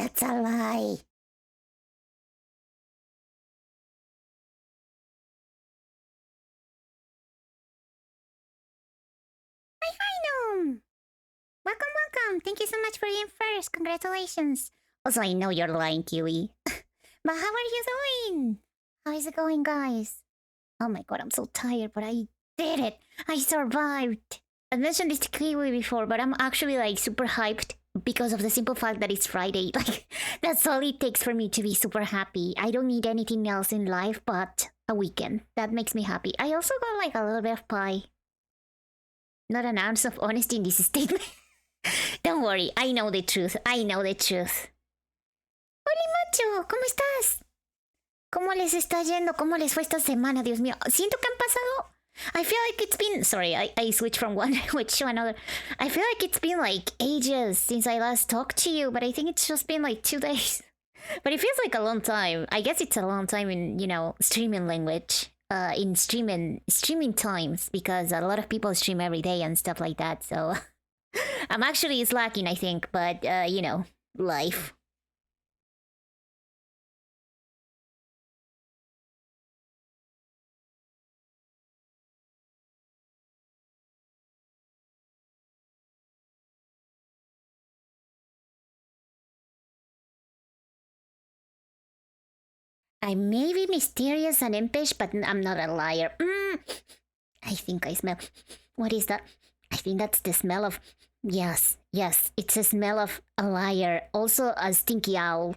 That's a lie. Hi, welcome, welcome. Thank you so much for being first. Congratulations. Also, I know you're lying, Kiwi. But how are you doing? How is it going, guys? Oh my god, I'm so tired, but I did it. I survived. I mentioned this to Kiwi before, but I'm actually like super hyped because of the simple fact that it's Friday. Like, that's all it takes for me to be super happy. I don't need anything else in life but a weekend. That makes me happy. I also got like a little bit of pie. Not an ounce of honesty in this statement. Don't worry, I know the truth. I know the truth. Hola, macho, ¿cómo estás? ¿Cómo les está yendo? ¿Cómo les fue esta semana? Dios mío, siento que han pasado. I feel like it's been. Sorry, I switched from one which to another. I feel like it's been like ages since I last talked to you, but I think it's just been like 2 days. But it feels like a long time. I guess it's a long time in, streaming language. In streaming times, because a lot of people stream every day and stuff like that, so I'm actually slacking, I think, but life. I may be mysterious and impish, but I'm not a liar. I think I smell. What is that? I think that's the smell of. Yes, it's a smell of a liar. Also a stinky owl.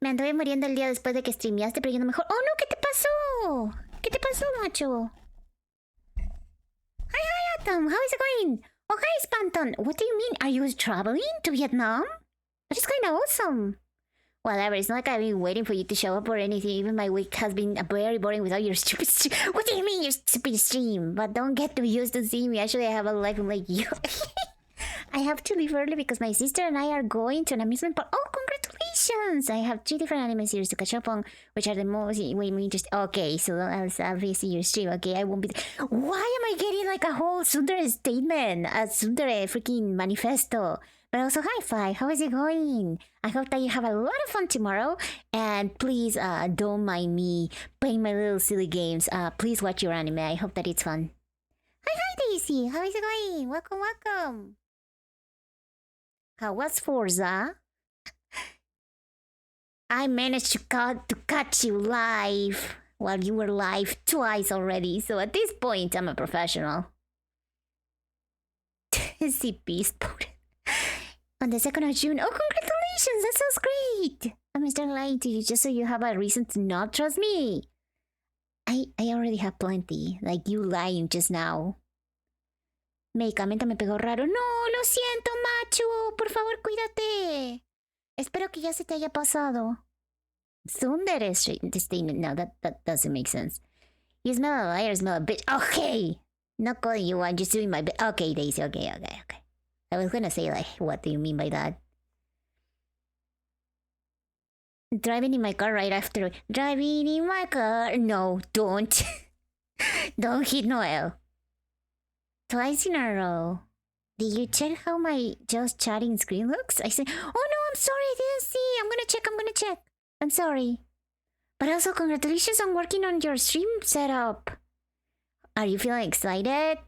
Me anduve muriendo el día después de que streameaste, pero yo no mejor. ¡Oh no! ¿Qué te pasó? ¿Qué te pasó, macho? Hi, Atom. How is it going? Oh, hi, Spanton. What do you mean? Are you traveling to Vietnam? That is kind of awesome. Whatever, it's not like I've been waiting for you to show up or anything. Even my week has been very boring without your stupid stream. What do you mean, your stupid stream? But don't get too used to seeing me. Actually, I have a life like you. I have to leave early because my sister and I are going to an amusement park. Oh, congratulations! I have 3 different anime series to catch up on, which are the most way me interesting. Okay, so I'll see your stream. Okay, I won't be. Why am I getting like a whole Sundere statement? A Sundere freaking manifesto? But also, hi Fi, how is it going? I hope that you have a lot of fun tomorrow. And please, don't mind me playing my little silly games. Please watch your anime. I hope that it's fun. Hi Daisy, how is it going? Welcome, welcome. How was Forza? I managed to catch you live while you were live twice already. So at this point, I'm a professional. CP sport. On the 2nd of June. Oh, congratulations! That sounds great! I'm just lying to you just so you have a reason to not trust me. I already have plenty. Like you lying just now. Medicamento me pegó raro. No, lo siento, macho. Por favor, cuídate. Espero que ya se te haya pasado. Tsundere statement. No, that doesn't make sense. You smell a liar, smell a bitch. Okay! Not calling you one, just doing my bit. Okay, Daisy. Okay. I was gonna say, like, what do you mean by that? Driving in my car right after. Driving in my car. No, don't. Don't hit Noel. Twice in a row. Did you check how my just chatting screen looks? I said, oh no, I'm sorry, I didn't see. I'm gonna check. I'm sorry. But also, congratulations on working on your stream setup. Are you feeling excited?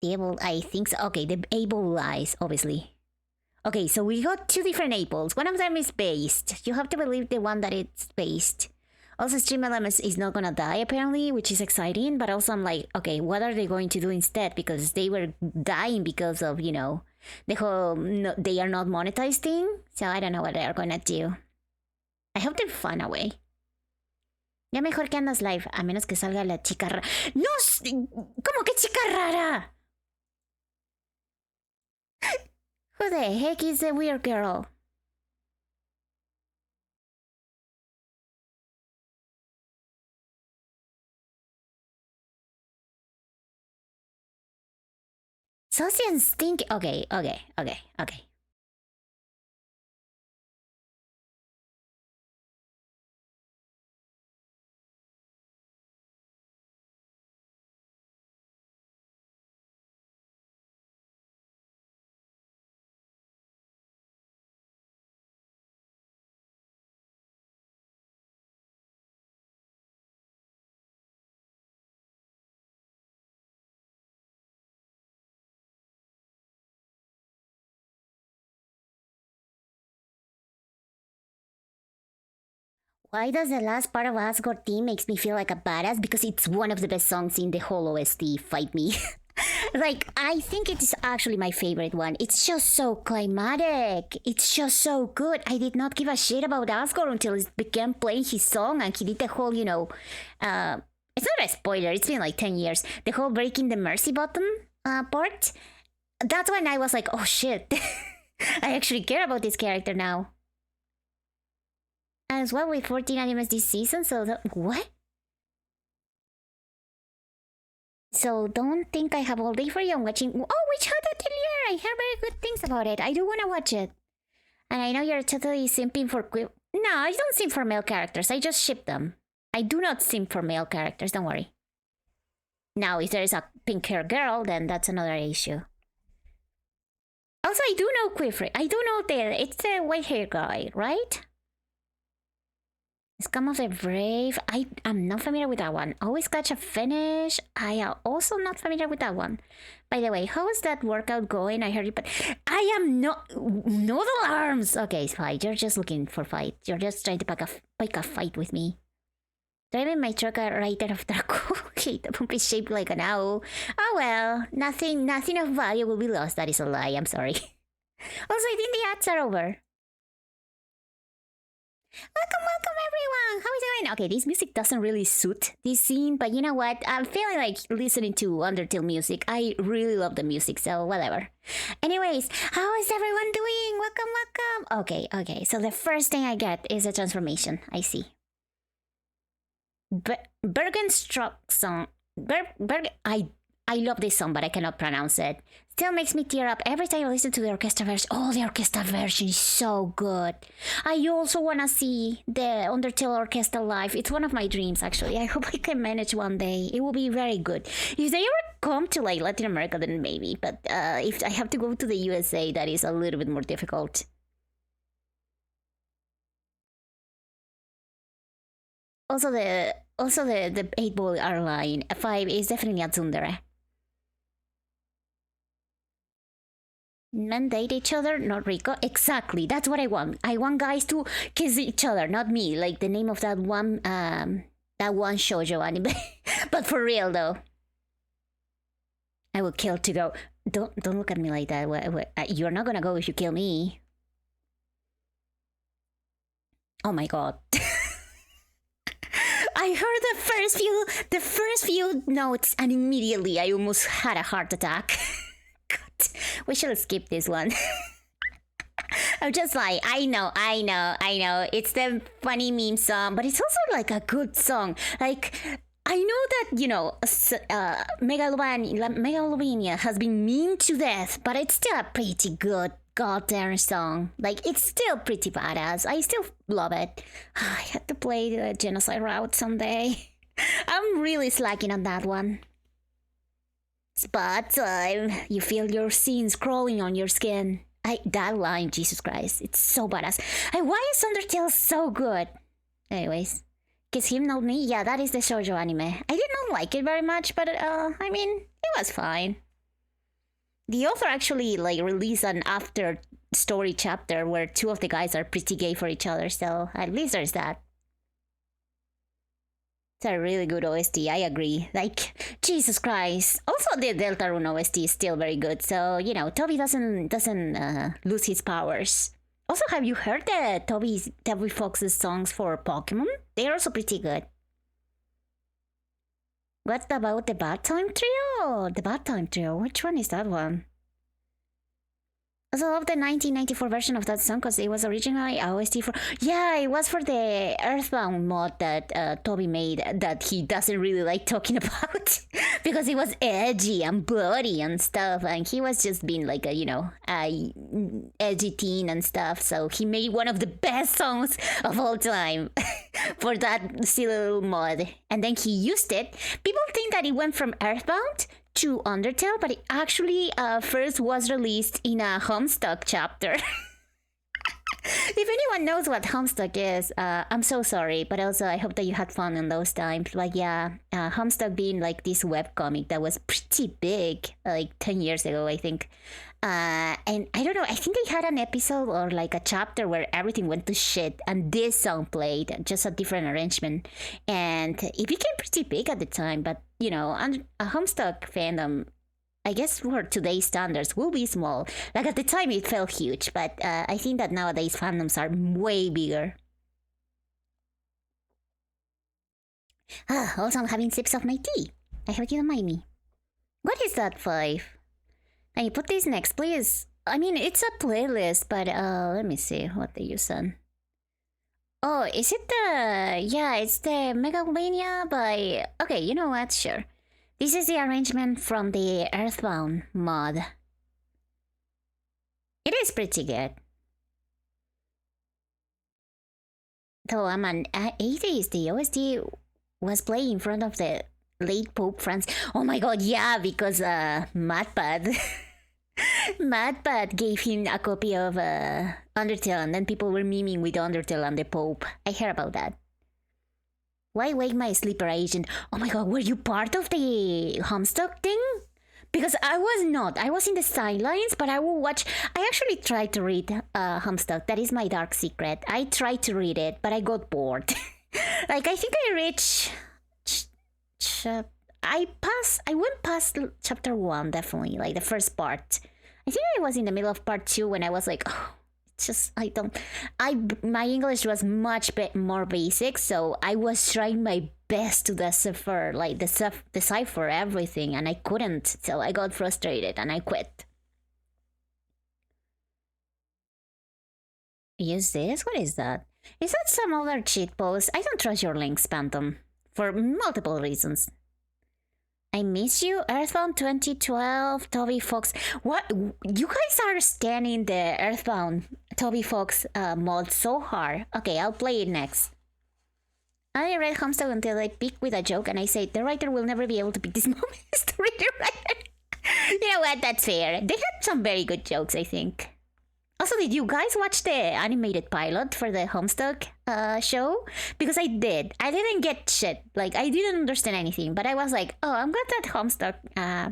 The able, I think so. Okay, the able lies, obviously. Okay, so we got 2 different apples. One of them is based. You have to believe the one that it's based. Also, Stream Elements is not gonna die, apparently, which is exciting. But also, I'm like, okay, what are they going to do instead? Because they were dying because of, the whole no, they are not monetized thing. So I don't know what they are gonna do. I hope they find a way. Ya mejor que andas live, a menos que salga la chica rara. ¡No! ¿Cómo que chica rara? Who the heck is the weird girl? Saucy and stinky. Okay. Why does the last part of Asgore theme makes me feel like a badass? Because it's one of the best songs in the whole OST. Fight me. Like, I think it's actually my favorite one. It's just so climatic. It's just so good. I did not give a shit about Asgore until he began playing his song and he did the whole, it's not a spoiler, it's been like 10 years. The whole breaking the mercy button part. That's when I was like, oh shit. I actually care about this character now. As well with 14 animes this season, so what? So don't think I have all day for you. I'm watching. Oh, Witch Hunt Atelier! I heard very good things about it. I do want to watch it. And I know you're totally simping for No, I don't simp for male characters. I just ship them. I do not simp for male characters. Don't worry. Now, if there is a pink hair girl, then that's another issue. Also, I do know Quifrey. I do know that it's a white hair guy, right? Scum of the Brave. I am not familiar with that one. Always Catch a Finish. I am also not familiar with that one. By the way, how is that workout going? I heard you, but I am not noodle arms. Okay, it's fine. You're just looking for fight. You're just trying to pick a fight with me. Driving my truck right out of Darko. Okay, the pump is shaped like an owl. Oh well, nothing of value will be lost. That is a lie. I'm sorry. Also, I think the ads are over. Welcome everyone! How is it going? Okay, this music doesn't really suit this scene, but you know what? I'm feeling like listening to Undertale music. I really love the music, so whatever. Anyways, how is everyone doing? Welcome. Okay, so the first thing I get is a transformation. I see. Bergenstruck song. I love this song, but I cannot pronounce it. Still makes me tear up every time I listen to the orchestra version. Oh, the orchestra version is so good. I also want to see the Undertale orchestra live. It's one of my dreams, actually. I hope I can manage one day. It will be very good. If they ever come to like Latin America, then maybe. But if I have to go to the USA, that is a little bit more difficult. Also, the 8-ball airline 5 is definitely a tsundere. Men date each other, not Rico. Exactly, that's what I want. I want guys to kiss each other, not me. Like the name of that one shoujo anime. But for real though, I will kill to go. Don't look at me like that. You're not gonna go if you kill me. Oh my god. I heard the first few notes and immediately I almost had a heart attack. God, we should skip this one. I'm just like, I know. It's the funny meme song, but it's also like a good song. Like, I know that, Megalovania has been mean to death, but it's still a pretty good goddamn song. Like, it's still pretty badass. I still love it. I had to play the genocide route someday. I'm really slacking on that one. Spot time. You feel your sins crawling on your skin. That line, Jesus Christ, it's so badass. Why is Undertale so good? Anyways, Kiss Him Not Me? Yeah, that is the shoujo anime. I did not like it very much, but I mean, it was fine. The author actually like released an after story chapter where two of the guys are pretty gay for each other, so at least there's that. It's a really good OST, I agree. Like, Jesus Christ. Also, the Deltarune OST is still very good, so, Toby doesn't lose his powers. Also, have you heard the Toby Fox's songs for Pokemon? They're also pretty good. What's about the Bad Time Trio? The Bad Time Trio, which one is that one? I also love the 1994 version of that song because it was originally OST for... Yeah, it was for the Earthbound mod that Toby made that he doesn't really like talking about because it was edgy and bloody and stuff, and he was just being like a edgy teen and stuff, so he made one of the best songs of all time for that silly little mod, and then he used it. People think that it went from Earthbound to Undertale, but it actually first was released in a Homestuck chapter. If anyone knows what Homestuck is, I'm so sorry, but also I hope that you had fun in those times. Like, yeah, Homestuck being like this webcomic that was pretty big, like 10 years ago, I think. And I don't know, I think they had an episode or like a chapter where everything went to shit and this song played, just a different arrangement. And it became pretty big at the time, but you know, a Homestuck fandom, I guess for today's standards, will be small. Like at the time, it felt huge, but I think that nowadays fandoms are way bigger. Also, I'm having sips of my tea. I hope you don't mind me. What is that, Five? Can you put this next, please? I mean, it's a playlist, but let me see what they use on. Oh, is it the... Yeah, it's the Megalomania by... Okay, you know what? Sure. This is the arrangement from the Earthbound mod. It is pretty good. Though I'm an atheist, the OST was playing in front of the late Pope Francis. Oh my god, yeah, because MadPad... MadPad gave him a copy of Undertale, and then people were memeing with Undertale and the Pope. I heard about that. Why wake my sleeper agent? Oh my god, were you part of the Homestuck thing? Because I was not. I was in the sidelines, but I will watch. I actually tried to read Homestuck. That is my dark secret. I tried to read it, but I got bored. Like, I think I reached... I went past chapter 1, definitely, like the first part. I think I was in the middle of part 2 when I was like, oh, it's just, my English was much more basic, so I was trying my best to decipher everything, and I couldn't, so I got frustrated and I quit. Use this? What is that? Is that some other cheat post? I don't trust your links, Phantom, for multiple reasons. I miss you, Earthbound 2012, Toby Fox. What? You guys are standing the Earthbound Toby Fox mod so hard. Okay, I'll play it next. I read Homestuck until I peaked with a joke and I said, the writer will never be able to pick this moment to read the writer. You know what? That's fair. They had some very good jokes, I think. Also, did you guys watch the animated pilot for the Homestuck show? Because I did. I didn't get shit. Like, I didn't understand anything. But I was like, oh, I'm glad that Homestuck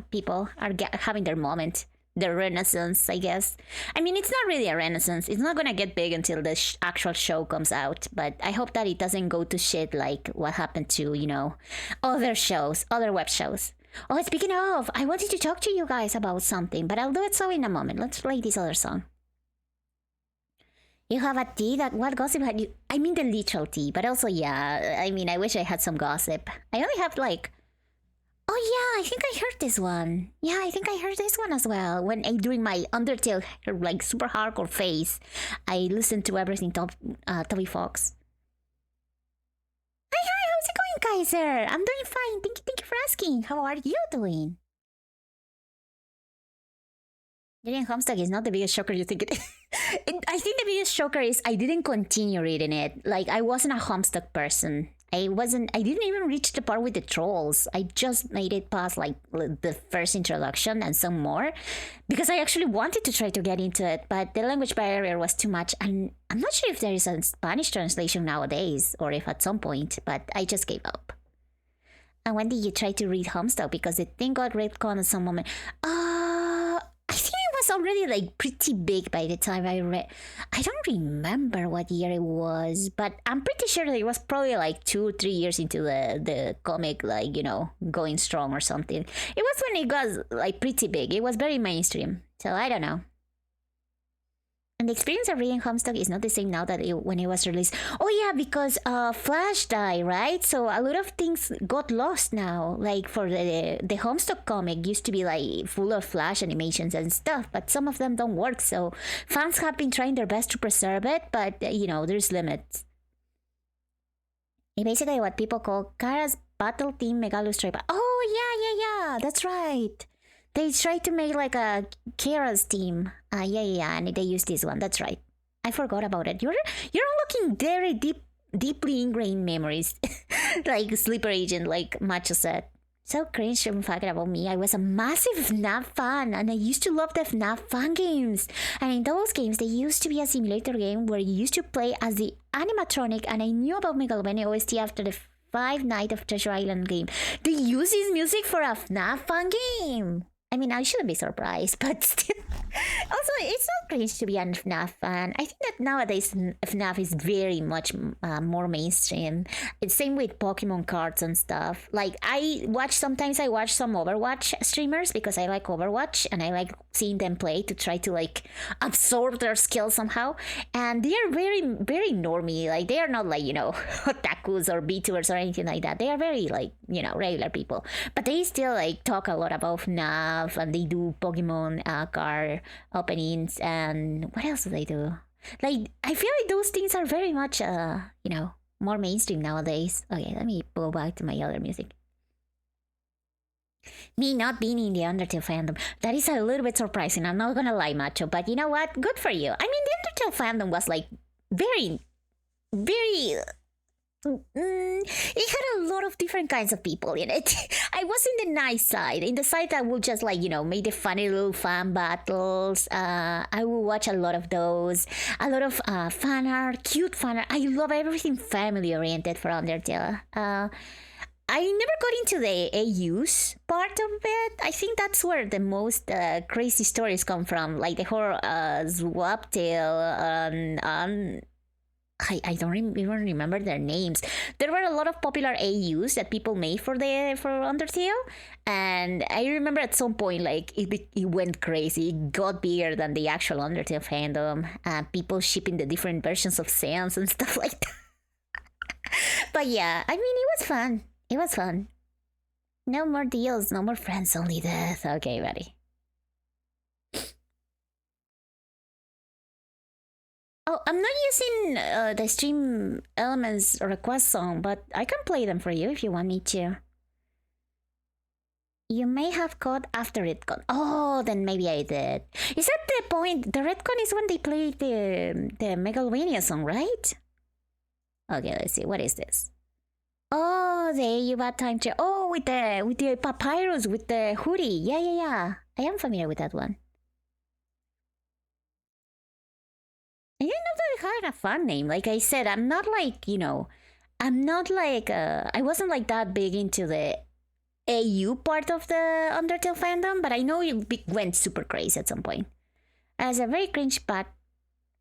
people are having their moment. Their renaissance, I guess. I mean, it's not really a renaissance. It's not gonna get big until the actual show comes out. But I hope that it doesn't go to shit like what happened to, you know, other shows, other web shows. Oh, speaking of, I wanted to talk to you guys about something. But I'll do it so in a moment. Let's play this other song. You have a tea? That what gossip had you? I mean the literal tea, but also yeah. I mean, I wish I had some gossip. I only have like, oh yeah, I think I heard this one. Yeah, I think I heard this one as well. When I during my Undertale like super hardcore phase, I listened to everything Toby Fox. Hi, how's it going, Kaiser? I'm doing fine. Thank you for asking. How are you doing? Getting Homestuck is not the biggest shocker you think it is. I think the biggest shocker is I didn't continue reading it. Like, I wasn't a Homestuck person. I didn't even reach the part with the trolls. I just made it past, like, the first introduction and some more. Because I actually wanted to try to get into it, but the language barrier was too much. And I'm not sure if there is a Spanish translation nowadays, or if at some point, but I just gave up. And when did you try to read Homestuck? Because the thing got retconned at some moment. I think it was already like pretty big by the time I read. I don't remember what year it was, but I'm pretty sure that it was probably like 2-3 years into the comic, like, you know, going strong or something. It was when it got like pretty big. It was very mainstream. So I don't know. And the experience of reading Homestuck is not the same now that when it was released. Oh yeah, because Flash died, right? So a lot of things got lost now. Like for the Homestuck comic used to be like full of Flash animations and stuff, but some of them don't work. So fans have been trying their best to preserve it, but you know, there's limits. It's basically what people call Kara's Battle Team Megalostripe. Oh yeah, that's right. They tried to make like a Kara's team. Yeah, and they used this one. That's right. I forgot about it. You're unlocking very deeply ingrained memories, like Sleeper Agent, like Macho said. So cringe and fucking about me. I was a massive FNAF fan, and I used to love the FNAF fan games. And in those games, there used to be a simulator game where you used to play as the animatronic, and I knew about Megalovania OST after the Five Nights at Treasure Island game. They use this music for a FNAF fan game. I mean, I shouldn't be surprised, but still. Also, it's not cringe to be a FNAF fan. I think that nowadays FNAF is very much more mainstream. It's same with Pokemon cards and stuff. Like sometimes I watch some Overwatch streamers because I like Overwatch and I like seeing them play to try to like absorb their skills somehow. And they are very very normy. Like they are not like otakus or VTubers or anything like that. They are very like regular people, but they still like talk a lot about FNAF and they do Pokemon card openings and what else do they do? Like I feel like those things are very much more mainstream nowadays. Okay, let me go back to my other music. Me not being in the Undertale fandom, that is a little bit surprising. I'm not gonna lie, Macho, but you know what? Good for you. I mean, the Undertale fandom was like very, very it had a lot of different kinds of people in it. I was in the nice side, in the side that would just like make the funny little fan battles. I will watch a lot of those, a lot of fan art, cute fan art. I love everything family oriented for Undertale. I never got into the AU's part of it. I think that's where the most crazy stories come from, like the whole Swaptail and I don't even remember their names. There were a lot of popular AUs that people made for Undertale, and I remember at some point like it went crazy. It got bigger than the actual Undertale fandom. People shipping the different versions of Sans and stuff like that. But yeah, I mean it was fun. It was fun. No more deals, no more friends, only death. Okay, buddy. Oh, I'm not using the stream elements request song, but I can play them for you if you want me to. You may have caught after Redcon. Oh, then maybe I did. Is that the point? The Redcon is when they play the Megalovania song, right? Okay, let's see. What is this? Oh, the you bad time to. Oh, with the papyrus with the hoodie. Yeah. I am familiar with that one. I didn't know that it had a fun name. Like I said, I'm not like, I'm not like, I wasn't like that big into the AU part of the Undertale fandom, but I know it went super crazy at some point. As a very cringe part,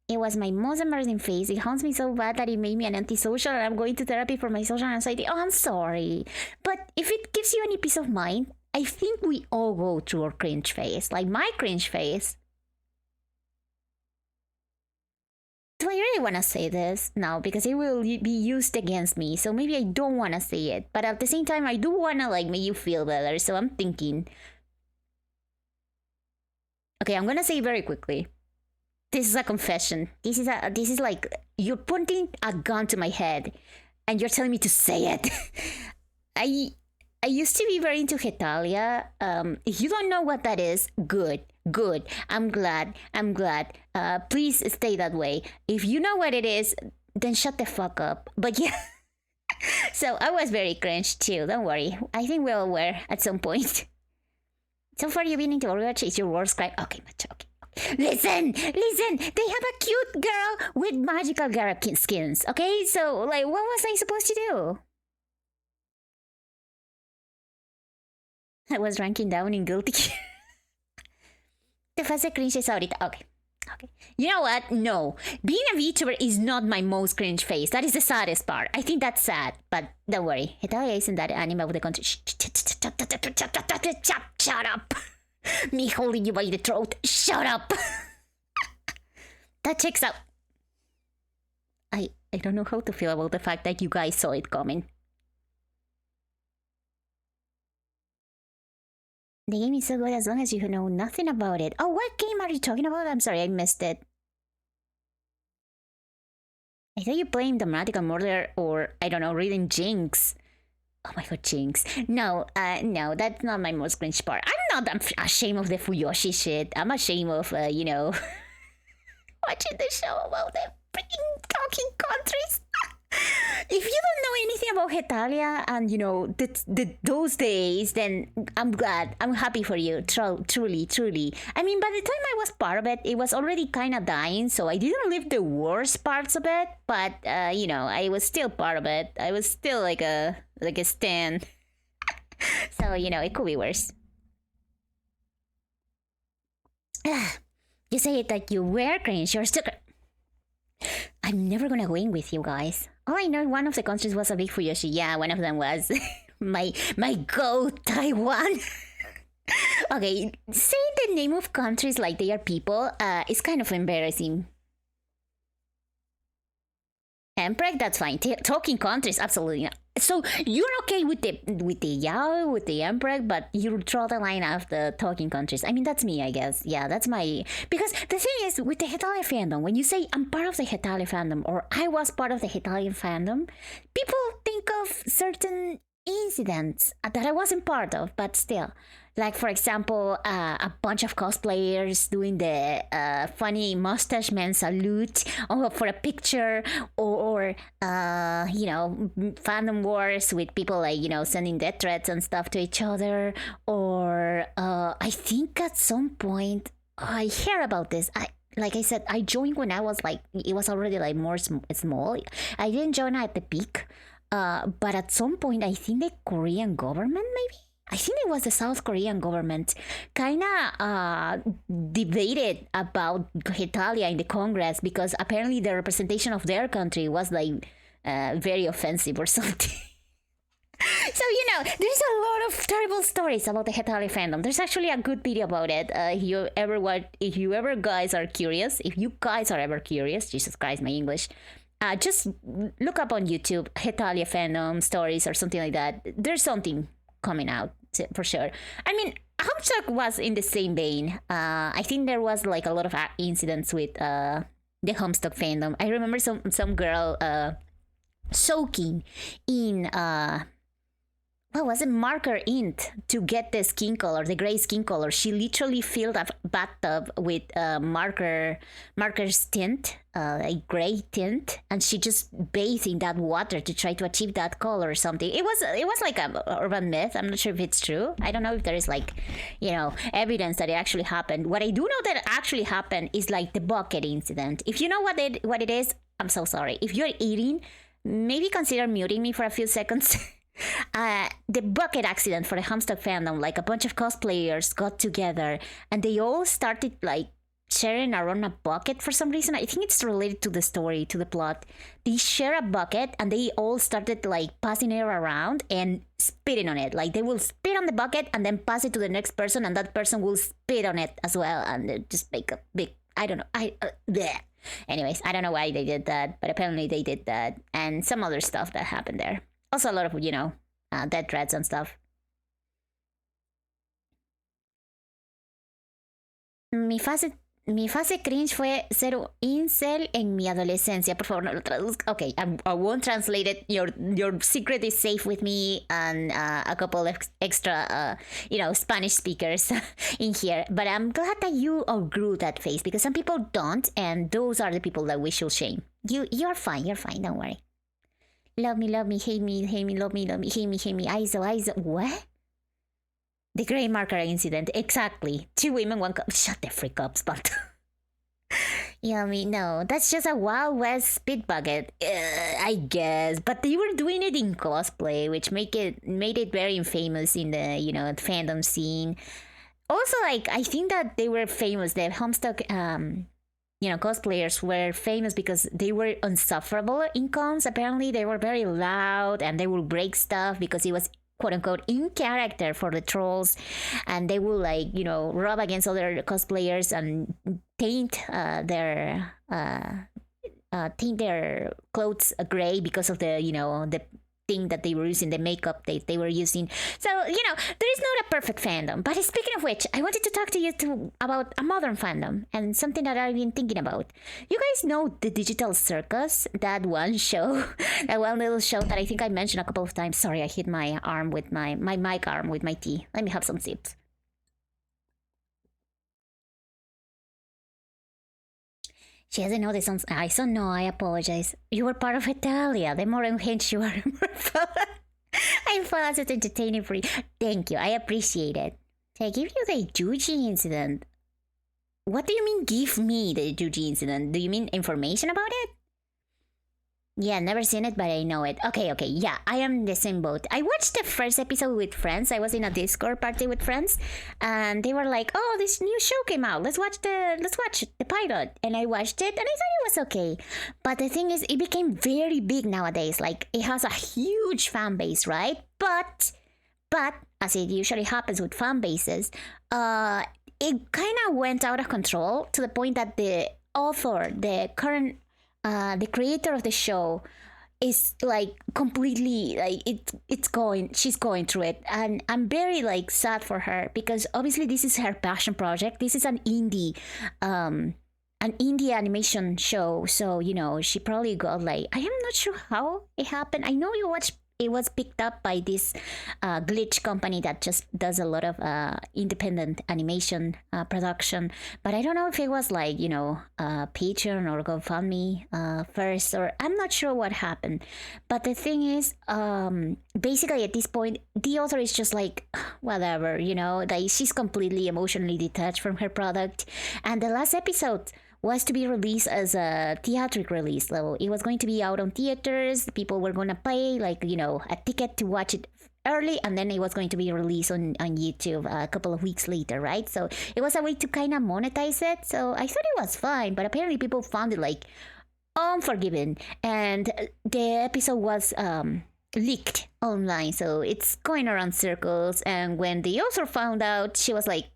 it was my most embarrassing phase. It haunts me so bad that it made me an antisocial and I'm going to therapy for my social anxiety. Oh, I'm sorry. But if it gives you any peace of mind, I think we all go through our cringe phase. Like my cringe phase. Do I really want to say this? No, because it will be used against me. So maybe I don't want to say it. But at the same time, I do want to like make you feel better. So I'm thinking. Okay, I'm gonna say very quickly. This is a confession. This is like you're pointing a gun to my head, and you're telling me to say it. I used to be very into Hetalia. If you don't know what that is, good. I'm glad. Please stay that way. If you know what it is, then shut the fuck up. But yeah. So I was very cringe too. Don't worry. I think we all were at some point. So far, you've been into Overwatch. It's your worst crime. Okay, much okay. Listen. They have a cute girl with magical girl skins. Okay, so like, what was I supposed to do? I was ranking down in guilty. Te fase cringes ahorita. Okay. You know what? No. Being a VTuber is not my most cringe face. That is the saddest part. I think that's sad. But don't worry. Hetalia isn't that anime of the country. Shut up. Me holding you by the throat. Shut up. That checks out. I don't know how to feel about the fact that you guys saw it coming. The game is so good as long as you know nothing about it. Oh, what game are you talking about? I'm sorry, I missed it. I thought you playing Dramatical Murder or, I don't know, reading Jinx. Oh my god, Jinx. No, that's not my most cringe part. I'm not ashamed of the Fuyoshi shit. I'm ashamed of, watching the show about the freaking talking countries. If you don't know anything about Hetalia and those days, then I'm glad. I'm happy for you. Truly. I mean, by the time I was part of it, it was already kind of dying, so I didn't live the worst parts of it. But I was still part of it. I was still like a stan. So it could be worse. You say it like you were cringe. You're still. I'm never gonna win with you guys. All I know, one of the countries was a big Fuyoshi. Yeah, one of them was my goat, Taiwan. Okay, saying the name of countries like they are people is kind of embarrassing. Emperor, that's fine. Talking countries, absolutely not. So you're okay with the Yao, with the Emperor, but you draw the line of the talking countries. I mean, that's me, I guess. Yeah, that's my, because the thing is with the Hetalia fandom, when you say I'm part of the Hetalia fandom or I was part of the Hetalia fandom, people think of certain incidents that I wasn't part of, but still. Like, for example, a bunch of cosplayers doing the funny mustache man salute for a picture, or fandom wars with people like, sending death threats and stuff to each other. Or I think at some point I hear about this. Like I said, I joined when I was like, it was already like more small. I didn't join at the peak. But at some point, I think the Korean government, maybe? I think it was the South Korean government, kind of debated about Italia in the Congress because apparently the representation of their country was like very offensive or something. So, there's a lot of terrible stories about the Hetali fandom. There's actually a good video about it. If you ever guys are curious, Jesus Christ, my English. Just look up on YouTube Hetalia fandom stories or something like that. There's something coming out for sure. I mean, Hamstok was in the same vein. I think there was like a lot of incidents with the Hamstok fandom. I remember some girl soaking in what was it, marker int to get the skin color, the gray skin color. She literally filled a bathtub with marker tint, a gray tint, and she just bathed in that water to try to achieve that color or something. It was like an urban myth. I'm not sure if it's true. I don't know if there is like, evidence that it actually happened. What I do know that actually happened is like the bucket incident. If you know what it is, I'm so sorry. If you're eating, maybe consider muting me for a few seconds. The bucket accident for the Hamstock fandom, like a bunch of cosplayers got together and they all started like sharing around a bucket for some reason. I think it's related to the story, to the plot. They share a bucket and they all started like passing it around and spitting on it. Like they will spit on the bucket and then pass it to the next person and that person will spit on it as well and just make a big, I don't know, anyways, I don't know why they did that, but apparently they did that and some other stuff that happened there. Also a lot of, death threats and stuff. Mi fase cringe fue ser incel en mi adolescencia. Por favor, no lo traduzca. Okay, I won't translate it. Your secret is safe with me and a couple of extra, Spanish speakers in here. But I'm glad that you outgrew that phase because some people don't, and those are the people that we should shame. You're fine. Don't worry. Love me, hate me, love me, hate me, ISO. What? The gray marker incident, exactly. 2 women, 1 cup. Shut the freak up, Sparta. No, that's just a Wild West spit bucket, I guess. But they were doing it in cosplay, which made it very famous in the, fandom scene. Also, like, I think that they were famous. The Homestuck, cosplayers were famous because they were insufferable in cons. Apparently, they were very loud and they would break stuff because it was quote unquote in character for the trolls, and they will like rub against other cosplayers and paint their clothes gray because of the the thing that they were using, the makeup they were using. So there is not a perfect fandom. But speaking of which, I wanted to talk to you about a modern fandom and something that I've been thinking about. You guys know the Digital Circus, that one show, that one little show that I think I mentioned a couple of times. Sorry, I hit my arm with my mic arm with my tea. Let me have some sips. She doesn't know this. I saw no, I apologize. You were part of Italia. The more unhinged you are, the more fun. I found it entertaining for you. Thank you. I appreciate it. I give you the Juji incident. What do you mean give me the Juji incident? Do you mean information about it? Yeah, never seen it, but I know it. Okay, okay, yeah, I am in the same boat. I watched the first episode with friends. I was in a Discord party with friends, and they were like, "Oh, this new show came out. Let's watch the pilot." And I watched it, and I thought it was okay. But the thing is, it became very big nowadays. Like it has a huge fan base, right? But as it usually happens with fan bases, it kind of went out of control to the point that the author, the creator of the show, is like completely like she's going through it, and I'm very like sad for her because obviously this is her passion project. This is an indie animation show, so she probably got like, I am not sure how it happened. I know it was picked up by this glitch company that just does a lot of independent animation production, but I don't know if it was like Patreon or GoFundMe first, or I'm not sure what happened. But the thing is, basically at this point the author is just like whatever, like she's completely emotionally detached from her product. And the last episode was to be released as a theatric release. So it was going to be out on theaters. People were going to pay like, a ticket to watch it early, and then it was going to be released on YouTube a couple of weeks later, right? So it was a way to kind of monetize it. So I thought it was fine, but apparently people found it like unforgiving. And the episode was leaked online, so it's going around circles. And when the author found out, she was like,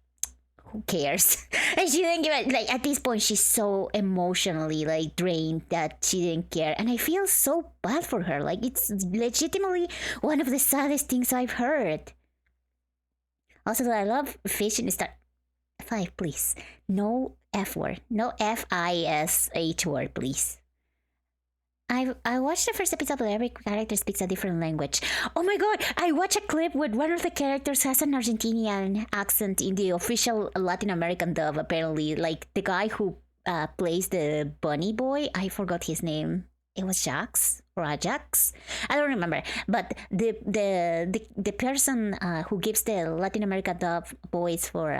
who cares? And she didn't give it. Like at this point, she's so emotionally like drained that she didn't care, and I feel so bad for her. Like it's legitimately one of the saddest things I've heard. Also, I love fish in Star 5, please. No F word, no FISH word, please. I watched the first episode, but every character speaks a different language. Oh my god! I watched a clip where one of the characters has an Argentinian accent in the official Latin American dub. Apparently, like the guy who plays the bunny boy, I forgot his name. It was Jax or Ajax. I don't remember. But the person who gives the Latin America dub voice for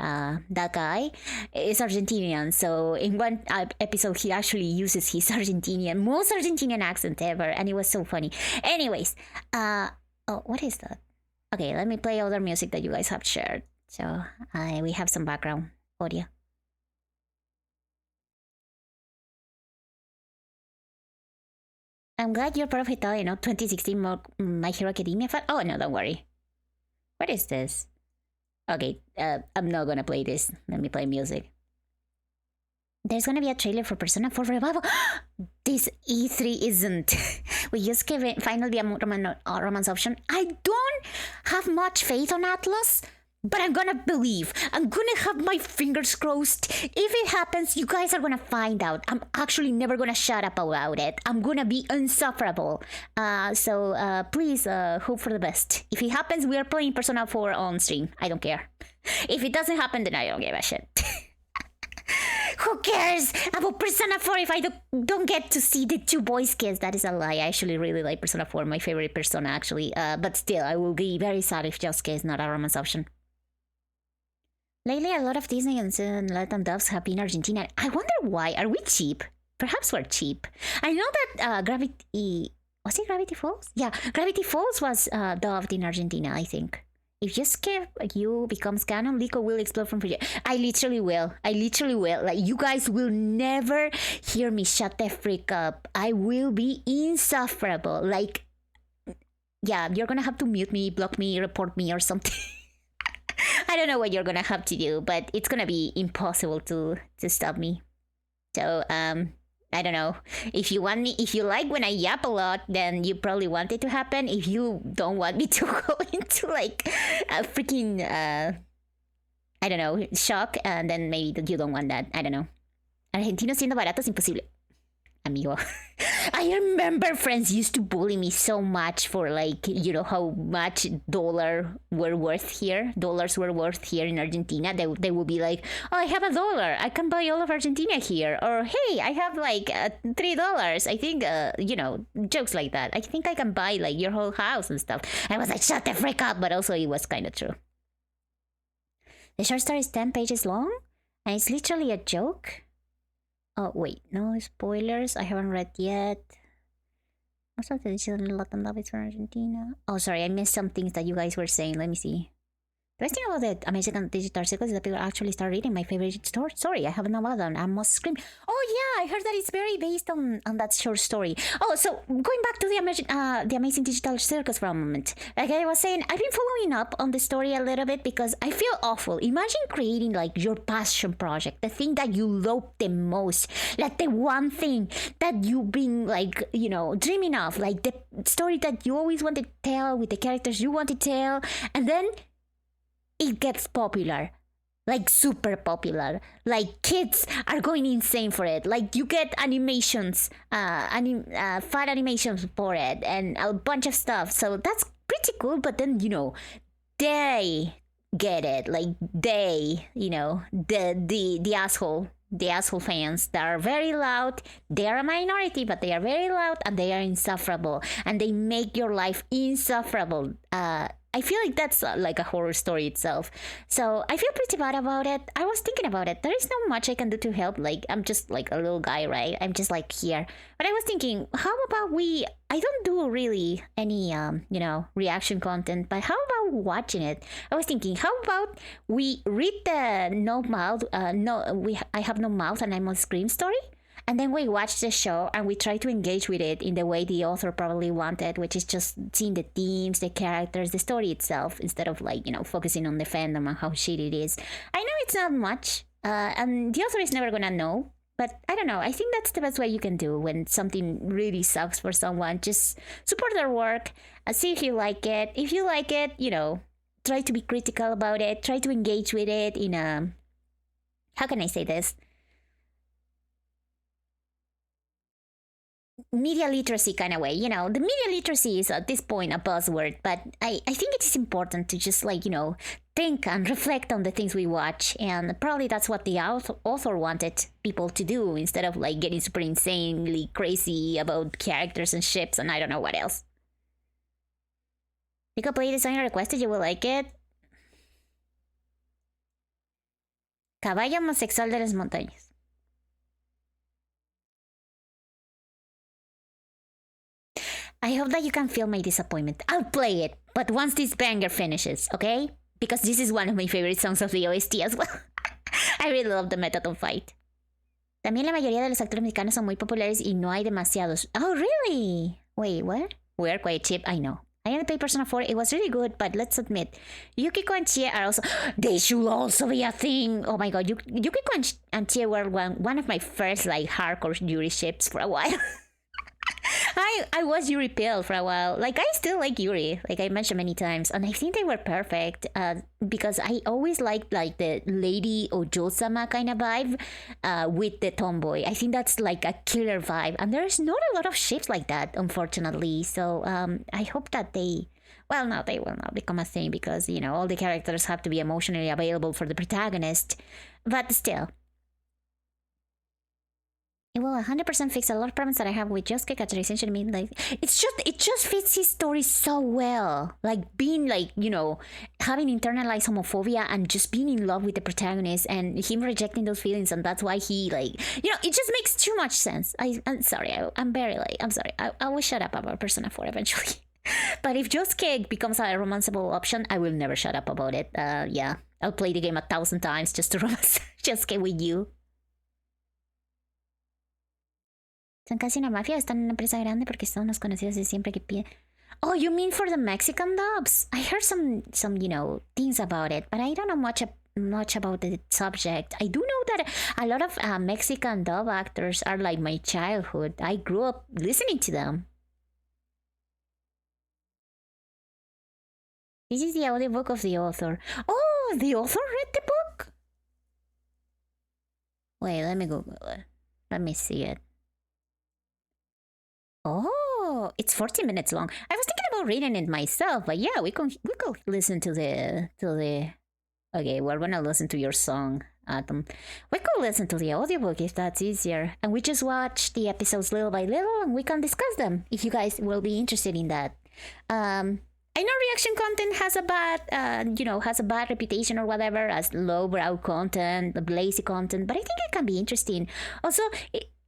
that guy is Argentinian. So in one episode, he actually uses his most Argentinian accent ever, and it was so funny. Anyways, oh, what is that? Okay, let me play other music that you guys have shared. So we have some background audio. I'm glad you're part of Italia, 2016 My Hero Academia fan. Oh, no, don't worry. What is this? Okay, I'm not gonna play this. Let me play music. There's gonna be a trailer for Persona 4 Revival. This E3 isn't. We just gave it finally a romance option. I don't have much faith on Atlas, but I'm gonna believe. I'm gonna have my fingers crossed. If it happens, you guys are gonna find out. I'm actually never gonna shut up about it. I'm gonna be insufferable. So please hope for the best. If it happens, we are playing Persona 4 on stream. I don't care. If it doesn't happen, then I don't give a shit. Who cares about Persona 4 if I don't get to see the two boys kiss? That is a lie. I actually really like Persona 4, my favorite Persona actually. But still, I will be very sad if Josuke is not a romance option. Lately, a lot of Disney and Latin dubs have been Argentina. I wonder why. Are we cheap? Perhaps we're cheap. I know that Gravity... Was it Gravity Falls? Yeah, Gravity Falls was dubbed in Argentina, I think. If you becomes canon, Liko will explode from Fuji. I literally will. Like, you guys will never hear me shut the freak up. I will be insufferable. Like, yeah, you're gonna have to mute me, block me, report me, or something. I don't know what you're gonna have to do, but it's gonna be impossible to stop me. So, I don't know. If you like when I yap a lot, then you probably want it to happen. If you don't want me to go into like a freaking I don't know, shock, and then maybe you don't want that. I don't know. Argentino siendo barato es imposible. Amigo. I remember friends used to bully me so much for like, how much dollars were worth here in Argentina. They would be like, oh, I have $1. I can buy all of Argentina here. Or, hey, I have like $3. I think, jokes like that. I think I can buy like your whole house and stuff. I was like, shut the frick up. But also it was kind of true. The short story is 10 pages long. And it's literally a joke. Oh, wait, no spoilers. I haven't read yet. Also, the digital Latin love is from Argentina. Oh, sorry, I missed some things that you guys were saying. Let me see. The best thing about the American digital sequels is that people actually start reading my favorite story. I have a novel and I must scream. Oh yeah, I heard that it's very based on that short story. Oh, so going back to the amazing digital circus for a moment. Like I was saying, I've been following up on the story a little bit because I feel awful. Imagine creating like your passion project, the thing that you love the most, like the one thing that you've been like dreaming of, like the story that you always wanted to tell with the characters you want to tell, and then it gets popular, like super popular, like kids are going insane for it, like you get animations, fun animations for it and a bunch of stuff, so that's pretty cool. But then they get it, like the asshole fans that are very loud. They are a minority, but they are very loud and they are insufferable and they make your life insufferable. I feel like that's like a horror story itself. So I feel pretty bad about it. I was thinking about it. There is not much I can do to help. Like, I'm just like a little guy, right? I'm just like here. But I was thinking, how about I don't do really any, reaction content, but how about watching it? I was thinking, how about we read the I have no mouth and I'm on screen story? And then we watch the show and we try to engage with it in the way the author probably wanted, which is just seeing the themes, the characters, the story itself, instead of focusing on the fandom and how shit it is. I know it's not much, and the author is never gonna know, but I don't know. I think that's the best way you can do when something really sucks for someone. Just support their work, see if you like it. If you like it, try to be critical about it. Try to engage with it in a, how can I say this? Media literacy kind of way. The media literacy is at this point a buzzword, but I think it is important to just think and reflect on the things we watch, and probably that's what the author wanted people to do, instead of getting super insanely crazy about characters and ships and I don't know what else. Pick a play designer requested, you will like it. Caballo homosexual de las montañas. I hope that you can feel my disappointment. I'll play it, but once this banger finishes, okay? Because this is one of my favorite songs of the OST as well. I really love the Metaton fight. También la mayoría de los actores mexicanos son muy populares y no hay demasiados. Oh, really? Wait, what? We are quite cheap, I know. I only played Persona 4. It was really good, but let's admit, Yukiko and Chie are also... They should also be a thing. Oh my god, Yukiko and Chie were one of my first hardcore Yuri ships for a while. I was Yuri Pill for a while. I still like Yuri, like I mentioned many times, and I think they were perfect because I always liked the Lady Ojo-sama kind of vibe with the tomboy. I think that's like a killer vibe, and there's not a lot of ships like that, unfortunately. So I hope that they will not become a thing, because all the characters have to be emotionally available for the protagonist, but still. It will 100% fix a lot of problems that I have with Josuke characterization. I mean, it just fits his story so well. Being having internalized homophobia and just being in love with the protagonist and him rejecting those feelings, and that's why he it just makes too much sense. I'm sorry. I'm very I'm sorry. I will shut up about Persona 4 eventually. But if Josuke becomes a romanceable option, I will never shut up about it. Yeah, I'll play the game 1,000 times just to romance Josuke with you. Son casi una mafia, están en una empresa grande porque son los conocidos de siempre que piden. Oh, you mean for the Mexican dubs? I heard some things about it, but I don't know much about the subject. I do know that a lot of Mexican dub actors are like my childhood. I grew up listening to them. This is the audiobook of the author. Oh, the author read the book? Wait, let me Google it. Let me see it. Oh, it's 40 minutes long. I was thinking about reading it myself, but yeah, we could listen to the. Okay, we're gonna listen to your song, Atom. We could listen to the audiobook if that's easier, and we just watch the episodes little by little, and we can discuss them if you guys will be interested in that. I know reaction content has a bad reputation or whatever as lowbrow content, lazy content, but I think it can be interesting. Also,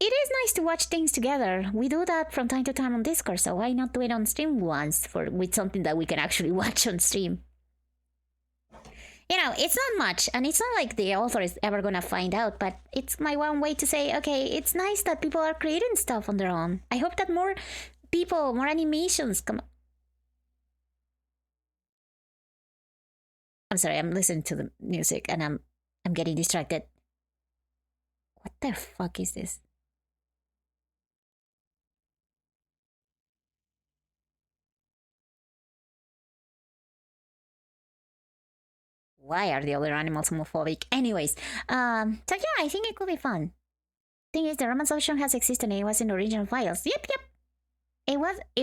it is nice to watch things together. We do that from time to time on Discord, so why not do it on stream once for with something that we can actually watch on stream? You know, it's not much, and it's not like the author is ever gonna find out, but it's my one way to say, okay, it's nice that people are creating stuff on their own. I hope that more people, more animations come. I'm sorry, I'm listening to the music and I'm getting distracted. What the fuck is this? Why are the other animals homophobic? Anyways, so yeah, I think it could be fun. Thing is, the romance option has existed and it was in the original files. Yep. It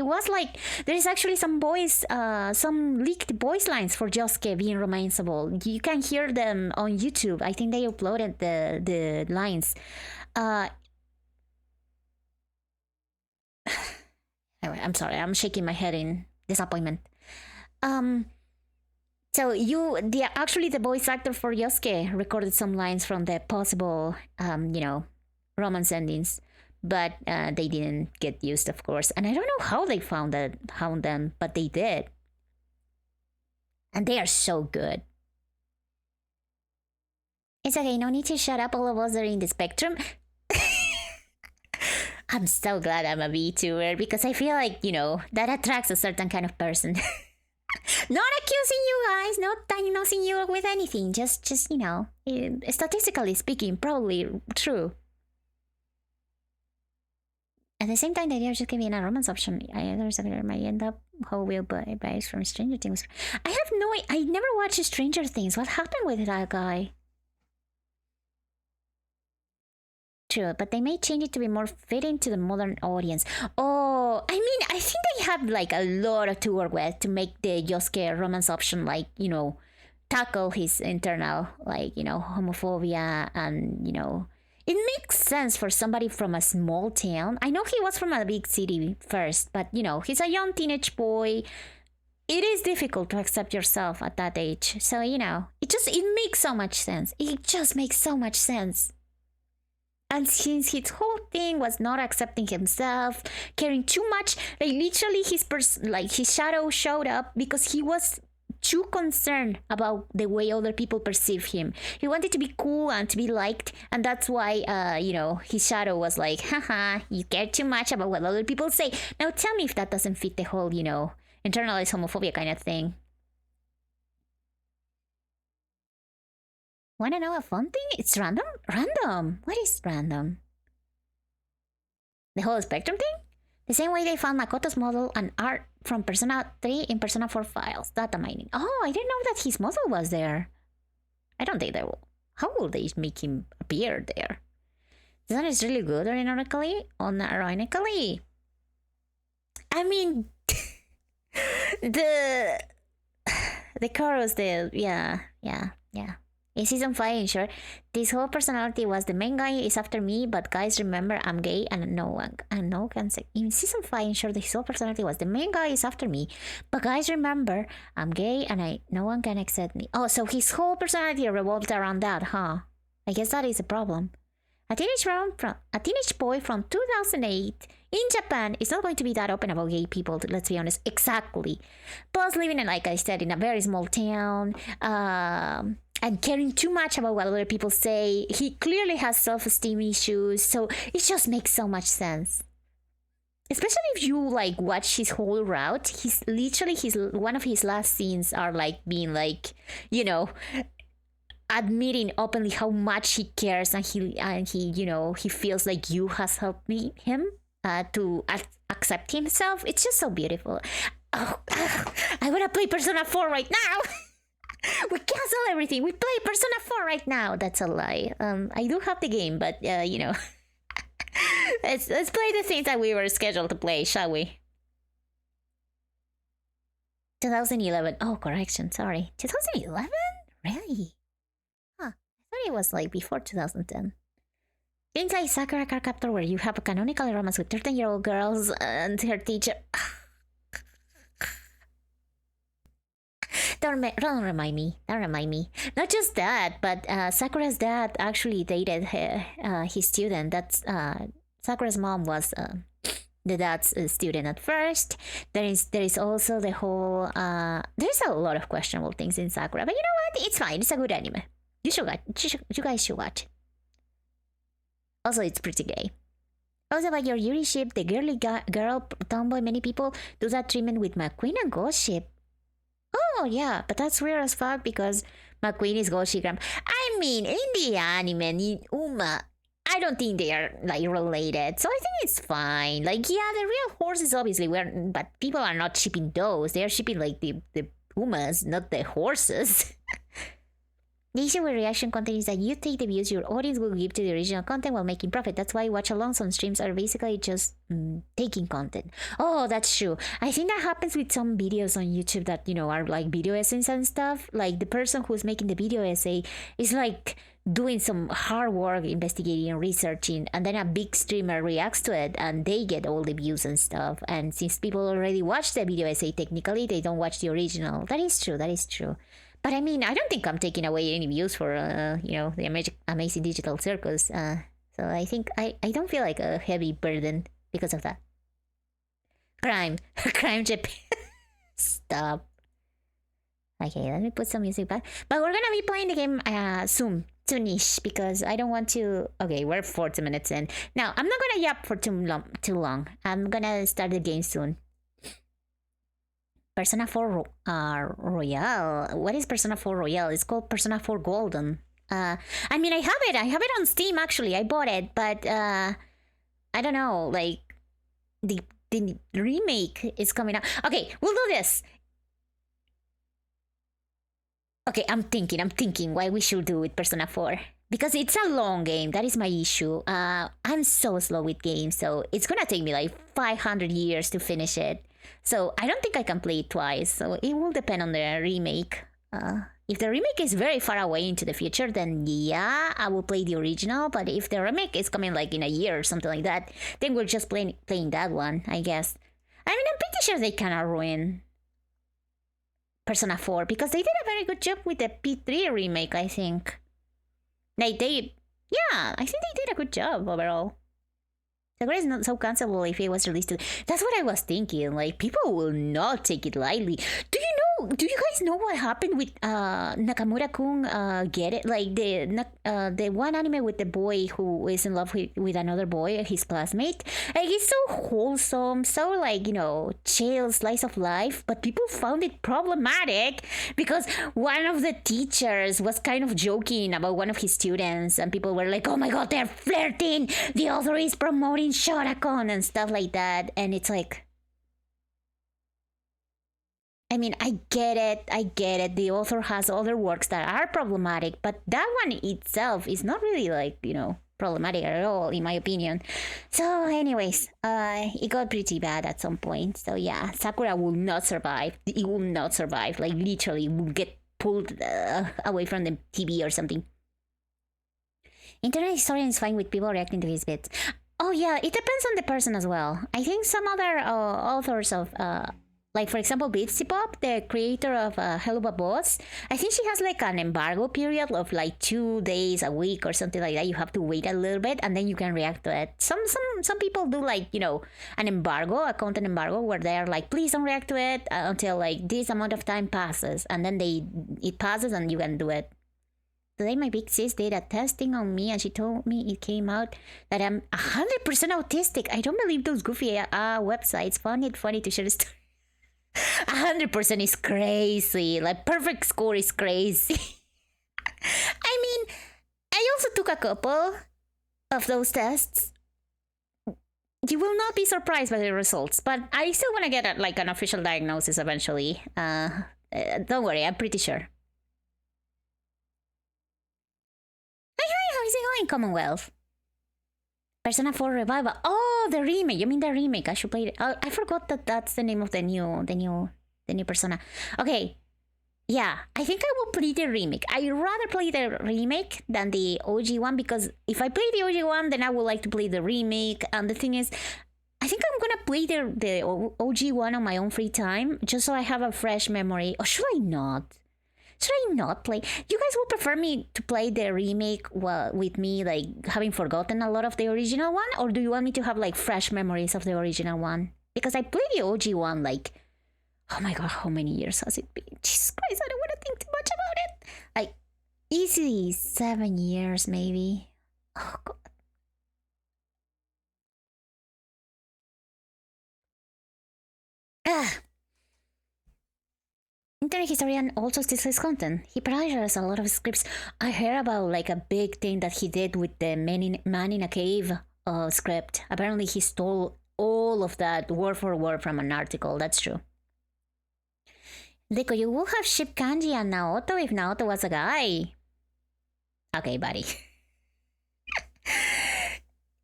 was like there is actually some leaked voice lines for Josuke being romanceable. You can hear them on YouTube. I think they uploaded the lines. Anyway, I'm sorry, I'm shaking my head in disappointment. So the voice actor for Yosuke recorded some lines from the possible, romance endings, but they didn't get used, of course. And I don't know how they found them, but they did, and they are so good. It's okay, no need to shut up. All of us are in the spectrum. I'm so glad I'm a VTuber because I feel like that attracts a certain kind of person. Not accusing you guys, not diagnosing you with anything. Just statistically speaking, probably true. At the same time, the idea of just giving a romance option, I might end up how will buys from Stranger Things. I never watched Stranger Things. What happened with that guy? True, but they may change it to be more fitting to the modern audience. Oh, I mean, I think they have like a lot to work with to make the Yosuke romance option, tackle his internal, homophobia, and it makes sense for somebody from a small town. I know he was from a big city first, but he's a young teenage boy. It is difficult to accept yourself at that age, so it makes so much sense. It just makes so much sense. And since his whole thing was not accepting himself, caring too much, literally his shadow showed up because he was too concerned about the way other people perceive him. He wanted to be cool and to be liked, and that's why his shadow was like, haha, you care too much about what other people say. Now tell me if that doesn't fit the whole, internalized homophobia kind of thing. Wanna know a fun thing? It's random? Random! What is random? The whole spectrum thing? The same way they found Makoto's model and art from Persona 3 in Persona 4 files. Data mining. Oh, I didn't know that his model was there. I don't think they will. How will they make him appear there? Design is really good, ironically. I mean, the chorus, yeah. In season 5, in short, this whole personality was the main guy is after me, but guys, remember I'm gay and no one can say. In season 5, in short, his whole personality was the main guy is after me, but guys, remember I'm gay and no one can accept me. Oh, so his whole personality revolved around that, huh? I guess that is a problem. A teenage boy from 2008 in Japan is not going to be that open about gay people, let's be honest. Exactly. Plus, living in, like I said, in a very small town, and caring too much about what other people say. He clearly has self-esteem issues, so it just makes so much sense. Especially if you watch his whole route. He's literally one of his last scenes are being admitting openly how much he cares, and he feels like you has helped him to accept himself. It's just so beautiful. Oh, I want to play Persona 4 right now. We cancel everything. We play Persona 4 right now. That's a lie. I do have the game, but let's play the things that we were scheduled to play, shall we? 2011. Oh, correction. Sorry. 2011? Really? Huh. I thought it was before 2010. Things like Sakura Card Captor, where you have a canonical romance with 13-year-old girls and her teacher. Don't remind me. Not just that, but Sakura's dad actually dated his student. That's Sakura's mom was the dad's student at first. There is also the whole there's a lot of questionable things in Sakura, but you know what? It's fine. It's a good anime. You guys should watch it. Also, it's pretty gay. Also, about your Yuri ship, the girly girl tomboy, many people do that treatment with McQueen and Ghost ship. Oh yeah, but that's weird as fuck because McQueen is Ghost Shigram. I mean, in the anime, in Uma, I don't think they are like related, so I think it's fine. Like, yeah, the real horses obviously were, but people are not shipping those. They are shipping like the Umas, not the horses. The issue with reaction content is that you take the views your audience will give to the original content while making profit. That's why watch-alongs on streams are basically just taking content. Oh, that's true. I think that happens with some videos on YouTube that, you know, are like video essays and stuff. Like the person who's making the video essay is like doing some hard work investigating and researching, and then a big streamer reacts to it and they get all the views and stuff. And since people already watch the video essay, technically they don't watch the original. That is true. But I mean, I don't think I'm taking away any views for, you know, the amazing digital circus. So I think I don't feel like a heavy burden because of that. Crime chip. Stop. Okay, let me put some music back. But we're gonna be playing the game soonish, because I don't want to. Okay, we're 40 minutes in. Now I'm not gonna yap for too long. I'm gonna start the game soon. Persona 4 Royale. What is Persona 4 Royale? It's called Persona 4 Golden. I mean, I have it on Steam actually. I bought it, but I don't know. Like the remake is coming out. Okay, we'll do this. Okay, I'm thinking why we should do with Persona 4. Because it's a long game. That is my issue. I'm so slow with games, so it's gonna take me like 500 years to finish it. So I don't think I can play it twice. So it will depend on the remake. If the remake is very far away into the future, then yeah, I will play the original. But if the remake is coming like in a year or something like that, then we're just playing that one, I guess. I mean, I'm pretty sure they cannot ruin Persona 4 because they did a very good job with the P3 remake, I think. I think they did a good job overall. Sakura is not so cancelable if it was released today. That's what I was thinking. Like, people will not take it lightly. Do you guys know what happened with Nakamura-kun? Get it? Like the one anime with the boy who is in love with another boy, his classmate. Like, it's so wholesome, so like, you know, chill slice of life. But people found it problematic because one of the teachers was kind of joking about one of his students, and people were like, "Oh my god, they're flirting! The author is promoting Shorakon and stuff like that." And it's like, I mean, I get it. The author has other works that are problematic, but that one itself is not really like, you know, problematic at all, in my opinion. So anyways, it got pretty bad at some point. So yeah, Sakura will not survive. It will not survive. Like, literally will get pulled away from the TV or something. Internet historian is fine with people reacting to his bits. Oh yeah, it depends on the person as well. I think some other authors of like, for example, Bitsy Pop, the creator of Helluva Boss, I think she has like an embargo period of like 2 days, a week, or something like that. You have to wait a little bit and then you can react to it. Some people do like, you know, an embargo, a content embargo, where they're like, please don't react to it until like this amount of time passes, and then it passes and you can do it. Today my big sis did a testing on me and she told me it came out that I'm 100% autistic. I don't believe those goofy websites. Funny to share the story. 100% is crazy. Like, perfect score is crazy. I mean, I also took a couple of those tests. You will not be surprised by the results, but I still want to get like an official diagnosis eventually. Don't worry, I'm pretty sure. How is it going, Commonwealth? Persona 4 Revival. Oh, the remake. You mean the remake? I should play it. I forgot that that's the name of the new Persona. Okay. Yeah, I think I will play the remake. I'd rather play the remake than the OG one, because if I play the OG one, then I would like to play the remake. And the thing is, I think I'm gonna play the OG one on my own free time, just so I have a fresh memory. Or should I not? Should I not play? You guys would prefer me to play the remake with me, like having forgotten a lot of the original one, or do you want me to have like fresh memories of the original one? Because I played the OG one like, oh my god, how many years has it been? Jesus Christ, I don't want to think too much about it. Like, easily 7 years, maybe. Oh god. Ah. Internet historian also steals his content. He plagiarizes a lot of scripts. I heard about like a big thing that he did with the Man in a Cave script. Apparently, he stole all of that word for word from an article. That's true. Rico, you would have shipped Kanji and Naoto if Naoto was a guy. Okay, buddy.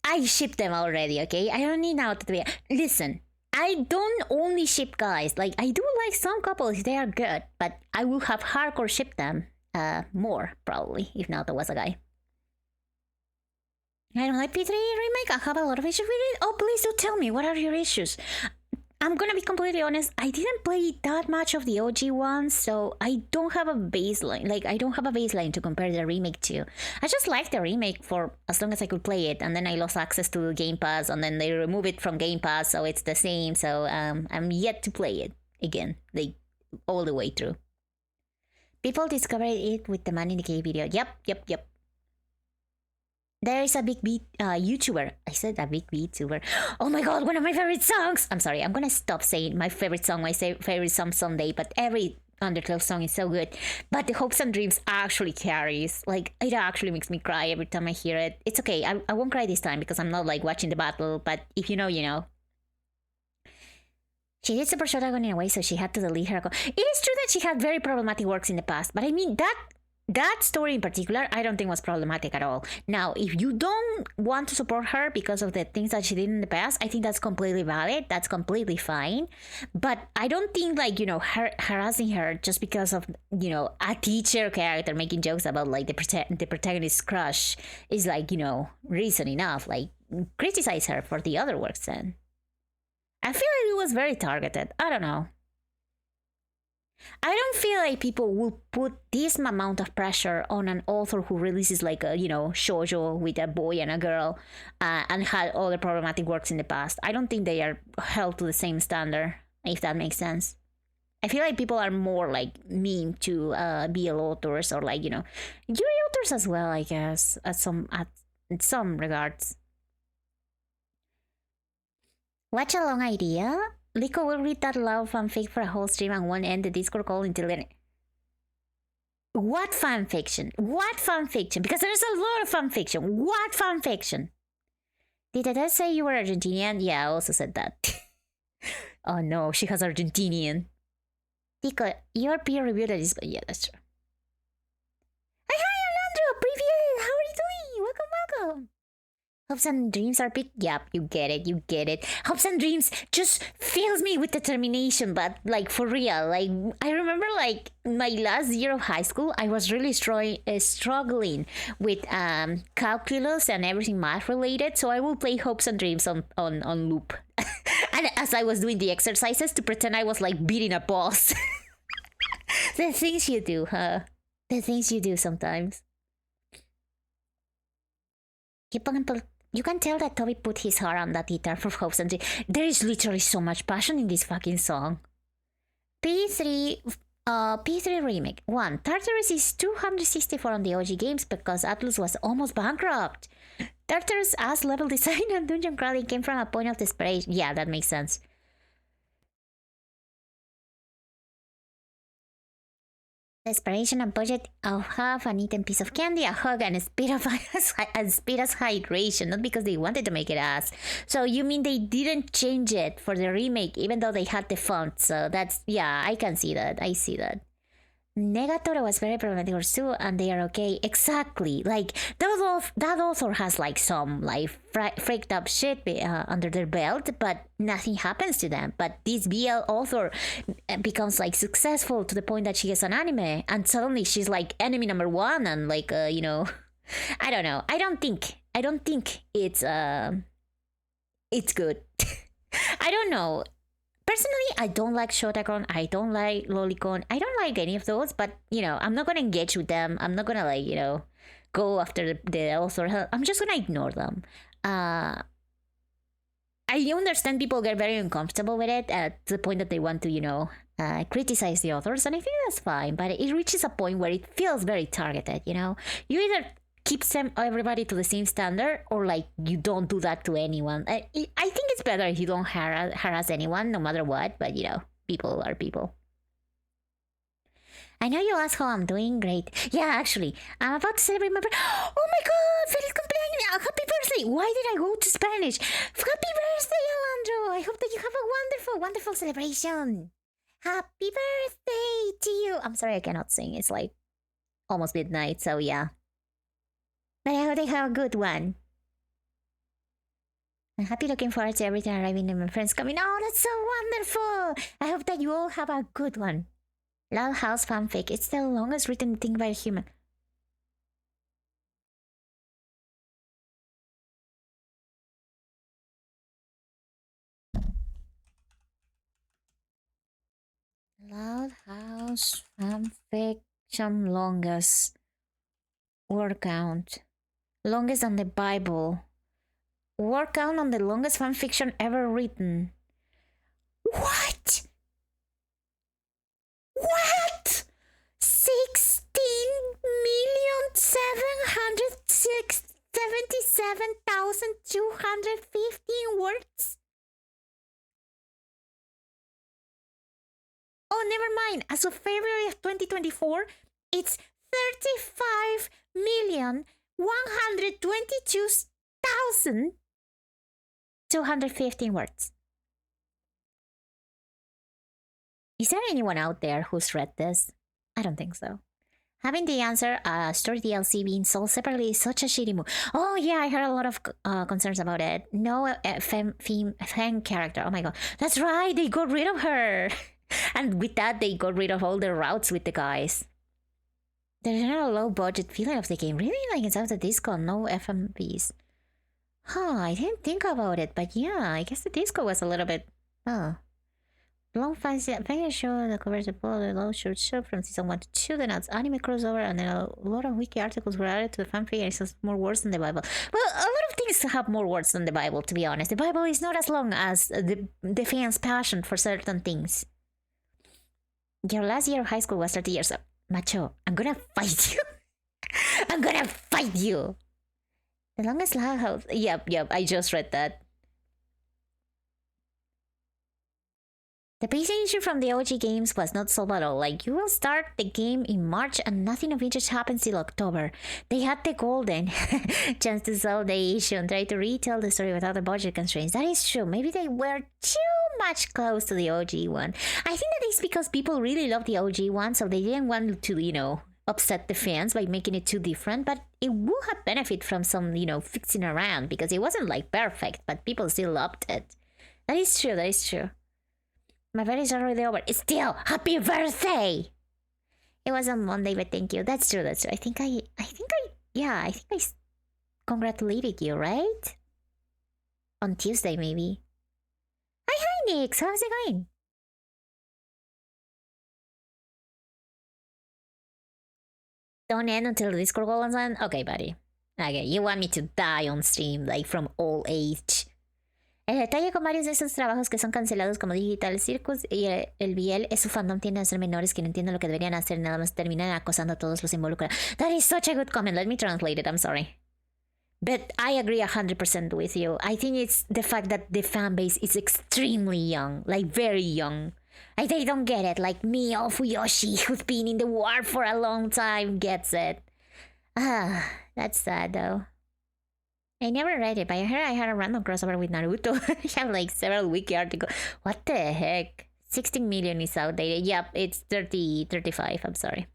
I shipped them already, okay? I don't need Naoto to be. Listen, I don't only ship guys. Like, I do like some couples, they are good, but I would have hardcore shipped them more, probably, if Naoto was a guy. I don't like P3 Remake. I have a lot of issues with it. Oh, please do tell me, what are your issues? I'm gonna be completely honest, I didn't play that much of the OG one, so I don't have a baseline. Like, I don't have a baseline to compare the remake to. I just liked the remake for as long as I could play it, and then I lost access to Game Pass, and then they remove it from Game Pass, so it's the same. So I'm yet to play it again, like all the way through. People discovered it with the Man in the Cave video. Yep. There is a big beat YouTuber. I said a big VTuber. Oh my god, one of my favorite songs! I'm sorry, I'm gonna stop saying my favorite song, my favorite song someday, but every Undertale song is so good. But the Hopes and Dreams actually carries. Like, it actually makes me cry every time I hear it. It's okay, I won't cry this time because I'm not like watching the battle, but if you know, you know. She did Super Shotagon in a way, so she had to delete her account. It is true that she had very problematic works in the past, but I mean, that story in particular, I don't think was problematic at all. Now, if you don't want to support her because of the things that she did in the past, I think that's completely valid. That's completely fine. But I don't think, like, you know, harassing her just because of, you know, a teacher character making jokes about, like, the protagonist's crush is, like, you know, reason enough. Like, criticize her for the other works then. I feel like it was very targeted. I don't know. I don't feel like people will put this amount of pressure on an author who releases like a, you know, shoujo with a boy and a girl and had other problematic works in the past. I don't think they are held to the same standard, if that makes sense. I feel like people are more like mean to BL authors or like, you know, Yuri authors as well, I guess, in some regards. Watch a long idea? Liko will read that love fanfic for a whole stream and won't end the Discord call until then. What fanfiction? What fanfiction? Because there's a lot of fanfiction. What fanfiction? Did I say you were Argentinian? Yeah, I also said that. Oh no, she has Argentinian. Liko, your peer reviewed it. Yeah, that's true. Hi, Alejandro! Preview! How are you doing? Welcome. Hopes and dreams are big. Yep, you get it. Hopes and dreams just fills me with determination, but like for real. Like, I remember like my last year of high school, I was really struggling with calculus and everything math related. So I will play Hopes and Dreams on loop. And as I was doing the exercises to pretend I was like beating a boss. The things you do, huh? The things you do sometimes. You can tell that Toby put his heart on that guitar for Hopes and Dreams. There is literally so much passion in this fucking song. P3 remake. 1. Tartarus is 264 on the OG games because Atlus was almost bankrupt. Tartarus' ass level design and dungeon crawling came from a point of desperation. Yeah, that makes sense. Desperation and budget of half an eaten piece of candy, a hug, and a speed as hydration, not because they wanted to make it ass. So you mean they didn't change it for the remake, even though they had the font? So that's, yeah, I can see that. I see that. Negatoro was very problematic too, and they are okay. Exactly. Like, that author has like some like freaked up shit under their belt, but nothing happens to them. But this BL author becomes like successful to the point that she gets an anime, and suddenly she's like enemy number one, and like you know, I don't know. I don't think it's good. I don't know. Personally, I don't like Shotacon. I don't like Lolicon. I don't like any of those. But I'm not gonna engage with them. I'm not gonna go after the author. I'm just gonna ignore them. I understand people get very uncomfortable with it at the point that they want to, criticize the authors, and I think that's fine. But it reaches a point where it feels very targeted. You either keep everybody to the same standard, or you don't do that to anyone. I think it's better if you don't harass anyone, no matter what. But people are people. I know you asked how I'm doing. Great. Yeah, actually, I'm about to celebrate my birthday. Oh my god! Feliz cumpleaños! Happy birthday! Why did I go to Spanish? Happy birthday, Alejandro! I hope that you have a wonderful, wonderful celebration. Happy birthday to you! I'm sorry I cannot sing. It's almost midnight, so yeah. But I hope they have a good one. I'm happy, looking forward to everything arriving and my friends coming. Oh, that's so wonderful! I hope that you all have a good one. Loud House fanfic. It's the longest written thing by a human. Loud House fanfiction longest. Word count. Longest than the Bible. Word count on the longest fanfiction ever written. What? What? 16,777,215 words? Oh, never mind. As of February of 2024, it's 35,122,215 words. Is there anyone out there who's read this? I don't think so. Having the answer, story DLC being sold separately is such a shitty move. Oh yeah, I heard a lot of concerns about it. No femme character. Oh my god. That's right, they got rid of her. And with that, they got rid of all the routes with the guys. There's a low budget feeling of the game. Really? Like inside of the disco, no FMVs. Huh, I didn't think about it, but yeah, I guess the disco was a little bit... Long fancy show that covers the low short show from season 1 to 2, then adds anime crossover, and then a lot of wiki articles were added to the fanfic, and it has more words than the Bible. Well, a lot of things have more words than the Bible, to be honest. The Bible is not as long as the fans' passion for certain things. Your last year of high school was 30 years old. Macho, I'm gonna fight you. I'm gonna fight you. The longest house. Yep, I just read that. The pacing issue from the OG games was not solved at all. You will start the game in March and nothing of interest happens till October. They had the golden chance to solve the issue and try to retell the story without the budget constraints. That is true. Maybe they were too much close to the OG one. I think that is because people really love the OG one, so they didn't want to, upset the fans by making it too different, but it would have benefited from some, fixing around, because it wasn't perfect, but people still loved it. That is true. My birthday's already over. It's still happy birthday. It was on Monday, but thank you. That's true. I think I congratulated you, right? On Tuesday, maybe. Hi, Nix. How's it going? Don't end until the Discord goes on? Okay, buddy. Okay, you want me to die on stream, from old age. El detalle con varios de esos trabajos que son cancelados como Digital Circus y el VL es su fandom tiende a ser menores que no entienden lo que deberían hacer, nada más terminan acosando a todos los involucrados. That is such a good comment. Let me translate it. I'm sorry. But I agree 100% with you. I think it's the fact that the fan base is extremely young, very young. They don't get it. Me, Fuyoshi, who's been in the war for a long time, gets it. That's sad though. I never read it, but I heard I had a random crossover with Naruto. I have several wiki articles. What the heck? 16 million is outdated. Yep, it's 35, I'm sorry.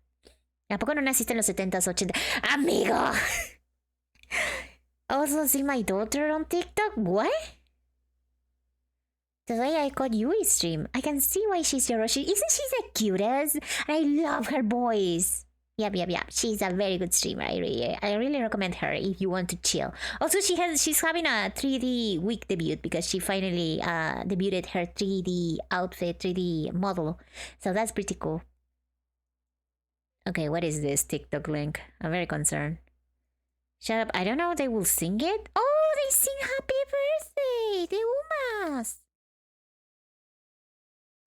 ¿A poco no naciste en los 70s, 80s? ¡Amigo! Also see my daughter on TikTok? What? Today I caught Yui's stream. I can see why she's your Isn't she the cutest? I love her voice. Yep. She's a very good streamer. I really recommend her if you want to chill. Also, she's having a 3D week debut because she finally debuted her 3D outfit, 3D model. So that's pretty cool. Okay, what is this TikTok link? I'm very concerned. Shut up. I don't know. They will sing it? Oh, they sing happy birthday. The Umas.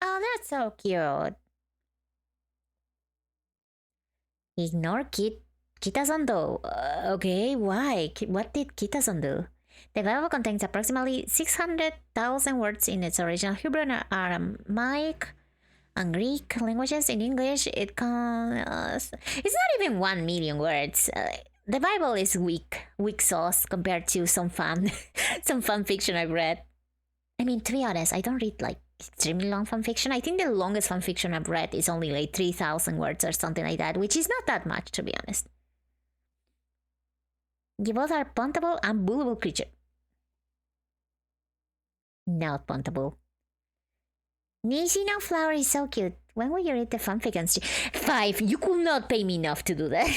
Oh, that's so cute. Ignore Kita-san though. Okay, why? What did Kita-san do? The Bible contains approximately 600,000 words in its original Hebrew and Aramaic and Greek languages. In English, it's not even 1 million words. The Bible is weak sauce compared to some fan fiction I've read. I mean, to be honest, I don't read like extremely long fan fiction. I think the longest fan fiction I've read is only like 3,000 words or something like that, which is not that much, to be honest. You both are puntable and bullyable creature. Not puntable. Nishino Flower is so cute. When will you read the fanfic on stream? 5. You could not pay me enough to do that.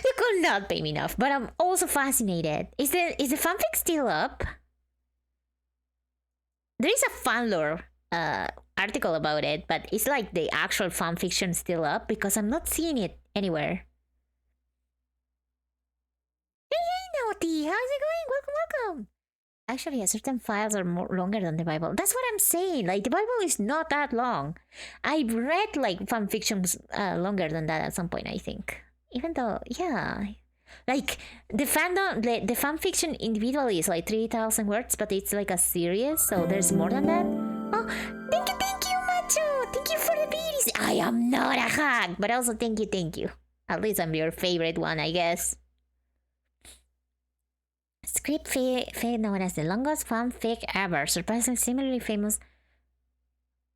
You could not pay me enough. But I'm also fascinated. Is the fanfic still up? There is a fanlore article about it, but it's like the actual fanfiction still up because I'm not seeing it anywhere. Hey, Naughty! How's it going? Welcome. Actually, certain files are more longer than the Bible. That's what I'm saying. Like, the Bible is not that long. I've read, like, fanfictions longer than that at some point, I think. Even though, yeah. Like, the fanfiction individually is like 3,000 words, but it's like a series, so there's more than that. Oh, thank you, Macho! Thank you for the beaties! I am not a hack, but also thank you. At least I'm your favorite one, I guess. Script fate known as the longest fanfic ever, surprisingly similarly famous.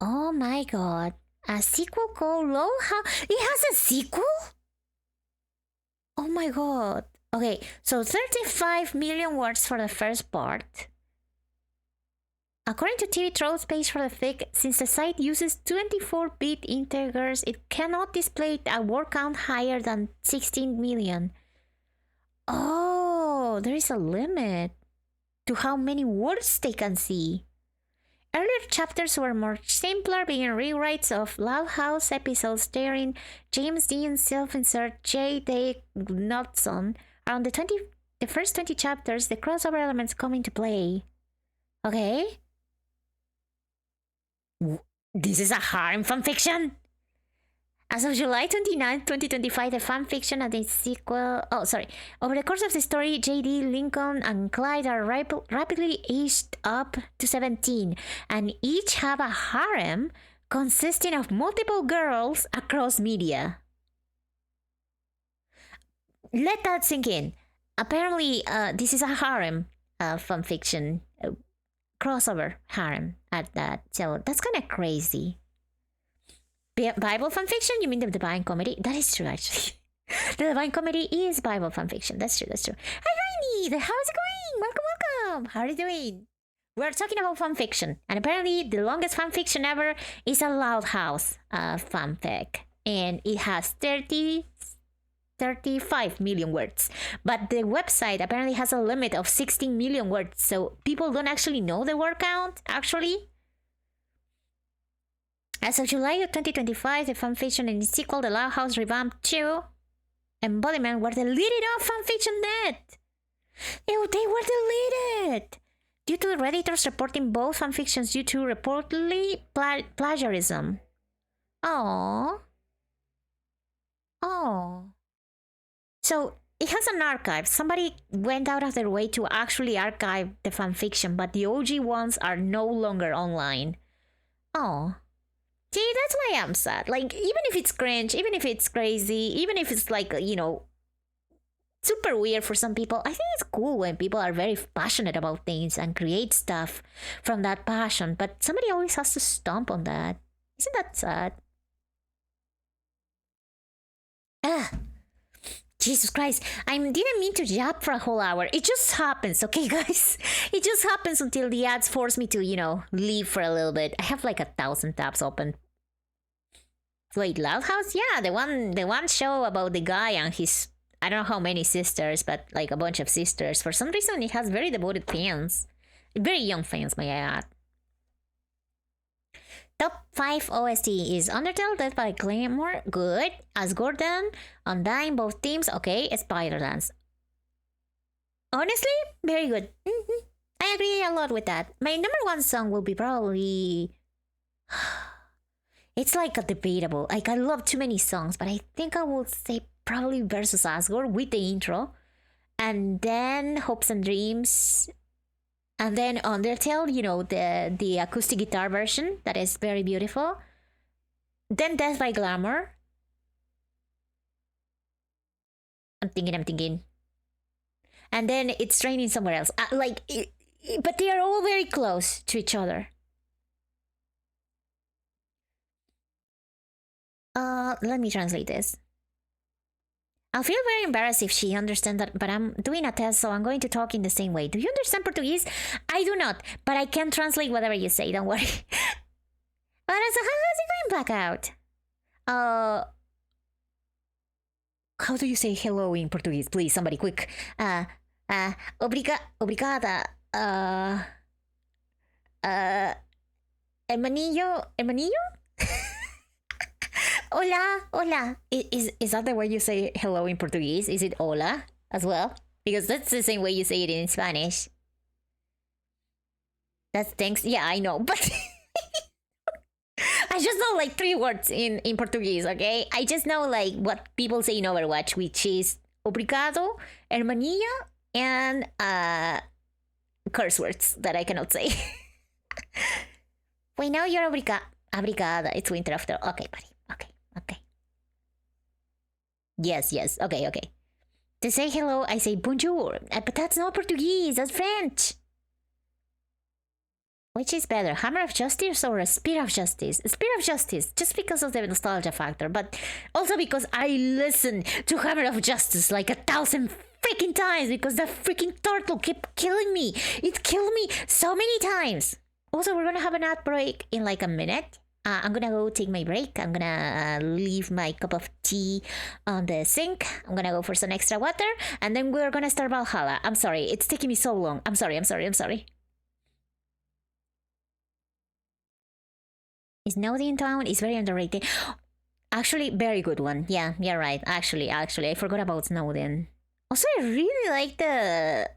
Oh my god. A sequel called Low How? It has a sequel? Oh my god. Okay, so 35 million words for the first part. According to TV Trolls page for the fic, since the site uses 24-bit integers, it cannot display a word count higher than 16 million. Oh, there is a limit to how many words they can see. Earlier chapters were more simpler, being rewrites of Loud House episodes starring James Dean self-insert J. Day Knudson. Around the first 20 chapters, the crossover elements come into play. Okay? This is a harem fanfiction? As of July 29, 2025, the fanfiction and its sequel... Oh, sorry. Over the course of the story, J.D., Lincoln, and Clyde are rapidly aged up to 17, and each have a harem consisting of multiple girls across media. Let that sink in. Apparently, this is a harem fanfiction. Crossover harem at that. So that's kind of crazy. Bible fanfiction? You mean the Divine Comedy? That is true, actually. The Divine Comedy is Bible fanfiction. That's true. Hi, Rainy! How's it going? Welcome. How are you doing? We're talking about fanfiction. And apparently, the longest fanfiction ever is a Loud House fanfic. And it has 35 million words. But the website apparently has a limit of 16 million words. So people don't actually know the word count, actually. As of July of 2025, the fanfiction and its sequel, The Loud House Revamped 2 Embodiment, were deleted off fanfiction.net. They were deleted due to the Redditors reporting both fanfictions due to reportedly plagiarism. Oh. So it has an archive. Somebody went out of their way to actually archive the fanfiction, but the OG ones are no longer online. Oh. See, that's why I'm sad. Like, even if it's cringe, even if it's crazy, even if it's like, super weird for some people, I think it's cool when people are very passionate about things and create stuff from that passion. But somebody always has to stomp on that. Isn't that sad? Jesus Christ, I didn't mean to yap for a whole hour. It just happens, okay, guys? It just happens until the ads force me to, leave for a little bit. I have like 1,000 tabs open. Wait, Loud House? Yeah, the one show about the guy and his, I don't know how many sisters, but like a bunch of sisters. For some reason, it has very devoted fans, very young fans, may I add. Top 5 OST is Undertale, Death by Claymore, good. As Gordon, Undyne, both teams, okay. Spider Dance. Honestly, very good. I agree a lot with that. My number one song will be probably. It's like a debatable. Like, I love too many songs, but I think I will say probably Versus Asgore with the intro. And then Hopes and Dreams. And then Undertale, the acoustic guitar version that is very beautiful. Then Death by Glamour. I'm thinking. And then It's Raining Somewhere Else. But they are all very close to each other. Let me translate this. I'll feel very embarrassed if she understands that, but I'm doing a test, so I'm going to talk in the same way. Do you understand Portuguese? I do not, but I can translate whatever you say, don't worry. But so how's it going, Blackout? How do you say hello in Portuguese? Please, somebody, quick. Obrigada. Hermanillo? Hola. Is that the way you say hello in Portuguese? Is it hola as well? Because that's the same way you say it in Spanish. That's thanks. Yeah, I know, but I just know like 3 words in Portuguese, okay? I just know like what people say in Overwatch, which is obrigado, hermanilla, and curse words that I cannot say. Wait, now you're obrigada. It's winter after. Okay, buddy. Okay. Yes. Okay. To say hello, I say bonjour. But that's not Portuguese, that's French. Which is better, Hammer of Justice or a Spear of Justice? Spear of Justice, just because of the nostalgia factor, but also because I listen to Hammer of Justice like 1,000 freaking times because that freaking turtle kept killing me. It killed me so many times. Also, we're gonna have an ad break in like a minute. I'm gonna go take my break. I'm gonna leave my cup of tea on the sink. I'm gonna go for some extra water, and then we're gonna start Valhalla. I'm sorry, it's taking me so long. I'm sorry. Is Snowden Town is very underrated. Actually, very good one. Yeah, you're right. Actually, I forgot about Snowden. Also, I really like the.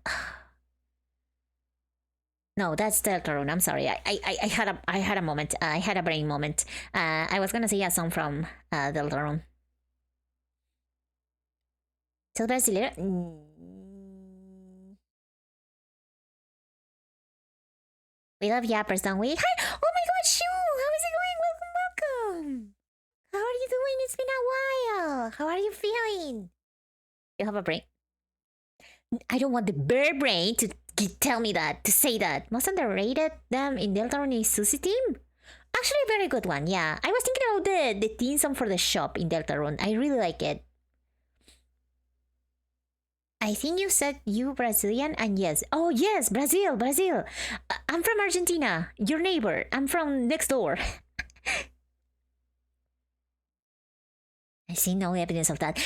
No, that's Deltarune. I'm sorry. I had a moment. I had a brain moment. I was gonna say a song from Deltarune. So brasileiro. We love yappers, don't we? Hi! Oh my god, Shu! How is it going? Welcome! How are you doing? It's been a while! How are you feeling? You have a brain? I don't want the bear brain to tell me that, to say that. Most underrated them in Deltarune is Susie Team? Actually, a very good one, yeah. I was thinking about the theme song for the shop in Deltarune. I really like it. I think you said you Brazilian, and yes. Oh, yes, Brazil. I'm from Argentina, your neighbor. I'm from next door. I see no evidence of that.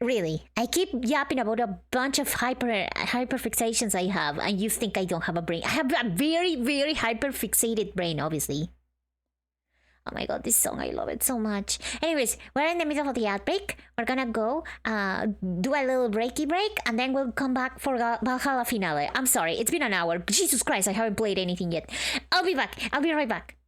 Really, I keep yapping about a bunch of hyperfixations I have, and you think I don't have a brain. I have a very, very hyperfixated brain, obviously. Oh my god, this song, I love it so much. Anyways, we're in the middle of the ad break. We're gonna go do a little breaky break, and then we'll come back for Valhalla Finale. I'm sorry, it's been an hour. Jesus Christ, I haven't played anything yet. I'll be back. I'll be right back.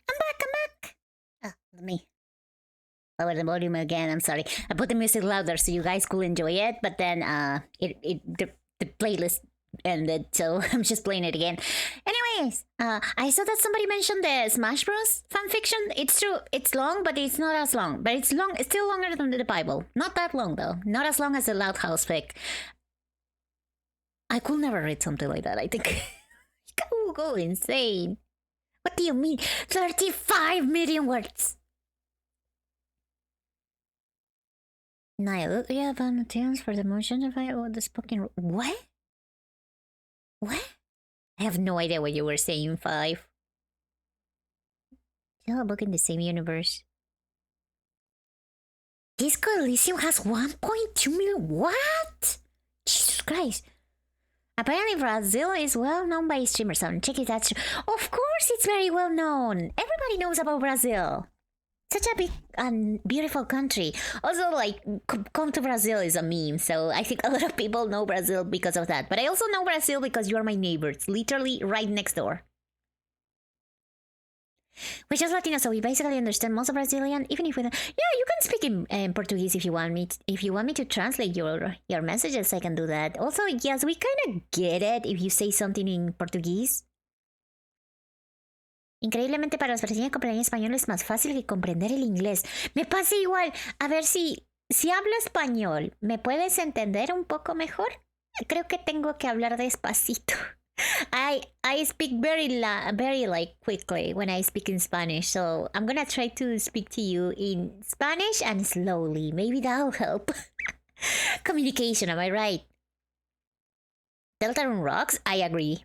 I'm back, I'm back. Oh, let me lower the volume again. I'm sorry. I put the music louder so you guys could enjoy it, but then the playlist ended, so I'm just playing it again. Anyways, I saw that somebody mentioned the Smash Bros. Fanfiction. It's true. It's long, but it's not as long. But it's long. It's still longer than the Bible. Not that long though. Not as long as the Loud House fic. I could never read something like that. I think I will go insane. What do you mean? 35 million words. Niall, you have annotations for the motion of the spoken. What? What? I have no idea what you were saying, Five. Still a book in the same universe. Disco Elysium has 1.2 million. What? Jesus Christ. Apparently, Brazil is well known by streamers. So check it out. Of course, it's very well known. Everybody knows about Brazil. Such a big and beautiful country. Also, like, come to Brazil is a meme. So I think a lot of people know Brazil because of that. But I also know Brazil because you are my neighbors. Literally right next door. We're just Latino, so we basically understand most of Brazilian, even if we don't. Yeah, you can speak in Portuguese if you want me. If you want me to translate your messages, I can do that. Also, yes, we kind of get it if you say something in Portuguese. Increíblemente para las personas que comprenden español es más fácil que comprender el inglés. Me pasa igual. A ver si hablo español, ¿me puedes entender un poco mejor? Creo que tengo que hablar despacito. I speak very like quickly when I speak in Spanish, so I'm gonna try to speak to you in Spanish and slowly. Maybe that'll help. Communication, am I right? Deltarune rocks? I agree.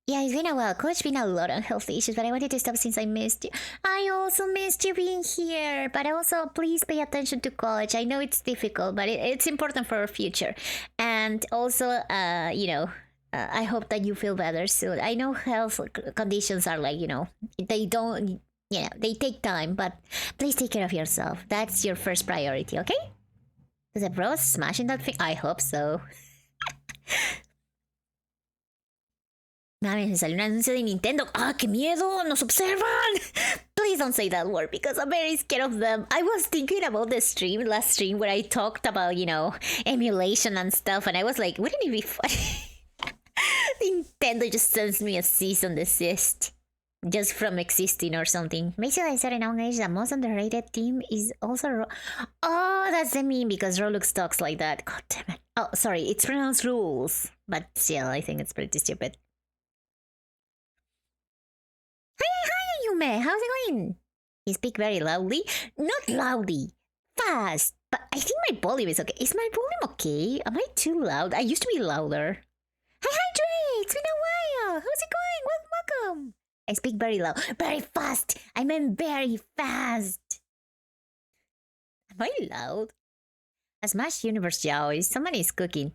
Yeah, it's been a while. Coach been a lot of health issues, but I wanted to stop since I missed you. I also missed you being here, but also please pay attention to college. I know it's difficult, but it's important for our future. And also, I hope that you feel better soon. I know health conditions are like, they don't, they take time, but please take care of yourself. That's your first priority, okay? Is the bros smashing that thing? I hope so. Mami, me salió un anuncio de Nintendo. ¡Ah, qué miedo! ¡Nos observan! Please don't say that word because I'm very scared of them. I was thinking about the last stream where I talked about, emulation and stuff, and I was like, wouldn't it be funny? Nintendo just sends me a cease and desist just from existing or something. Makes it said in our age the most underrated team is also Oh, that's the meme because Roblox talks like that. God damn it. Oh, sorry, it's pronounced rules, but still, I think it's pretty stupid. Hi, Yume. How's it going? You speak very loudly. Not loudly. Fast. But I think my volume is okay. Is my volume okay? Am I too loud? I used to be louder. Hi, Dre. It's been a while. How's it going? Welcome. I speak very loud. Very fast. I meant very fast. Am I loud? A Smash Universe Yao. Somebody is cooking.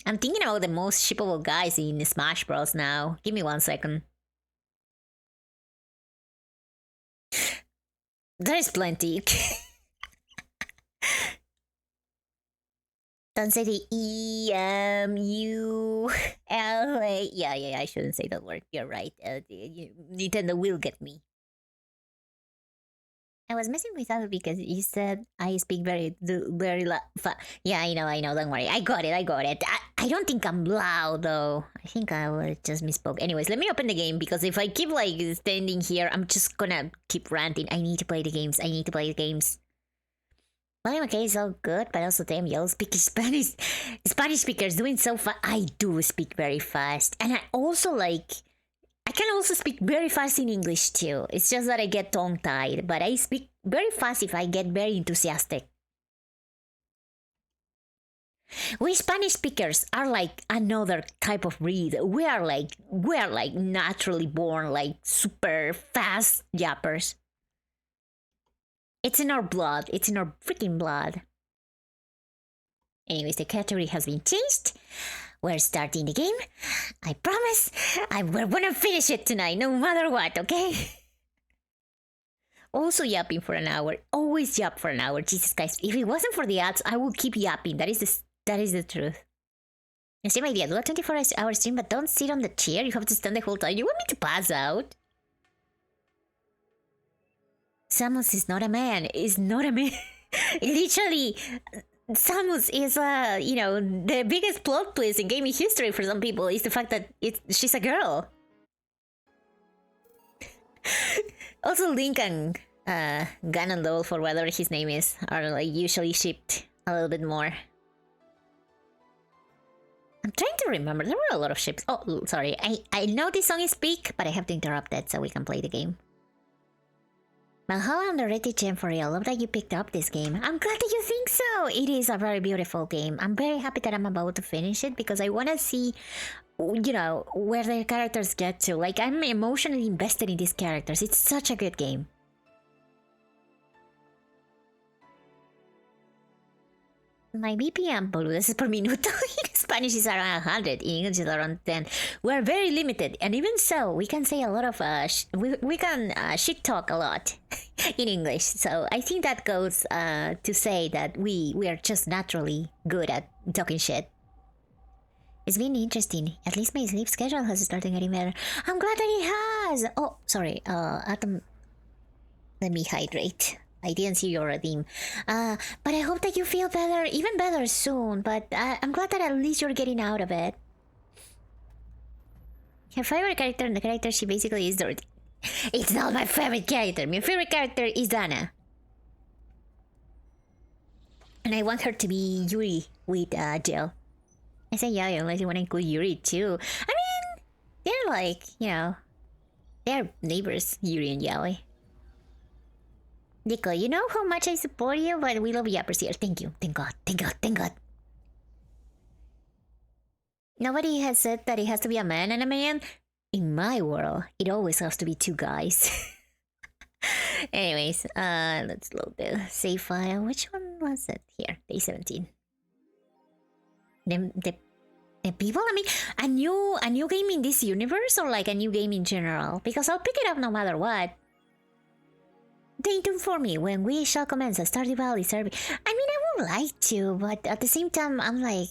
I'm thinking about the most shippable guys in Smash Bros. Now. Give me 1 second. There's plenty. Don't say the EMULA. Yeah, I shouldn't say that word. You're right. Nintendo will get me. I was messing with that because you said I speak very loud. Yeah, I know. Don't worry. I got it. I don't think I'm loud though. I think I will just misspoke. Anyways, let me open the game because if I keep standing here, I'm just gonna keep ranting. I need to play the games. Well, okay, it's all good, but also damn, y'all speak Spanish. Spanish speakers doing so fast. I do speak very fast, and I can also speak very fast in English too. It's just that I get tongue-tied, but I speak very fast if I get very enthusiastic. We Spanish speakers are like another type of breed. We are like naturally born like super fast yappers. It's in our blood. It's in our freaking blood. Anyways, the category has been changed. We're starting the game. I promise we're gonna finish it tonight, no matter what, okay? Also yapping for an hour. Always yap for an hour. Jesus Christ. If it wasn't for the ads, I would keep yapping. That is the truth. Same idea. Do a 24-hour stream, but don't sit on the chair. You have to stand the whole time. You want me to pass out? Samus is not a man. Is not a man. Literally, Samus is the biggest plot twist in gaming history for some people is the fact that she's a girl. Also, Link and Ganondorf, or whatever his name is, are like usually shipped a little bit more. I'm trying to remember. There were a lot of ships. Oh, sorry. I know this song is peak, but I have to interrupt it so we can play the game. Valhalla underrated gem for real. Love that you picked up this game. I'm glad that you think so. It is a very beautiful game. I'm very happy that I'm about to finish it because I want to see, where the characters get to. Like, I'm emotionally invested in these characters. It's such a good game. My BPM, boludeces por minuto, in Spanish is around 100, in English is around 10. We're very limited, and even so, we can say a lot of, we can shit talk a lot in English. So I think that goes to say that we are just naturally good at talking shit. It's been interesting. At least my sleep schedule has started getting better. I'm glad that it has! Oh, sorry, Atom, let me hydrate. I didn't see your redeem. But I hope that you feel better, even better soon. But I'm glad that at least you're getting out of it. Her favorite character and the character she basically is Dorothy. It's not my favorite character. My favorite character is Dana. And I want her to be Yuri with Jill. I say yeah, unless you want to include Yuri too. I mean, they're like, they're neighbors, Yuri and Yaoi. Nico, you know how much I support you, but we love you, appreciate. Thank you. Thank God. Thank God. Thank God. Nobody has said that it has to be a man and a man. In my world, it always has to be two guys. Anyways, let's load the save file. Which one was it? Here, day 17. The people, I mean, a new game in this universe or like a new game in general? Because I'll pick it up no matter what. Stay tuned for me when we shall commence a Stardew Valley survey. I mean, I would like to, but at the same time, I'm like,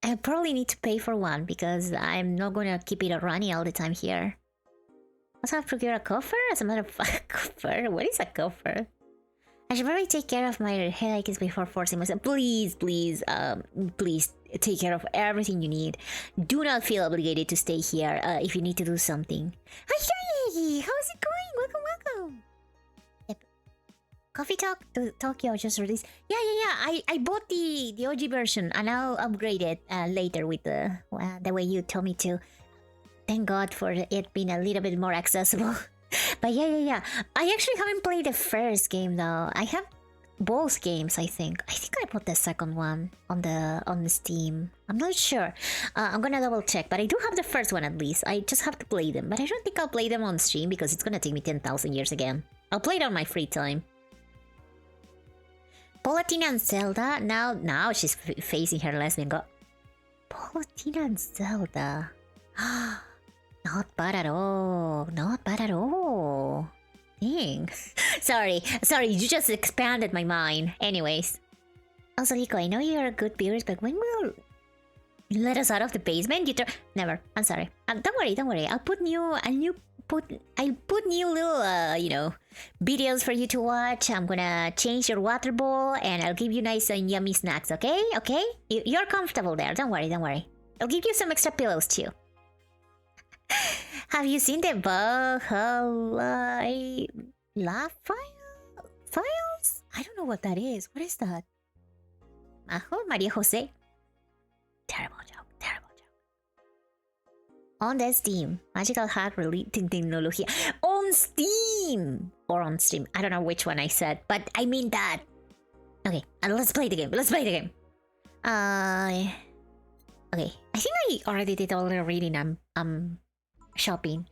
I probably need to pay for one because I'm not gonna keep it running all the time here. Also, have procure a coffer? As a matter of fact, coffer? What is a coffer? I should probably take care of my headaches before forcing myself. Please, please take care of everything you need. Do not feel obligated to stay here if you need to do something. Hi, how's it going? Welcome, welcome. Coffee Talk to Tokyo just released. Yeah. I bought the OG version and I'll upgrade it later with the way you told me to. Thank God for it being a little bit more accessible. But yeah. I actually haven't played the first game though. I have both games. I think I bought the second one on the Steam. I'm not sure. I'm gonna double check. But I do have the first one at least. I just have to play them. But I don't think I'll play them on stream because it's gonna take me 10,000 years again. I'll play it on my free time. Palatina and Zelda. Now she's facing her lesbian god. Palatina and Zelda. Not bad at all. Not bad at all. Dang. Sorry, you just expanded my mind. Anyways. Also, Rico, I know you're a good viewers, but when will you let us out of the basement? Never. I'm sorry. Don't worry. I'll put new little videos for you to watch. I'm gonna change your water bowl and I'll give you nice and yummy snacks, okay? Okay? You're comfortable there. Don't worry. I'll give you some extra pillows too. Have you seen the Valhalla files? I don't know what that is. What is that? Majo, Maria Jose. Terrible joke. On the Steam. Magical hat relating technology. On Steam! Or on Steam. I don't know which one I said, but I mean that. Okay, let's play the game. Okay. I think I already did all the reading. I'm shopping.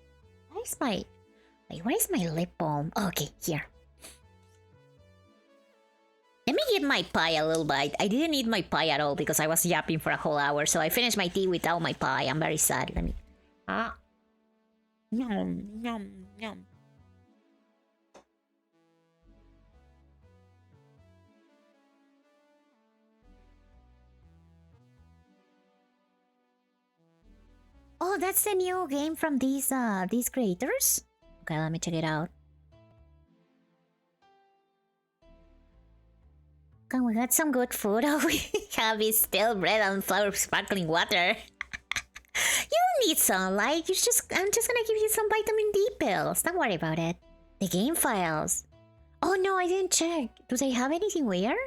Where is my lip balm? Okay, here. Let me give my pie a little bite. I didn't eat my pie at all because I was yapping for a whole hour, so I finished my tea without my pie. I'm very sad. Let me... Yum. Oh, that's the new game from these creators? Okay, let me check it out. Okay, we got some good food. All we have is stale bread and flour sparkling water. You don't need sunlight. I'm just gonna give you some vitamin D pills. Don't worry about it. The game files. Oh no, I didn't check. Do they have anything weird?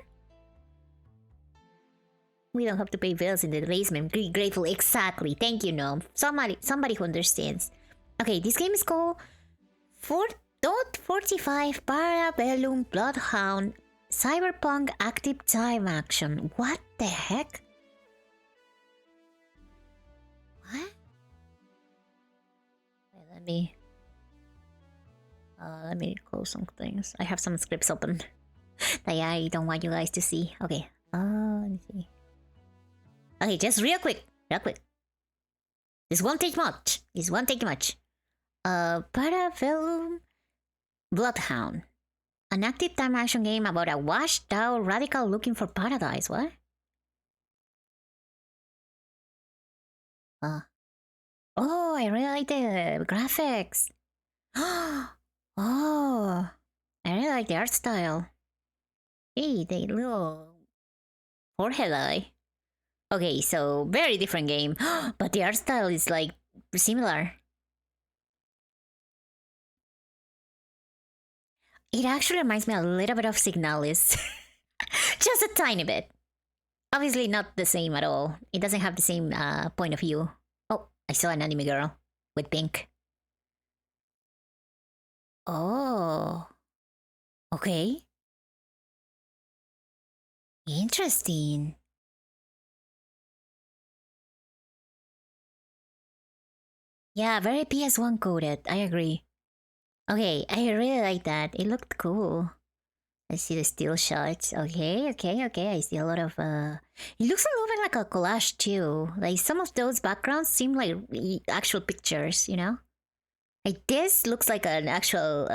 We don't have to pay bills in the basement. Grateful, exactly. Thank you, Gnome. Somebody who understands. Okay, this game is called 4.45 Parabellum Bloodhound Cyberpunk Active Time Action. What the heck? What? Wait, let me close some things. I have some scripts open that I don't want you guys to see. Okay. Let me see. Okay, just real quick. This won't take much. Parabellum Bloodhound. An active time action game about a washed out radical looking for paradise. What? Oh, I really like the graphics. Oh, I really like the art style. Hey, the little forehead eye. Okay, so very different game, but the art style is like similar. It actually reminds me a little bit of Signalis. Just a tiny bit. Obviously not the same at all. It doesn't have the same point of view. Oh, I saw an anime girl with pink. Oh. Okay. Interesting. Yeah, very PS1 coded. I agree. Okay, I really like that. It looked cool. I see the still shots. Okay. I see a lot of it looks a little bit like a collage too. Like some of those backgrounds seem like actual pictures, you know? Like this looks like an actual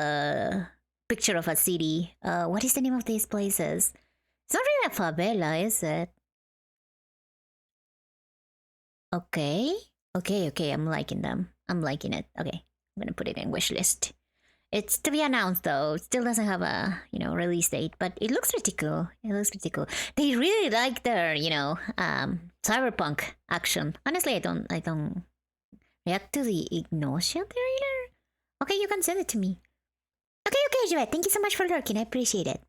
picture of a city. What is the name of these places? It's not really a favela, is it? Okay. I'm liking them. I'm liking it. Okay. I'm gonna put it in wish list. It's to be announced though. It still doesn't have a, release date, but it looks pretty cool. They really like their, cyberpunk action. Honestly, I don't react to the Ignosia trailer. Okay, you can send it to me. Okay, Juvet, thank you so much for lurking. I appreciate it.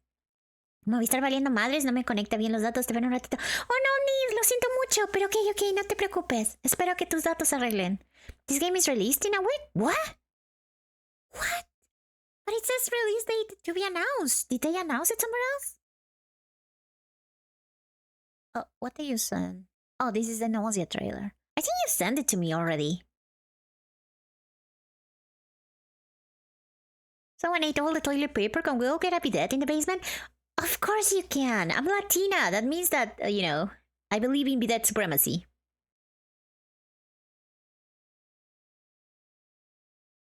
Movistar valiendo madres, no me conecta bien los datos, te ven un ratito. Oh no, Nils, lo siento mucho, pero ok, no te preocupes. Espero que tus datos se arreglen. This game is released in a week? What? But it says release date to be announced. Did they announce it somewhere else? Oh, what did you send? Oh, this is the Nausea trailer. I think you sent it to me already. Someone ate all the toilet paper. Can we all get a bidet in the basement? Of course you can. I'm Latina. That means that, I believe in bidet supremacy.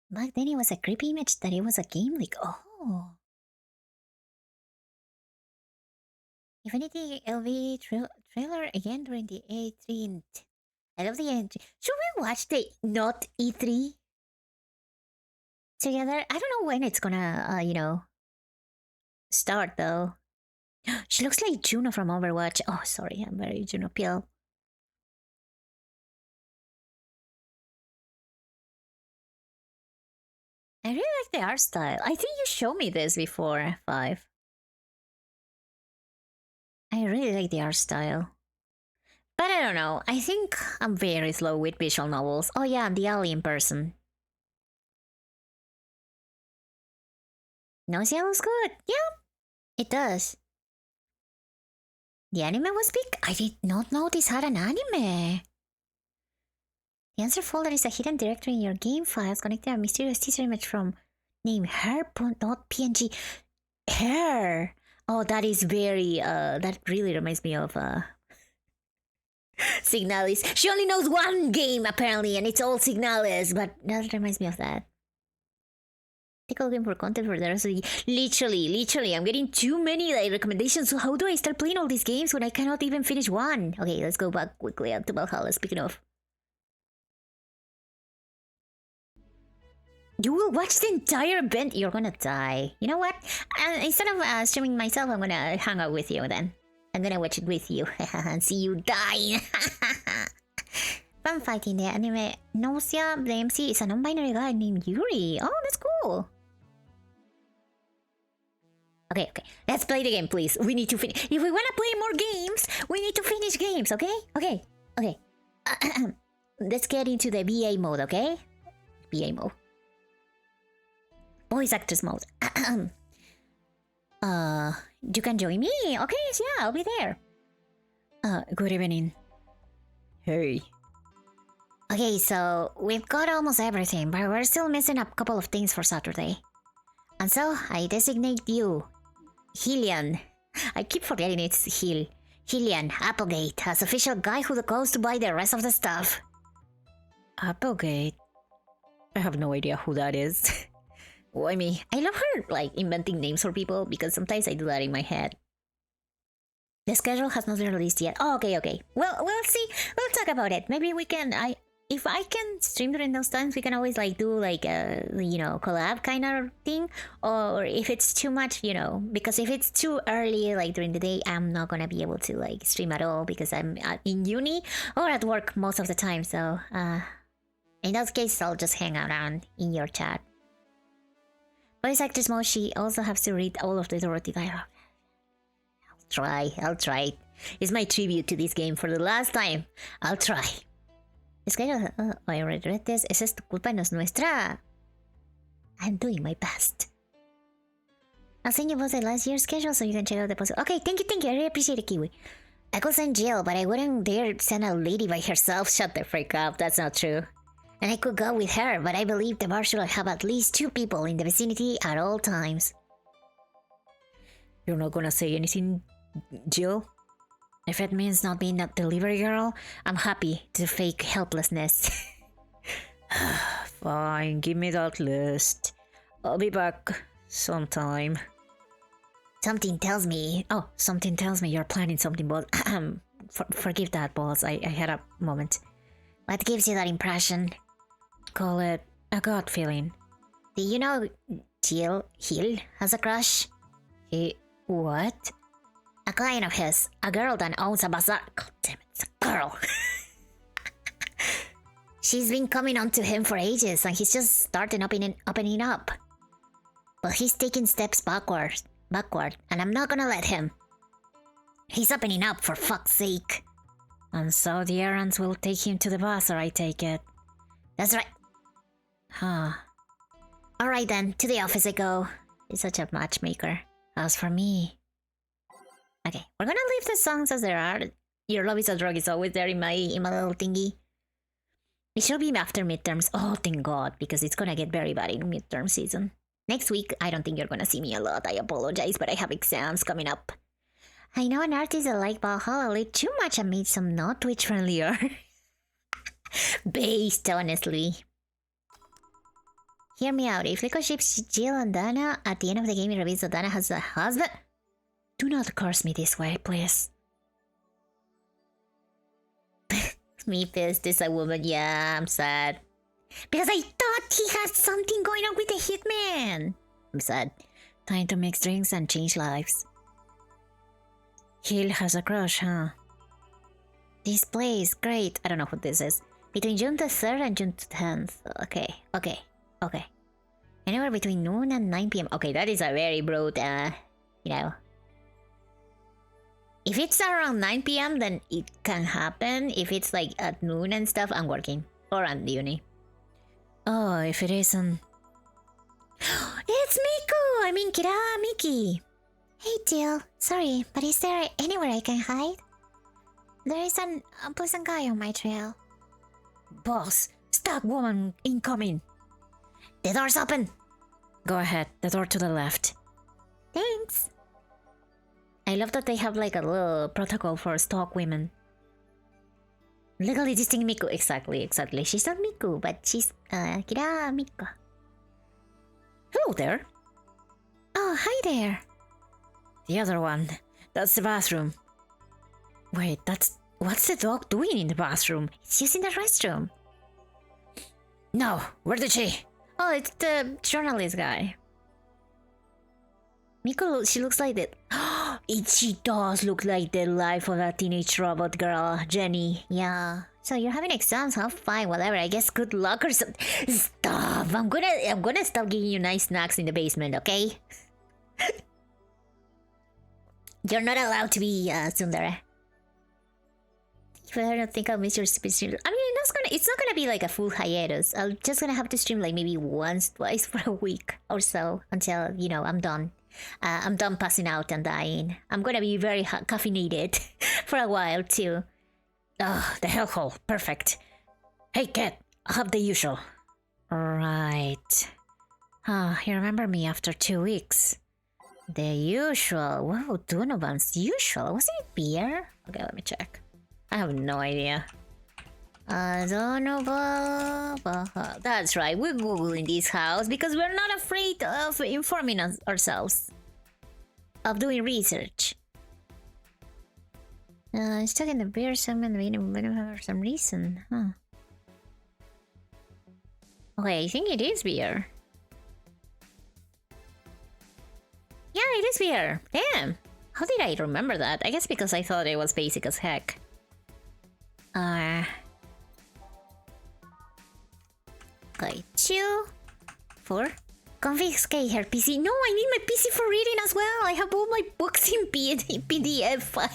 Back then it was a creepy image that it was a game like, oh. Infinity LV trailer again during the E3. I love the entry. Should we watch the not E3 together? I don't know when it's gonna, start though. She looks like Juno from Overwatch. Oh, sorry, I'm very Juno pill. I really like the art style. I think you showed me this before, 5. I really like the art style. But I don't know. I think I'm very slow with visual novels. Oh yeah, I'm the alien person. Nausea looks good. Yeah, it does. The anime was big? I did not know this had an anime. The answer folder is a hidden directory in your game files connecting a mysterious teaser image from name her.png. Her. Oh, that is very that really reminds me of Signalis. She only knows one game apparently, and it's all Signalis, but that reminds me of that. Tickle game for content for the rest of the literally, I'm getting too many recommendations. So how do I start playing all these games when I cannot even finish one? Okay, let's go back quickly up to Valhalla. Speaking of. You will watch the entire event? You're gonna die. You know what? Instead of streaming myself, I'm gonna hang out with you then. I'm gonna watch it with you and see you die. Fun fighting the anime. Nausea, the MC is a non-binary guy named Yuri. Oh, that's cool. Okay, let's play the game, please. We need to finish. If we wanna play more games, we need to finish games, okay? Okay. Let's get into the VA mode, okay? VA mode. Voice actors mode. You can join me. Okay, yeah, I'll be there. Good evening. Hey. Okay, so we've got almost everything, but we're still missing a couple of things for Saturday. And so I designate you, Hillian. I keep forgetting it's Hillian Applegate, as official guy who goes to buy the rest of the stuff. Applegate? I have no idea who that is. Why me? I love her, like, inventing names for people, because sometimes I do that in my head. The schedule has not been released yet. Oh, okay. Well, we'll see. We'll talk about it. Maybe we can, if I can stream during those times, we can always, like, do, like, a, collab kind of thing. Or if it's too much, because if it's too early, like, during the day, I'm not gonna be able to, like, stream at all, because I'm in uni or at work most of the time, so, in those cases, I'll just hang around in your chat. Voice actress mode, she also has to read all of the Dorothy dialogue. I'll try. It's my tribute to this game for the last time. I'll try. Es que I already read this. Esa es tu culpa, no es nuestra. I'm doing my best. I'll send you both the last year's schedule so you can check out the post. Okay, thank you. I really appreciate it, Kiwi. I could send Jill, but I wouldn't dare send a lady by herself. Shut the freak up. That's not true. And I could go with her, but I believe the bar should have at least 2 people in the vicinity at all times. You're not gonna say anything, Jill? If it means not being a delivery girl, I'm happy to fake helplessness. Fine, give me that list. I'll be back sometime. Something tells me you're planning something, boss. Forgive that, boss. I had a moment. What gives you that impression? Call it a gut feeling. Do you know Hill has a crush? What? A client of his, a girl that owns a bazaar. God damn it, it's a girl. She's been coming on to him for ages, and he's just starting opening up. But he's taking steps backward, and I'm not gonna let him. He's opening up, for fuck's sake. And so the errands will take him to the bazaar, I take it. That's right. Huh. Alright then, to the office I go. He's such a matchmaker. As for me... Okay, we're gonna leave the songs as they are. Your Love is a Drug is always there in my little thingy. It should be after midterms. Oh, thank God, because it's gonna get very bad in midterm season. Next week, I don't think you're gonna see me a lot. I apologize, but I have exams coming up. I know an artist that like Valhalla a little too much and made some not Twitch friendlier. Based, honestly. Hear me out. If Rico ships Jill and Dana, at the end of the game it reveals that Dana has a husband. Do not curse me this way, please. Me pissed is a woman. Yeah, I'm sad. Because I thought he had something going on with the hitman. I'm sad. Time to mix drinks and change lives. Hill has a crush, huh? This place, great. I don't know what this is. Between June the 3rd and June 10th. Okay. Anywhere between noon and 9 p.m. Okay, that is a very broad, If it's around 9 p.m, then it can happen. If it's like at noon and stuff, I'm working. Or at the uni. Oh, if it isn't... It's Miku! I mean, Kira, Miki. Hey, Jill. Sorry, but is there anywhere I can hide? There is a pleasant guy on my trail. Boss, stuck woman incoming. The door's open. Go ahead, the door to the left. Thanks. I love that they have like a little protocol for stalk women. Legally distinct Miku. Exactly. She's not Miku, but she's Kira Miku. Hello there. Oh, hi there. The other one. That's the bathroom. Wait, what's the dog doing in the bathroom? It's using the restroom. No, where did she? Oh, it's the journalist guy. Miko, she looks like that. She does look like the life of a teenage robot girl, Jenny. Yeah. So you're having exams, huh? Fine, whatever. I guess good luck or something. Stop. I'm gonna stop giving you nice snacks in the basement, okay? You're not allowed to be Sundara. If I don't think I'll miss your stupid stream. I mean, it's not gonna be like a full hiatus. I'm just gonna have to stream like maybe once, twice for a week or so until, you know, I'm done. I'm done passing out and dying. I'm gonna be very caffeinated for a while too. The hellhole. Perfect. Hey, Cat. I'll have the usual. Right. You remember me after 2 weeks. The usual. Wow, Donovan's usual. Wasn't it beer? Okay, let me check. I have no idea. Donovan. That's right. We're Googling this house because we're not afraid of informing ourselves. Of doing research. Stuck in the beer segment for some reason, huh? Okay, I think it is beer. Yeah, it is beer. Damn. How did I remember that? I guess because I thought it was basic as heck. Okay, 2, 4. Confiscate her PC. No, I need my PC for reading as well. I have all my books in PDF file.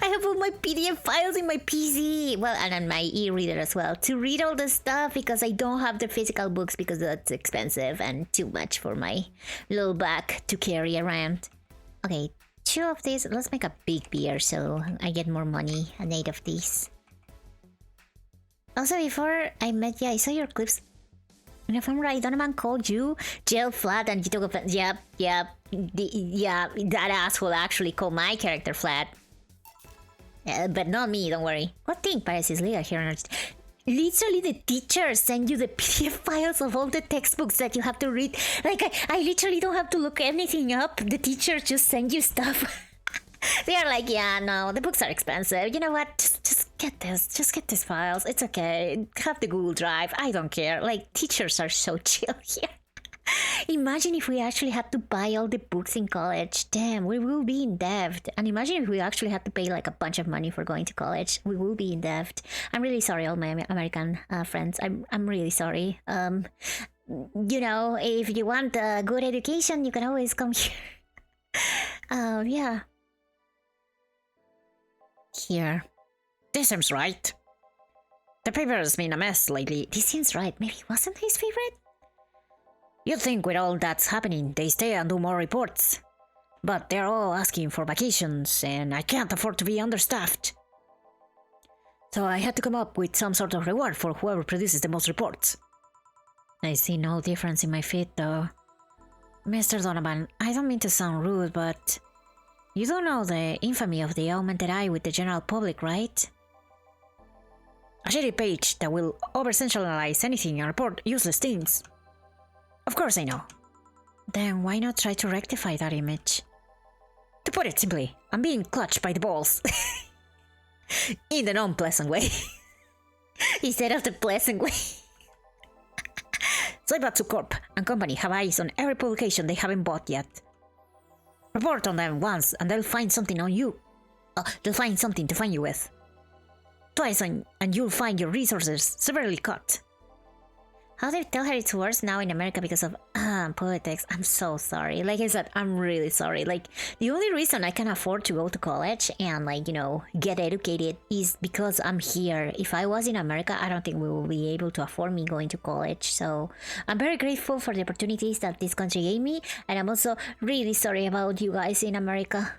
I have all my PDF files in my PC. Well, and on my e-reader as well. To read all the stuff because I don't have the physical books because that's expensive and too much for my little bag to carry around. Okay, 2 of these. Let's make a big beer so I get more money. An 8 of these. Also, before I met you, I saw your clips. And if I'm right, Donovan called you Jail Flat and you took offense. Yep. That asshole actually called my character Flat. But not me, don't worry. What thing? Paris is legal here on Earth. Literally, the teachers send you the PDF files of all the textbooks that you have to read. Like, I literally don't have to look anything up. The teachers just send you stuff. They are like, yeah, no, the books are expensive. You know what? Just get this. Just get these files. It's okay. Have the Google Drive. I don't care. Like, teachers are so chill here. Imagine if we actually had to buy all the books in college. Damn, we will be in debt. And imagine if we actually had to pay like a bunch of money for going to college. We will be in debt. I'm really sorry, all my American friends. I'm really sorry. You know, if you want a good education, you can always come here. Yeah. Here. This seems right. The paper's been a mess lately. This seems right. Maybe it wasn't his favorite? You'd think with all that's happening, they stay and do more reports. But they're all asking for vacations, and I can't afford to be understaffed. So I had to come up with some sort of reward for whoever produces the most reports. I see no difference in my feet, though. Mr. Donovan, I don't mean to sound rude, but you don't know the infamy of the augmented eye with the general public, right? A shady page that will over-sensationalize anything and report useless things. Of course I know. Then why not try to rectify that image? To put it simply, I'm being clutched by the balls. In the non-pleasant way. Instead of the pleasant way. Saibatsu Corp and company have eyes on every publication they haven't bought yet. Report on them once and they'll find something on you. They'll find something to find you with. Twice and you'll find your resources severely cut. How do you tell her it's worse now in America because of politics? I'm so sorry. Like I said, I'm really sorry. Like, the only reason I can afford to go to college and, like, you know, get educated is because I'm here. If I was in America, I don't think we will be able to afford me going to college. So I'm very grateful for the opportunities that this country gave me. And I'm also really sorry about you guys in America.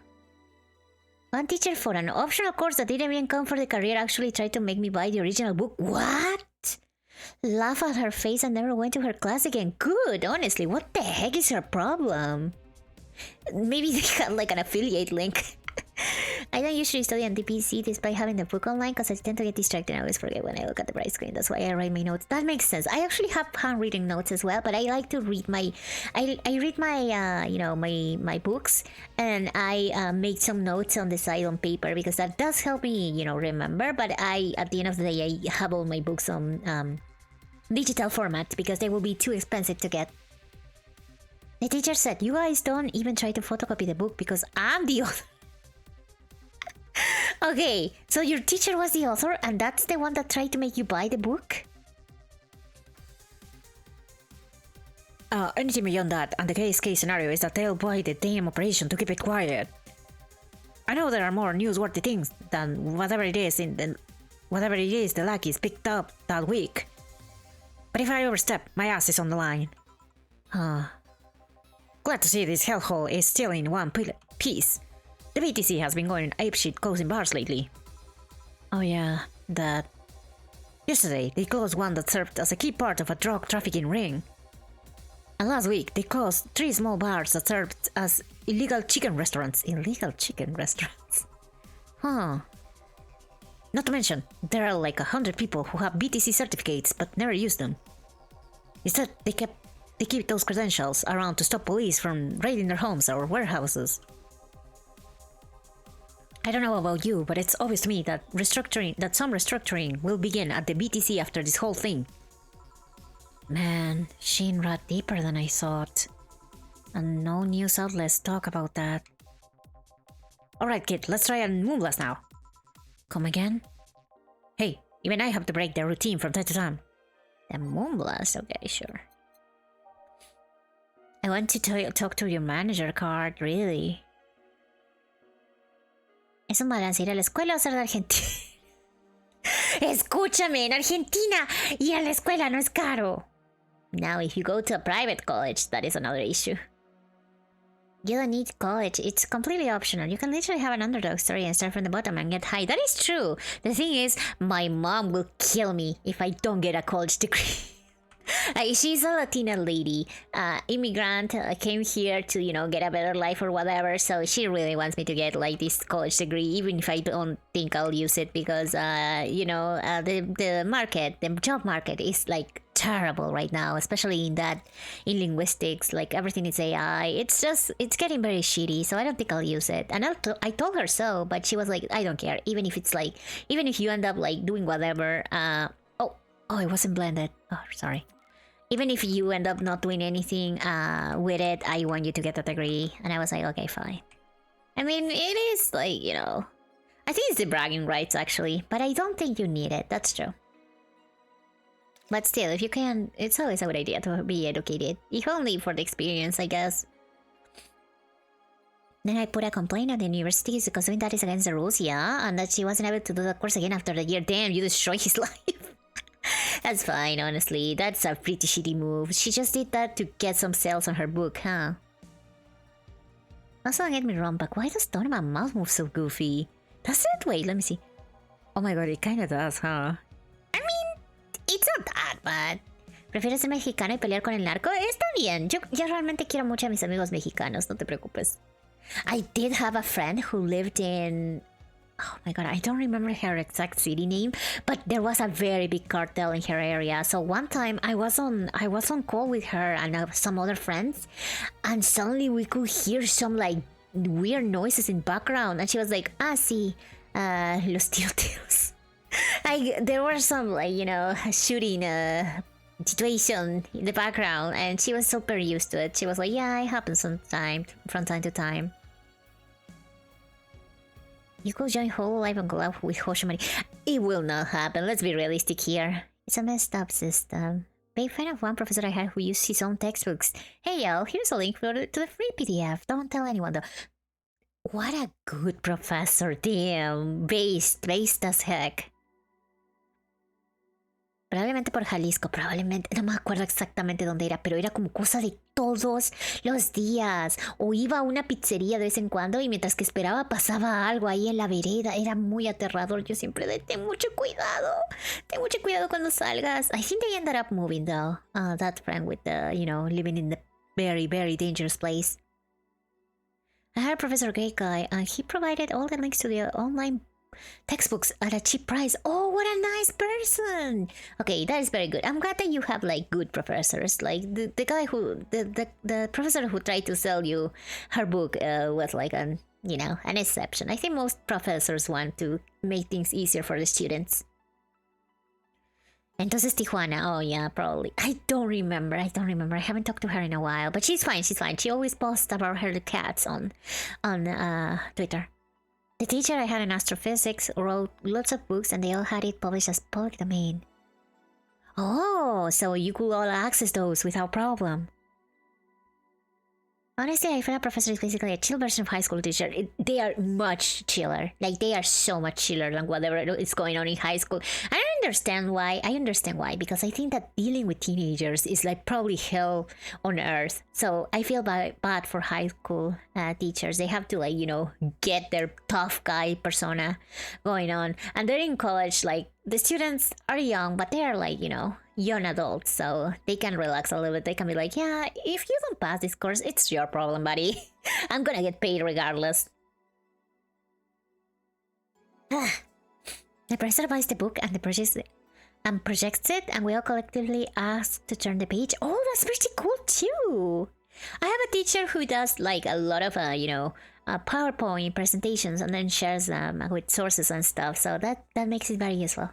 One teacher for an optional course that didn't even come for the career actually tried to make me buy the original book. What? Laugh at her face and never went to her class again. Good, honestly. What the heck is her problem? Maybe they got like an affiliate link. I don't usually study on DPC despite having the book online because I tend to get distracted and I always forget when I look at the bright screen. That's why I write my notes. That makes sense. I actually have handwritten notes as well, but I like to read my... I read my, you know, my books and I make some notes on the side on paper because that does help me, you know, remember. But at the end of the day, I have all my books on digital format because they will be too expensive to get. The teacher said, "You guys don't even try to photocopy the book because I'm the author." Okay, so your teacher was the author and that's the one that tried to make you buy the book? Anything beyond that, and the case scenario is that they'll buy the damn operation to keep it quiet. I know there are more newsworthy things than whatever it is the lackeys picked up that week. But if I overstep, my ass is on the line. Glad to see this hellhole is still in one piece. The BTC has been going apeshit closing bars lately. Oh yeah, that. Yesterday, they closed one that served as a key part of a drug trafficking ring. And last week, they closed 3 small bars that served as illegal chicken restaurants. Illegal chicken restaurants? Huh. Not to mention, there are like 100 people who have BTC certificates but never use them. Instead, they keep those credentials around to stop police from raiding their homes or warehouses. I don't know about you, but it's obvious to me that some restructuring will begin at the BTC after this whole thing. Man, Shinra deeper than I thought. And no news outlets talk about that. Alright kid, let's try a Moonblast now. Come again? Hey, even I have to break the routine from time to time. The Moonblast? Okay, sure. I want to talk to your manager card, really. ¿Es un balance ir a la escuela o ser de Argentina? Escúchame, en Argentina ir a la escuela no es caro. Now, if you go to a private college, that is another issue. You don't need college, it's completely optional. You can literally have an underdog story and start from the bottom and get high. That is true. The thing is, my mom will kill me if I don't get a college degree. She's a Latina lady, immigrant, came here to, you know, get a better life or whatever, so she really wants me to get, like, this college degree, even if I don't think I'll use it, because, the market, the job market is, like, terrible right now, especially in linguistics, like, everything is AI, it's getting very shitty, so I don't think I'll use it, and I told her so, but she was like, I don't care, even if you end up, like, doing whatever, oh, it wasn't blended, oh, sorry. Even if you end up not doing anything with it, I want you to get the degree. And I was like, okay, fine. I mean, it is like, you know... I think it's the bragging rights, actually. But I don't think you need it. That's true. But still, if you can... It's always a good idea to be educated. If only for the experience, I guess. Then I put a complaint at the university because doing that is against the rules, yeah? And that she wasn't able to do the course again after the year. Damn, you destroyed his life. That's fine, honestly. That's a pretty shitty move. She just did that to get some sales on her book, huh? Also, don't get me wrong, but why does Donovan's mouth move so goofy? Does it? Wait, let me see. Oh my god, it kinda does, huh? I mean, it's not that bad. ¿Prefieres ser mexicano y pelear con el narco? Está bien. Yo realmente quiero mucho a mis amigos mexicanos, no te preocupes. I did have a friend who lived in... Oh my god, I don't remember her exact city name, but there was a very big cartel in her area. So one time I was on call with her and some other friends, and suddenly we could hear some like weird noises in background, and she was like, sí, los tiroteos. There were some like, you know, shooting situation in the background, and she was super used to it. She was like, yeah, it happens from time to time. You could join Hololive and collab with Hoshimari. It will not happen, let's be realistic here. It's a messed up system. Big fan of one professor I had who used his own textbooks. Hey yo, here's a link to the free PDF. Don't tell anyone though. What a good professor, damn. Based as heck. Probablemente por Jalisco, probablemente, no me acuerdo exactamente dónde era, pero era como cosa de todos los días. O iba a una pizzería de vez en cuando y mientras que esperaba pasaba algo ahí en la vereda. Era muy aterrador. Yo siempre ten mucho cuidado. Ten mucho cuidado cuando salgas. I think they ended up moving though. That friend with the, you know, living in the very, very dangerous place. I had a Professor Great Guy and he provided all the links to the online textbooks at a cheap price. Oh, what a nice person. Okay, that is very good. I'm glad that you have like good professors. Like the guy who the professor who tried to sell you her book was like an exception. I think most professors want to make things easier for the students. Entonces Tijuana. Oh yeah, probably. I don't remember. I haven't talked to her in a while, but she's fine. She's fine. She always posts about her cats on Twitter. The teacher I had in astrophysics wrote lots of books, and they all had it published as public domain. Oh, so you could all access those without problem. Honestly, I feel a professor is basically a chill version of high school teacher. They are much chiller. Like, they are so much chiller than whatever is going on in high school. I don't understand why. I understand why, because I think that dealing with teenagers is like probably hell on earth. So I feel bad for high school teachers. They have to, like, you know, get their tough guy persona going on. And they're in college, like, the students are young, but they are, like, you know, young adults, so they can relax a little bit. They can be like, yeah, if you don't pass this course, it's your problem, buddy. I'm gonna get paid regardless. The professor buys the book and projects it, and we all collectively ask to turn the page. Oh, that's pretty cool too. I have a teacher who does like a lot of PowerPoint presentations and then shares them with sources and stuff, so that makes it very useful.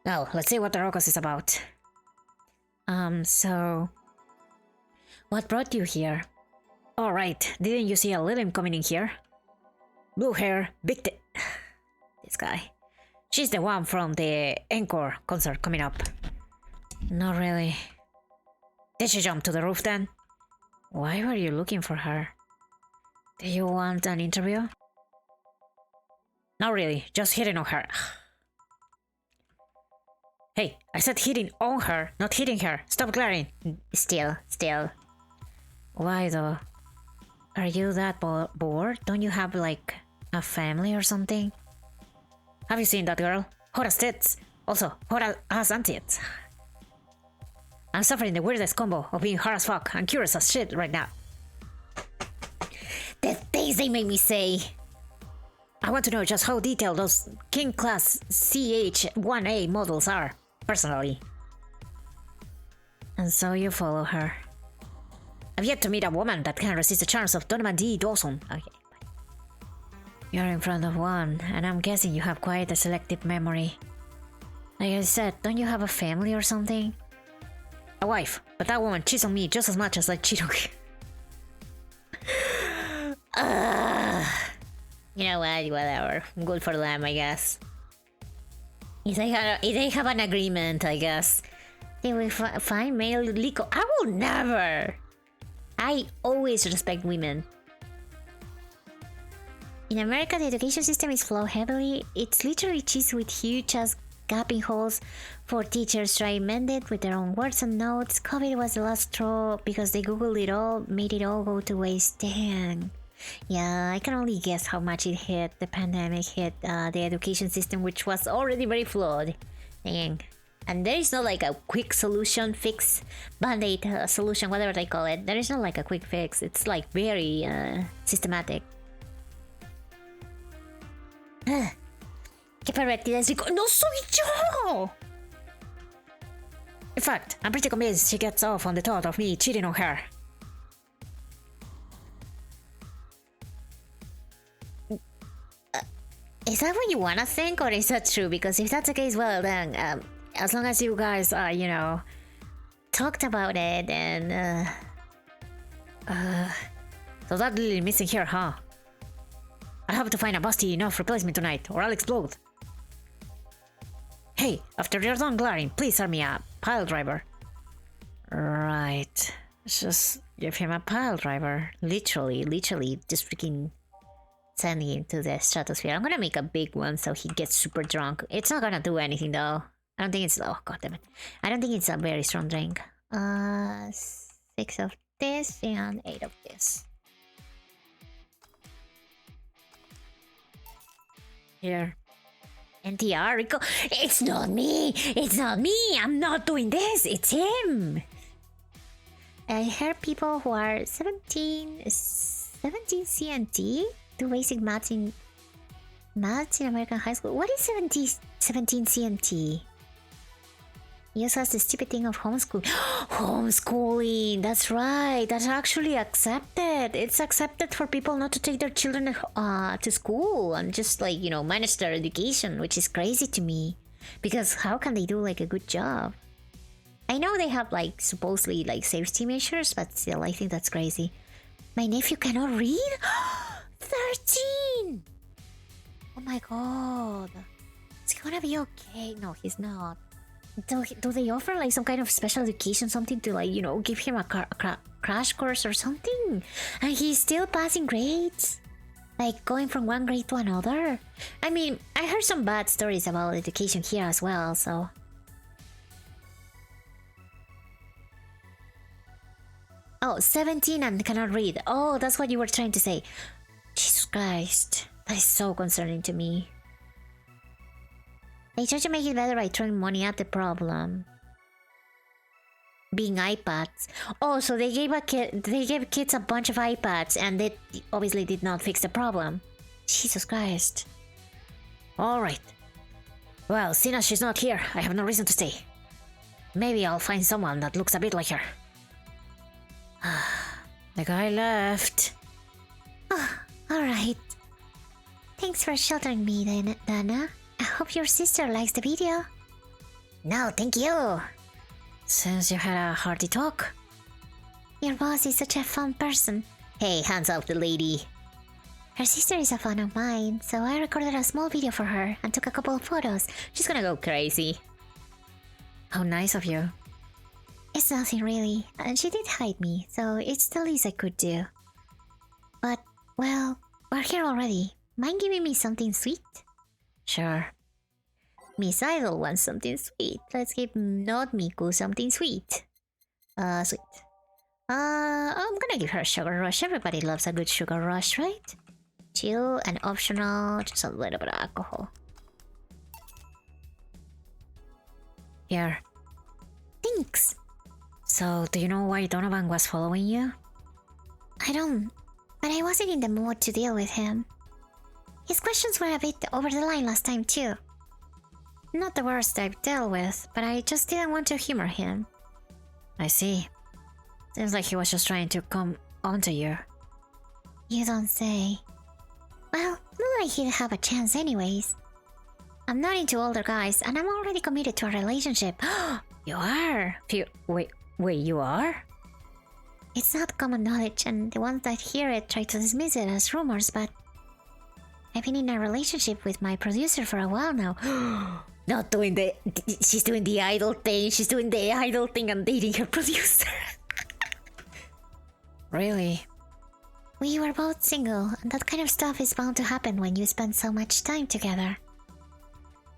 Now, let's see what the Rocos is about. So... what brought you here? Alright, didn't you see a Lilim coming in here? Blue hair, this guy. She's the one from the Encore concert coming up. Not really. Did she jump to the roof then? Why were you looking for her? Do you want an interview? Not really, just hitting on her. Hey, I said hitting on her, not hitting her. Stop glaring. Still. Why though? Are you that bored? Don't you have like a family or something? Have you seen that girl? Hot as tits. Also, hot as tits. I'm suffering the weirdest combo of being hard as fuck and curious as shit right now. The things they make me say. I want to know just how detailed those King Class CH-1A models are, personally. And so you follow her. I've yet to meet a woman that can resist the charms of Donovan D. Dawson. Okay. You're in front of one, and I'm guessing you have quite a selective memory. Like I said, don't you have a family or something? A wife, but that woman cheats on me just as much as I cheat on her. You know what, whatever. Good for them, I guess. If they have an agreement, I guess. They will find male Lico. I will never! I always respect women. In America, the education system is flawed heavily. It's literally cheese with huge ass gaping holes for teachers trying to mend it with their own words and notes. COVID was the last straw because they googled it all, made it all go to waste. Dang. Yeah, I can only guess how much it hit. The pandemic hit the education system, which was already very flawed. Dang. And there is no like a quick solution, fix, band-aid solution, whatever they call it. There is not like a quick fix. It's like very systematic. ¡Qué pervertida es Rico! ¡No soy yo! In fact, I'm pretty convinced she gets off on the thought of me cheating on her. Is that what you wanna think, or is that true? Because if that's the case, well then, as long as you guys, you know, talked about it and, so that Lily missing here, huh? I'll have to find a busty enough replacement tonight, or I'll explode. Hey, after you're done glaring, please send me a pile driver. Right. Just give him a pile driver. Literally, just freaking sending him to the stratosphere. I'm gonna make a big one so he gets super drunk. It's not gonna do anything though. I don't think it's... oh, god damn it. I don't think it's a very strong drink. 6 of this and 8 of this. Here. NTR, Rico. It's not me! It's not me! I'm not doing this! It's him! I heard people who are 17 CNT do basic maths in American high school. What is 17 CNT? He also has the stupid thing of homeschool. Homeschooling! That's right! That's actually accepted! It's accepted for people not to take their children to school and just, like, you know, manage their education, which is crazy to me. Because how can they do like a good job? I know they have like supposedly like safety measures, but still, I think that's crazy. My nephew cannot read? 13! Oh my god. Is he gonna be okay? No, he's not. Do they offer like some kind of special education, something to like, you know, give him a crash course or something? And he's still passing grades? Like going from one grade to another? I mean, I heard some bad stories about education here as well, so... Oh, 17 and cannot read. Oh, that's what you were trying to say. Jesus Christ. That is so concerning to me. They try to make it better by throwing money at the problem. Being iPads. Oh, so they gave kids a bunch of iPads and they obviously did not fix the problem. Jesus Christ. Alright. Well, seeing as she's not here, I have no reason to stay. Maybe I'll find someone that looks a bit like her. The guy left. Oh, alright. Thanks for sheltering me, Dana. I hope your sister likes the video. No, thank you. Since you had a hearty talk. Your boss is such a fun person. Hey, hands off the lady. Her sister is a fan of mine, so I recorded a small video for her and took a couple of photos. She's gonna go crazy. How nice of you. It's nothing really, and she did hide me, so it's the least I could do. But, well, we're here already. Mind giving me something sweet? Sure. Miss Idol wants something sweet. Let's give not Miku something sweet. Sweet. I'm gonna give her a sugar rush. Everybody loves a good sugar rush, right? Chill and optional, just a little bit of alcohol. Here. Thanks. So, do you know why Donovan was following you? I don't, but I wasn't in the mood to deal with him. His questions were a bit over the line last time too. Not the worst I've dealt with, but I just didn't want to humor him. I see. Seems like he was just trying to come onto you. You don't say. Well, not like he'd have a chance anyways. I'm not into older guys, and I'm already committed to a relationship. You are? Wait, you are? It's not common knowledge, and the ones that hear it try to dismiss it as rumors, but... I've been in a relationship with my producer for a while now. Not doing the... She's doing the idol thing. She's doing the idol thing and dating her producer. Really? We were both single, and that kind of stuff is bound to happen when you spend so much time together.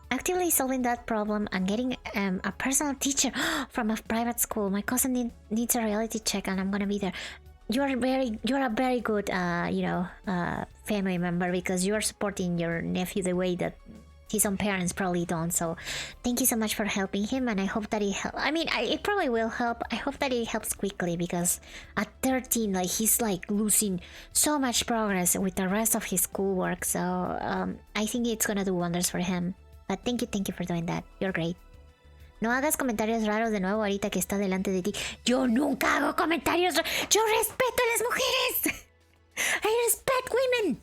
Actively solving that problem and getting a personal teacher from a private school. My cousin needs a reality check and I'm gonna be there. You're a very good, family member because you are supporting your nephew the way that his own parents probably don't. So thank you so much for helping him, and I hope that it helps. I mean, it probably will help. I hope that it helps quickly because at 13, like, he's like losing so much progress with the rest of his schoolwork. So I think it's gonna do wonders for him. But thank you for doing that. You're great. No hagas comentarios raros de nuevo ahorita que está delante de ti. Yo nunca hago comentarios raros. Yo respeto a las mujeres. I respect women.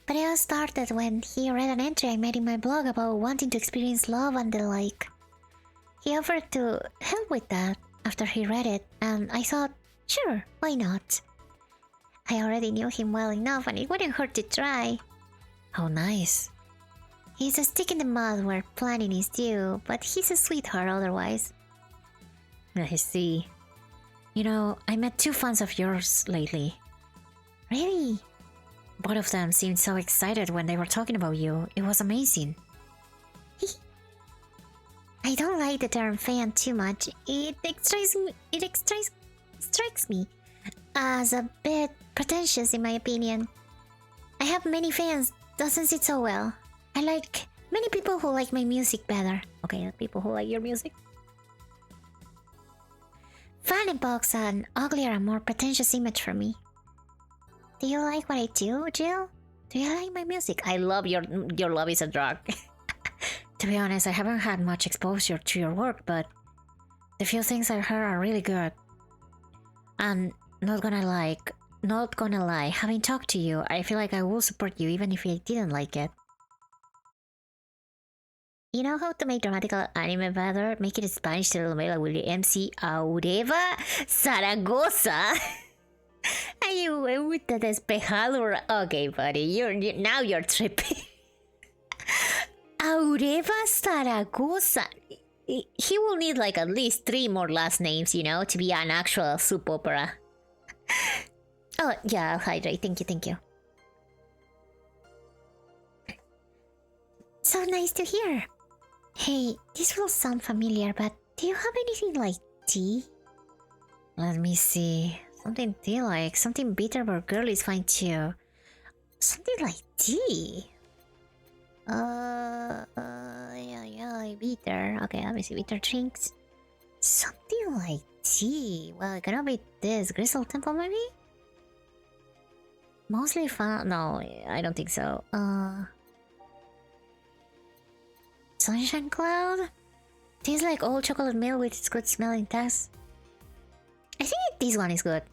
But it all started when he read an entry I made in my blog about wanting to experience love and the like. He offered to help with that after he read it, and I thought, sure, why not? I already knew him well enough and it wouldn't hurt to try. How nice. He's a stick in the mud where planning is due, but he's a sweetheart otherwise. I see. You know, I met 2 fans of yours lately. Really? Both of them seemed so excited when they were talking about you. It was amazing. I don't like the term fan too much. It strikes me as a bit pretentious in my opinion. I have many fans, doesn't sit so well. I like many people who like my music better. Okay, people who like your music. Fan evokes an uglier and more pretentious image for me. Do you like what I do, Jill? Do you like my music? I love your love is a drug. To be honest, I haven't had much exposure to your work, but the few things I've heard are really good. And not gonna lie, having talked to you, I feel like I will support you even if I didn't like it. You know how to make dramatical anime better? Make it in Spanish telenovela with the MC Aureva Zaragoza. And you went with the despejado. Okay, buddy, now you're tripping. Aureva Zaragoza. He will need like at least 3 more last names, you know, to be an actual soap opera. Oh, yeah, I'll hydrate. Thank you. So nice to hear. Hey, this will sound familiar, but do you have anything like tea? Let me see. Something tea-like. Something bitter but girly is fine too. Something like tea. Yeah, bitter. Okay, let me see. Bitter drinks. Something like tea. Well, it cannot be this. Crystal Temple, maybe? Mostly found. No, I don't think so. Sunshine Cloud? Tastes like old chocolate milk with its good smelling taste. I think this one is good.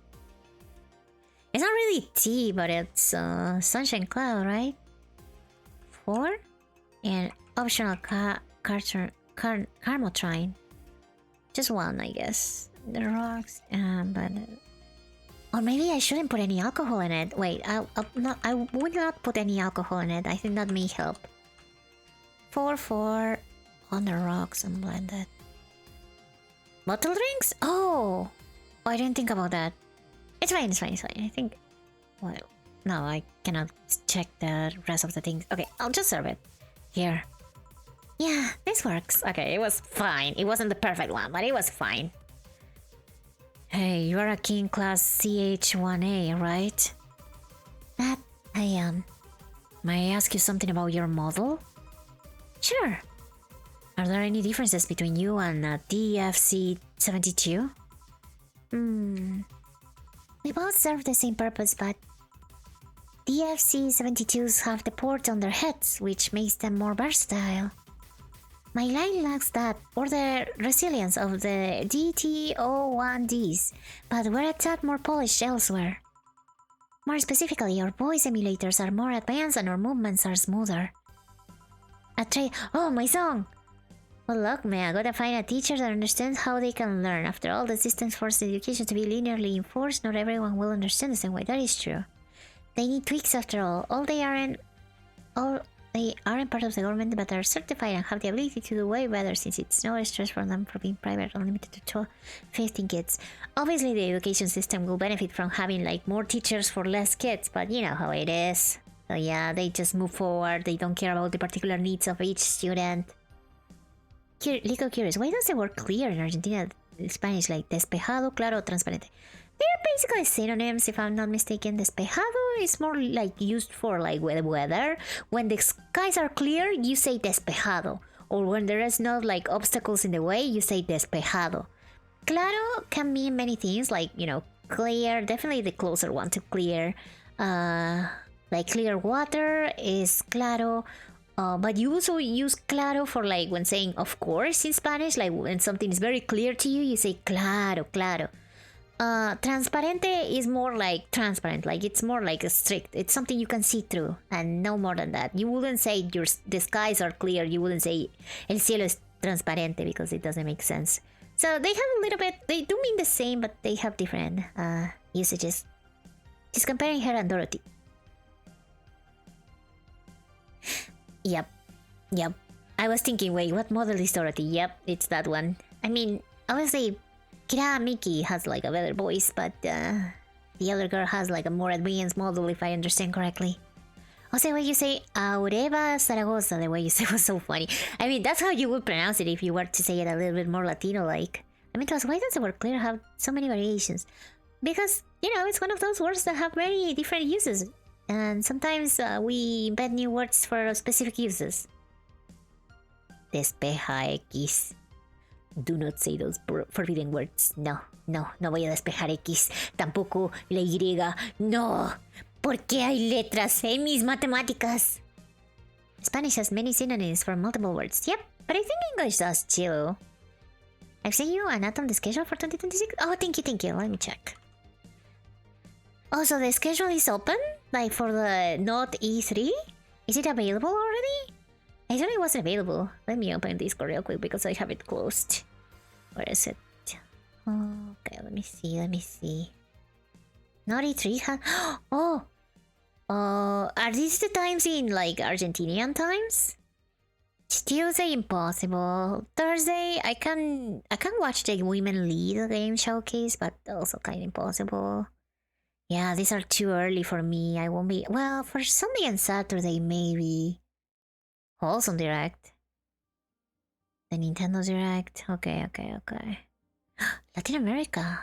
It's not really tea, but it's Sunshine Cloud, right? 4? And optional Carmotrine. Just 1, I guess. The rocks, but... Or maybe I shouldn't put any alcohol in it. Wait, I would not put any alcohol in it. I think that may help. 4 on the rocks and blended. Bottle drinks? Oh, I didn't think about that. It's fine. I think. Well, no, I cannot check the rest of the things. Okay, I'll just serve it. Here. Yeah, this works. Okay, it was fine. It wasn't the perfect one, but it was fine. Hey, you are a King Class CH1A, right? That I am. May I ask you something about your model? Sure. Are there any differences between you and DFC-72? We both serve the same purpose, but DFC-72s have the port on their heads, which makes them more versatile. My line lacks that, or the resilience of the DT-01Ds, but we're a tad more polished elsewhere. More specifically, our voice emulators are more advanced and our movements are smoother. Oh, my song! Well, look, man, I gotta find a teacher that understands how they can learn. After all, the systems force education to be linearly enforced. Not everyone will understand the same way. That is true. They need tweaks after all. They aren't part of the government, but are certified and have the ability to do way better since it's no stress for them for being private and limited to 15 kids. Obviously, the education system will benefit from having like more teachers for less kids, but you know how it is. So yeah, they just move forward. They don't care about the particular needs of each student. Little curious, why does the word clear in Argentina in Spanish like despejado, claro, transparente? They're basically synonyms, if I'm not mistaken. Despejado is more like used for like weather. When the skies are clear, you say despejado. Or when there is not like obstacles in the way, you say despejado. Claro can mean many things, like, you know, clear, definitely the closer one to clear. Like clear water is claro. But you also use claro for like when saying of course in Spanish, like when something is very clear to you, you say claro, claro. Transparente is more like transparent, like it's more like a strict. It's something you can see through, and no more than that. You wouldn't say the skies are clear. You wouldn't say el cielo es transparente because it doesn't make sense. So they have a little bit. They do mean the same, but they have different usages. Just comparing her and Dorothy. Yep. I was thinking, wait, what model is Dorothy? Yep, it's that one. I mean, obviously, Kira Miki has like a better voice, but the other girl has like a more advanced model, if I understand correctly. Also, when you say Aureva Zaragoza, the way you say was so funny. I mean, that's how you would pronounce it if you were to say it a little bit more Latino-like. I mean, to us, why does the word clear have so many variations? Because, you know, it's one of those words that have many different uses. And sometimes we invent new words for specific uses. Despeja X. Do not say those forbidden words. No voy a despejar X. Tampoco la Y. No. ¿Por qué hay letras en mis matemáticas? Spanish has many synonyms for multiple words. Yep, but I think English does too. I've sent you an atom the schedule for 2026. Oh, thank you. Let me check. Oh, so the schedule is open? Like for the Note E3? Is it available already? I thought it wasn't available. Let me open Discord real quick because I have it closed. Where is it? Okay, let me see. Naughty 3 Oh! Are these the times in, like, Argentinian times? Tuesday, impossible. Thursday, I can watch the Women Lead game showcase, but also kind of impossible. Yeah, these are too early for me. I won't be... Well, for Sunday and Saturday, maybe. Wholesome Direct. The Nintendo Direct. Okay. Latin America.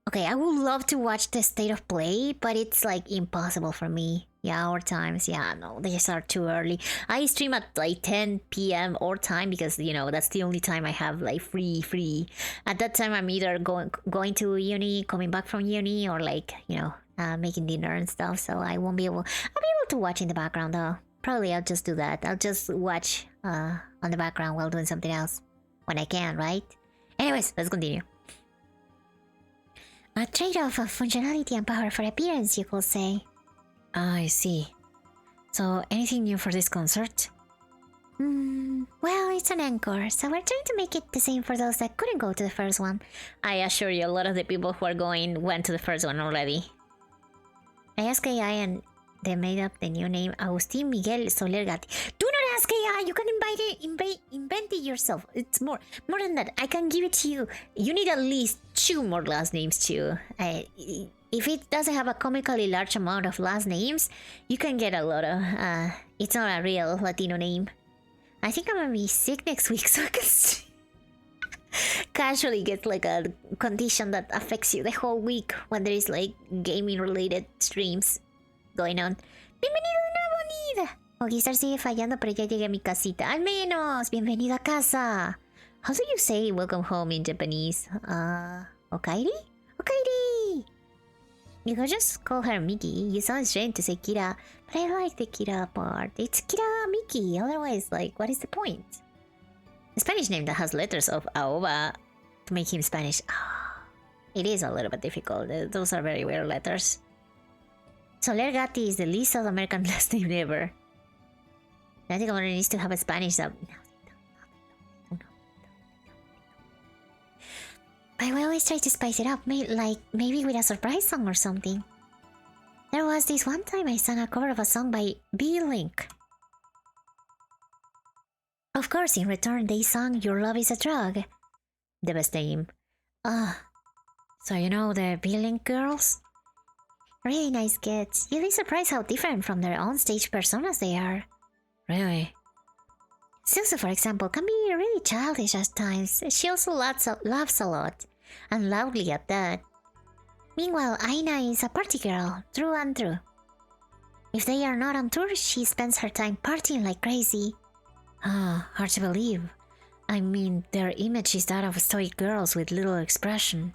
Okay, I would love to watch the State of Play, but it's like impossible for me. Yeah, our times. Yeah, no, they just are too early. I stream at like 10 p.m. our time because, you know, that's the only time I have like free. At that time, I'm either going to uni, coming back from uni, or like, you know, making dinner and stuff. So I won't be able... I'll be able to watch in the background though. Probably I'll just do that. I'll just watch on the background while doing something else. When I can, right? Anyways, let's continue. A trade-off of functionality and power for appearance, you could say. I see. So, anything new for this concert? Well, it's an encore, so we're trying to make it the same for those that couldn't go to the first one. I assure you, a lot of the people who are going went to the first one already. I asked AI and they made up the new name Agustin Miguel Soler Gatti. Do not ask AI, you can invent it yourself. It's more than that. I can give it to you. You need at least 2 more last names too. If it doesn't have a comically large amount of last names, you can get a lot of... it's not a real Latino name. I think I'm gonna be sick next week, so I can casually get like a condition that affects you the whole week when there is like gaming related streams going on. Bienvenido de nuevo, Nid. Movistar sigue fallando, pero ya llegué a mi casita. Al menos, bienvenido a casa. How do you say welcome home in Japanese? Okairi? Okairi! You could just call her Miki. You sound strange to say Kira, but I like the Kira part. It's Kira Miki, otherwise, like, what is the point? A Spanish name that has letters of Aoba to make him Spanish. It is a little bit difficult. Those are very weird letters. Soler Gatti is the least South American last name ever. I think I needs to have a Spanish sub. I will always try to spice it up, maybe with a surprise song or something. There was this one time I sang a cover of a song by B-Link. Of course, in return, they sang Your Love is a Drug. The best name. So you know the B-Link girls? Really nice kids. You'd be surprised how different from their on-stage personas they are. Really? Suzu, for example, can be really childish at times. She also laughs a lot. And loudly at that. Meanwhile, Aina is a party girl, through and through. If they are not on tour, she spends her time partying like crazy. Hard to believe. I mean, their image is that of stoic girls with little expression.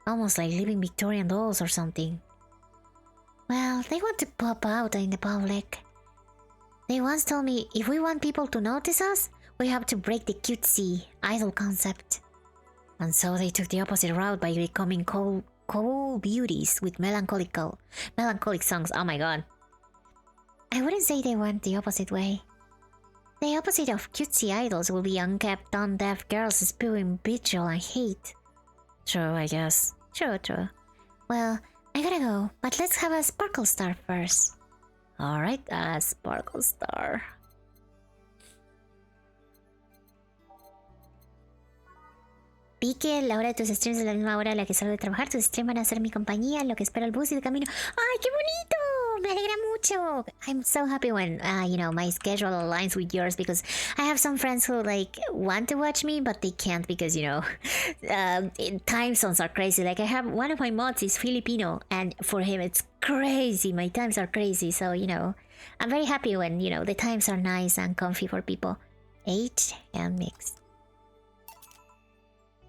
Almost like living Victorian dolls or something. Well, they want to pop out in the public. They once told me if we want people to notice us, we have to break the cutesy idol concept. And so they took the opposite route by becoming cool beauties with melancholic songs. Oh my god. I wouldn't say they went the opposite way. The opposite of cutesy idols will be unkept, tone-deaf girls spewing vitriol and hate. True, I guess. True. Well, I gotta go, but let's have a Sparkle Star first. Alright, a Sparkle Star. Vi que la hora de tus streams es la misma hora a la que salgo de trabajar. Tus streams van a ser mi compañía en lo que espero el bus y de camino. ¡Ay, qué bonito! Me alegra mucho. I'm so happy when, you know, my schedule aligns with yours because I have some friends who, like, want to watch me, but they can't because, you know, time zones are crazy. Like, I have one of my mods is Filipino, and for him it's crazy. My times are crazy, so, you know, I'm very happy when, you know, the times are nice and comfy for people. H and mixed.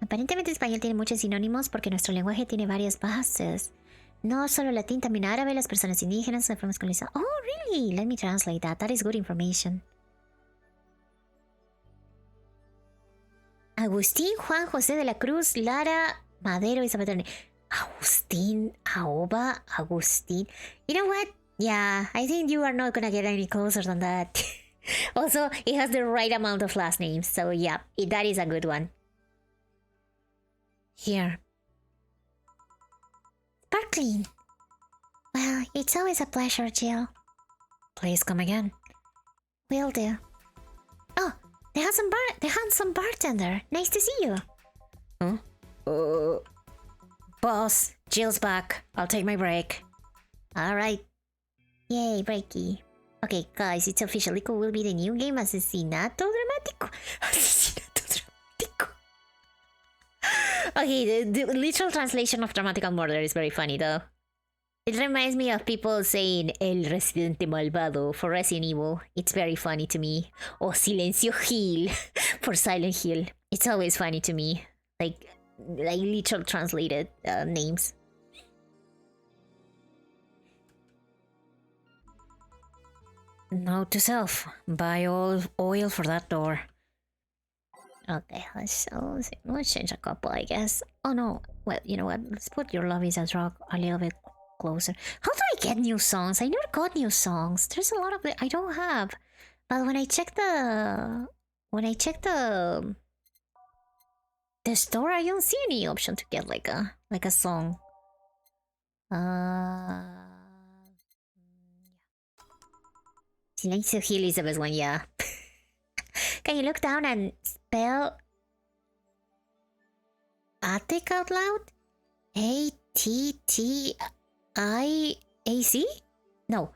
Aparentemente el español tiene muchos sinónimos porque nuestro lenguaje tiene varias bases. No solo latín, también árabe, las personas indígenas, la forma escolarizada. Oh, really? Let me translate that. That is good information. Agustín, Juan, José de la Cruz, Lara, Madero y Zapatero. Agustín, Aoba, Agustín. You know what? Yeah, I think you are not gonna get any closer than that. Also, it has the right amount of last names, so yeah, that is a good one. Here. Sparkling. Well, it's always a pleasure, Jill. Please come again. Will do. Oh, the handsome bartender. Nice to see you. Huh? Boss, Jill's back. I'll take my break. Alright. Yay, breaky. Okay, guys, it's official. Ico will be the new game Asesinato Dramático. Asesinato Dramático. Okay, the literal translation of dramatical murder is very funny, though. It reminds me of people saying El Residente Malvado for Resident Evil. It's very funny to me. Or Silencio Hill for Silent Hill. It's always funny to me. Like literal translated names. Note to self: buy oil for that door. Okay, let's change a couple, I guess. Oh no, well, you know what? Let's put Your Love Is a Drug a little bit closer. How do I get new songs? I never got new songs. There's a lot of it I don't have. But when I check the store, I don't see any option to get like a song. Silencio Hill is the best one, yeah. Can you look down and spell Attic out loud? Attic? No.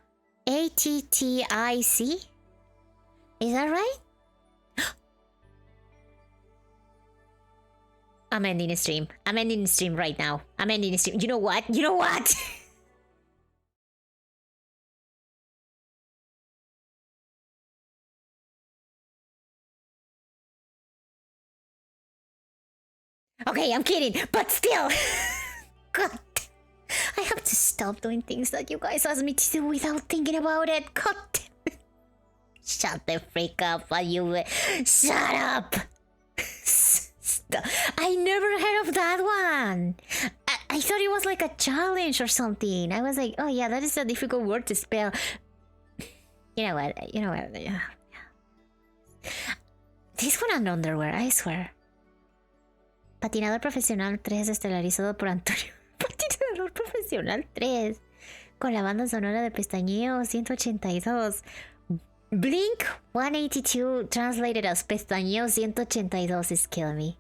Attic? Is that right? I'm ending the stream. I'm ending the stream right now. I'm ending the stream. You know what? You know what? Okay, I'm kidding, but still. God. I have to stop doing things that you guys ask me to do without thinking about it. God. Shut the freak up, you. Shut up. I never heard of that one. I thought it was like a challenge or something. I was like, oh yeah, that is a difficult word to spell. You know what? Yeah. This one on underwear, I swear. Patinador Profesional 3 estelarizado por Antonio. Patinador Profesional 3. Con la banda sonora de Pestañeo 182. Blink 182 translated as Pestañeo 182 is killing me.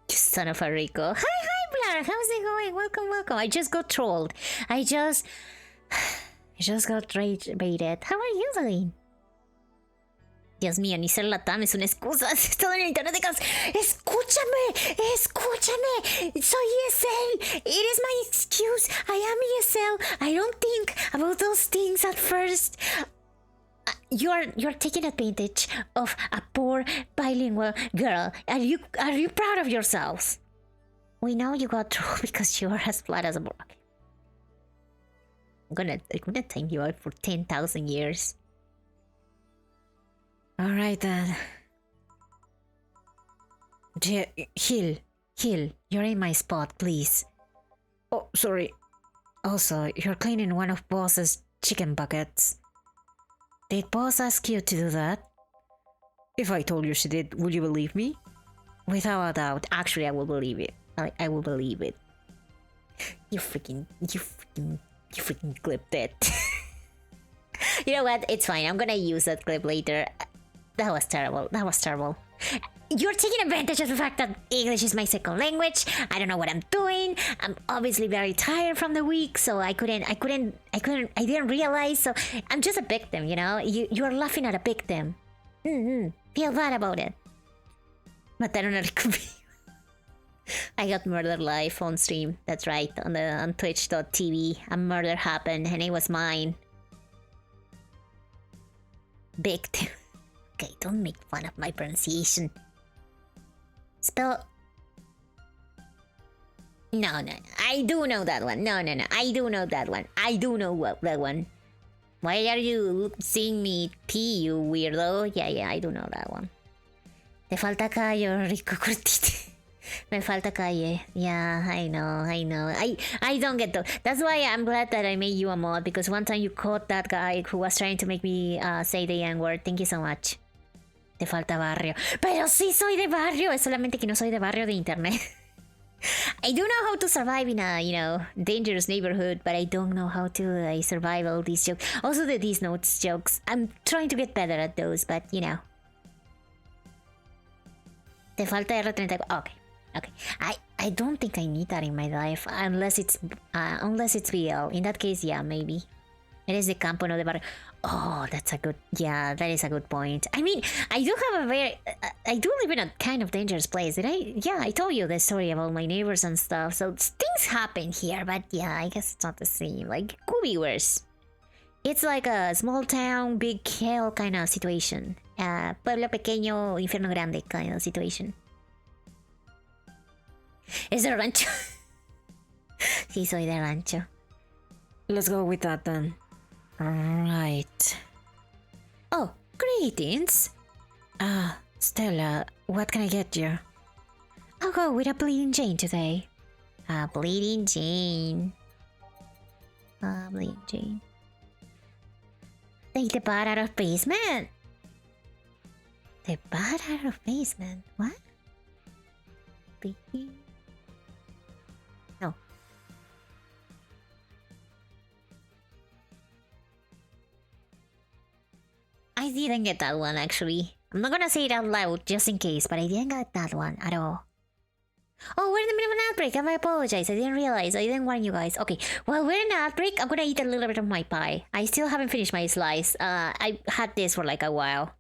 You son of a Rico. Hi, Blar. How's it going? Welcome. I just got trolled. I just got rage baited. How are you doing? Dios mío, ni ser Latam es una excusa. Has estado en el internet de caos. ¡Escúchame! Soy ESL. It is my excuse. I am ESL. I don't think about those things at first. You're taking advantage of a poor bilingual girl. Are you proud of yourselves? We know you got through because you are as flat as a block. I'm gonna time you out for 10,000 years. Alright then. Hill, you're in my spot, please. Oh, sorry. Also, you're cleaning one of Boss's chicken buckets. Did Boss ask you to do that? If I told you she did, would you believe me? Without a doubt. Actually, I will believe it. I will believe it. You freaking clipped it. You know what? It's fine. I'm gonna use that clip later. That was terrible. You're taking advantage of the fact that English is my second language. I don't know what I'm doing. I'm obviously very tired from the week, so I didn't realize. So I'm just a victim, you know. You're laughing at a victim. Feel bad about it. But I don't know. It could be. I got murdered live on stream. That's right, on Twitch.tv. A murder happened, and it was mine. Victim. Okay, don't make fun of my pronunciation. Spell... No. I do know that one. No. I do know that one. That one. Why are you seeing me pee, you weirdo? Yeah, I do know that one. Te falta callo, rico cortite. Me falta calle. Yeah, I know, I know. I don't get though. That's why I'm glad that I made you a mod, because one time you caught that guy who was trying to make me say the N-word. Thank you so much. Te falta barrio. Pero sí soy de barrio, es solamente que no soy de barrio de internet. I do know how to survive in a, dangerous neighborhood, but I don't know how to survive all these jokes. Also the these notes jokes. I'm trying to get better at those, but Te falta R34. Okay. Okay. I don't think I need that in my life unless it's VL. In that case, yeah, maybe. Eres de campo, no de barrio. Oh, that is a good point. I mean, I do live in a kind of dangerous place. I told you the story about my neighbors and stuff. So things happen here, but yeah, I guess it's not the same. Like, it could be worse. It's like a small town, big hell kind of situation. Pueblo pequeño, infierno grande kind of situation. Es de rancho. Sí, soy de rancho. Let's go with that then. Alright. Oh, greetings. Stella, what can I get you? I'll go with a Bleeding Jane today. Bleeding Jane. Bleeding Jane. Take the bat out of basement. The bat out of basement? What? No. I didn't get that one, actually. I'm not gonna say it out loud just in case, but I didn't get that one at all. Oh, we're in the middle of an outbreak. I apologize. I didn't realize. I didn't warn you guys. Okay, well, we're in an outbreak. I'm gonna eat a little bit of my pie. I still haven't finished my slice. I had this for like a while.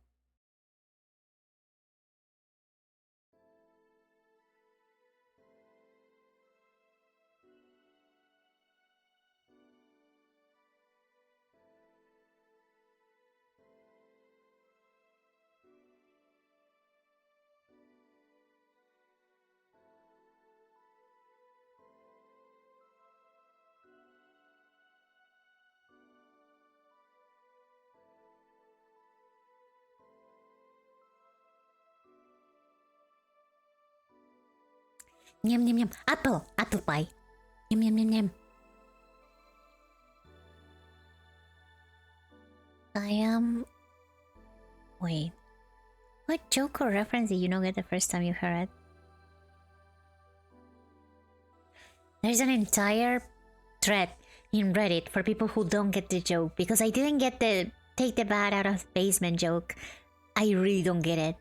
Yum, yum, yum. Apple pie. Yum, yum, yum, yum. I am... Wait. What joke or reference did you not get the first time you heard it? There's an entire thread in Reddit for people who don't get the joke, because I didn't get the take the bat out of basement joke. I really don't get it.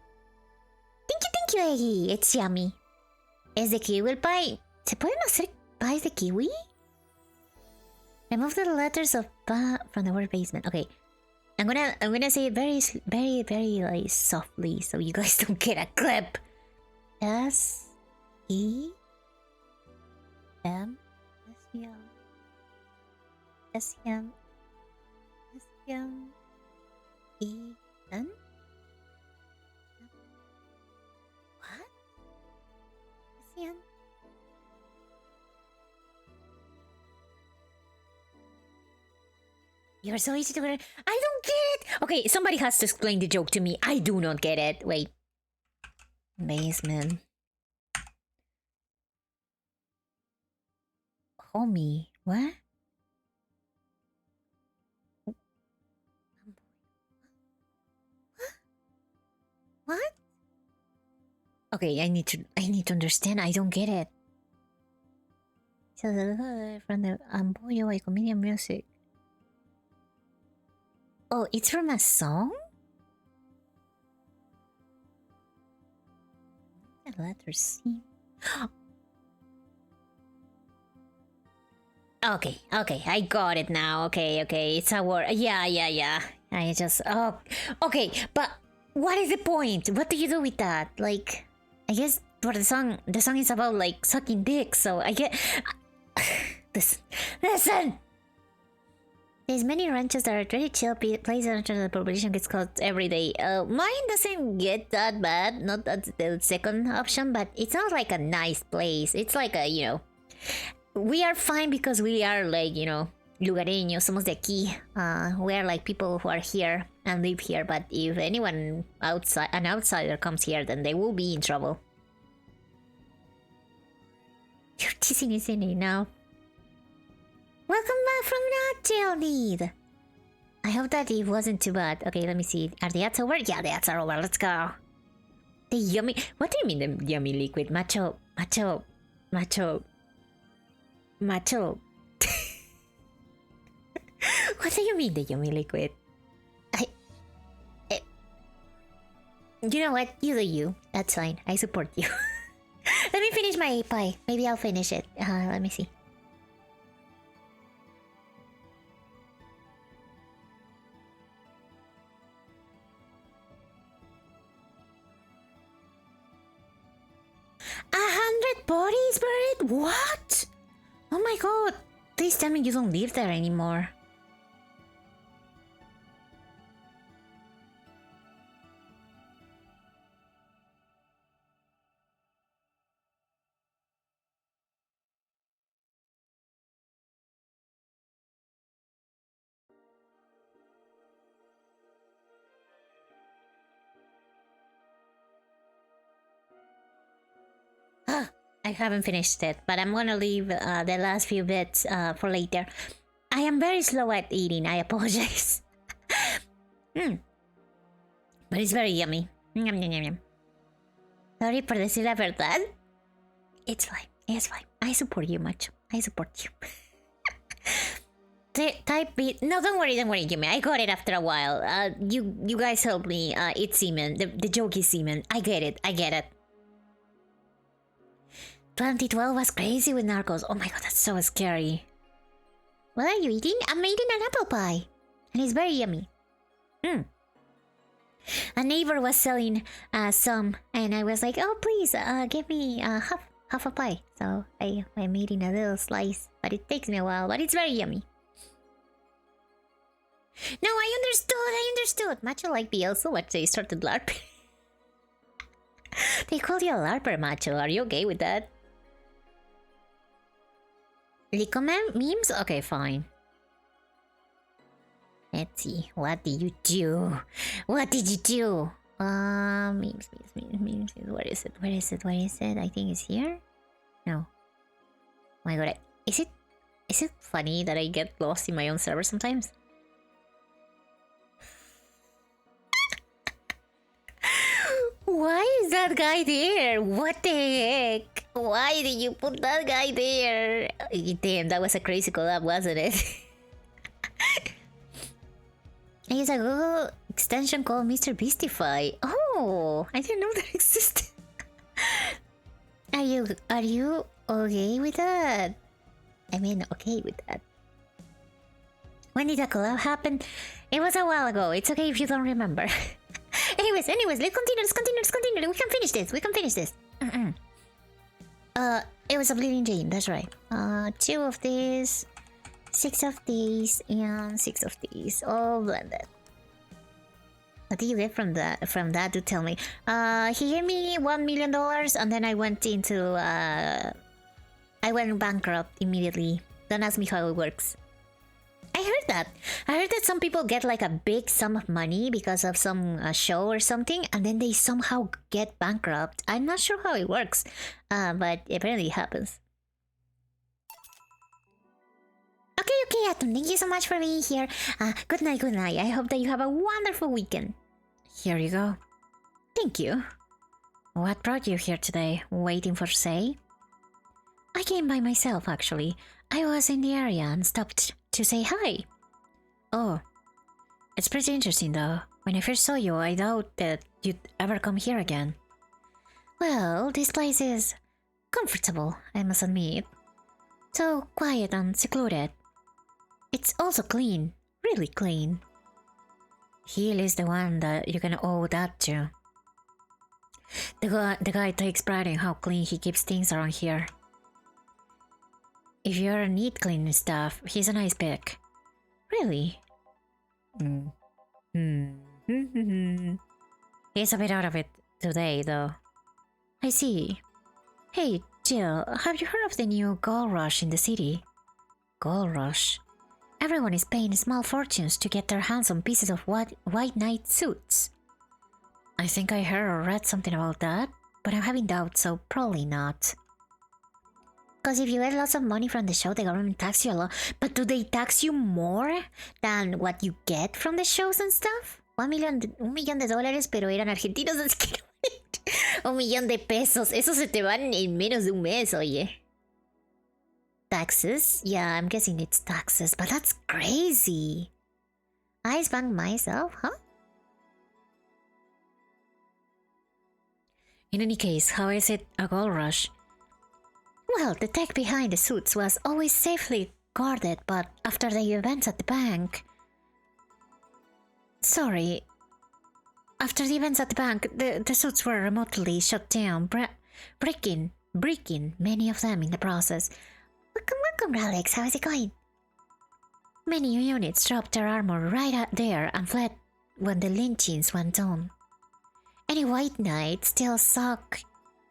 Thank you, Eggy. It's yummy. ¿Es de kiwi el pie? ¿Se pueden hacer pies de kiwi? Remove the letters of ba from the word basement. Okay. I'm gonna say it very, very, very like softly so you guys don't get a clip. S-E-M S-E-M S-E-M S-E-M-E-N. What? S-E-M. You're so easy to get. I don't get it. Okay, somebody has to explain the joke to me. I do not get it. Wait. Basement. Homie. What? What? Okay, I need to understand. I don't get it. So from the Amboyo y comedian music. Oh, it's from a song? The letter C. Okay, I got it now. Okay, it's a word. Yeah. I just... Oh, okay, but what is the point? What do you do with that? Like, I guess for the song is about, like, sucking dick, so I get... Listen! There's many ranches that are very chill places after the population gets caught every day. Mine doesn't get that bad, not the second option, but it's not like a nice place. It's like a, we are fine because we are like, lugareños, somos de aquí. We are like people who are here and live here, but if an outsider comes here, then they will be in trouble. You're teasing, isn't it now? Welcome back from that jail need. I hope that it wasn't too bad. Okay, let me see. Are the ads over? Yeah, the ads are over. Let's go. The yummy... What do you mean the yummy liquid? Macho... What do you mean the yummy liquid? You know what? You do you. That's fine. I support you. Let me finish my pie. Maybe I'll finish it. Let me see. Bodies buried? What? Oh my god. Please tell me you don't live there anymore. I haven't finished it, but I'm gonna leave the last few bits for later. I am very slow at eating, I apologize. But it's very yummy. Yum, yum, yum, yum. Sorry por decir la verdad. It's fine, it's fine. I support you, macho. I support you. Type it. No, don't worry, Jimmy. I got it after a while. You guys helped me. It's semen. The joke is semen. I get it. 2012 was crazy with Narcos. Oh my god, that's so scary. What are you eating? I'm eating an apple pie. And it's very yummy. A neighbor was selling some, and I was like, oh please, give me half a pie. So I'm eating a little slice, but it takes me a while, but it's very yummy. No, I understood. Macho like BL so much they started LARPing. They called you a LARPer, Macho. Are you okay with that? Lico memes? Okay, fine. Let's see. What did you do? Memes. Where is it? I think it's here? No. Oh my god. Is it funny that I get lost in my own server sometimes? Why is that guy there? What the heck? Why did you put that guy there? Damn, that was a crazy collab, wasn't it? I use a Google extension called Mr. Beastify. Oh, I didn't know that existed. Are you okay with that? I mean, okay with that. When did the collab happen? It was a while ago. It's okay if you don't remember. Anyways, let's continue. We can finish this. It was a bleeding Jane, that's right. 2 of these, 6 of these, and 6 of these, all blended. What did you get from that to tell me? He gave me $1 million, and then I went bankrupt immediately. Don't ask me how it works. I heard that some people get like a big sum of money because of some show or something, and then they somehow get bankrupt. I'm not sure how it works, but apparently it happens. Okay, Atom, thank you so much for being here. Good night. I hope that you have a wonderful weekend. Here you go. Thank you. What brought you here today? Waiting for Say? I came by myself, actually. I was in the area and stopped to say hi. Oh, it's pretty interesting though. When I first saw you, I doubt that you'd ever come here again. Well, this place is comfortable, I must admit. So quiet and secluded. It's also clean, really clean. Hill is the one that you can owe that to. The guy takes pride in how clean he keeps things around here. If you're a neat cleaning stuff, he's a nice pick. Really? He's a bit out of it today, though. I see. Hey, Jill, have you heard of the new gold rush in the city? Gold rush? Everyone is paying small fortunes to get their hands on pieces of white knight suits. I think I heard or read something about that, but I'm having doubts, so probably not. because if you get lots of money from the show, the government tax you a lot. But do they tax you more than what you get from the shows and stuff? Un millón de dólares, pero eran argentinos, así que no. Un millón de pesos. Eso se te van en menos de un mes, oye. Taxes? Yeah, I'm guessing it's taxes, but that's crazy. Ice bank myself, huh? In any case, how is it a gold rush? Well, the tech behind the suits was always safely guarded, but after the events at the bank... Sorry. After the events at the bank, the suits were remotely shut down, breaking many of them in the process. Welcome, Alex. How is it going? Many units dropped their armor right out there and fled when the lynchings went on. Any white knight still stuck...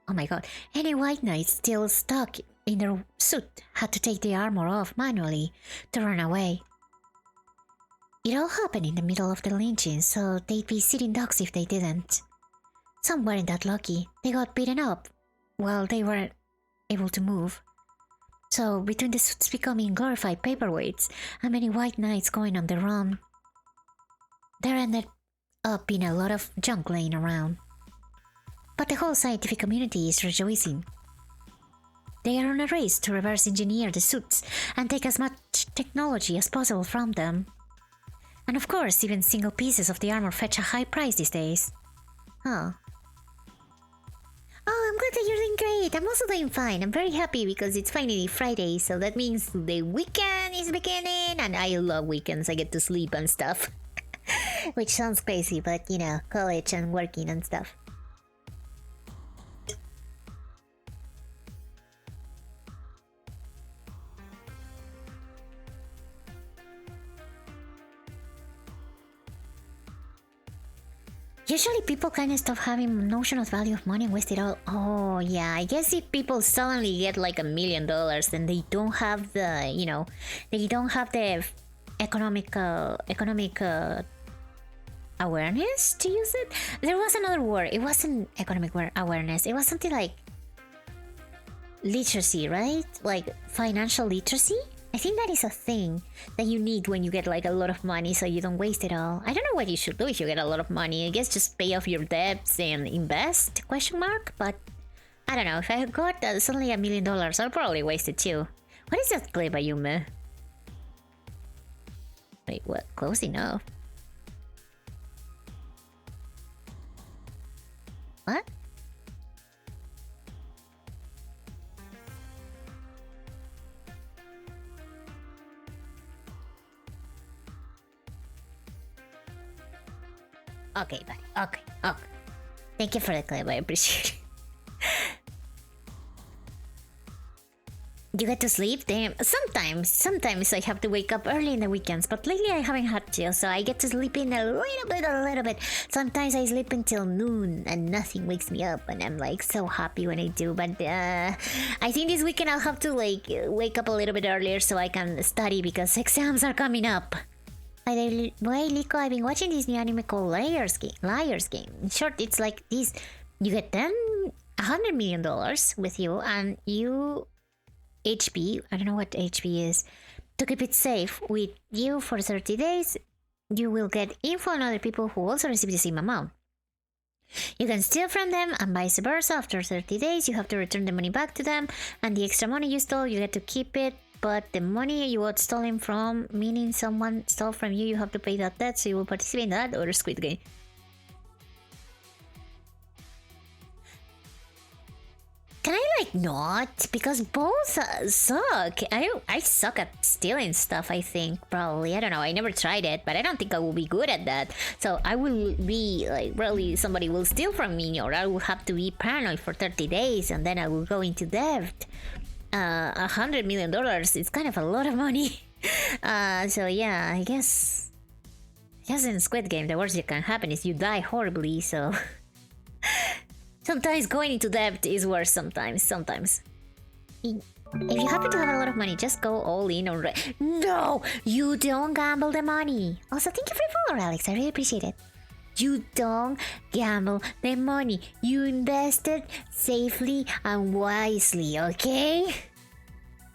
Oh my god. Any white knight still stuck in their suit had to take the armor off manually to run away. It all happened in the middle of the lynchings, so they'd be sitting ducks if they didn't. Some weren't that lucky. They got beaten up while they weren't able to move. So, between the suits becoming glorified paperweights and many white knights going on the run, there ended up being a lot of junk laying around. But the whole scientific community is rejoicing. They are on a race to reverse engineer the suits and take as much technology as possible from them. And of course, even single pieces of the armor fetch a high price these days. Huh. Oh, I'm glad that you're doing great. I'm also doing fine. I'm very happy because it's finally Friday, so that means the weekend is beginning, and I love weekends. I get to sleep and stuff. Which sounds crazy, but you know, college and working and stuff. Usually people kind of stop having notion of value of money and waste it all. Oh yeah, I guess if people suddenly get like $1 million, then they don't have the, you know, they don't have the economic awareness to use it. There was another word. It wasn't economic awareness. It was something like literacy, right? Like financial literacy. I think that is a thing that you need when you get like a lot of money so you don't waste it all. I don't know what you should do if you get a lot of money. I guess just pay off your debts and invest, question mark? But I don't know, if I got suddenly $1 million, I'll probably waste it too. What is that clip, Ayume? Wait, what? Close enough. What? Okay, buddy. Okay. Thank you for the clip. I appreciate it. You get to sleep? Damn. Sometimes I have to wake up early in the weekends, but lately I haven't had to, so I get to sleep in a little bit. Sometimes I sleep until noon and nothing wakes me up, and I'm like so happy when I do. But I think this weekend I'll have to like wake up a little bit earlier so I can study because exams are coming up. By the way, Liko, I've been watching this new anime called Liar's Game. In short, it's like this. You get $100 million with you, and you... HP, I don't know what HP is. To keep it safe with you for 30 days, you will get info on other people who also receive the same amount. You can steal from them, and vice versa. After 30 days, you have to return the money back to them, and the extra money you stole, you get to keep it. But the money you got stolen from, meaning someone stole from you, you have to pay that debt, so you will participate in that or Squid Game. Can I like not? Because both suck. I suck at stealing stuff, I think, probably. I don't know, I never tried it, but I don't think I will be good at that. So I will be like, probably somebody will steal from me, or I will have to be paranoid for 30 days, and then I will go into debt. $100 million is kind of a lot of money. So yeah, I guess in Squid Game the worst that can happen is you die horribly, so sometimes going into debt is worse sometimes. If you happen to have a lot of money, just go all in on No! You don't gamble the money! Also, thank you for the follow, Alex, I really appreciate it. You don't gamble the money. You invest it safely and wisely, okay?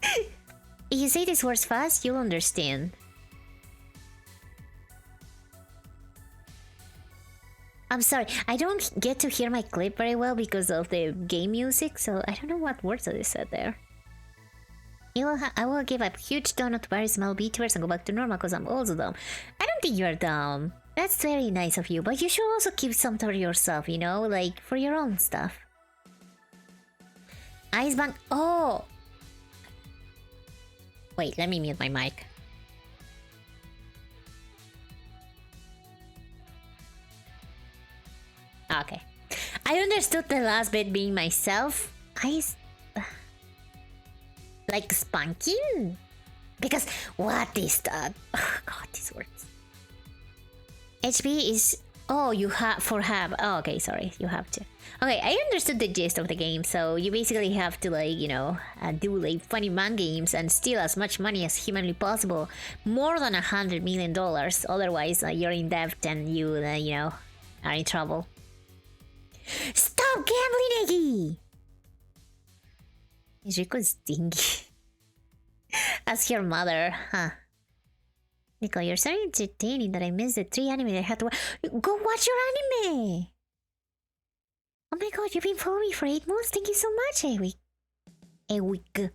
If you say these words fast, you'll understand. I'm sorry, I don't get to hear my clip very well because of the game music, so I don't know what words I said there. I will give a huge donut to very small VTubers and go back to normal because I'm also dumb. I don't think you're dumb. That's very nice of you, but you should also keep some to yourself, you know? Like, for your own stuff. Icebank. Oh! Wait, let me mute my mic. Okay. I understood the last bit being myself. Like spanking? Because what is that? Oh, God, these words. HP is... Oh, you have... For have... Oh, okay, sorry. You have to. Okay, I understood the gist of the game. So you basically have to, like, you know, do, like, funny man games and steal as much money as humanly possible. More than $100 million. Otherwise, you're in debt and you, you know, are in trouble. Stop gambling, Eggy! Is Rico stingy? As your mother, huh? Nico, you're so entertaining that I missed the 3 anime I had to watch. Go watch your anime! Oh my god, you've been following me for 8 months? Thank you so much, Ewick. Ewick.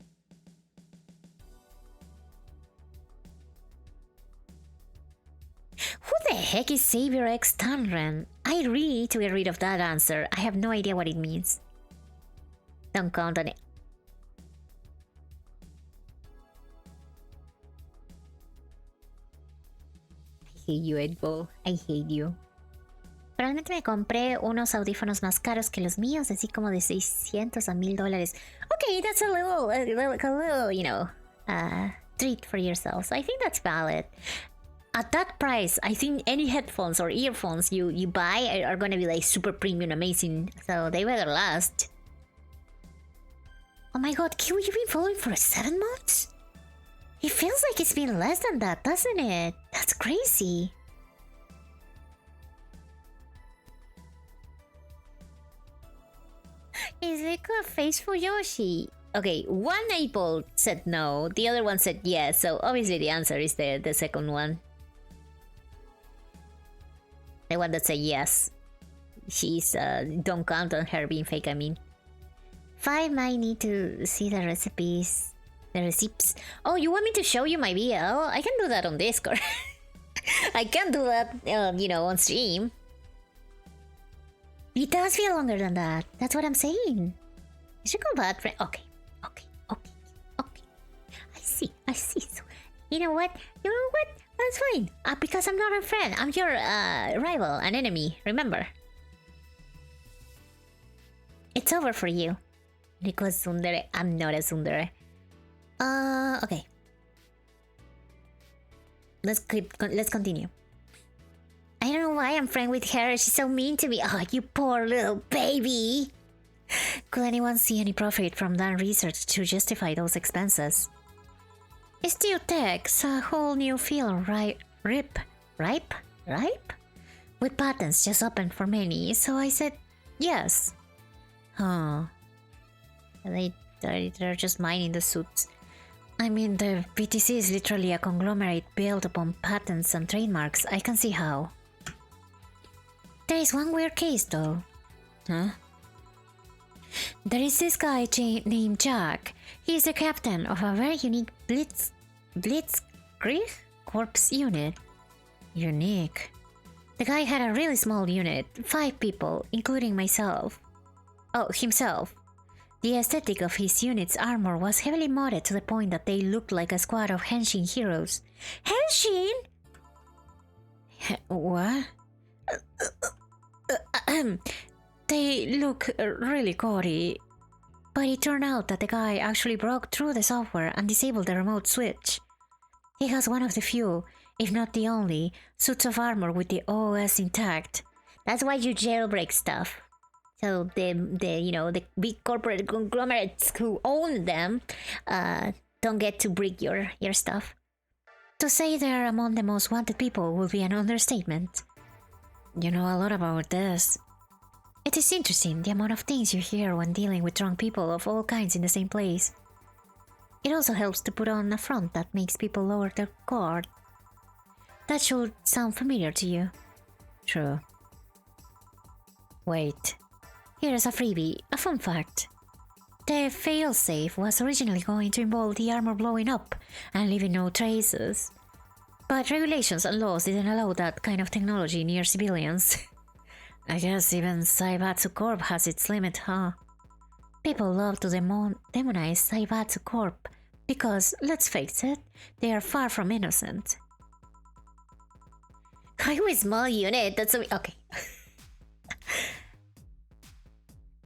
Who the heck is Xavier X Tanren? I really need to get rid of that answer. I have no idea what it means. Don't count on it. I hate you, Edbo. I hate you. Probablemente me compré unos audífonos más caros que los míos, así como de $600 a $1000. Okay, that's a little, you know, treat for yourselves. I think that's valid. At that price, I think any headphones or earphones you buy are gonna be like super premium, amazing. So they better last. Oh my god, Kiwi, you've been following for 7 months? It feels like it's been less than that, doesn't it? That's crazy. Is like a face for Yoshi? Okay, one Apple said no, the other one said yes, so obviously the answer is the second one. The one that said yes. She's, don't count on her being fake, I mean. 5 might need to see the recipes. The receipts. Oh, you want me to show you my VL? I can do that on Discord. I can do that, you know, on stream. It does feel longer than that. That's what I'm saying. You should go bad friend. Okay. I see. So, you know what? That's fine. Because I'm not a friend. I'm your rival, an enemy. Remember? It's over for you. Because tsundere. I'm not a tsundere. Okay. Let's continue. I don't know why I'm friends with her. She's so mean to me. Oh, you poor little baby. Could anyone see any profit from that research to justify those expenses? Steel Tech's a whole new field, right? Ripe? With patents just opened for many, so I said yes. Huh. They're just mining the suits. I mean, the BTC is literally a conglomerate built upon patents and trademarks. I can see how. There is one weird case, though. Huh? There is this guy named Jack. He is the captain of a very unique Blitzkrieg Corps unit. Unique. The guy had a really small unit, 5 people, including myself. Oh, himself. The aesthetic of his unit's armor was heavily modded to the point that they looked like a squad of Henshin heroes. Henshin? What? They look really gaudy. But it turned out that the guy actually broke through the software and disabled the remote switch. He has one of the few, if not the only, suits of armor with the OS intact. That's why you jailbreak stuff. So the big corporate conglomerates who own them don't get to break your stuff. To say they're among the most wanted people would be an understatement. You know a lot about this. It is interesting the amount of things you hear when dealing with drunk people of all kinds in the same place. It also helps to put on a front that makes people lower their guard. That should sound familiar to you. True. Wait. Here's a freebie, a fun fact. The failsafe was originally going to involve the armor blowing up and leaving no traces. But regulations and laws didn't allow that kind of technology near civilians. I guess even Saibatsu Corp has its limit, huh? People love to demonize Saibatsu Corp because, let's face it, they are far from innocent. I'm a small unit, that's okay.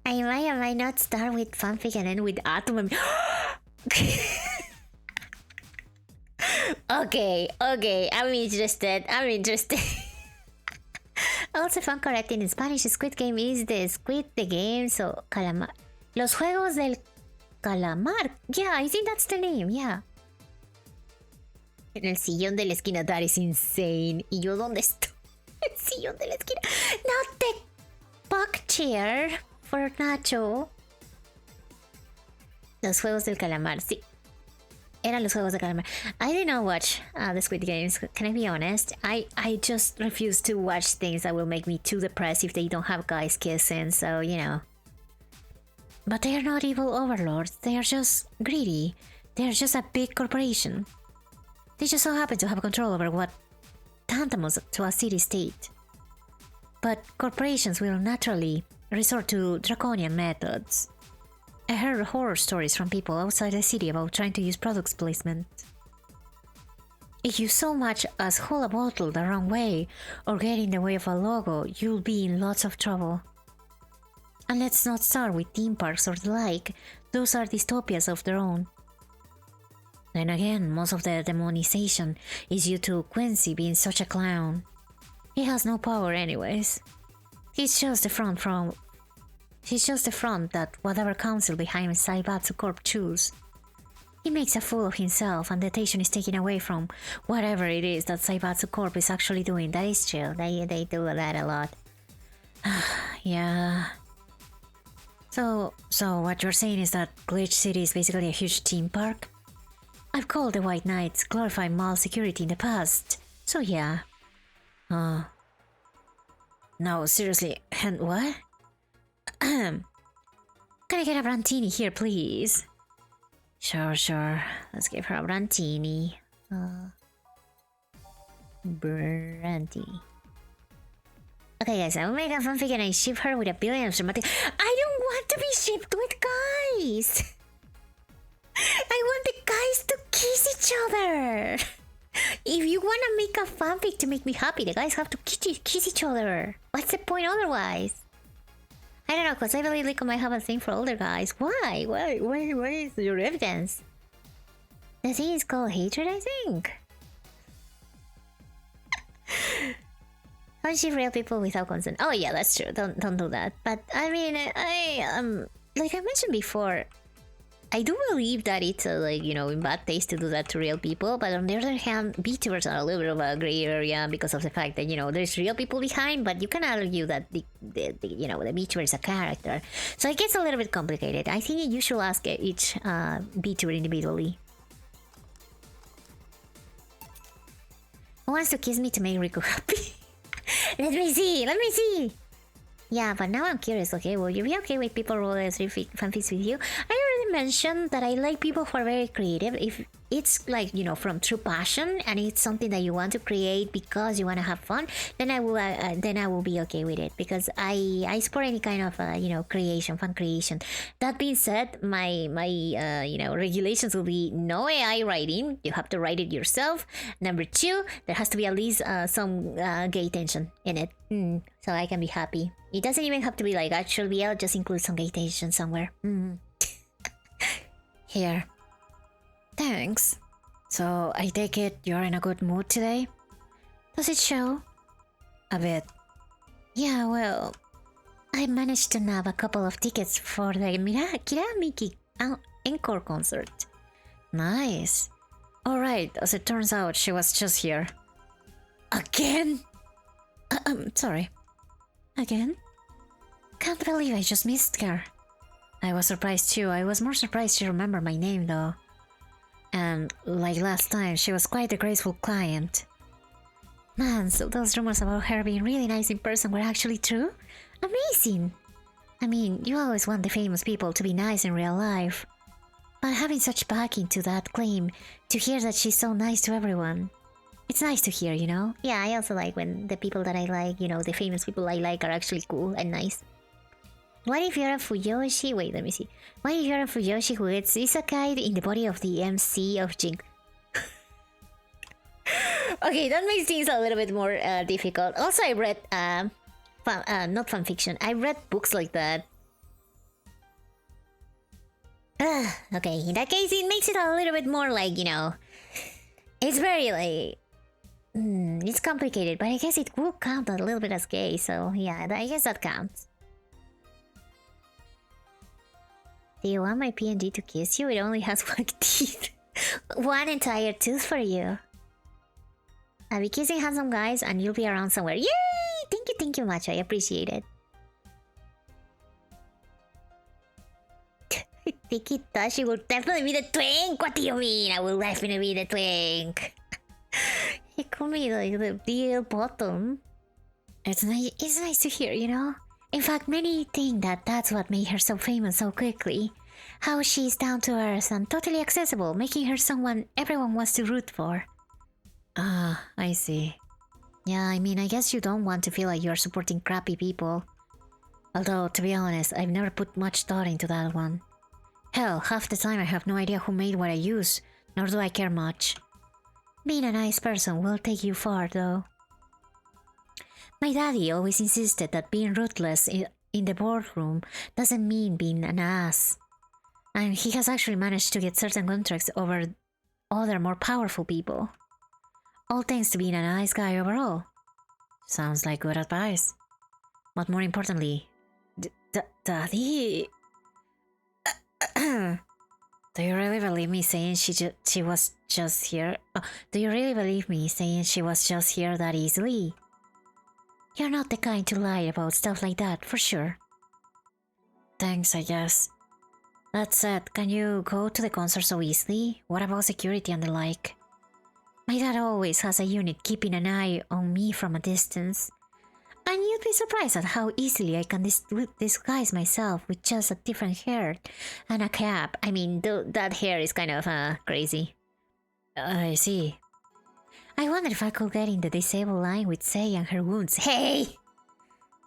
I might not start with fanfic and end with Atom. Okay, I'm interested. Also, if I'm correct, in Spanish, Squid Game is the Squid the Game, so Calamar. Los Juegos del Calamar. Yeah, I think that's the name, yeah. En el sillón de la esquina, that is insane. ¿Y yo dónde estoy? El sillón de la esquina. Not the puck chair for Nacho. Los Juegos del Calamar, sí. Eran los Juegos del Calamar. I did not watch the Squid Games, can I be honest? I just refuse to watch things that will make me too depressed if they don't have guys kissing, so, you know. But they are not evil overlords, they are just greedy. They are just a big corporation. They just so happen to have control over what tantamount to a city-state. But corporations will naturally resort to draconian methods. I heard horror stories from people outside the city about trying to use product placement. If you so much as hold a bottle the wrong way or get in the way of a logo, you'll be in lots of trouble. And let's not start with theme parks or the like, those are dystopias of their own. Then again, most of the demonization is due to Quincy being such a clown. He has no power anyways. He's just the front that whatever council behind Saibatsu Corp choose. He makes a fool of himself and the attention is taken away from whatever it is that Saibatsu Corp is actually doing. That is true, they do that a lot. Yeah. So what you're saying is that Glitch City is basically a huge theme park? I've called the White Knights glorified mall security in the past, so yeah. No, seriously, and what? Can I get a Brantini here, please? Sure. Let's give her a Brantini. Brantini. Okay, guys, I will make a fanfic and I ship her with a billion of dramatic. I don't want to be shipped with guys! I want the guys to kiss each other! If you want to make a fanfic to make me happy, the guys have to kiss each other. What's the point otherwise? I don't know, because I believe Liko might have a thing for older guys. Why? Why is your evidence? The thing is called hatred, I think. Don't ship real people without consent. Oh yeah, that's true. Don't do that. But I mean, like I mentioned before, I do believe that it's in bad taste to do that to real people. But on the other hand, VTubers are a little bit of a gray area because of the fact that there's real people behind. But you can argue that the VTuber is a character, so it gets a little bit complicated. I think you should ask each VTuber individually. Who wants to kiss me to make Riku happy? Let me see. Yeah, but now I'm curious, okay? Will you be okay with people rolling 3 fanfics with you? I already mentioned that I like people who are very creative. If it's from true passion and it's something that you want to create because you want to have fun, then I will be okay with it, because I support any kind of fun creation. That being said, my regulations will be no AI writing. You have to write it yourself. Number 2, there has to be at least some gay tension in it, so I can be happy. It doesn't even have to be like actual BL, just include some gay tension somewhere. Here. Thanks. So, I take it you're in a good mood today? Does it show? A bit. Yeah, well, I managed to nab a couple of tickets for the Kiramiki encore concert. Nice. Alright, as it turns out, she was just here. Again? Sorry. Again? Can't believe I just missed her. I was surprised too. I was more surprised she remembered my name though. And like last time, she was quite a graceful client. Man, so those rumors about her being really nice in person were actually true? Amazing! I mean, you always want the famous people to be nice in real life. But having such backing to that claim, to hear that she's so nice to everyone, it's nice to hear, you know? Yeah, I also like when the people that I like, the famous people I like are actually cool and nice. What if you're a Fuyoshi? Wait, let me see. What if you're a Fuyoshi who gets isekai in the body of the MC of Jink? Okay, that makes things a little bit more difficult. Also, I read, not fanfiction, I read books like that. Okay, in that case, it makes it a little bit more like, it's very like... it's complicated, but I guess it will count a little bit as gay, so yeah, I guess that counts. Do you want my PNG to kiss you? It only has one teeth. One entire tooth for you. I'll be kissing handsome guys and you'll be around somewhere. Yay! Thank you much. I appreciate it. Tikitashi will definitely be the twink. What do you mean? I will definitely be the twink. He called me like the deal bottom. It's nice to hear, you know? In fact, many think that that's what made her so famous so quickly. How she's down to earth and totally accessible, making her someone everyone wants to root for. Ah, I see. Yeah, I mean, I guess you don't want to feel like you're supporting crappy people. Although, to be honest, I've never put much thought into that one. Hell, half the time I have no idea who made what I use, nor do I care much. Being a nice person will take you far, though. My daddy always insisted that being ruthless in the boardroom doesn't mean being an ass. And he has actually managed to get certain contracts over other more powerful people. All thanks to being a nice guy overall. Sounds like good advice. But more importantly, Daddy... Do you really believe me saying she was just here? Do you really believe me saying she was just here that easily? You're not the kind to lie about stuff like that, for sure. Thanks, I guess. That said, can you go to the concert so easily? What about security and the like? My dad always has a unit keeping an eye on me from a distance. And you'd be surprised at how easily I can disguise myself with just a different hair and a cap. I mean, that hair is kind of crazy. I see. I wonder if I could get in the disabled line with Sei and her wounds. Hey!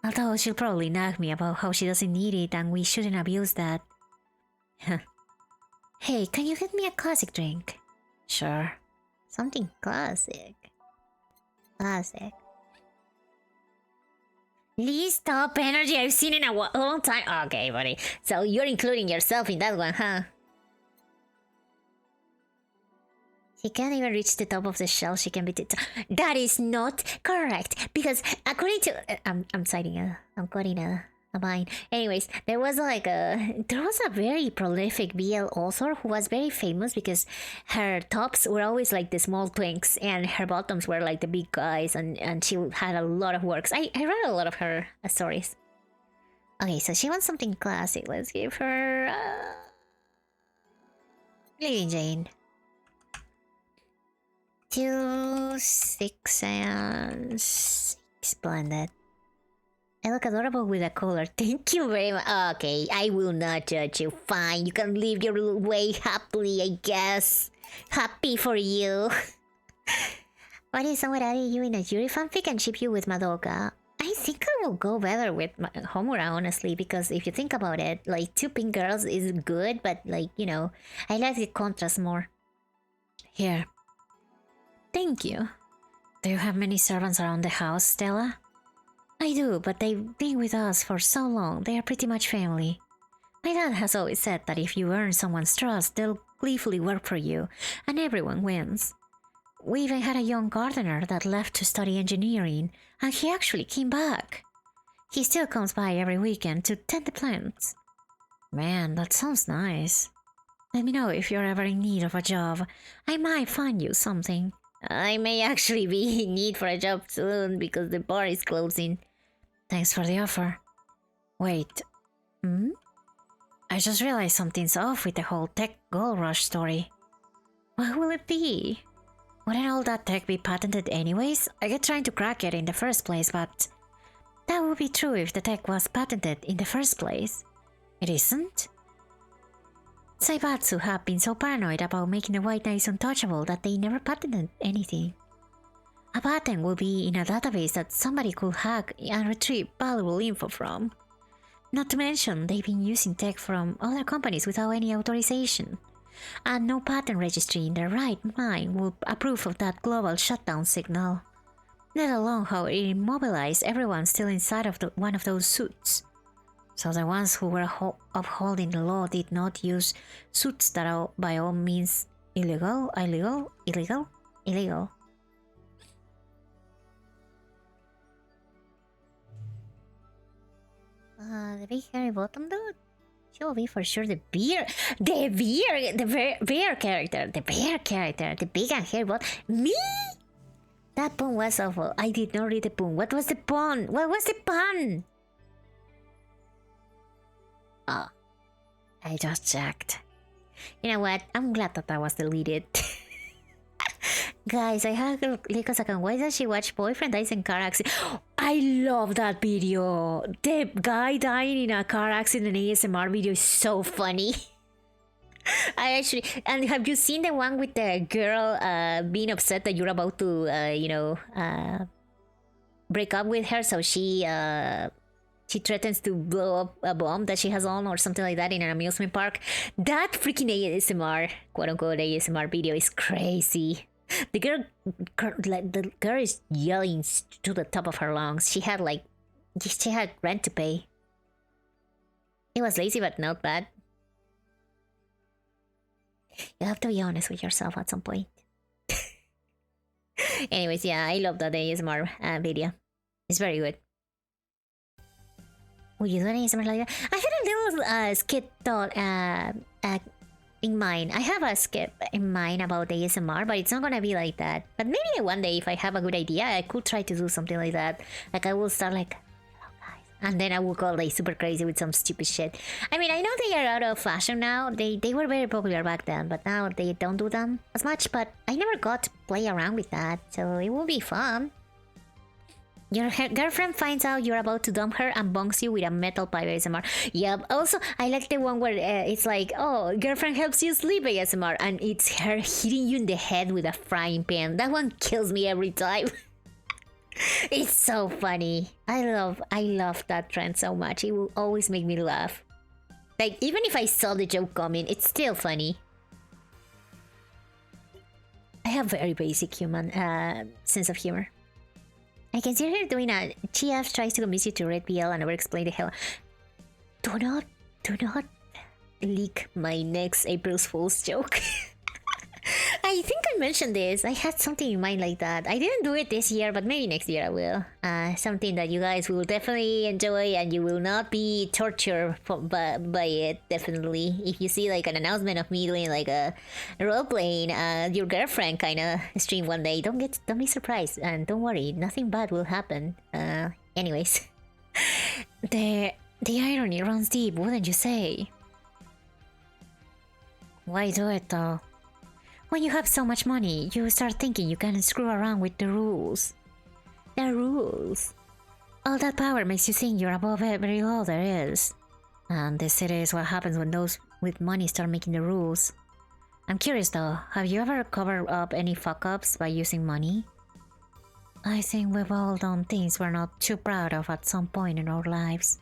Although she'll probably nag me about how she doesn't need it and we shouldn't abuse that. Hey, can you get me a classic drink? Sure. Something classic. Classic. Please stop energy I've seen in a long time. Okay, buddy. So you're including yourself in that one, huh? She can't even reach the top of the shell. She can be... That is not correct. Because according to... I'm citing I'm quoting a line. Anyways, there was a very prolific BL author who was very famous because her tops were always like the small twinks and her bottoms were like the big guys, and she had a lot of works. I read a lot of her stories. Okay, so she wants something classic. Let's give her Lady Jane. 2, 6, and 6. Splendid. I look adorable with a collar. Thank you very much. Okay, I will not judge you. Fine, you can live your way happily, I guess. Happy for you. What if someone added you in a Yuri fanfic and ship you with Madoka? I think I will go better with Homura, honestly, because if you think about it, like, 2 pink girls is good, but, like, I like the contrast more. Here. Thank you. Do you have many servants around the house, Stella? I do, but they've been with us for so long, they are pretty much family. My dad has always said that if you earn someone's trust, they'll gleefully work for you, and everyone wins. We even had a young gardener that left to study engineering, and he actually came back. He still comes by every weekend to tend the plants. Man, that sounds nice. Let me know if you're ever in need of a job. I might find you something. I may actually be in need for a job soon because the bar is closing. Thanks for the offer. Wait. I just realized something's off with the whole tech gold rush story. What will it be? Wouldn't all that tech be patented anyways? I get trying to crack it in the first place, but that would be true if the tech was patented in the first place. It isn't? Saibatsu have been so paranoid about making the White Knights untouchable that they never patented anything. A patent will be in a database that somebody could hack and retrieve valuable info from. Not to mention, they've been using tech from other companies without any authorization. And no patent registry in their right mind will approve of that global shutdown signal. Let alone how it immobilized everyone still inside of one of those suits. So the ones who were upholding the law did not use suits that are by all means illegal. The big hairy bottom dude? She'll be for sure the bear character, the big and hairy bottom. Me? That pun was awful. I did not read the pun. What was the pun? What was the pun? Oh, I just checked. You know what? I'm glad that was deleted. Guys, I have like a second. Why does she watch boyfriend dies in car accident? I love that video. The guy dying in a car accident ASMR video is so funny. I actually, and have you seen the one with the girl being upset that you're about to break up with her, so she threatens to blow up a bomb that she has on or something like that in an amusement park? That freaking ASMR, quote unquote ASMR video is crazy. The girl is yelling to the top of her lungs. She had rent to pay. It was lazy but not bad. You have to be honest with yourself at some point. Anyways, yeah, I love that ASMR video. It's very good. Would you do an ASMR like that? I had a little skit thought in mind. I have a skip in mind about ASMR, but it's not gonna be like that. But maybe one day, if I have a good idea, I could try to do something like that. Like I will start like, hello guys, and then I will go like super crazy with some stupid shit. I mean, I know they are out of fashion now. They were very popular back then, but now they don't do them as much. But I never got to play around with that, so it will be fun. Your girlfriend finds out you're about to dump her and bonks you with a metal pipe ASMR. Yep. Also, I like the one where it's like, oh, girlfriend helps you sleep ASMR, and it's her hitting you in the head with a frying pan. That one kills me every time. It's so funny. I love that trend so much. It will always make me laugh. Like, even if I saw the joke coming, it's still funny. I have very basic human sense of humor. I can see her doing a GF tries to convince you to read BL and never explain the hell. Do not leak my next April's Fool's joke. I think I mentioned this. I had something in mind like that. I didn't do it this year, but maybe next year I will. Something that you guys will definitely enjoy and you will not be tortured by it, definitely. If you see like an announcement of me doing like a role-playing your girlfriend kind of stream one day, don't be surprised. And don't worry, nothing bad will happen. Anyways. The irony runs deep, wouldn't you say? Why do it though? When you have so much money, you start thinking you can screw around with the rules. The rules. All that power makes you think you're above every law there is. And this is what happens when those with money start making the rules. I'm curious though, have you ever covered up any fuck-ups by using money? I think we've all done things we're not too proud of at some point in our lives.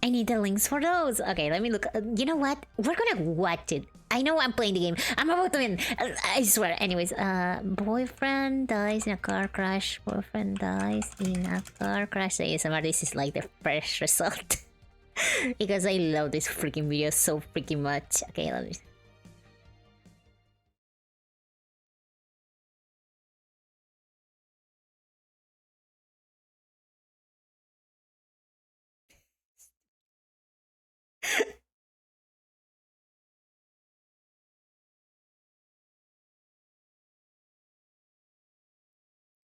I need the links for those. Okay, let me look. You know what? We're gonna watch it. I know I'm playing the game. I'm about to win. I swear. Anyways, boyfriend dies in a car crash. Boyfriend dies in a car crash. ASMR, this is like the first result. Because I love this freaking video so freaking much. Okay, let me...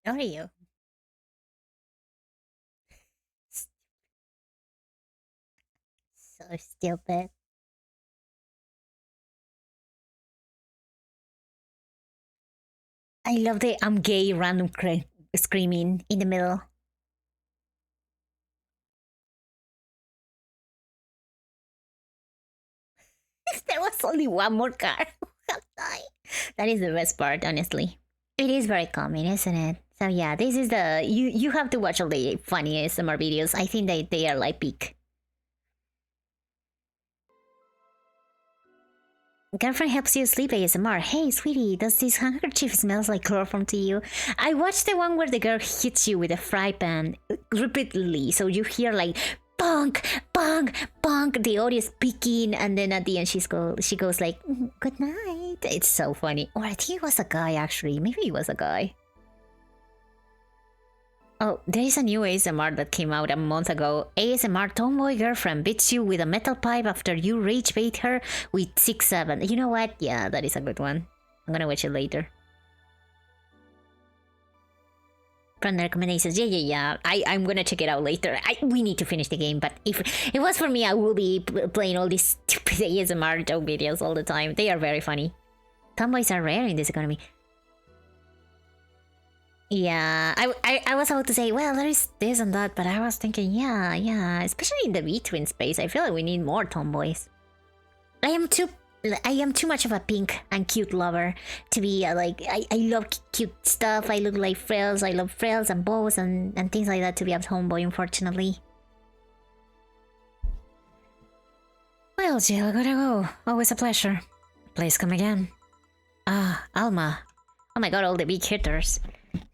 How are you? So stupid. I love the I'm gay random screaming in the middle. If there was only one more car, that is the best part, honestly. It is very common, isn't it? So yeah, this is the you have to watch all the funny ASMR videos. I think they are like peak. Girlfriend helps you sleep ASMR. Hey, sweetie, does this handkerchief smells like chloroform to you? I watched the one where the girl hits you with a fry pan repeatedly, so you hear like bonk, bonk, bonk. The audio is peaking, and then at the end she goes like, "Good night." It's so funny. Or I think it was a guy actually. Maybe it was a guy. Oh, there is a new ASMR that came out a month ago. ASMR tomboy girlfriend beats you with a metal pipe after you rage bait her with 6-7. You know what? Yeah, that is a good one. I'm gonna watch it later. From the recommendations, yeah. I'm gonna check it out later. We need to finish the game, but if it was for me, I will be playing all these stupid ASMR joke videos all the time. They are very funny. Tomboys are rare in this economy. Yeah, I was about to say, well, there is this and that, but I was thinking, yeah, especially in the between space, I feel like we need more tomboys. I am too much of a pink and cute lover to be like, I love cute stuff. I look like frills. I love frills and bows and things like that to be a tomboy, unfortunately. Well, Jill, I gotta go. Always a pleasure. Please come again. Ah, Alma. Oh my god, all the big hitters.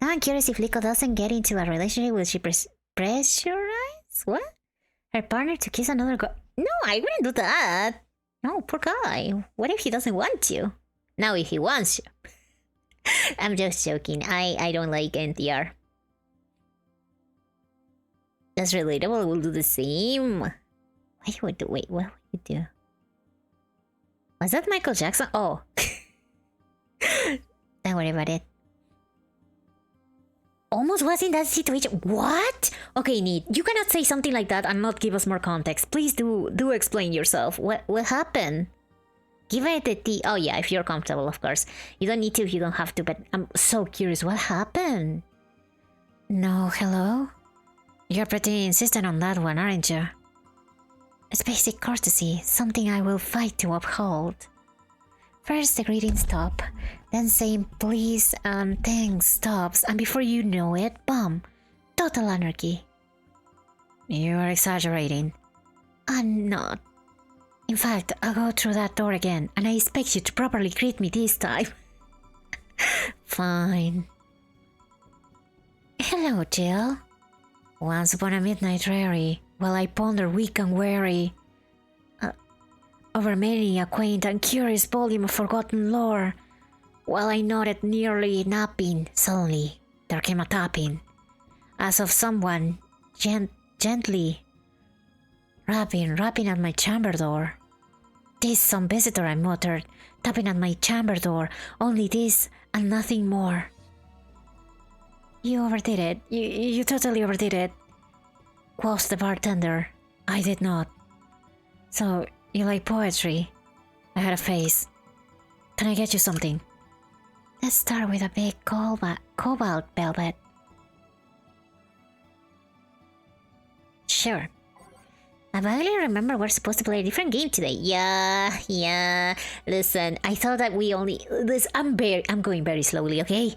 Now I'm curious if Liko doesn't get into a relationship, will she pressurize? What? Her partner to kiss another girl? No, I wouldn't do that. No, poor guy. What if he doesn't want you? Now if he wants you. I'm just joking. I don't like NTR. That's relatable. We'll do the same. Wait, what would you do? Was that Michael Jackson? Oh. Don't worry about it. Almost was in that situation. What? Okay, Neat, you cannot say something like that and not give us more context. Please do explain yourself. What happened? Give it the tea. Oh yeah, if you're comfortable, of course. You don't need to if you don't have to, but I'm so curious. What happened? No, hello? You're pretty insistent on that one, aren't you? It's basic courtesy, something I will fight to uphold. First the greeting stop, then saying please and thanks stops, and before you know it, bam, total anarchy. You are exaggerating. I'm not. In fact, I'll go through that door again, and I expect you to properly greet me this time. Fine. Hello, Jill. Once upon a midnight dreary, while I ponder weak and weary, over many a quaint and curious volume of forgotten lore, while I nodded nearly napping, suddenly there came a tapping, as of someone gently rapping at my chamber door. "'Tis some visitor," I muttered, tapping at my chamber door, "only this and nothing more." "You overdid it. You totally overdid it," quoth the bartender. I did not. "So, you like poetry?" I had a face. "Can I get you something?" "Let's start with a big cobalt velvet." "Sure. I vaguely remember we're supposed to play a different game today." Yeah. Listen, I thought that we only... Listen, I'm going very slowly, okay?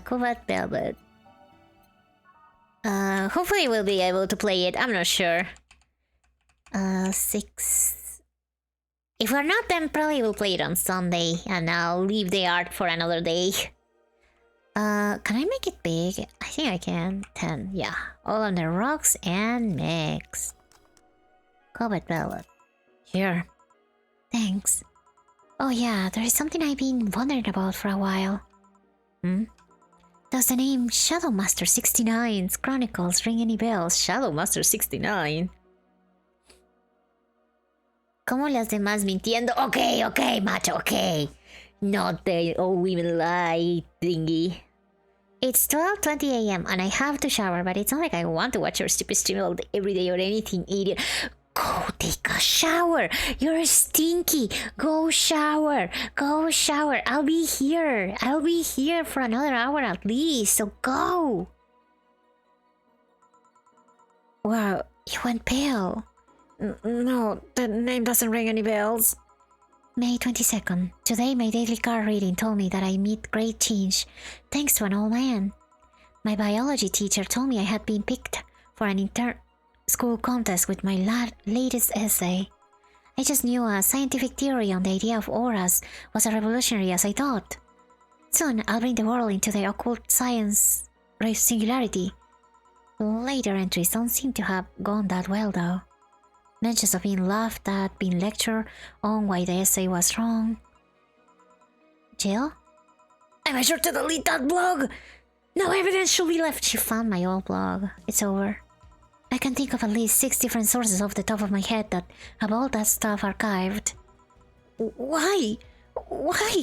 Cobalt velvet. Hopefully we'll be able to play it. I'm not sure. 6. If we're not, then probably we'll play it on Sunday, and I'll leave the art for another day. Can I make it big? I think I can. 10, yeah. All on the rocks and mix. Cobalt velvet. Here. Thanks. Oh yeah, there is something I've been wondering about for a while. Does the name Shadowmaster 69's Chronicles ring any bells? Shadowmaster 69? Como las demás mintiendo? Okay, macho, okay. Not the all women lie thingy. It's 12:20 a.m. and I have to shower, but it's not like I want to watch your stupid stream all day, every day or anything, idiot. Go take a shower. You're stinky. Go shower. Go shower. I'll be here. I'll be here for another hour at least. So go. Wow, you went pale. No, that name doesn't ring any bells. May 22nd. Today my daily card reading told me that I meet great change thanks to an old man. My biology teacher told me I had been picked for an inter-school contest with my latest essay. I just knew a scientific theory on the idea of auras was as revolutionary as I thought. Soon I'll bring the world into the occult science singularity. Later entries don't seem to have gone that well though. Mentions of being laughed at, being lectured on why the essay was wrong. Jill? Am I sure to delete that blog? No evidence should be left. She found my old blog. It's over. I can think of at least 6 different sources off the top of my head that have all that stuff archived. Why? Why?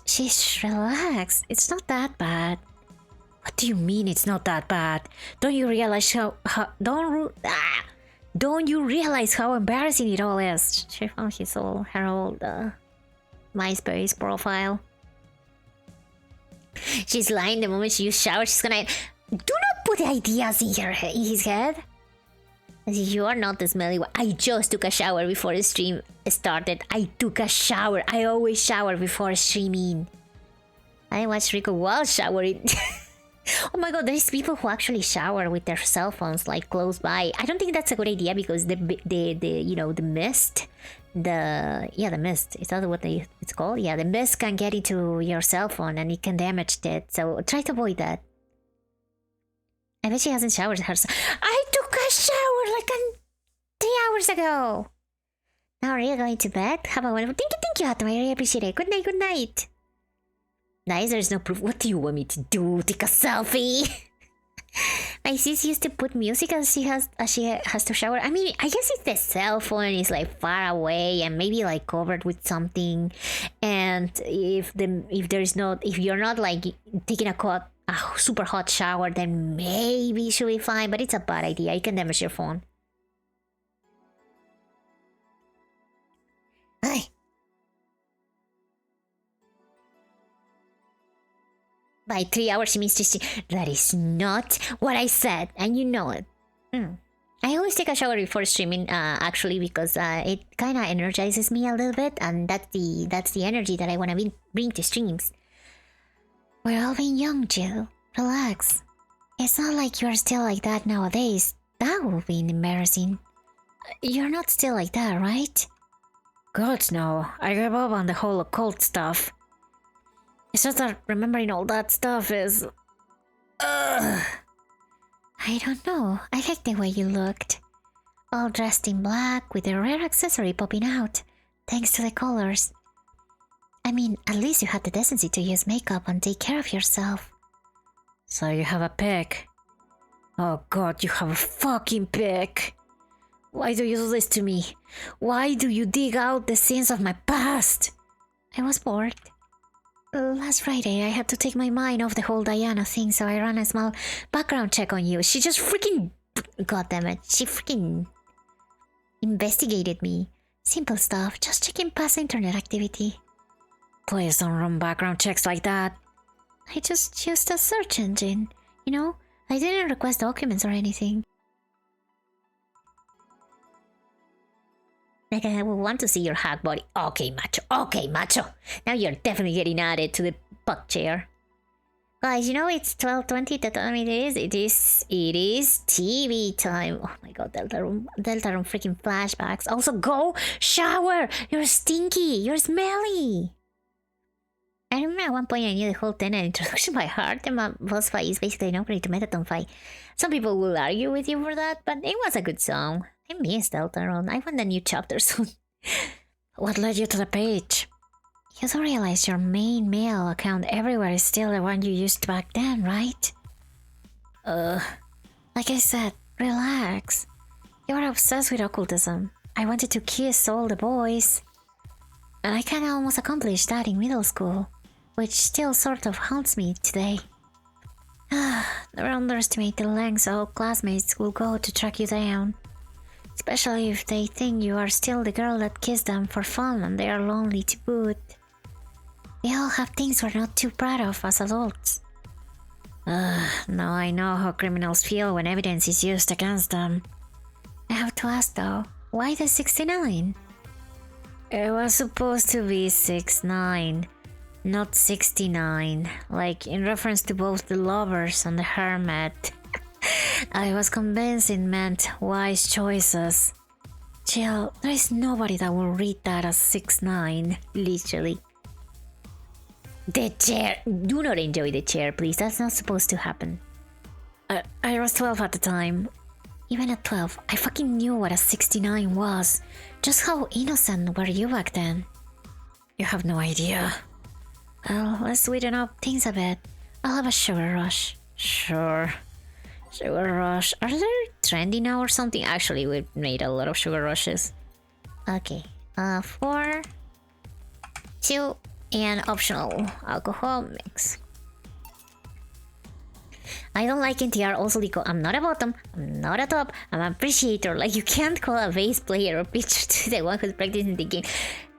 She's relaxed. It's not that bad. What do you mean it's not that bad? Don't you realize Don't you realize how embarrassing it all is? She found her old MySpace profile. She's lying the moment she showers. She's gonna... Do not put ideas in his head. You are not the smelly one. I just took a shower before the stream started. I took a shower. I always shower before streaming. I watched Rico while showering. Oh my god, there's people who actually shower with their cell phones like close by. I don't think that's a good idea because the mist, the mist, is that what it's called? Yeah, the mist can get into your cell phone and it can damage it. So try to avoid that. I bet she hasn't showered herself. I took a shower like 3 hours ago. Now are you going to bed? Have a wonderful... Thank you, Atom. I really appreciate it. Good night, good night. Nice, there's no proof. What do you want me to do? Take a selfie? My sis used to put music as she has to shower. I mean, I guess if the cell phone is like far away and maybe like covered with something, and if you're not like taking a super hot shower, then maybe it should be fine. But it's a bad idea. You can damage your phone. Hi. By 3 hours, she means just... That is not what I said, and you know it. I always take a shower before streaming, actually, because it kind of energizes me a little bit, and that's the energy that I want to bring to streams. We're all being young, Jill. Relax. It's not like you're still like that nowadays. That would be embarrassing. You're not still like that, right? God, no. I gave up on the whole occult stuff. It's just that remembering all that stuff is... I don't know. I like the way you looked. All dressed in black with a rare accessory popping out, thanks to the colors. I mean, at least you had the decency to use makeup and take care of yourself. So you have a pick. Oh god, you have a fucking pick. Why do you do this to me? Why do you dig out the sins of my past? I was bored. Last Friday, I had to take my mind off the whole Diana thing, so I ran a small background check on you. She just freaking... God damn it. She freaking... investigated me. Simple stuff, just checking past internet activity. Please don't run background checks like that. I just used a search engine, you know? I didn't request documents or anything. Like, I would want to see your hot body. Okay, macho. Okay, macho. Now you're definitely getting added to the puck chair. Guys, you know it's 12:20. The time it is. It is TV time. Oh my god, Delta room freaking flashbacks. Also, go shower. You're stinky. You're smelly. I remember at one point I knew the whole Tenet introduction by heart. The boss fight is basically an upgrade to Metaton fight. Some people will argue with you for that, but it was a good song. I missed Deltarune. I want a new chapter soon. What led you to the page? You don't realize your main mail account everywhere is still the one you used back then, right? Like I said, relax. You're obsessed with occultism. I wanted to kiss all the boys. And I kinda almost accomplished that in middle school, which still sort of haunts me today. Never underestimate the lengths all classmates will go to track you down. Especially if they think you are still the girl that kissed them for fun and they are lonely to boot. We all have things we're not too proud of as adults. Now I know how criminals feel when evidence is used against them. I have to ask though, why the 69? It was supposed to be 69, not 69, like in reference to both the lovers and the hermit. I was convinced it meant wise choices. Chill, there is nobody that will read that as 6'9", literally. The chair! Do not enjoy the chair, please. That's not supposed to happen. I was 12 at the time. Even at 12, I fucking knew what a 69 was. Just how innocent were you back then? You have no idea. Well, let's sweeten up things a bit. I'll have a sugar rush. Sure. Sugar rush. Are they trendy now or something? Actually, we've made a lot of sugar rushes. Okay. 4, 2, and optional alcohol mix. I don't like NTR also because I'm not a bottom, I'm not a top, I'm an appreciator. Like, you can't call a bass player or pitcher to the one who's practicing the game.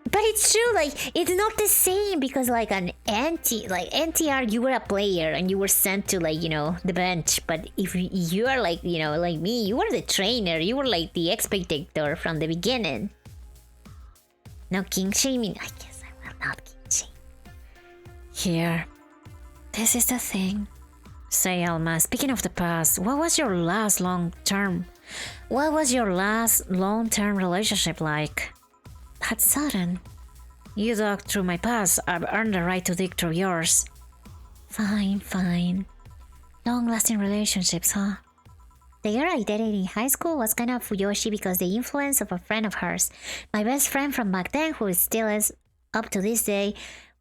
But it's true, like, it's not the same because like NTR, you were a player and you were sent to like, you know, the bench. But if you are like, you know, like me, you were the trainer, you were like the spectator from the beginning. No king shaming, I guess I will not king shame. Here, this is the thing. Say, Alma, speaking of the past, what was your last long-term relationship like? That's sudden. You dug through my past, I've earned the right to dig through yours. Fine. Long-lasting relationships, huh? The girl I dated in high school was kind of fuyoshi because the influence of a friend of hers. My best friend from back then, who still is up to this day,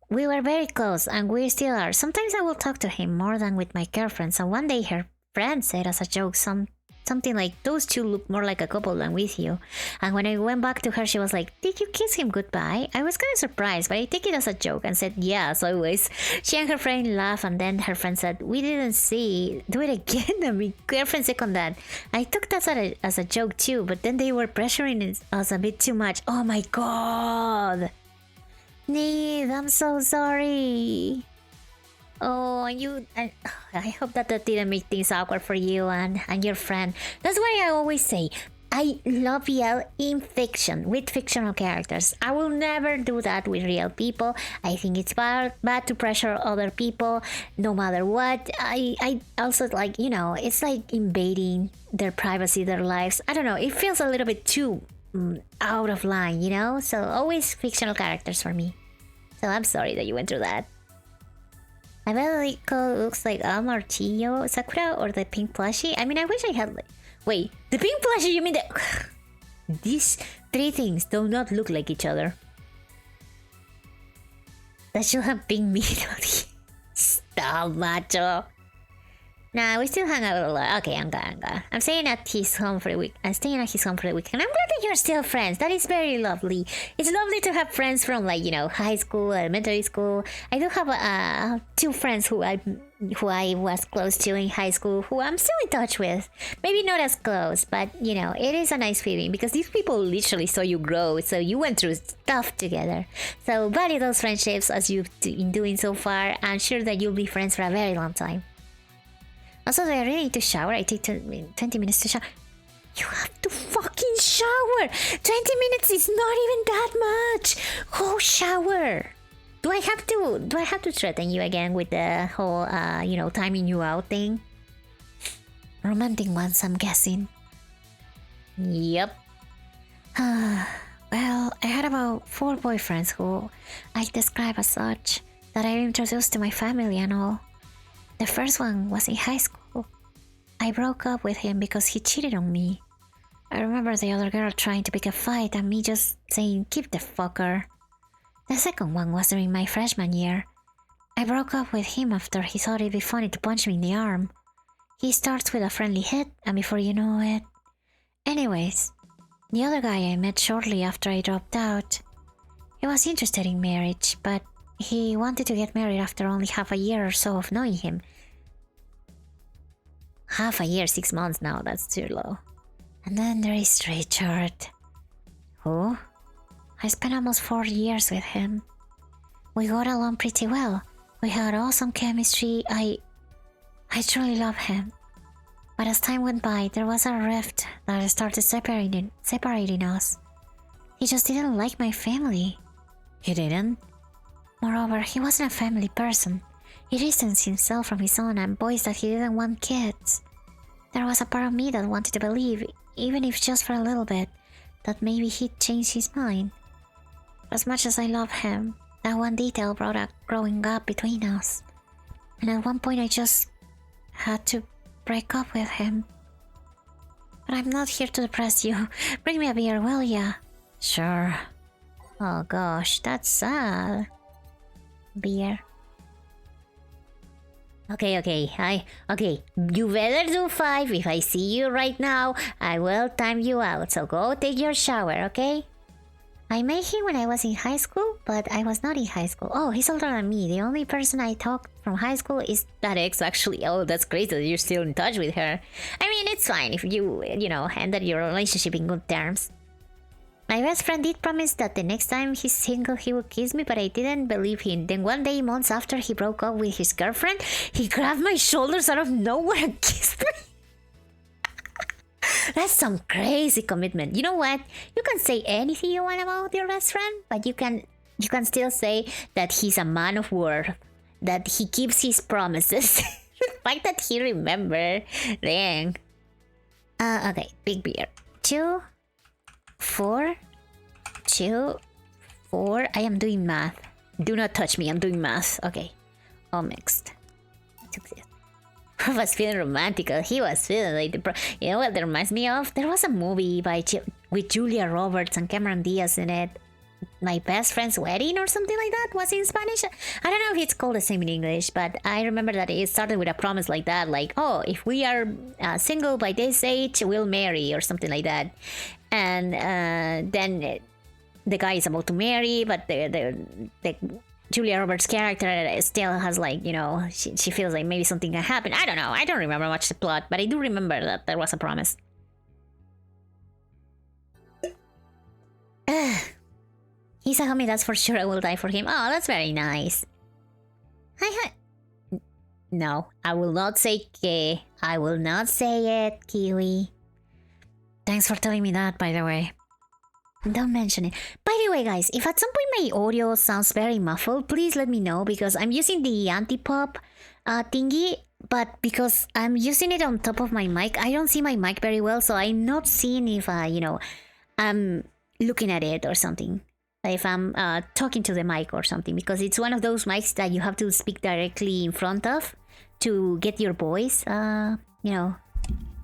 we were very close, and we still are. Sometimes I will talk to him more than with my girlfriends, and one day her friend said as a joke something like, "Those two look more like a couple than with you." And when I went back to her, she was like, "Did you kiss him goodbye?" I was kind of surprised, but I take it as a joke and said, "Yeah, as always." She and her friend laughed, and then her friend said, "We didn't see. Do it again." And my girlfriend seconded that. I took that as a joke too, but then they were pressuring us a bit too much. Oh my god. Neve, I'm so sorry. Oh, I hope that didn't make things awkward for you and your friend. That's why I always say, I love yell in fiction, with fictional characters. I will never do that with real people. I think it's bad to pressure other people, no matter what. I also like, you know, it's like invading their privacy, their lives. I don't know, it feels a little bit too out of line, you know? So always fictional characters for me. So I'm sorry that you went through that. I bet Rico looks like a Martillo, Sakura, or the pink plushie. I mean, I wish I had like... Wait, the pink plushie, you mean the... These three things do not look like each other. That should have pink meat. Stop, macho. Nah, we still hang out a lot. Okay, I'm gone. I'm staying at his home for the week. I'm staying at his home for the weekend. I'm glad that you're still friends. That is very lovely. It's lovely to have friends from, like, you know, high school, elementary school. I do have 2 friends who I was close to in high school, who I'm still in touch with. Maybe not as close, but, you know, it is a nice feeling because these people literally saw you grow, so you went through stuff together. So value those friendships as you've been doing so far. I'm sure that you'll be friends for a very long time. Also, do I really need to shower? I take 20 minutes to shower. You have to fucking shower! 20 minutes is not even that much! Go shower! Do I have to threaten you again with the whole, you know, timing you out thing? Romantic ones, I'm guessing. Yep. Well, I had about 4 boyfriends who I describe as such, that I introduced to my family and all. The first one was in high school. I broke up with him because he cheated on me. I remember the other girl trying to pick a fight and me just saying, "Keep the fucker." The second one was during my freshman year. I broke up with him after he thought it'd be funny to punch me in the arm. He starts with a friendly hit, and before you know it... Anyways, the other guy I met shortly after I dropped out. He was interested in marriage, but he wanted to get married after only half a year or so of knowing him. Half a year, 6 months now, that's too low. And then there is Richard. Who? I spent almost 4 years with him. We got along pretty well. We had awesome chemistry. I truly love him. But as time went by, there was a rift that started separating us. He just didn't like my family. He didn't? Moreover, he wasn't a family person. He distanced himself from his son and voiced that he didn't want kids. There was a part of me that wanted to believe, even if just for a little bit, that maybe he'd changed his mind. As much as I love him, that one detail brought a growing gap between us. And at one point I just had to break up with him. But I'm not here to depress you. Bring me a beer, will ya? Sure. Oh gosh, that's sad. Beer. Okay. You better do 5. If I see you right now, I will time you out. So go take your shower, okay? I met him when I was in high school, but I was not in high school. Oh, he's older than me. The only person I talked from high school is that ex, actually. Oh, that's great that you're still in touch with her. I mean, it's fine if you ended your relationship in good terms. My best friend did promise that the next time he's single he would kiss me, but I didn't believe him. Then one day, months after he broke up with his girlfriend, he grabbed my shoulders out of nowhere and kissed me. That's some crazy commitment. You know what? You can say anything you want about your best friend, but you can still say that he's a man of worth, that he keeps his promises. The fact that he remembered, dang. Okay, big beer. 2, 4, 2, 4. I am doing math. Do not touch me. I'm doing math. Okay, all mixed. I took this. I was feeling romantic. He was feeling like you know what that reminds me of? There was a movie with Julia Roberts and Cameron Diaz in it. My Best Friend's Wedding or something like that. Was in Spanish. I don't know if it's called the same in English, but I remember that it started with a promise like that, like, oh, if we are single by this age, we'll marry or something like that. And then the guy is about to marry, but the Julia Roberts' character still has, like, she feels like maybe something can happen. I don't know. I don't remember much the plot, but I do remember that there was a promise. He's a homie, that's for sure. I will die for him. Oh, that's very nice. No, I will not say que. I will not say it, Kiwi. Thanks for telling me that, by the way. Don't mention it. By the way, guys, if at some point my audio sounds very muffled, please let me know, because I'm using the anti-pop thingy, but because I'm using it on top of my mic, I don't see my mic very well, so I'm not seeing if, I'm looking at it or something. If I'm talking to the mic or something, because it's one of those mics that you have to speak directly in front of to get your voice,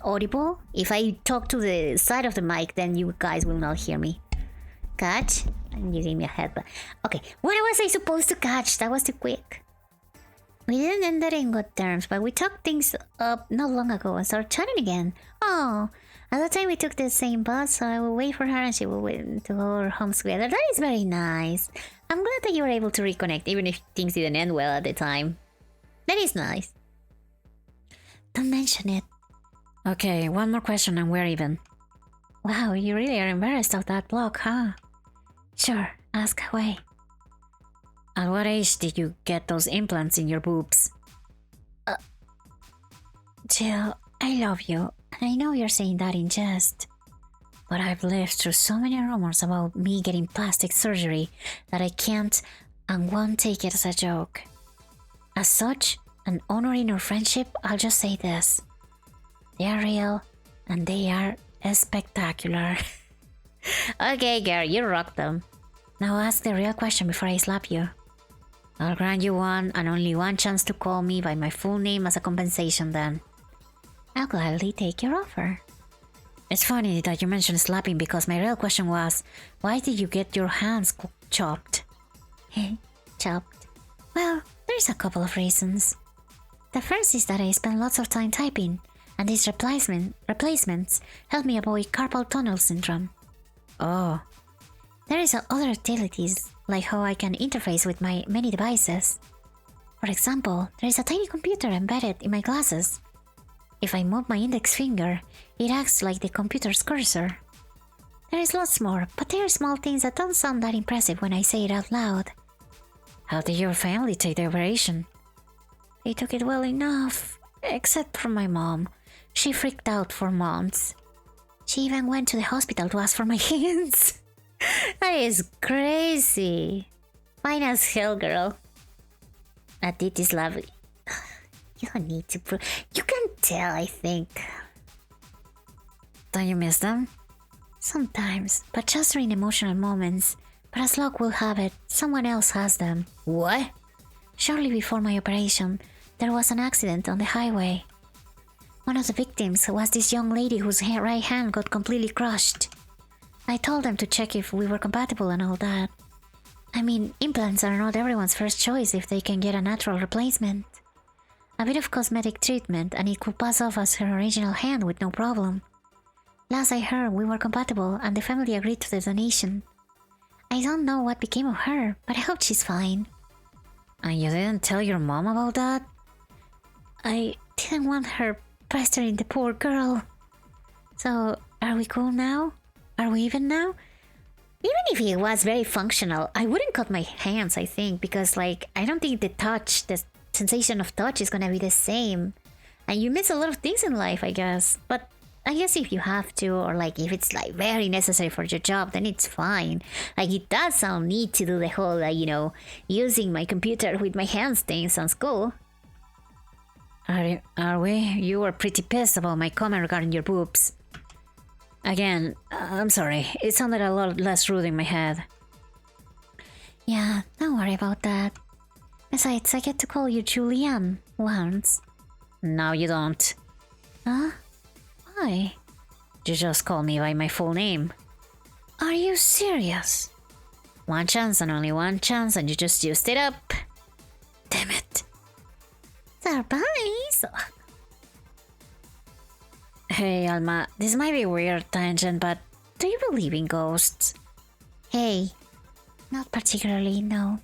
audible. If I talk to the side of the mic, then you guys will not hear me. Catch? And you gave me a headbutt. Okay, what was I supposed to catch? That was too quick. We didn't end it in good terms, but we talked things up not long ago and started chatting again. Oh, at the time we took the same bus, so I will wait for her and she will wait to go home together. That is very nice. I'm glad that you were able to reconnect, even if things didn't end well at the time. That is nice. Don't mention it. Okay, one more question and we're even. Wow, you really are embarrassed of that block, huh? Sure, ask away. At what age did you get those implants in your boobs? Jill, I love you, and I know you're saying that in jest. But I've lived through so many rumors about me getting plastic surgery that I can't and won't take it as a joke. As such, and honoring our friendship, I'll just say this. They are real, and they are spectacular. Okay, girl, you rock them. Now ask the real question before I slap you. I'll grant you one and only one chance to call me by my full name as a compensation then. I'll gladly take your offer. It's funny that you mentioned slapping, because my real question was, why did you get your hands chopped? Chopped? Well, there's a couple of reasons. The first is that I spend lots of time typing, and these replacements help me avoid carpal tunnel syndrome. Oh. There is other utilities, like how I can interface with my many devices. For example, there is a tiny computer embedded in my glasses. If I move my index finger, It acts like the computer's cursor. There is lots more, but there are small things that don't sound that impressive when I say it out loud. How did your family take the operation? They took it well enough, except for my mom. She freaked out for months. She even went to the hospital to ask for my hands. That is crazy. Fine as hell, girl. That it is lovely. You don't need to prove. You can tell, I think. Don't you miss them? Sometimes, but just during emotional moments. But as luck will have it, someone else has them. What? Shortly before my operation, there was an accident on the highway. One of the victims was this young lady whose right hand got completely crushed. I told them to check if we were compatible and all that. I mean, implants are not everyone's first choice if they can get a natural replacement. A bit of cosmetic treatment and it could pass off as her original hand with no problem. Last I heard, we were compatible and the family agreed to the donation. I don't know what became of her, but I hope she's fine. And you didn't tell your mom about that? I didn't want her pestering the poor girl. So, are we cool now? Are we even now? Even if it was very functional, I wouldn't cut my hands, I think, because, like, I don't think the sensation of touch is gonna be the same. And you miss a lot of things in life, I guess. But I guess if you have to, or like if it's like very necessary for your job, then it's fine. Like it does sound neat to do the whole, using my computer with my hands thing sounds cool. Are we? You were pretty pissed about my comment regarding your boobs. Again, I'm sorry. It sounded a lot less rude in my head. Yeah, don't worry about that. Besides, I get to call you Julianne once. No, you don't. Huh? Why? You just call me by my full name. Are you serious? One chance and only one chance, and you just used it up. Damn it. Surprise! Hey, Alma, this might be a weird tangent, but do you believe in ghosts? Hey, not particularly, no.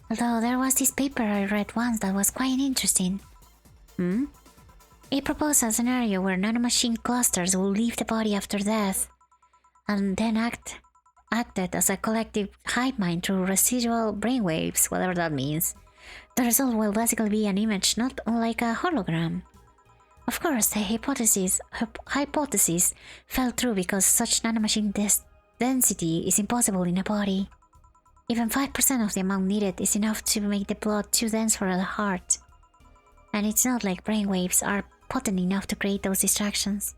Although there was this paper I read once that was quite interesting. It proposed a scenario where nanomachine clusters will leave the body after death, and then acted as a collective hive mind through residual brainwaves, whatever that means. The result will basically be an image not unlike a hologram. Of course, the hypothesis fell through because such nanomachine density is impossible in a body. Even 5% of the amount needed is enough to make the blood too dense for the heart. And it's not like brainwaves are potent enough to create those distractions.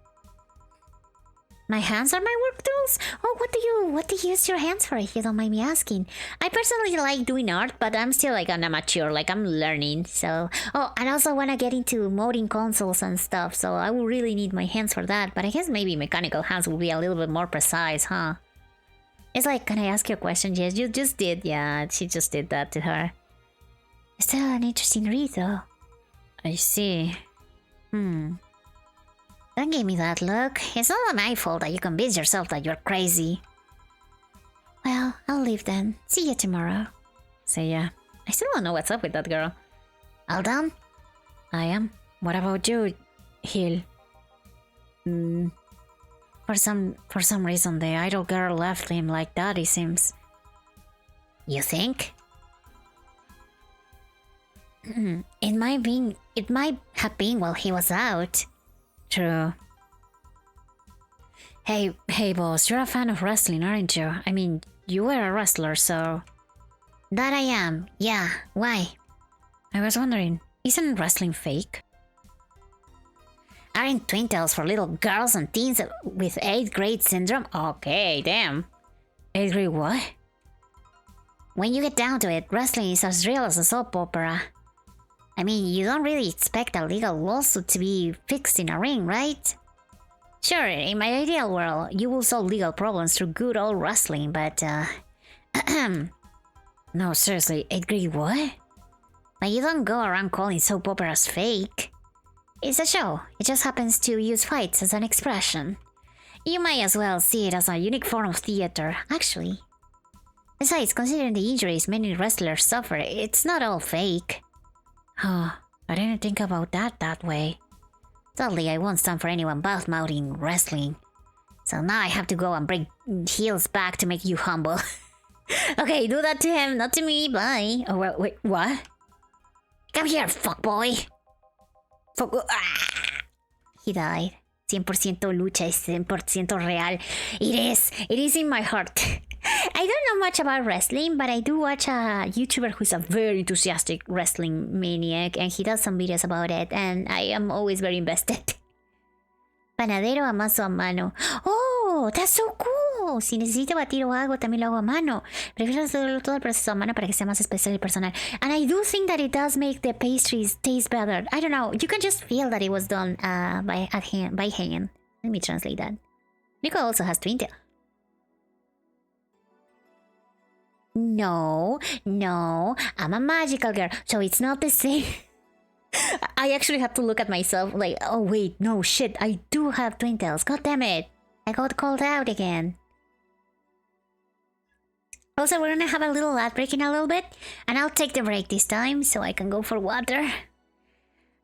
My hands are my work tools? Oh, what do you use your hands for, if you don't mind me asking? I personally like doing art, but I'm still like an amateur, like I'm learning, so... Oh, and I also want to get into modding consoles and stuff, so I will really need my hands for that, but I guess maybe mechanical hands will be a little bit more precise, huh? It's like, can I ask you a question? Yes, you just did. Yeah, she just did that to her. Still an interesting read, though. I see. Don't give me that look. It's not my fault that you convince yourself that you're crazy. Well, I'll leave then. See you tomorrow. See ya. I still don't know what's up with that girl. All done? I am. What about you, Hill? For some reason, the idol girl left him like that, it seems. You think? It might have been while he was out. True. Hey boss, you're a fan of wrestling, aren't you? I mean, you were a wrestler, so... That I am, yeah. Why? I was wondering, isn't wrestling fake? Aren't twin tails for little girls and teens with 8th grade syndrome? Okay, damn. 8th grade what? When you get down to it, wrestling is as real as a soap opera. I mean, you don't really expect a legal lawsuit to be fixed in a ring, right? Sure, in my ideal world, you will solve legal problems through good old wrestling, but No, seriously, 8th grade what? But you don't go around calling soap operas fake. It's a show. It just happens to use fights as an expression. You might as well see it as a unique form of theater, actually. Besides, considering the injuries many wrestlers suffer, it's not all fake. Huh, I didn't think about that way. Sadly, I won't stand for anyone mouthing wrestling. So now I have to go and break heels back to make you humble. Okay, do that to him, not to me. Bye. Oh, wait, what? Come here, fuckboy. Fuck. Ah! He died. 100% lucha es 100% real. It is in my heart. I don't know much about wrestling, but I do watch a YouTuber who's a very enthusiastic wrestling maniac, and he does some videos about it, and I am always very invested. Panadero amaso a mano. Oh, that's so cool. Si necesito batir o algo, también lo hago a mano. Prefiero hacerlo todo el proceso a mano para que sea más especial y personal. And I do think that it does make the pastries taste better. I don't know. You can just feel that it was done by hand. Let me translate that. Nico also has twin tail. No, I'm a magical girl, so it's not the same. I actually had to look at myself like, oh wait, no shit, I do have twin tails. God damn it. I got called out again. Also, we're gonna have a little ad break in a little bit, and I'll take the break this time so I can go for water.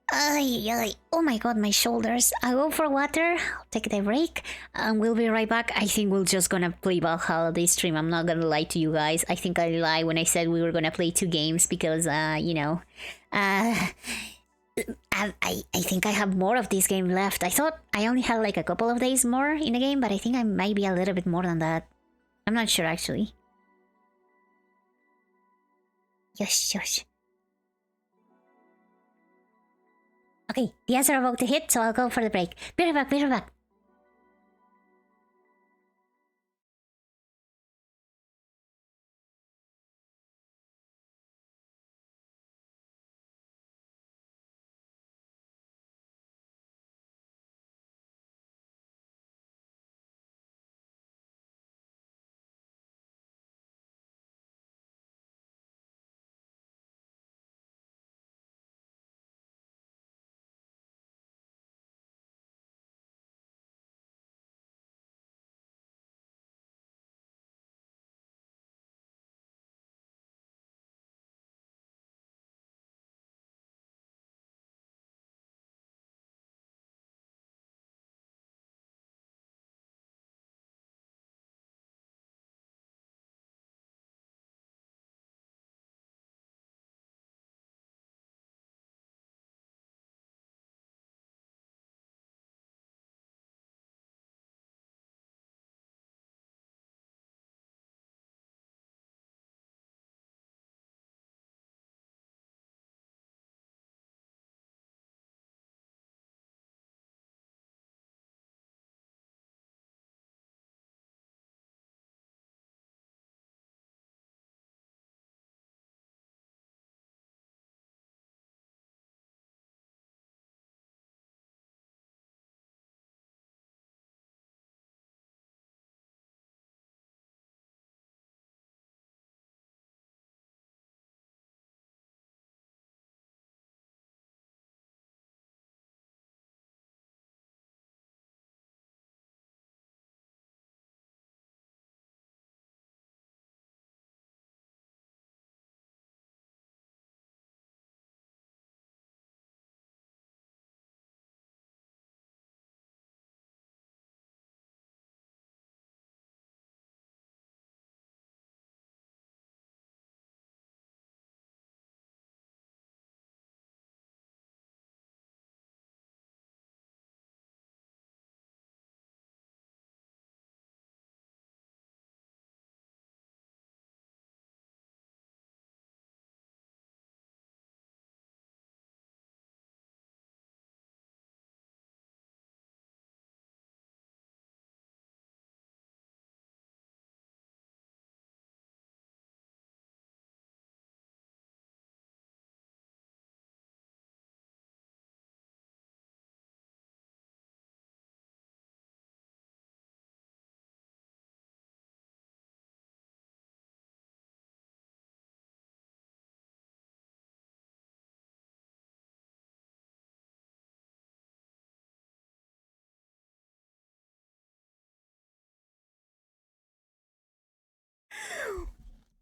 Oh my god, my shoulders. I'll go for water, I'll take the break, and we'll be right back. I think we're just gonna play Valhalla this stream. I'm not gonna lie to you guys. I think I lied when I said we were gonna play 2 games because, you know, I think I have more of this game left. I thought I only had like a couple of days more in the game, but I think I might be a little bit more than that. I'm not sure actually. Yosh. Okay, the ads are about to hit, so I'll go for the break. Be right back.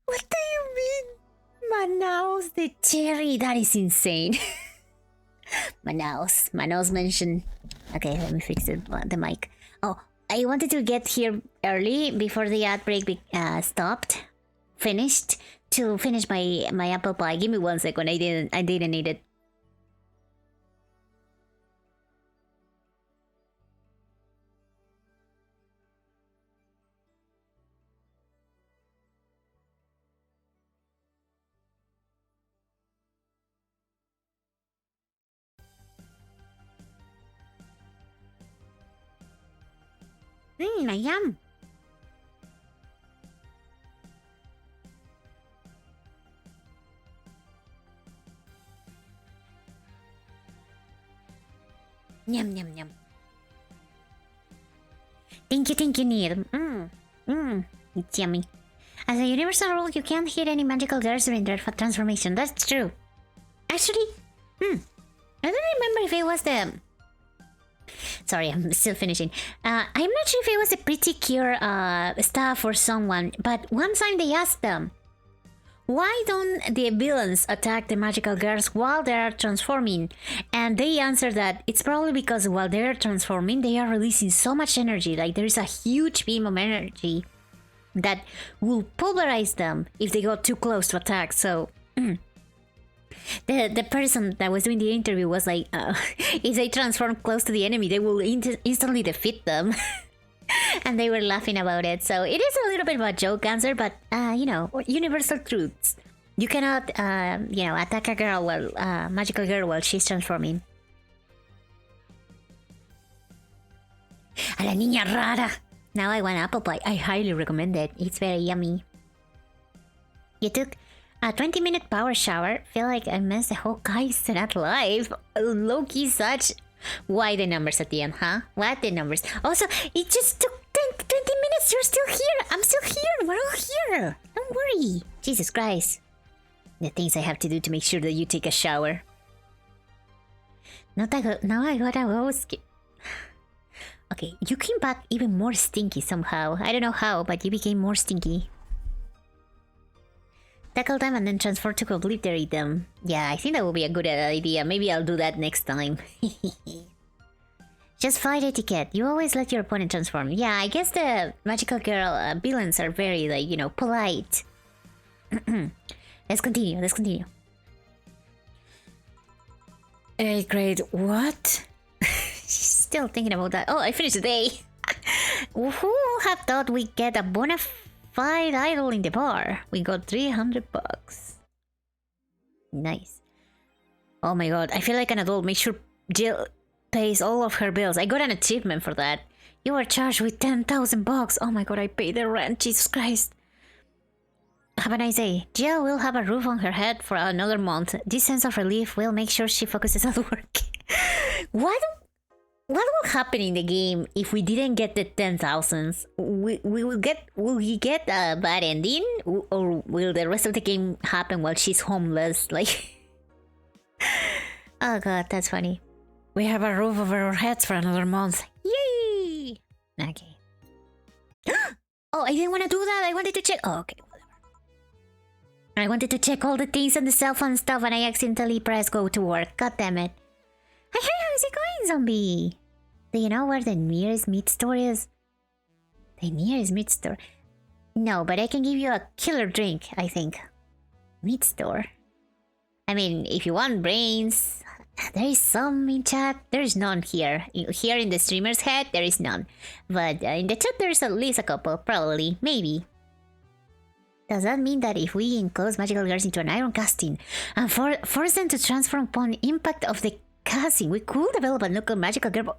What do you mean? Manaus de cherry? That is insane. My nose mentioned. Okay, let me fix the mic. Oh, I wanted to get here early before the outbreak finished to finish my apple pie. Give me 1 second. I didn't need it. Yum. Yum, yum, yum. Thank you, Neil. It's yummy. As a universal rule, you can't hit any magical girls during their transformation. That's true. Actually, I don't remember if it was the... Sorry, I'm still finishing. I'm not sure if it was a pretty cure stuff or someone, but one time they asked them, why don't the villains attack the magical girls while they are transforming? And they answered that it's probably because while they're transforming, they are releasing so much energy. Like there is a huge beam of energy that will pulverize them if they go too close to attack. So the person that was doing the interview was like, if they transform close to the enemy, they will instantly defeat them. And they were laughing about it. So it is a little bit of a joke answer, but you know, universal truths. You cannot attack a girl while magical girl while she's transforming. A la niña rara. Now I want apple pie. I highly recommend it. It's very yummy. You took a 20-minute power shower. Feel like I missed the whole Kai's not live. Low-key such. Why the numbers at the end, huh? What the numbers? Also, it just took 20 minutes. You're still here. I'm still here. We're all here. Don't worry. Jesus Christ. The things I have to do to make sure that you take a shower. Now I gotta go. Okay, you came back even more stinky somehow. I don't know how, but you became more stinky. Tackle them and then transfer to obliterate them. Yeah, I think that would be a good idea. Maybe I'll do that next time. Just fight etiquette. You always let your opponent transform. Yeah, I guess the magical girl villains are very, like, you know, polite. Let's continue. 8th grade, what? She's still thinking about that. Oh, I finished the day. Who have thought we'd get a bona fide idol in the bar? We got $300. Nice. Oh my god, I feel like an adult. Make sure Jill pays all of her bills. I got an achievement for that. You were charged with $10,000. Oh my god, I paid the rent. Jesus Christ. Have a nice day. Jill will have a roof on her head for another month. This sense of relief will make sure she focuses on work. What will happen in the game if we didn't get the 10,000s? Will he get a bad ending, or will the rest of the game happen while she's homeless? Like, oh god, that's funny. We have a roof over our heads for another month. Yay! Okay. Oh, I didn't want to do that. I wanted to check. Oh, okay, whatever. I wanted to check all the things on the cell phone stuff, and I accidentally pressed go to work. God damn it. Hey, how's it going, zombie? Do you know where the nearest meat store is? The nearest meat store? No, but I can give you a killer drink, I think. Meat store? I mean, if you want brains, there is some in chat. There is none here. Here in the streamer's head, there is none. But in the chat, there's at least a couple, probably, maybe. Does that mean that if we enclose magical girls into an iron casting and force them to transform upon impact of the casting, we could develop a local magical girl?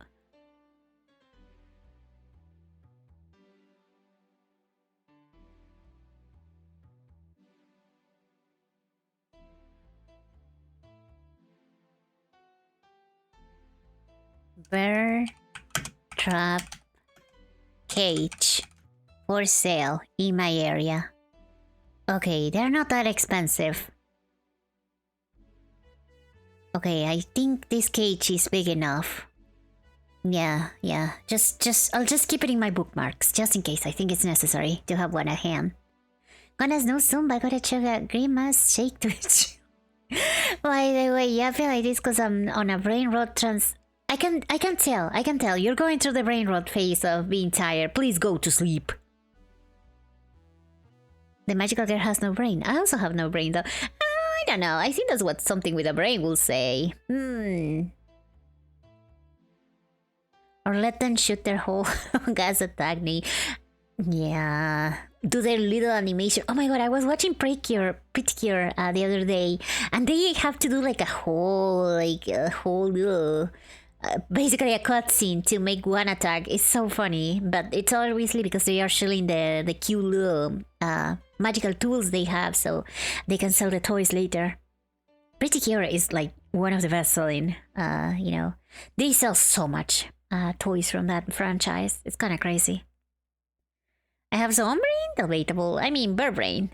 Bear trap cage for sale in my area. Okay, they're not that expensive. Okay, I think this cage is big enough. Yeah. I'll just keep it in my bookmarks, just in case. I think it's necessary to have one at hand. Gonna snooze soon, but I gotta check a grimace shake Twitch. By the way, I feel like this because I'm on a brain rot I can tell. You're going through the brain rot phase of being tired. Please go to sleep. The magical girl has no brain. I also have no brain though. I don't know. I think that's what something with a brain will say. Or let them shoot their whole gas attack me. Yeah. Do their little animation. Oh my god, I was watching Pretty Cure the other day, and they have to do like a whole little basically a cutscene to make one attack. It's so funny, but it's obviously because they are showing the cute little magical tools they have, so they can sell the toys later. Pretty Cure is like one of the best selling. They sell so much toys from that franchise. It's kind of crazy. I have some brain, debatable. I mean, bird brain.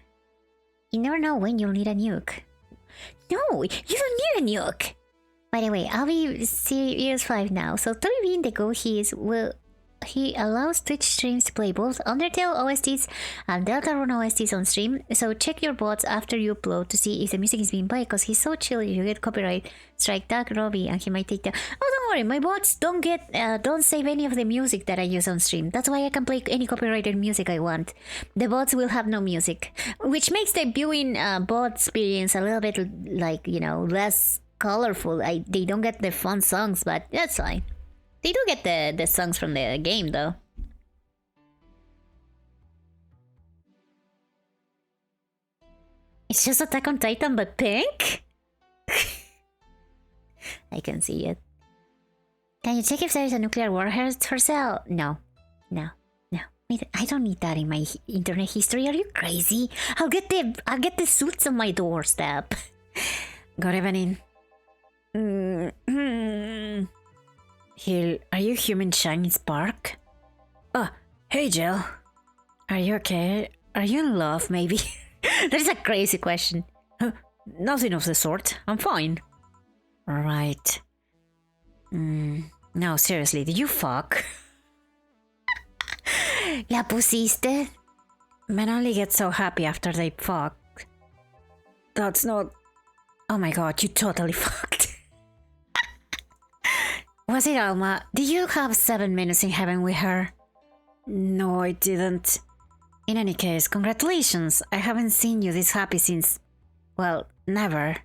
You never know when you'll need a nuke. No, you don't need a nuke. By the way, I'll be Series 5 now, so 3 being the go he allows Twitch streams to play both Undertale OSTs and Deltarune OSTs on stream, so check your bots after you upload to see if the music is being played, because he's so chill. If you get copyright strike, tag Robbie and he might take the... Oh, don't worry, my bots don't save any of the music that I use on stream. That's why I can play any copyrighted music I want. The bots will have no music, which makes the viewing bot experience a little bit like, less colorful. They don't get the fun songs, but that's fine. They do get the songs from the game, though. It's just Attack on Titan, but pink? I can see it. Can you check if there's a nuclear warhead for sale? No. I don't need that in my internet history. Are you crazy? I'll get the suits on my doorstep. Good evening. Hill, are you human shiny spark? Oh, hey Jill. Are you okay? Are you in love, maybe? That is a crazy question. Nothing of the sort. I'm fine. Right. No, seriously, did you fuck? La pusiste? Men only get so happy after they fuck. That's not... Oh my god, you totally fucked. Was it Alma? Did you have 7 minutes in heaven with her? No, I didn't. In any case, congratulations. I haven't seen you this happy since... well, never.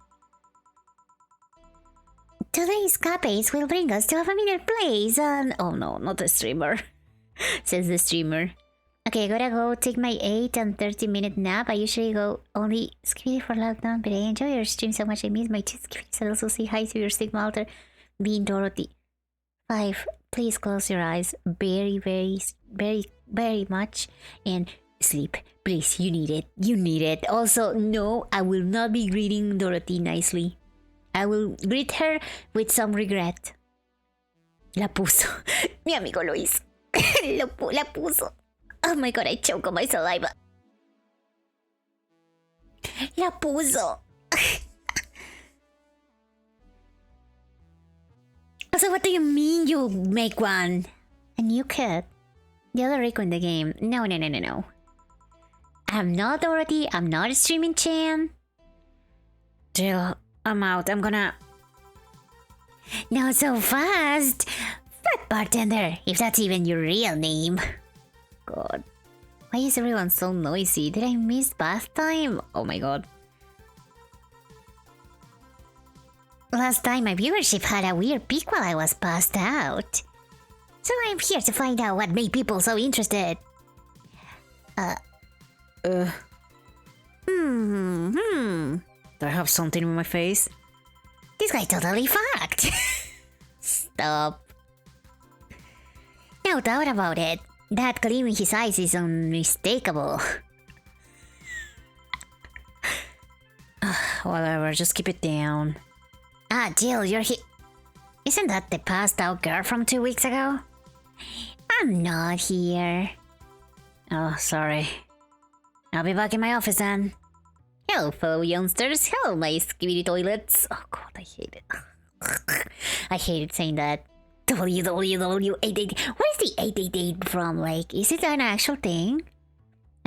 Today's capes will bring us to a familiar place and... Oh no, not the streamer. Says the streamer. Okay, I gotta go take my 8 and 30-minute nap. I usually go only skitty for lockdown, but I enjoy your stream so much I miss my 2 skitties. I also say hi to your Sigma altar, being Dorothy. 5. Please close your eyes very, very, very, very much and sleep. Please, you need it. You need it. Also, no, I will not be greeting Dorothy nicely. I will greet her with some regret. La puso. Mi amigo lo hizo. La puso. Oh my god, I choke on my saliva. La puso. So what do you mean you make one? A new kid? The other Rico in the game. No. I'm not Dorothy. I'm not a streaming Chan. Jill, I'm out. I'm gonna... Not so fast. Fat bartender, if that's even your real name. God. Why is everyone so noisy? Did I miss bath time? Oh my god. Last time my viewership had a weird peak while I was passed out. So I'm here to find out what made people so interested. Do I have something in my face? This guy totally fucked. Stop. No doubt about it. That gleam in his eyes is unmistakable. Whatever, just keep it down. Ah, Jill, you're here. Isn't that the passed out girl from 2 weeks ago? I'm not here. Oh, sorry. I'll be back in my office then. Hello, fellow youngsters. Hello, my skibidi toilets. Oh god, I hate it. I hated saying that. www888. What is the 888 from? Like, is it an actual thing?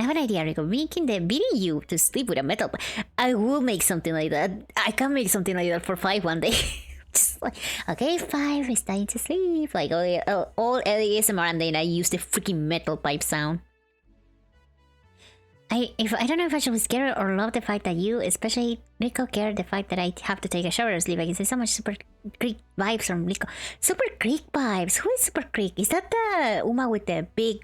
I have an idea, Rico. Making the beating you to sleep with a metal. I will make something like that. I can make something like that for 5 one day. Just like, okay, 5 is time to sleep. Like all ASMR, and then I use the freaking metal pipe sound. I don't know if I should be scared or love the fact that you, especially Rico, care the fact that I have to take a shower or sleep. I can say so much super Greek vibes from Rico. Super Greek vibes. Who is Super Greek? Is that the Uma with the big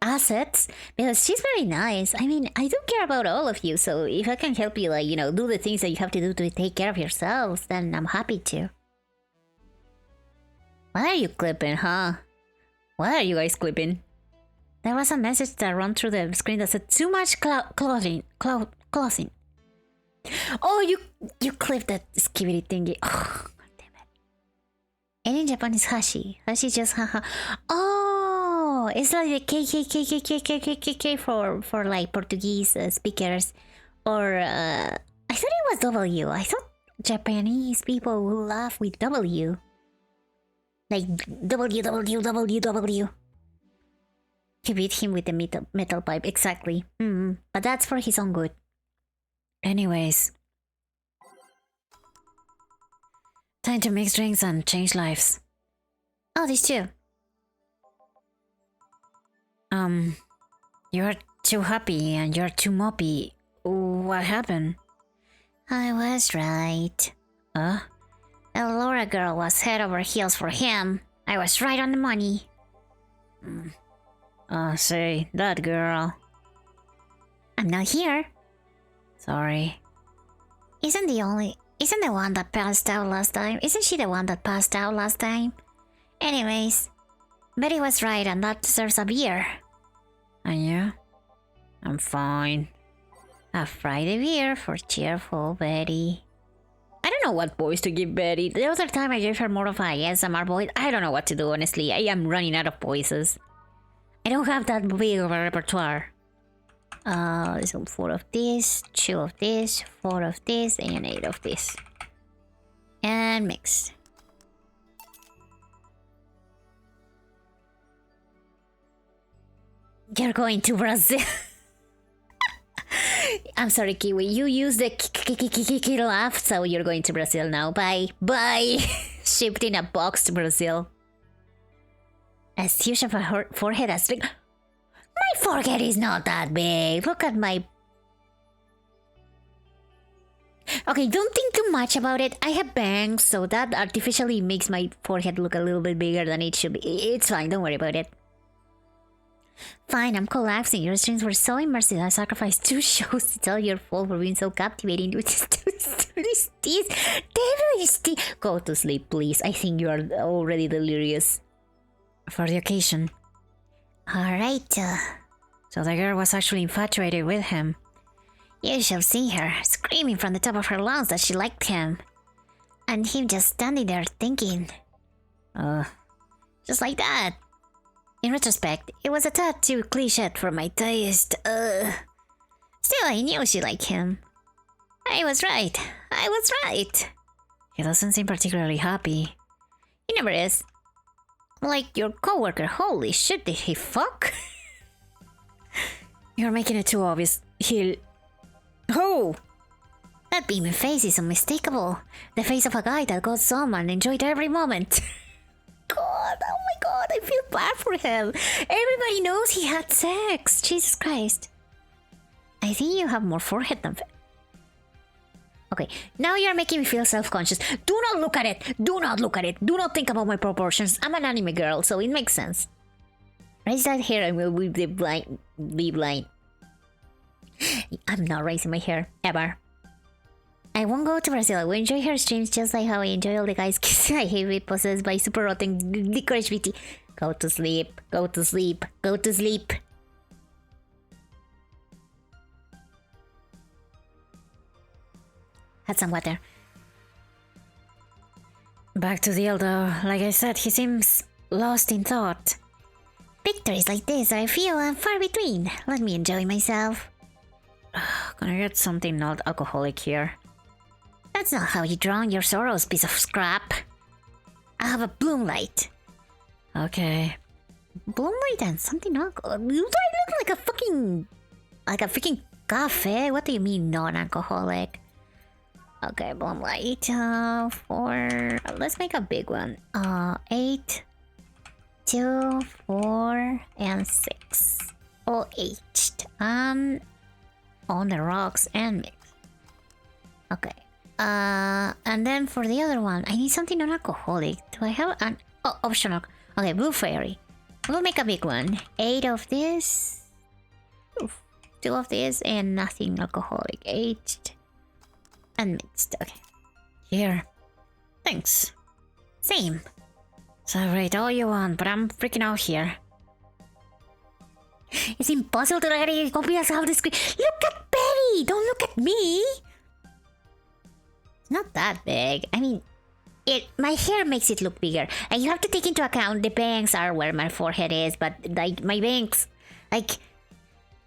assets? Because she's very nice. I mean, I do care about all of you, so if I can help you, like, you know, do the things that you have to do to take care of yourselves, then I'm happy to. What are you clipping, huh? What are you guys clipping? There was a message that ran through the screen that said too much clothing. Oh, you clipped that skibidi thingy. Oh, damn it. And in Japan is hashi. Hashi just haha. Oh, it's like the KKKKKKKK for like Portuguese speakers, or I thought it was W. I thought Japanese people will laugh with W. Like W. He beat him with the metal pipe, exactly. But that's for his own good. Anyways. Time to mix drinks and change lives. Oh, these two. You're too happy and you're too moppy. What happened? I was right. The Laura girl was head over heels for him. I was right on the money. Say, that girl. I'm not here. Sorry. Isn't the one that passed out last time? Isn't she the one that passed out last time? Anyways, Betty was right and that deserves a beer. And you? I'm fine. A Friday beer for cheerful Betty. I don't know what voice to give Betty. The other time I gave her more of a ASMR voice. I don't know what to do, honestly. I am running out of voices. I don't have that big of a repertoire. So 4 of this, 2 of this, 4 of this, and 8 of this. And mix. You're going to Brazil. I'm sorry, Kiwi. You use the laugh, so you're going to Brazil now. Bye. Bye. Shipped in a box to Brazil. As huge of a forehead as big. My forehead is not that big. Look at my... Okay, don't think too much about it. I have bangs, so that artificially makes my forehead look a little bit bigger than it should be. It's fine, don't worry about it. Fine, I'm collapsing. Your streams were so immersive. I sacrificed 2 shows to tell your fault for being so captivating. Go to sleep, please. I think you are already delirious. For the occasion. Alright. So the girl was actually infatuated with him. You should see her, screaming from the top of her lungs that she liked him. And him just standing there thinking. Just like that. In retrospect, it was a tad too cliched for my taste. Still, I knew she liked him. I was right. He doesn't seem particularly happy. He never is. Like your coworker, holy shit, did he fuck? You're making it too obvious. Oh! That beaming face is unmistakable. The face of a guy that got some and enjoyed every moment. God, oh my god, I feel bad for him. Everybody knows he had sex. Jesus Christ. I think you have more forehead than... Okay, now you're making me feel self-conscious. Do not look at it. Do not think about my proportions. I'm an anime girl, so it makes sense. Raise that hair and we'll be blind. I'm not raising my hair, ever. I won't go to Brazil. I will enjoy her streams just like how I enjoy all the guys' kisses I hate being possessed by super rotten licorice BT. Go to sleep. Had some water. Back to Deal though. Like I said, he seems lost in thought. Victories like this are few and far between. Let me enjoy myself. Gonna get something not alcoholic here. That's not how you drown your sorrows, piece of scrap. I have a bloom light. Okay. Bloom light and something alcohol. Do I look like a fucking like a freaking cafe. What do you mean non-alcoholic? Okay, Blum Light. 4. Let's make a big one. 8, 2, 4, and 6. All aged. On the rocks and mix. Okay. And then for the other one, I need something non-alcoholic. Do I have an optional? Okay, Blue Fairy. We'll make a big one. 8 of this. 2 of this and nothing alcoholic. Aged and mixed. Okay. Here. Thanks. Same. Celebrate all you want, but I'm freaking out here. It's impossible to get a copy of the screen. Look at Betty! Don't look at me! It's not that big. I mean, my hair makes it look bigger. And you have to take into account the bangs are where my forehead is, but like my bangs, like,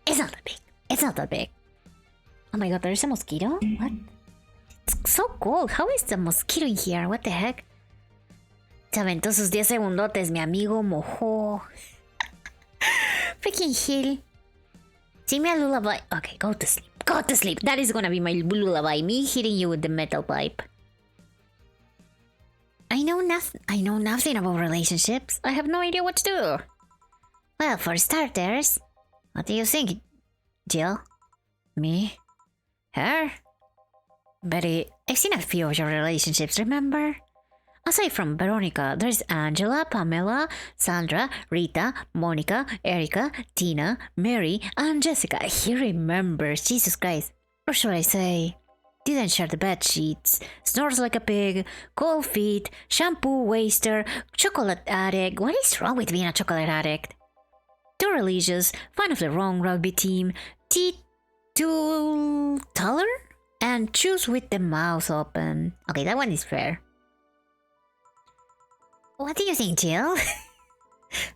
it's not that big. It's not that big. Oh my god, there's a mosquito? What? It's so cold. How is the mosquito in here? What the heck? Se aventó sus 10 segundotes, mi amigo mojó. Freaking Hill. Sing me a lullaby. Okay, go to sleep. Go to sleep. That is gonna be my lullaby. Me hitting you with the metal pipe. I know nothing about relationships. I have no idea what to do. Well, for starters, what do you think, Jill? Me? Her? Betty, I've seen a few of your relationships, remember? Aside from Veronica, there's Angela, Pamela, Sandra, Rita, Monica, Erica, Tina, Mary, and Jessica. He remembers, Jesus Christ. Or should I say, didn't share the bed sheets, snores like a pig, cold feet, shampoo waster, chocolate addict. What is wrong with being a chocolate addict? Too religious, fan of the wrong rugby team, too taller, and choose with the mouth open. Okay, that one is fair. What do you think, Jill?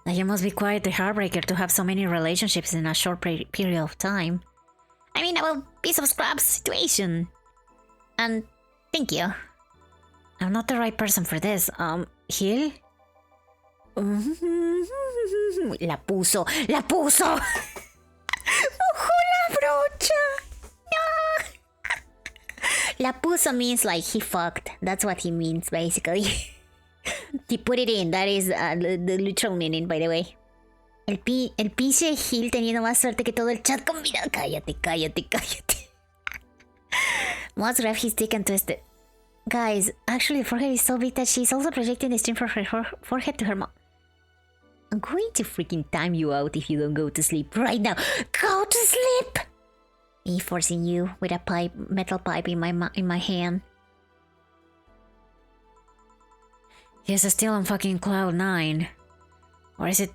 Like, it must be quite the heartbreaker to have so many relationships in a short period of time. I mean, a piece of scrap situation. And thank you. I'm not the right person for this. Hill? La puso. ¡La puso! ¡Mojó la brocha! No! La puso means like he fucked. That's what he means, basically. He put it in. That is the literal meaning, by the way. El pinche Gil teniendo más suerte que todo el chat combinado. Cállate, cállate, cállate. Must grab his dick and twist it. Guys, actually the forehead is so big that she's also projecting the stream from her forehead to her mouth. I'm going to freaking time you out if you don't go to sleep right now. Go to sleep! Me forcing you with a metal pipe in my hand. He's still on fucking cloud 9. Or is it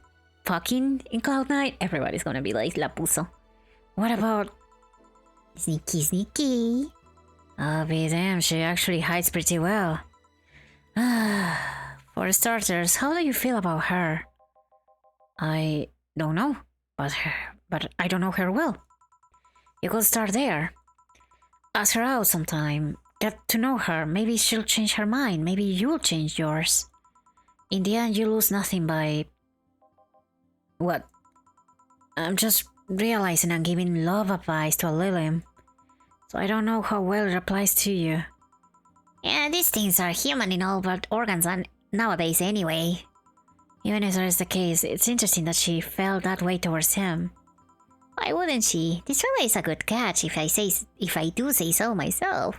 fucking in cloud 9? Everybody's gonna be like, La puso. What about... Sneaky, sneaky. I'll be damned, she actually hides pretty well. For starters, how do you feel about her? I don't know, but I don't know her well. You could start there. Ask her out sometime. Get to know her. Maybe she'll change her mind. Maybe you'll change yours. In the end, you lose nothing by... What? I'm just realizing I'm giving love advice to a Lilim. So I don't know how well it applies to you. Yeah, these things are human in all but organs and nowadays anyway. Even if that is the case, it's interesting that she felt that way towards him. Why wouldn't she? This fella is a good catch if I do say so myself.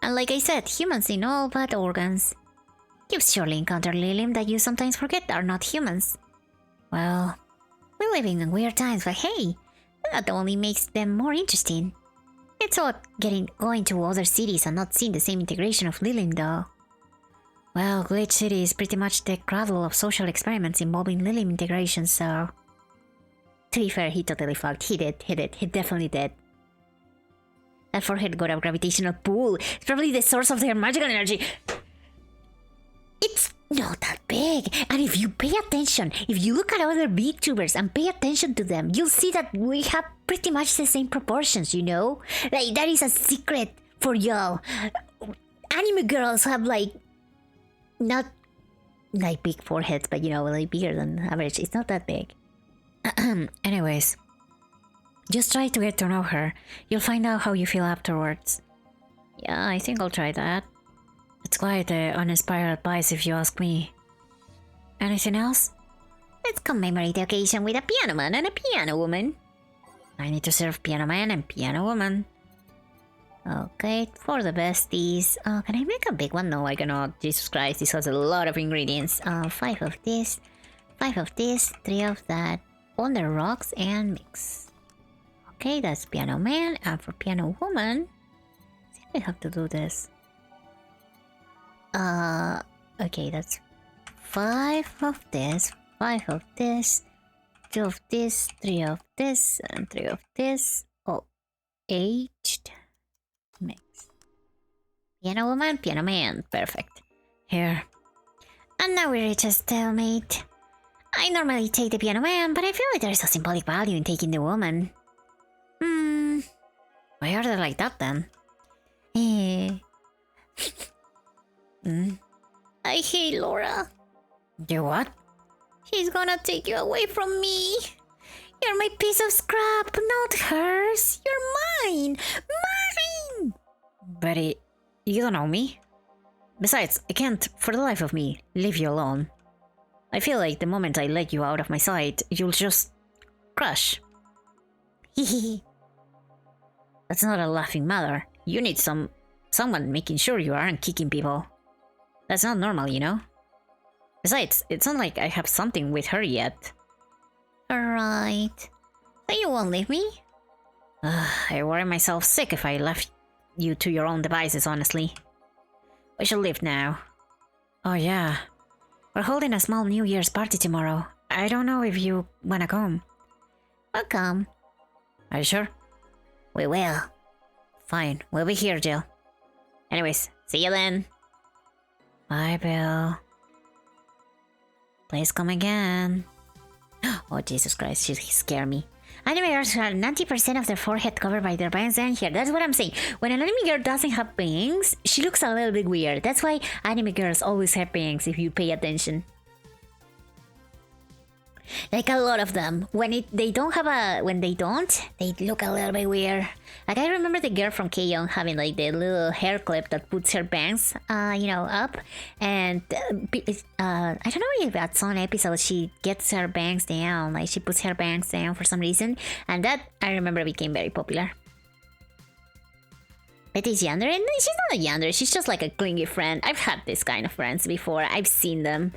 And like I said, humans in all but organs. You've surely encountered Lilim that you sometimes forget are not humans. Well, we're living in weird times, but hey, that only makes them more interesting. It's odd going to other cities and not seeing the same integration of Lilim though. Well, Glitch City is pretty much the cradle of social experiments involving Lilim integration, so... To be fair, he totally fucked. He definitely did. That forehead got a gravitational pull. It's probably the source of their magical energy. It's not that big. And if you pay attention, if you look at other VTubers and pay attention to them, you'll see that we have pretty much the same proportions, you know? Like, that is a secret for y'all. Anime girls have, like, not, like, big foreheads, but, you know, like, bigger than average. It's not that big. Anyways. Just try to get to know her. You'll find out how you feel afterwards. Yeah, I think I'll try that. It's quite uninspired advice if you ask me. Anything else? Let's commemorate the occasion with a piano man and a piano woman. I need to serve piano man and piano woman. Okay, for the besties. Can I make a big one? No, I cannot. Jesus Christ, this has a lot of ingredients. 5 of this, 5 of this, 3 of that. On the rocks and mix. Okay, that's piano man. And for piano woman, I think we have to do this. Okay, that's 5 of this, 5 of this, 2 of this, 3 of this, and 3 of this. Oh, aged mix. Piano woman, piano man. Perfect. Here. And now we reach a stalemate. I normally take the piano man, but I feel like there's a symbolic value in taking the woman. Why are they like that then? I hate Laura. You what? She's gonna take you away from me. You're my piece of scrap, not hers. You're mine. Mine! Betty, you don't know me. Besides, I can't, for the life of me, leave you alone. I feel like the moment I let you out of my sight, you'll just crush. Hehe. That's not a laughing matter. You need someone making sure you aren't kicking people. That's not normal, you know? Besides, it's not like I have something with her yet. Alright. So you won't leave me? I worry myself sick if I left you to your own devices, honestly. We should leave now. Oh yeah. We're holding a small New Year's party tomorrow. I don't know if you wanna come. I'll come. Are you sure? We will. Fine, we'll be here, Jill. Anyways, see you then. Bye, Bill. Please come again. Oh, Jesus Christ, she scared me. Anime girls have 90% of their forehead covered by their bangs and hair. That's what I'm saying. When an anime girl doesn't have bangs, she looks a little bit weird. That's why anime girls always have bangs if you pay attention. Like a lot of them. When they don't, they look a little bit weird. Like I remember the girl from K-On! Having like the little hair clip that puts her bangs, up. And I don't know if at some episode she gets her bangs down, like she puts her bangs down for some reason. And that, I remember, became very popular. Betty's yonder, and she's not a yonder, she's just like a clingy friend. I've had this kind of friends before, I've seen them.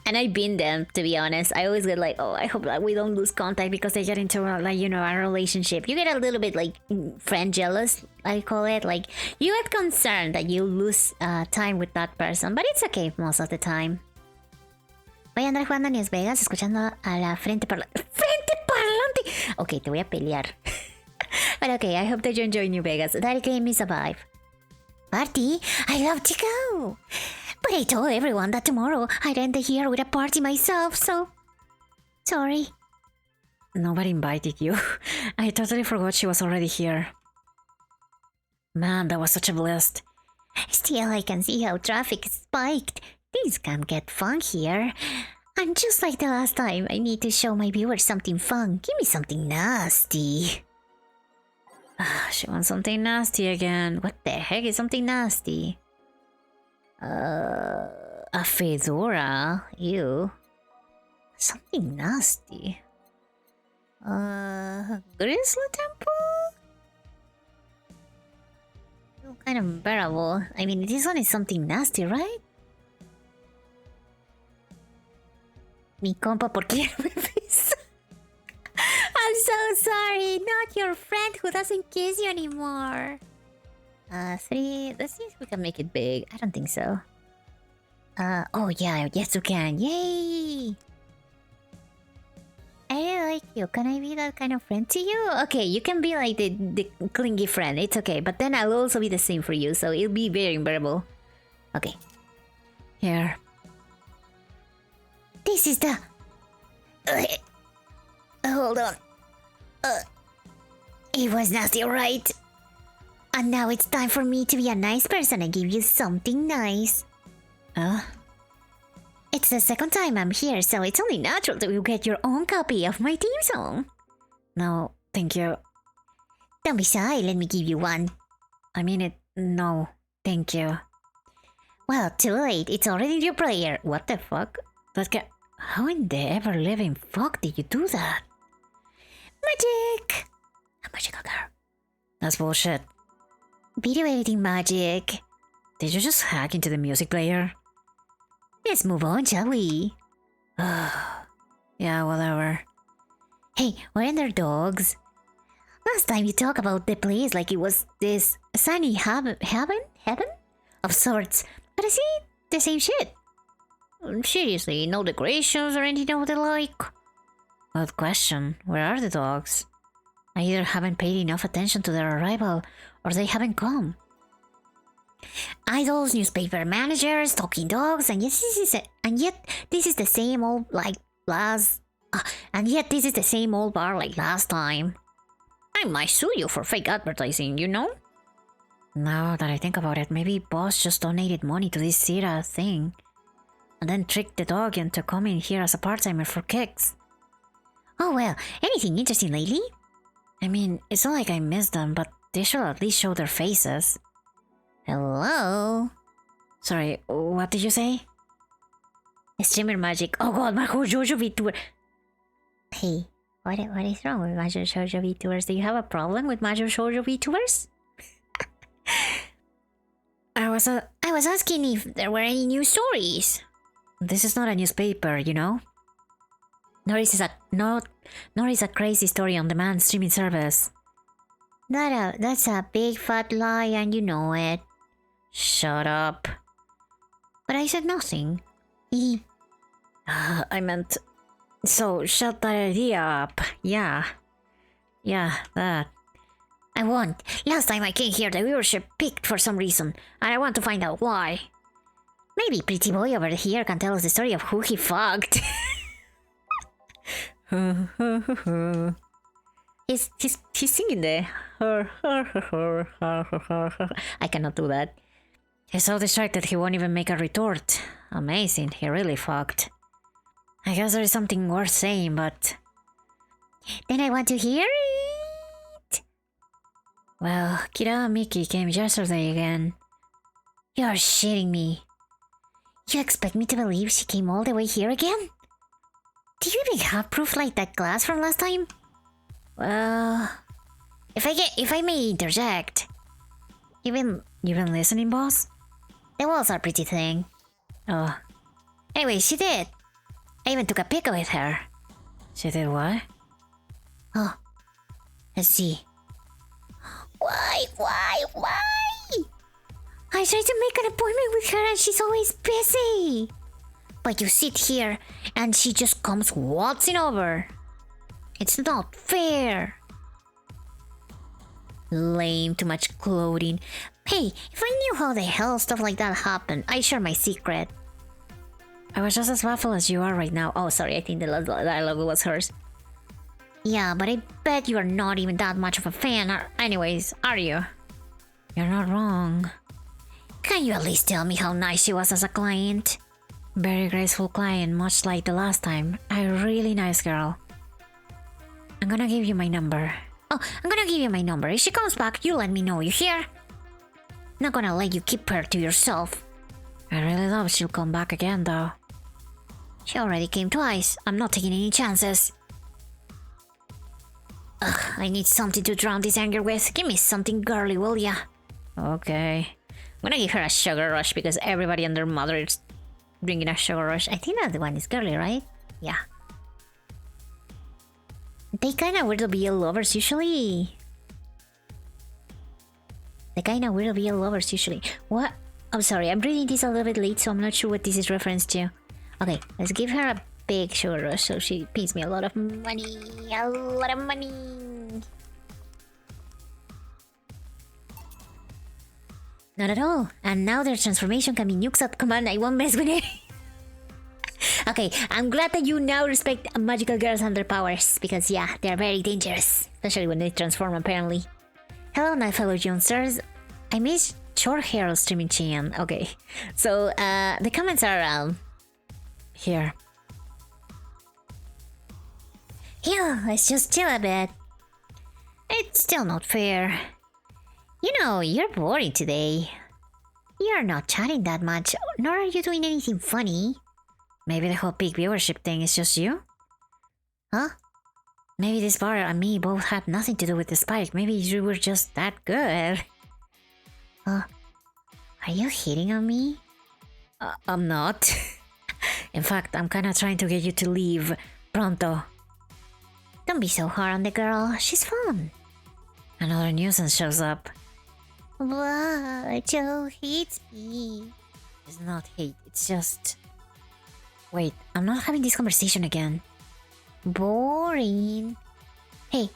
And I've been them, to be honest. I always get like, oh, I hope that we don't lose contact because they get into a relationship. You get a little bit like friend jealous, I call it. Like you get concerned that you lose time with that person, but it's okay most of the time. Voy a andar jugando New Vegas escuchando a la frente parlante. ¡Frente parlante! Okay, te voy a pelear. But okay, I hope that you enjoy New Vegas. That game is a vibe. Party? I love to go! But I told everyone that tomorrow I'd end the year with a party myself, so... Sorry. Nobody invited you. I totally forgot she was already here. Man, that was such a blast. Still, I can see how traffic spiked. Things can get fun here. And just like the last time, I need to show my viewers something fun. Give me something nasty. She wants something nasty again. What the heck is something nasty? A fedora? Ew. Something nasty. Grizzly temple? Kind of unbearable. I mean, this one is something nasty, right? Mi compa, ¿por qué no me ves? I'm so sorry. Not your friend who doesn't kiss you anymore. 3. Let's see if we can make it big. I don't think so. Oh yeah, yes we can. Yay! I really like you. Can I be that kind of friend to you? Okay, you can be like the clingy friend. It's okay. But then I'll also be the same for you. So it'll be very unbearable. Okay. Here. This is the... hold on. It was nasty, right? And now it's time for me to be a nice person and give you something nice. It's the second time I'm here, so it's only natural that you get your own copy of my theme song. No, Thank you. Don't be shy, let me give you one. I mean it. No, thank you. Well, too late, it's already in your prayer. What the fuck? How in the ever living fuck did you do that? Magic! A magical girl. That's bullshit. Video editing magic. Did you just hack into the music player? Let's move on, shall we? Yeah, whatever. Hey, weren't there dogs? Last time you talked about the place like it was this sunny heaven of sorts, but I see the same shit. Seriously, no decorations or anything of the like? Good question. Where are the dogs? I either haven't paid enough attention to their arrival, or they haven't come. Idols, newspaper managers, talking dogs, and yet this is the same old bar like last time. I might sue you for fake advertising, you know? Now that I think about it, maybe boss just donated money to this Sira thing, and then tricked the dog into coming here as a part-timer for kicks. Oh well, anything interesting lately? I mean, it's not like I missed them, but they should at least show their faces. Hello? Sorry, what did you say? Streamer magic. Oh god, my whole JoJo VTuber. Hey, what is wrong with Major Shoujo VTubers? Do you have a problem with Major Shoujo VTubers? I was asking if there were any new stories. This is not a newspaper, you know? Nor is a crazy story on demand streaming service. That's a big fat lie and you know it. Shut up. But I said nothing. I meant... So, shut that idea up. Yeah. Yeah, that. I won't. Last time I came here, the viewership peaked for some reason, and I want to find out why. Maybe Pretty Boy over here can tell us the story of who he fucked. He's singing the... I cannot do that. He's so distracted he won't even make a retort. Amazing, he really fucked. I guess there is something worth saying, but... Then I want to hear it! Well, Kira Miki came yesterday again. You're shitting me. You expect me to believe she came all the way here again? Do you even have proof like that glass from last time? Well... If I may interject... You been listening, boss? The walls are pretty thin. Oh. Anyway, she did. I even took a pic with her. She did what? Oh. Let's see. Why? I tried to make an appointment with her and she's always busy. But you sit here and she just comes waltzing over. It's not fair. Lame, too much clothing. Hey, if I knew how the hell stuff like that happened, I'd share my secret. I was just as baffled as you are right now. Oh, sorry, I think the dialogue was hers. Yeah, but I bet you are not even that much of a fan. Anyways, are you? You're not wrong. Can you at least tell me how nice she was as a client? Very graceful client, much like the last time. A really nice girl. I'm gonna give you my number. Oh, I'm gonna give you my number. If she comes back, you let me know, you hear? Not gonna let you keep her to yourself. I really hope she'll come back again, though. She already came twice. I'm not taking any chances. Ugh, I need something to drown this anger with. Give me something girly, will ya? Okay. I'm gonna give her a sugar rush because everybody and their mother is drinking a sugar rush. I think that one is girly, right? Yeah. They kinda weird to be lovers usually. What? I'm sorry, I'm reading this a little bit late, so I'm not sure what this is reference to. Okay, let's give her a big sugar rush so she pays me a lot of money. A lot of money. Not at all. And now their transformation can be nukes at command. I won't mess with it. Okay, I'm glad that you now respect magical girls and their powers. Because yeah, they're very dangerous. Especially when they transform, apparently. Hello, my fellow youngsters. I miss short hair streaming Chian. Okay, so the comments are here. Yeah, let's just chill a bit. It's still not fair. You know, you're boring today. You're not chatting that much, nor are you doing anything funny. Maybe the whole big viewership thing is just you? Huh? Maybe this bar and me both had nothing to do with the spike. Maybe you were just that good. Are you hitting on me? I'm not. In fact, I'm kinda trying to get you to leave. Pronto. Don't be so hard on the girl. She's fun. Another nuisance shows up. Wow, Joe hates me. It's not hate, it's just... Wait, I'm not having this conversation again. Boring. Hey,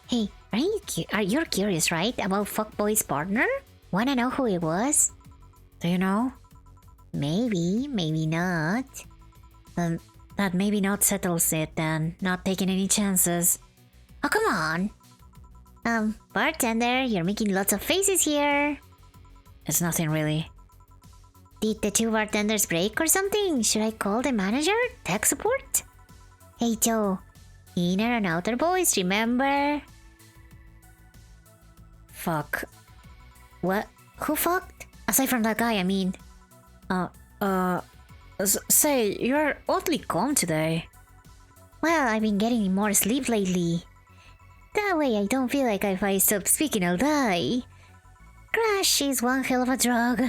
are you curious, right? About Fuckboy's partner? Wanna know who it was? Do you know? Maybe, maybe not. That maybe not settles it then. Not taking any chances. Oh, come on. Bartender, you're making lots of faces here. It's nothing really. Did the two bartenders break or something? Should I call the manager? Tech support? Hey, Joe. Inner and outer boys, remember? Fuck. What? Who fucked? Aside from that guy, I mean. Say, you're oddly calm today. Well, I've been getting more sleep lately. That way I don't feel like if I stop speaking I'll die. Crash is one hell of a drug.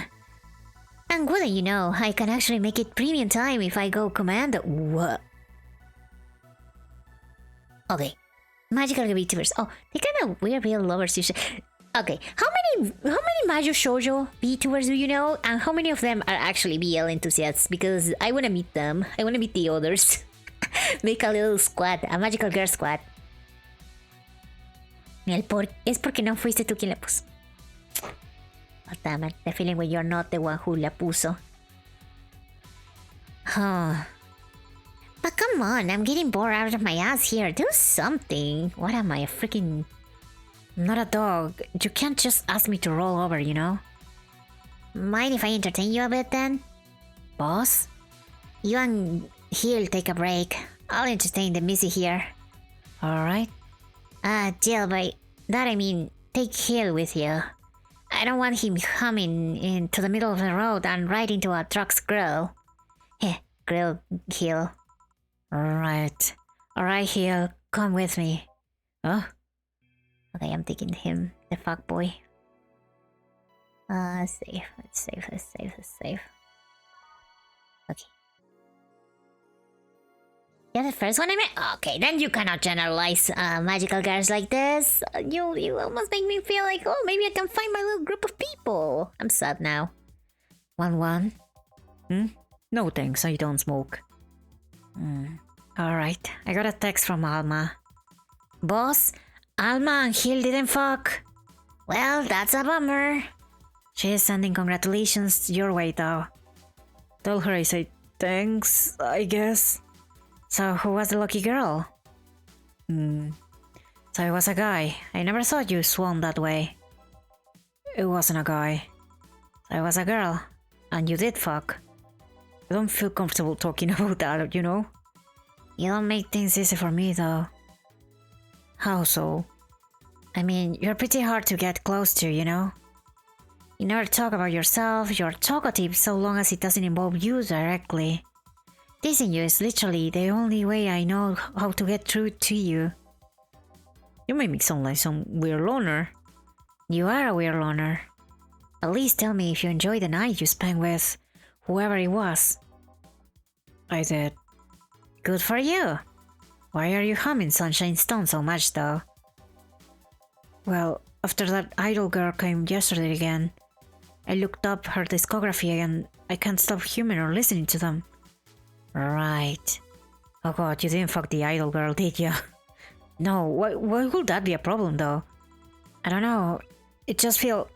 And wouldn't you know, I can actually make it premium time if I go commando. What? Okay. Magical VTubers. Oh, they kind of weird real lovers usually. Okay, how many Majo Shoujo VTubers do you know? And how many of them are actually BL enthusiasts? Because I wanna meet them. I wanna meet the others. Make a little squad, a magical girl squad. Es porque no fuiste tú quien la puso. Oh, damn it, the feeling when you're not the one who la puso. Huh. But come on, I'm getting bored out of my ass here. Do something. What am I, a freaking... I'm not a dog. You can't just ask me to roll over, you know? Mind if I entertain you a bit then? Boss? You and he'll take a break. I'll entertain the Missy here. Alright. Jill, by that I mean take Hill with you. I don't want him coming into the middle of the road and right into a truck's grill. Grill Hill. Alright. Alright, Hill. Come with me. Huh? Okay, I'm taking him, the fuck boy. Safe. Let's save. Okay. You're the first one I met? Okay, then you cannot generalize magical girls like this. You almost make me feel like, oh, maybe I can find my little group of people. I'm sad now. 1-1? No thanks, I don't smoke. Alright, I got a text from Alma. Boss, Alma and Hill didn't fuck. Well, that's a bummer. She is sending congratulations your way though. Tell her I say thanks, I guess. So who was the lucky girl? So it was a guy. I never thought you swam that way. It wasn't a guy. So it was a girl. And you did fuck. I don't feel comfortable talking about that, you know? You don't make things easy for me though. How so? I mean, you're pretty hard to get close to, you know? You never talk about yourself, you're talkative so long as it doesn't involve you directly. Teasing you is literally the only way I know how to get through to you. You make me sound like some weird loner. You are a weird loner. At least tell me if you enjoyed the night you spent with whoever it was. I did. Good for you. Why are you humming Sunshine Stone so much though? Well, after that idol girl came yesterday again, I looked up her discography and I can't stop humming or listening to them. Right. Oh god, you didn't fuck the idol girl, did ya? No, why would that be a problem though? I don't know, it just feels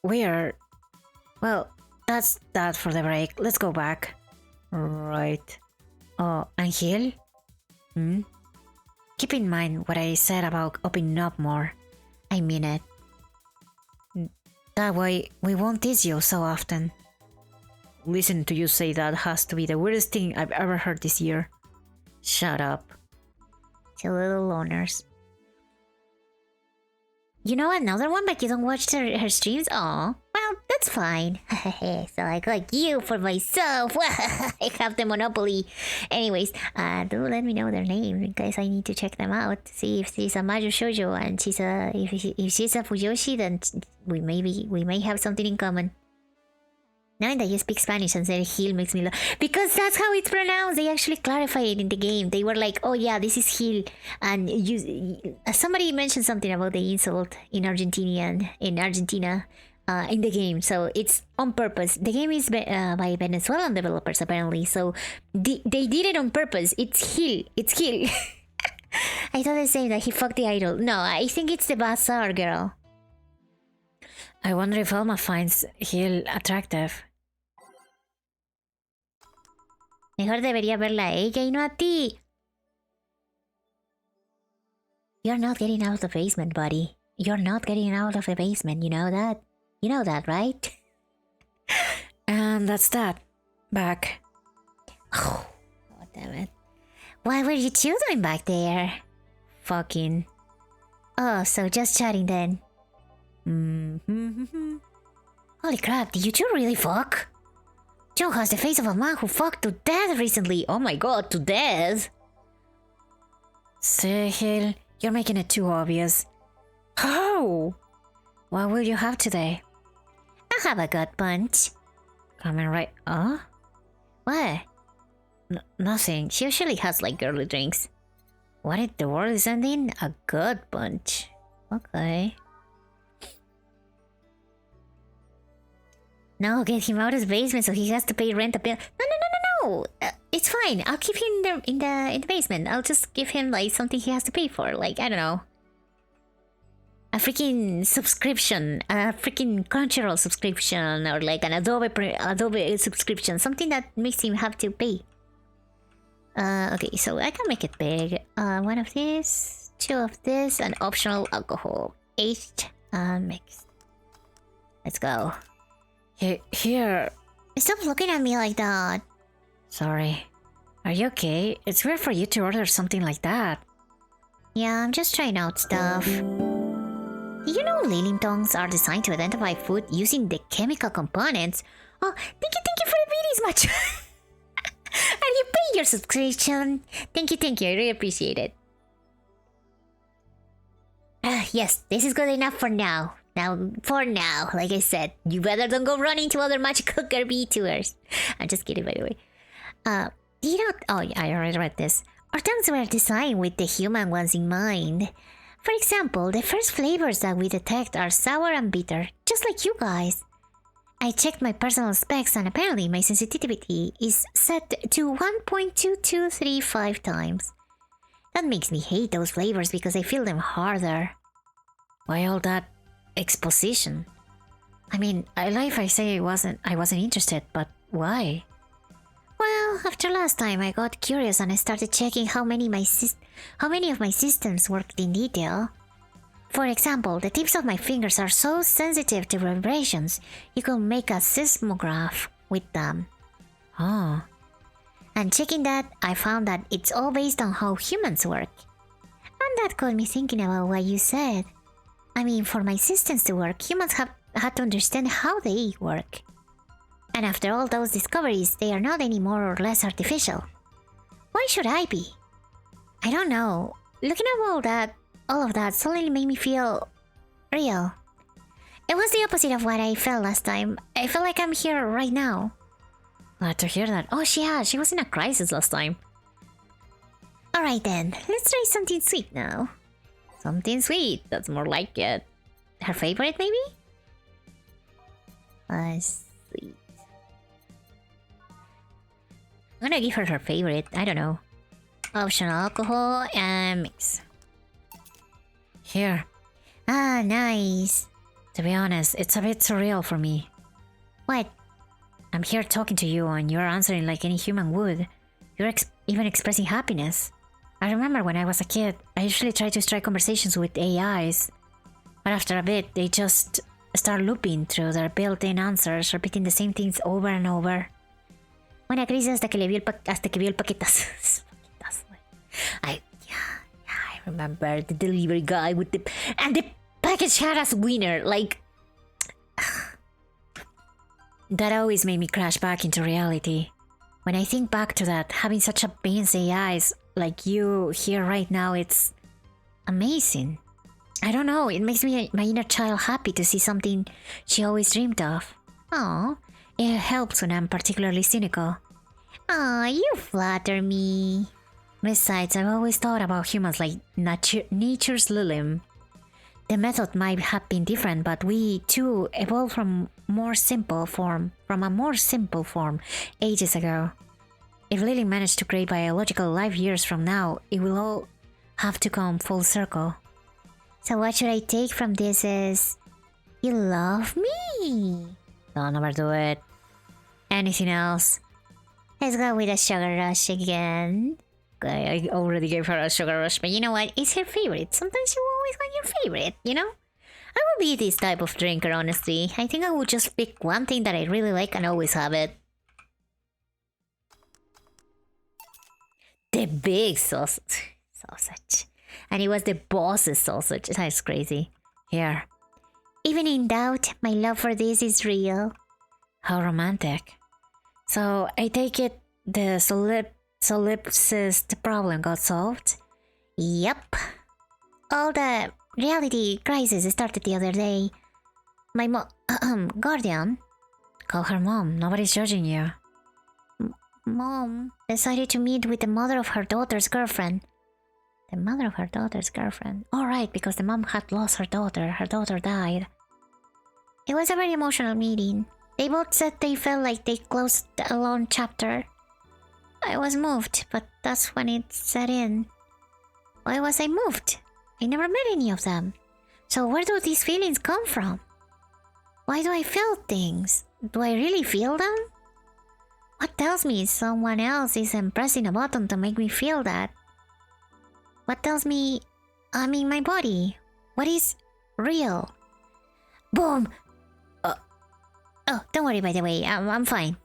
weird. Well, that's that for the break, let's go back. Right. Oh, and Hill? Keep in mind what I said about opening up more. I mean it. That way, we won't tease you so often. Listen to you say that has to be the weirdest thing I've ever heard this year. Shut up. Two little loners. You know another one, but you don't watch her streams? Aw, well, that's fine. So I got you for myself. I have the monopoly. Anyways, do let me know their name because I need to check them out. See if she's a Majo Shoujo and she's a if she's a Fujoshi, then we may have something in common. Knowing that you speak Spanish and said heel makes me laugh. Because that's how it's pronounced. They actually clarified it in the game. They were like, oh yeah, this is heel. And somebody mentioned something about the insult in Argentina in the game. So it's on purpose. The game is by Venezuelan developers, apparently. So they did it on purpose. It's heel. It's heel. I thought they saying that he fucked the idol. No, I think it's the Bazaar girl. I wonder if Alma finds heel attractive. Mejor debería verla a ella y no a ti. You're not getting out of the basement, buddy. You're not getting out of the basement, you know that? You know that, right? And that's that. Back. Oh, damn it. What were you two doing back there? Fucking. Oh, so just chatting then. Holy crap, did you two really fuck? Joe has the face of a man who fucked to death recently. Oh my god, to death? Sehil, you're making it too obvious. How? What will you have today? I have a gut punch. Coming right. What? Nothing. She usually has like girly drinks. What if the world is ending? A gut punch. Okay. No, get him out of his basement so he has to pay rent a bill. No. It's fine. I'll keep him in the basement. I'll just give him like something he has to pay for. Like, I don't know. A freaking subscription. A freaking Crunchyroll subscription. Or like an Adobe subscription. Something that makes him have to pay. Okay, so I can make it big. One of these. Two of this. And optional alcohol. Aged. Mixed. Let's go. Here. Stop looking at me like that. Sorry. Are you okay? It's weird for you to order something like that. Yeah, I'm just trying out stuff. Did you know Lilim tongues are designed to identify food using the chemical components? Oh, thank you for the videos much. And you pay your subscription. Thank you, I really appreciate it. Yes, this is good enough for now. For now, like I said, you better don't go running to other magical Kirby tours. I'm just kidding, by the way. You know, oh yeah, I already read this. Our tongues were designed with the human ones in mind. For example, the first flavors that we detect are sour and bitter, just like you guys. I checked my personal specs and apparently my sensitivity is set to 1.2235 times. That makes me hate those flavors because I feel them harder. Why all that exposition? I mean, I lie if I say I wasn't interested, but why? Well, after last time I got curious and I started checking how many of my systems worked in detail. For example, the tips of my fingers are so sensitive to vibrations, you can make a seismograph with them. Oh. And checking that, I found that it's all based on how humans work. And that got me thinking about what you said. I mean, for my systems to work, humans have had to understand how they work. And after all those discoveries, they are not any more or less artificial. Why should I be? I don't know. Looking at all of that suddenly made me feel real. It was the opposite of what I felt last time. I feel like I'm here right now. Glad to hear that. Oh, she was in a crisis last time. Alright then, let's try something sweet now. Something sweet, that's more like it. Her favorite, maybe? Sweet. I'm gonna give her her favorite, I don't know. Optional alcohol and mix. Here. Ah, nice. To be honest, it's a bit surreal for me. What? I'm here talking to you and you're answering like any human would. You're even expressing happiness. I remember when I was a kid, I usually tried to strike conversations with AIs. But after a bit, they just start looping through their built-in answers, repeating the same things over and over. Buena crisis hasta que vio el paquetas. I remember the delivery guy with the like a Chara's winner, like... That always made me crash back into reality. When I think back to that, having such a fancy eyes like you here right now, it's amazing. I don't know, it makes me my inner child happy to see something she always dreamed of. Aw, it helps when I'm particularly cynical. Aw, you flatter me. Besides, I've always thought about humans like nature's lilim. The method might have been different, but we too evolved from a more simple form ages ago. If Lily managed to create biological life years from now, it will all have to come full circle. So what should I take from this is... You love me. Don't overdo it. Anything else? Let's go with a sugar rush again. I already gave her a sugar rush, but you know what? It's her favorite. Sometimes you always want your favorite, you know? I would be this type of drinker, honestly. I think I would just pick one thing that I really like and always have it. The big sausage. And it was the boss's sausage. That's crazy. Here. Even in doubt, my love for this is real. How romantic. So, I take it the solipsist problem got solved? Yep. All the reality crisis started the other day. My guardian. Call her mom. Nobody's judging you. Mom decided to meet with the mother of her daughter's girlfriend. The mother of her daughter's girlfriend? Alright, because the mom had lost her daughter. Her daughter died. It was a very emotional meeting. They both said they felt like they closed a long chapter. I was moved, but that's when it set in. Why was I moved? I never met any of them. So where do these feelings come from? Why do I feel things? Do I really feel them? What tells me someone else isn't pressing a button to make me feel that? What tells me I'm in my body? What is real? Boom! Oh, don't worry, by the way. I'm fine.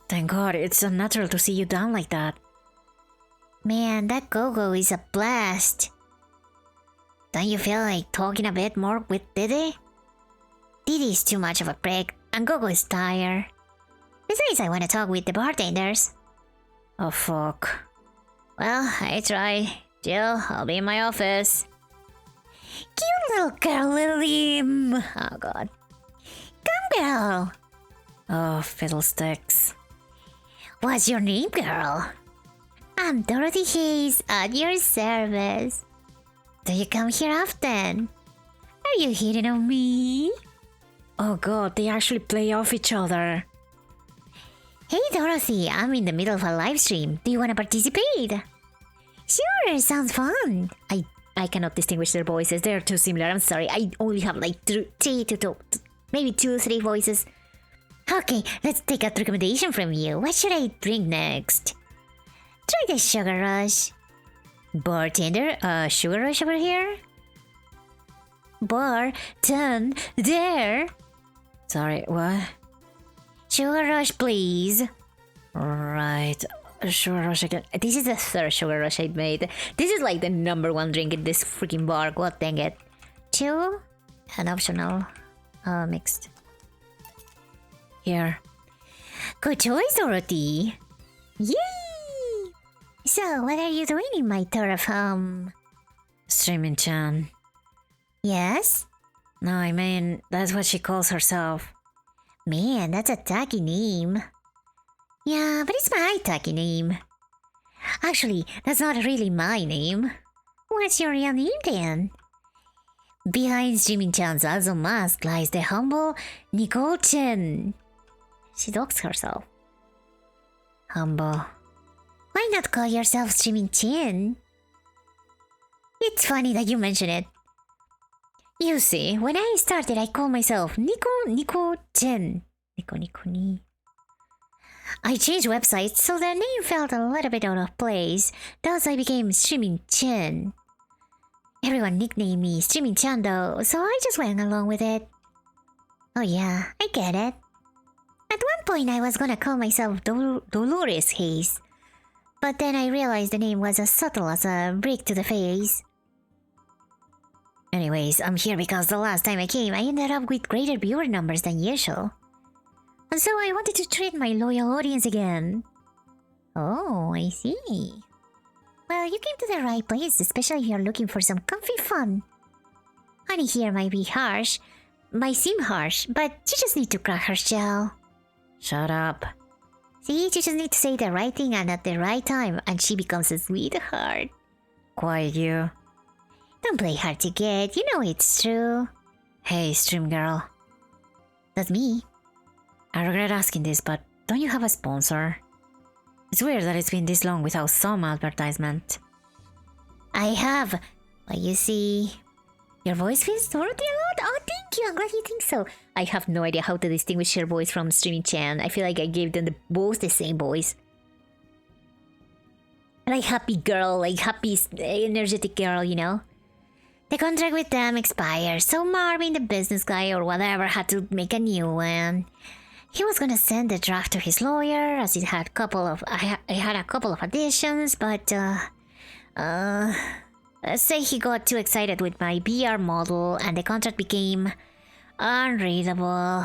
Thank God, it's unnatural to see you down like that. Man, that Gogo is a blast. Don't you feel like talking a bit more with Didi? Didi's too much of a prick, and Gogo is tired. Besides, I want to talk with the bartenders. Oh, fuck. Well, I try. Jill, I'll be in my office. Cute little girl, Lilim. Oh, God. Come, girl. Oh, fiddlesticks. What's your name, girl? I'm Dorothy Hayes, at your service. Do you come here often? Are you hitting on me? Oh God, they actually play off each other. Hey Dorothy, I'm in the middle of a live stream. Do you want to participate? Sure, sounds fun. I cannot distinguish their voices. They're too similar. I'm sorry. I only have like maybe two, three voices. Okay, let's take a recommendation from you. What should I drink next? Try the Sugar Rush. Bartender, Sugar Rush over here? There. Sorry, what? Sugar Rush, please. Right. Sugar Rush again. This is the third Sugar Rush I made. This is like the #1 drink in this freaking bar. God dang it. 2? An optional. Mixed. Here. Good choice, Dorothy. Yay! So, what are you doing in my turf home? Streaming-chan. Yes? No, I mean, that's what she calls herself. Man, that's a tacky name. Yeah, but it's my tacky name. Actually, that's not really my name. What's your real name then? Behind Streaming-chan's awesome mask lies the humble Nicole Chen. She docks herself. Humble. Why not call yourself Streaming-chan? It's funny that you mention it. You see, when I started, I called myself Nico Chen. Nico ni. I changed websites, so the name felt a little bit out of place. Thus, I became Streaming-chan. Everyone nicknamed me Streaming-chan though, so I just went along with it. Oh yeah, I get it. At one point, I was gonna call myself Dolores Hayes. But then I realized the name was as subtle as a brick to the face. Anyways, I'm here because the last time I came, I ended up with greater viewer numbers than usual. And so I wanted to treat my loyal audience again. Oh, I see. Well, you came to the right place, especially if you're looking for some comfy fun. Honey here might seem harsh, but you just need to crack her shell. Shut up. See, you just need to say the right thing and at the right time, and she becomes a sweetheart. Quiet you. Don't play hard to get, you know it's true. Hey, stream girl. That's me. I regret asking this, but don't you have a sponsor? It's weird that it's been this long without some advertisement. I have, but you see... Your voice feels already a lot? Oh, thank you, I'm glad you think so. I have no idea how to distinguish your voice from streaming Chan. I feel like I gave them both the same voice. Like happy girl, like happy energetic girl, you know? The contract with them expired, so Marvin, the business guy or whatever, had to make a new one. He was gonna send the draft to his lawyer, as it had a couple of additions, but say he got too excited with my PR model and the contract became unreadable.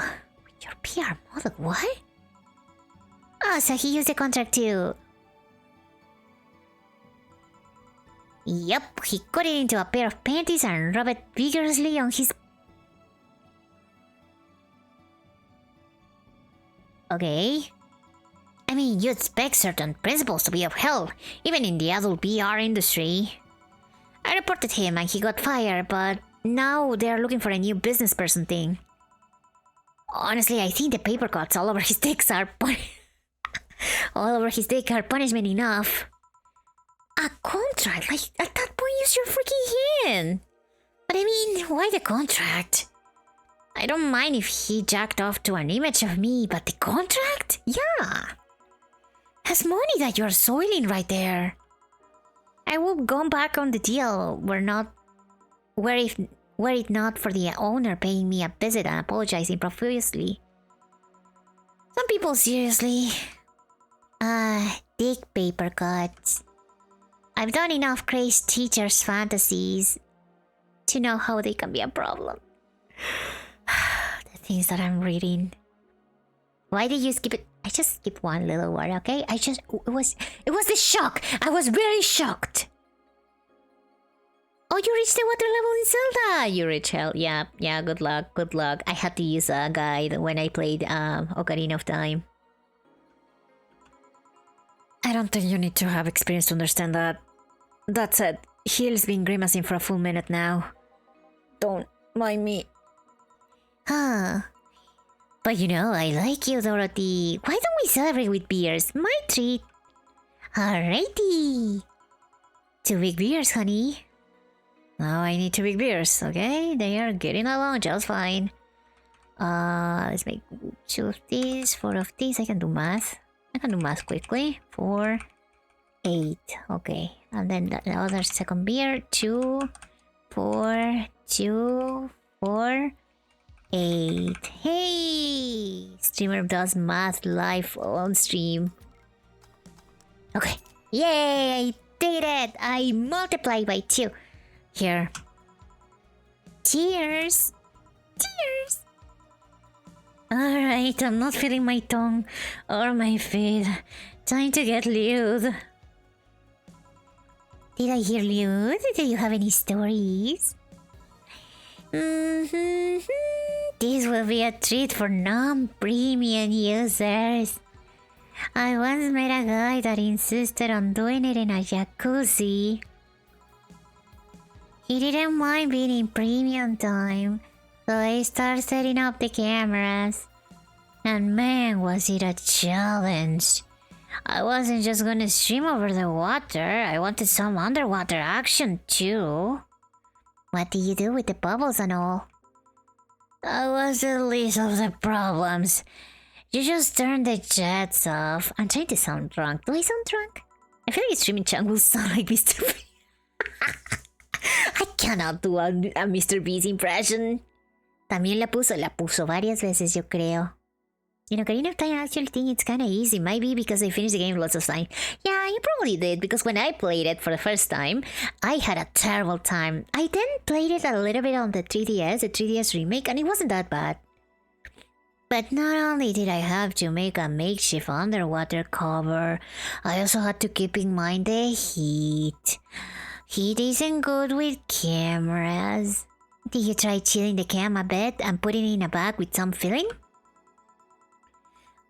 Your PR model? What? Oh, so he used the contract too. Yep, he got it into a pair of panties and rubbed it vigorously on his... Okay. I mean, you expect certain principles to be upheld, even in the adult PR industry. I reported him and he got fired, but now they're looking for a new business person thing. Honestly, I think the paper cuts all over his dick are punishment enough. A contract? Like, at that point, use your freaking hand. But I mean, why the contract? I don't mind if he jacked off to an image of me, but the contract? Yeah. That's money that you're soiling right there. I would have gone back on the deal were it not for the owner paying me a visit and apologizing profusely. Some people seriously... dick paper cuts. I've done enough crazed teachers' fantasies to know how they can be a problem. The things that I'm reading. Why did you skip it? I just skipped one little word, okay? It was the shock. I was very shocked. Oh, you reached the water level in Zelda. You reached hell. Yeah, good luck. I had to use a guide when I played Ocarina of Time. I don't think you need to have experience to understand that. That said, Hill's been grimacing for a full minute now. Don't mind me. Huh. But you know, I like you, Dorothy. Why don't we celebrate with beers? My treat. Alrighty. 2 big beers, honey. Now I need 2 big beers, okay? They are getting along just fine. Let's make 2 of these, 4 of these. I can do math quickly. 4, 8. Okay. And then the other second beer. 2, 4, 2, 4, 8. Hey! Streamer does math live on stream. Okay. Yay! I did it! I multiplied by 2. Here. Cheers! Cheers! Alright, I'm not feeling my tongue or my feet. Time to get lewd. Did I hear lewd? Do you have any stories? This will be a treat for non-premium users. I once met a guy that insisted on doing it in a jacuzzi. He didn't mind being in premium time, so I started setting up the cameras. And man, was it a challenge. I wasn't just gonna stream over the water, I wanted some underwater action too. What do you do with the bubbles and all? That was the least of the problems. You just turn the jets off. I'm trying to sound drunk. Do I sound drunk? I feel like streaming Chan will sound like Mr. B. I cannot do a Mr. B's impression. También la puso varias veces, yo creo. You know, Karina of Time, I actually think it's kind of easy. Maybe because I finished the game lots of times. Yeah, you probably did, because when I played it for the first time, I had a terrible time. I then played it a little bit on the 3DS, the 3DS remake, and it wasn't that bad. But not only did I have to make a makeshift underwater cover, I also had to keep in mind the heat. Heat isn't good with cameras. Did you try chilling the cam a bit and putting it in a bag with some filling?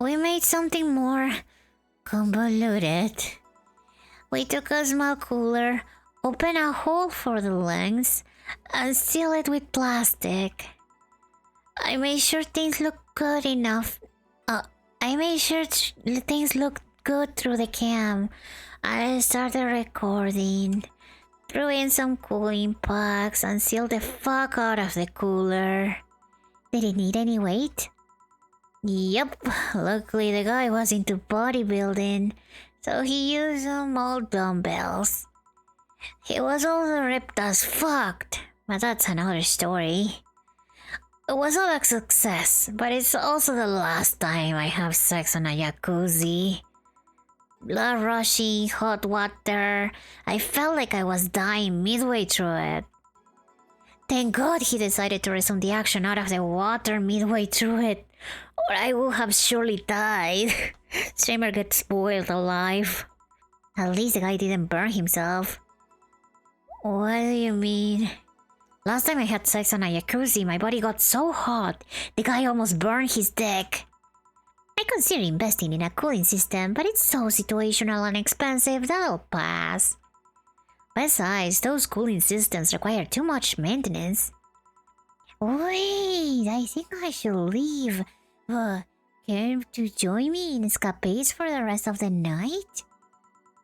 We made something more convoluted. We took a small cooler, opened a hole for the lens, and sealed it with plastic. I made sure things looked good enough. I made sure things looked good through the cam. I started recording. Threw in some cooling packs and sealed the fuck out of the cooler. Did it need any weight? Yep, luckily the guy was into bodybuilding, so he used some old dumbbells. He was also ripped as fucked, but that's another story. It was all a success, but it's also the last time I have sex on a jacuzzi. Blood rushing, hot water. I felt like I was dying midway through it. Thank God he decided to resume the action out of the water midway through it, or I would have surely died. Streamer gets spoiled alive. At least the guy didn't burn himself. What do you mean? Last time I had sex on a jacuzzi, my body got so hot, the guy almost burned his dick. I consider investing in a cooling system, but it's so situational and expensive that I'll pass. Besides, those cooling systems require too much maintenance. Wait, I think I should leave. Care to join me in escapades for the rest of the night?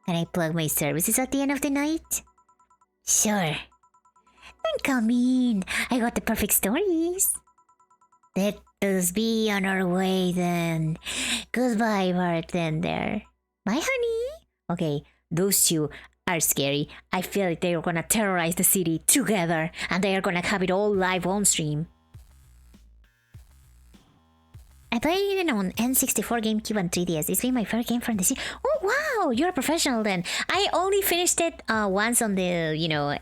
Can I plug my services at the end of the night? Sure. Then come in. I got the perfect stories. Let us be on our way then. Goodbye, bartender. Bye, honey. Okay, those two are scary. I feel like they're gonna terrorize the city together, and they are gonna have it all live on stream. I played it on N64, GameCube, and 3DS. It's been my favorite game from the series. Oh wow, you're a professional then. I only finished it once on the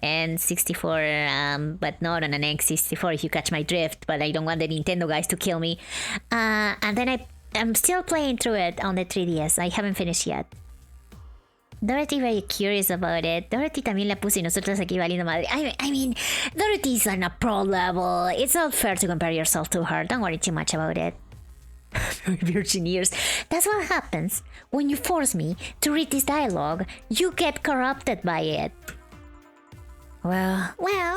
N64, but not on an N64. If you catch my drift, but I don't want the Nintendo guys to kill me. And then I'm still playing through it on the 3DS. I haven't finished yet. Dorothy very curious about it. Dorothy también la puso y nosotros aquí valiendo madre. I mean, Dorothy's on a pro level. It's not fair to compare yourself to her. Don't worry too much about it. Virgin ears. That's what happens when you force me to read this dialogue. You get corrupted by it. Well,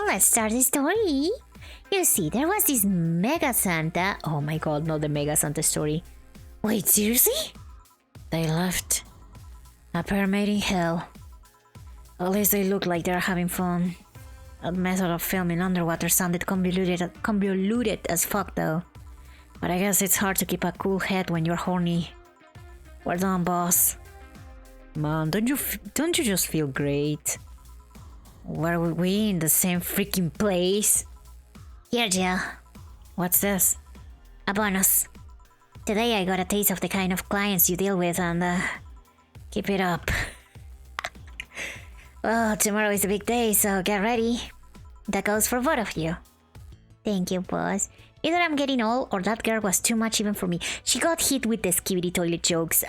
let's start the story. You see, there was this Mega Santa. Oh my god, not the Mega Santa story. Wait, seriously? They left. A pair made in hell. At least they look like they're having fun. That method of filming underwater sounded convoluted as fuck though. But I guess it's hard to keep a cool head when you're horny. We're done, boss. Man, don't you just feel great? Were we in the same freaking place? Here, Jill. What's this? A bonus. Today I got a taste of the kind of clients you deal with and keep it up. Well, tomorrow is a big day, so get ready. That goes for both of you. Thank you, boss. Either I'm getting old or that girl was too much even for me. She got hit with the skibidi toilet jokes.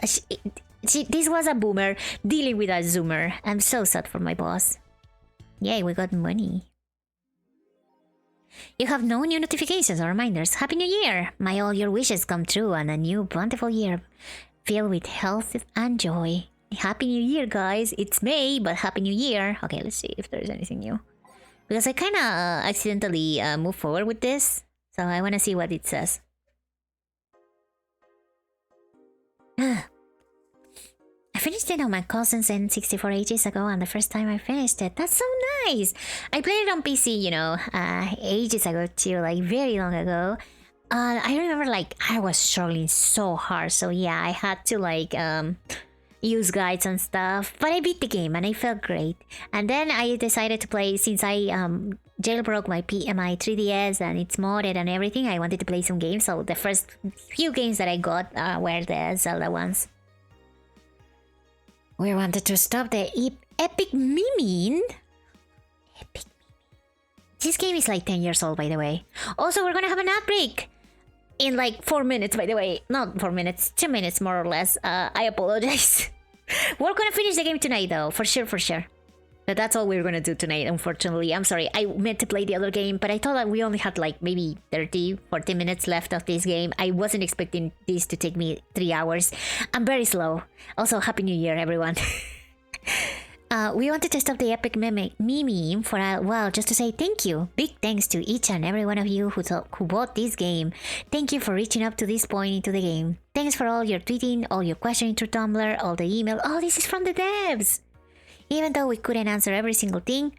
This was a boomer dealing with a zoomer. I'm so sad for my boss. Yay, we got money. You have no new notifications or reminders. Happy New Year! May all your wishes come true and a new bountiful year filled with health and joy. Happy New Year, guys! It's May, but Happy New Year! Okay, let's see if there's anything new. Because I kinda accidentally moved forward with this. So I wanna see what it says. I finished it on my cousin's N64 ages ago, and the first time I finished it. That's so nice! I played it on PC, ages ago too, like very long ago. I remember I was struggling so hard, so yeah, I had to use guides and stuff. But I beat the game and I felt great. And then I decided to play, since I jailbroke my 3DS and it's modded and everything. I wanted to play some games, so the first few games that I got were the Zelda ones. We wanted to stop the epic miming. Epic miming. This game is like 10 years old, by the way. Also, we're gonna have an outbreak in like 4 minutes, by the way. Not 4 minutes, 2 minutes more or less. I apologize. We're gonna finish the game tonight though, for sure, for sure. But that's all we're gonna do tonight, unfortunately. I'm sorry, I meant to play the other game, but I thought that we only had like maybe 30, 40 minutes left of this game. I wasn't expecting this to take me 3 hours. I'm very slow. Also, Happy New Year, everyone. We wanted to stop the epic meme for a while just to say thank you. Big thanks to each and every one of you who bought this game. Thank you for reaching up to this point into the game. Thanks for all your tweeting, all your questioning through Tumblr, all the email. Oh, this is from the devs! Even though we couldn't answer every single thing,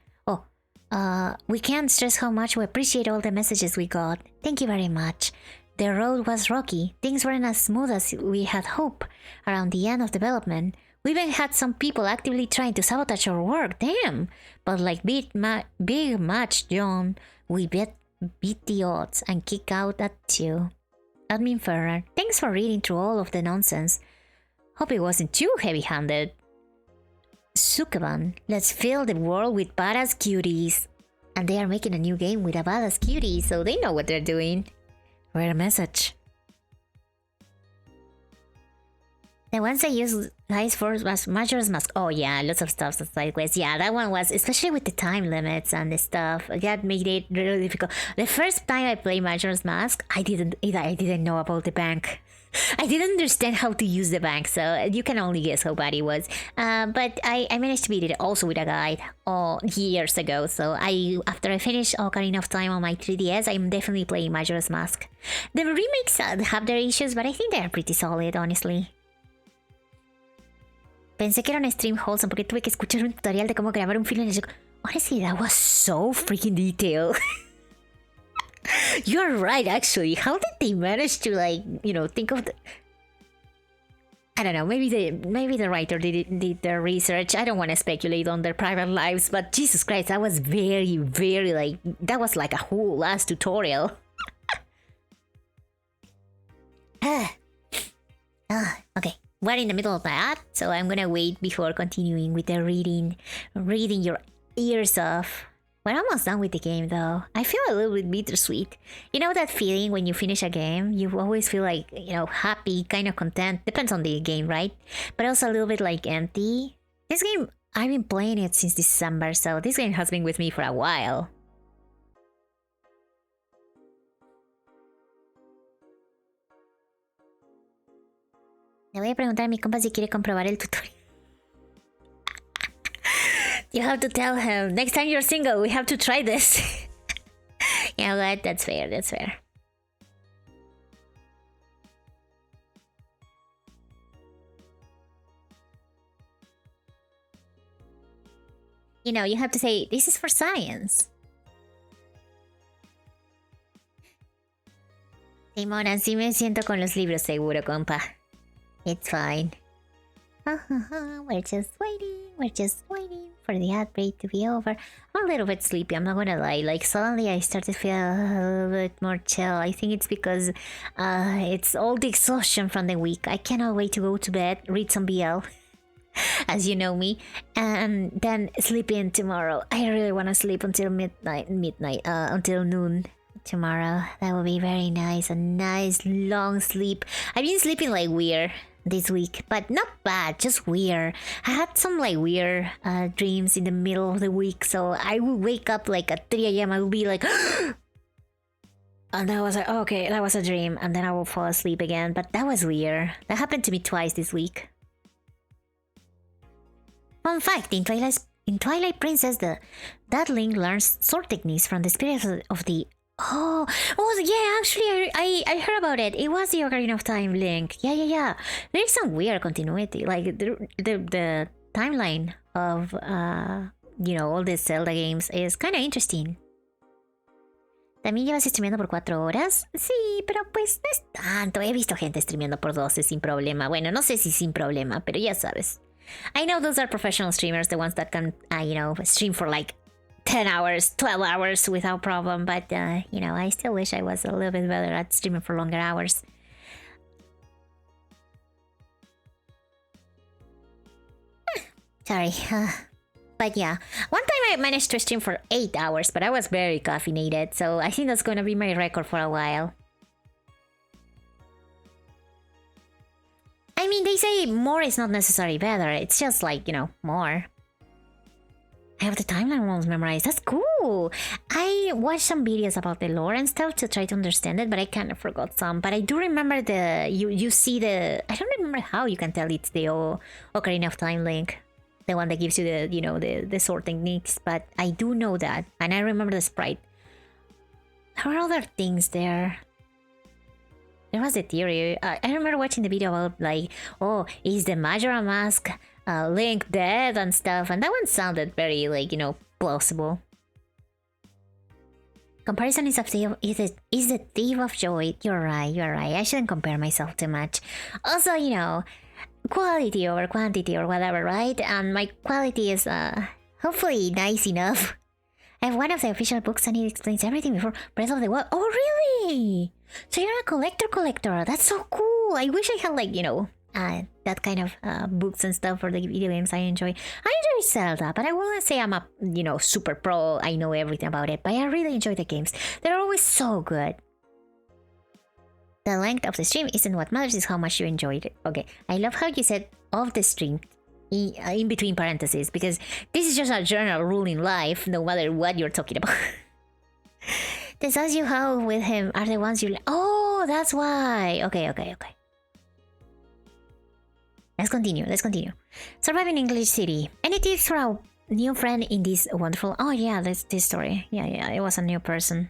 we can't stress how much we appreciate all the messages we got. Thank you very much. The road was rocky. Things weren't as smooth as we had hoped around the end of development. We even had some people actively trying to sabotage our work, damn! But like Big Match John, we beat the odds and kick out at 2. Admin Ferrer, thanks for reading through all of the nonsense. Hope it wasn't too heavy-handed. Sukaban, let's fill the world with badass cuties. And they are making a new game with a badass cutie, so they know what they're doing. Rare message. The ones that use Ice Force was Majora's Mask. Oh yeah, lots of stuff on side quests. Yeah, that one was, especially with the time limits and the stuff, that made it really difficult. The first time I played Majora's Mask, I didn't know about the bank. I didn't understand how to use the bank, so you can only guess how bad it was. But I managed to beat it also with a guide years ago. So after I finished Ocarina of Time on my 3DS, I'm definitely playing Majora's Mask. The remakes have their issues, but I think they're pretty solid, honestly. Pensé que era un stream wholesome porque tuve que escuchar un tutorial de cómo grabar un film en el show. Honestly, that was so freaking detailed. You're right, actually. How did they manage to, like, think of the... I don't know, maybe the writer did their research. I don't want to speculate on their private lives, but Jesus Christ, that was very, very, like... That was like a whole last tutorial. Okay. We're in the middle of that, so I'm gonna wait before continuing with the reading your ears off. We're almost done with the game though. I feel a little bit bittersweet. You know that feeling when you finish a game? You always feel like, happy, kind of content. Depends on the game, right? But also a little bit like empty. This game, I've been playing it since December, so this game has been with me for a while. Le voy a preguntar a mi compa si quiere comprobar el tutorial. You have to tell him, next time you're single, we have to try this. You know what? That's fair, that's fair. You have to say, this is for science. Simón, así me siento con los libros, seguro, compa. It's fine. We're just waiting for the outbreak to be over. I'm a little bit sleepy, I'm not gonna lie. Like, suddenly I start to feel a little bit more chill. I think it's because it's all the exhaustion from the week. I cannot wait to go to bed, read some BL, as you know me, and then sleep in tomorrow. I really want to sleep until until noon tomorrow. That will be very nice. A nice long sleep. I've been sleeping like weird this week, but not bad, just weird. I had some like weird dreams in the middle of the week, so I would wake up like at 3 a.m. I would be like and I was like, okay, that was a dream, and then I will fall asleep again. But that was weird. That happened to me twice this week. Fun fact, in Twilight Princess, that Link learns sword techniques from the spirit of the... Oh yeah, actually, I heard about it. It was the Ocarina of Time Link. Yeah. There's some weird continuity. Like, the timeline of, all the Zelda games is kind of interesting. ¿También llevas streameando por 4 horas? Sí, pero pues no es tanto. He visto gente streameando por 12 sin problema. Bueno, no sé si sin problema, pero ya sabes. I know those are professional streamers, the ones that can, stream for like 10 hours, 12 hours without problem, but you know, I still wish I was a little bit better at streaming for longer hours. Sorry. But yeah, one time I managed to stream for 8 hours, but I was very caffeinated, so I think that's gonna be my record for a while. I mean, they say more is not necessarily better, it's just like, you know, more. I have the timeline almost memorized. That's cool. I watched some videos about the lore and stuff to try to understand it, but I kind of forgot some. But I do remember you see the... I don't remember how you can tell it's the Ocarina of Time link. The one that gives you the, you know, the sword techniques. But I do know that. And I remember the sprite. There were other things there. There was a theory. I remember watching the video about like, oh, is the Majora Mask Link dead and stuff, and that one sounded very like, you know, plausible. Comparison is a thief of joy. You're right. I shouldn't compare myself too much. Also, you know, quality over quantity or whatever, right? And my quality is hopefully nice enough. I have one of the official books and it explains everything before Breath of the Wild. Oh, really? So you're a collector. That's so cool. I wish I had like, you know, that kind of books and stuff for the video games I enjoy. I enjoy Zelda, but I wouldn't say I'm a, you know, super pro. I know everything about it, but I really enjoy the games. They're always so good. The length of the stream isn't what matters, is how much you enjoyed it. Okay, I love how you said of the stream in between parentheses, because this is just a general rule in life, no matter what you're talking about. The songs you have with him are the ones you like. Oh, that's why. Okay. Let's continue. Surviving English City. Any tips for a new friend in this wonderful... Oh yeah, that's this story. Yeah, it was a new person.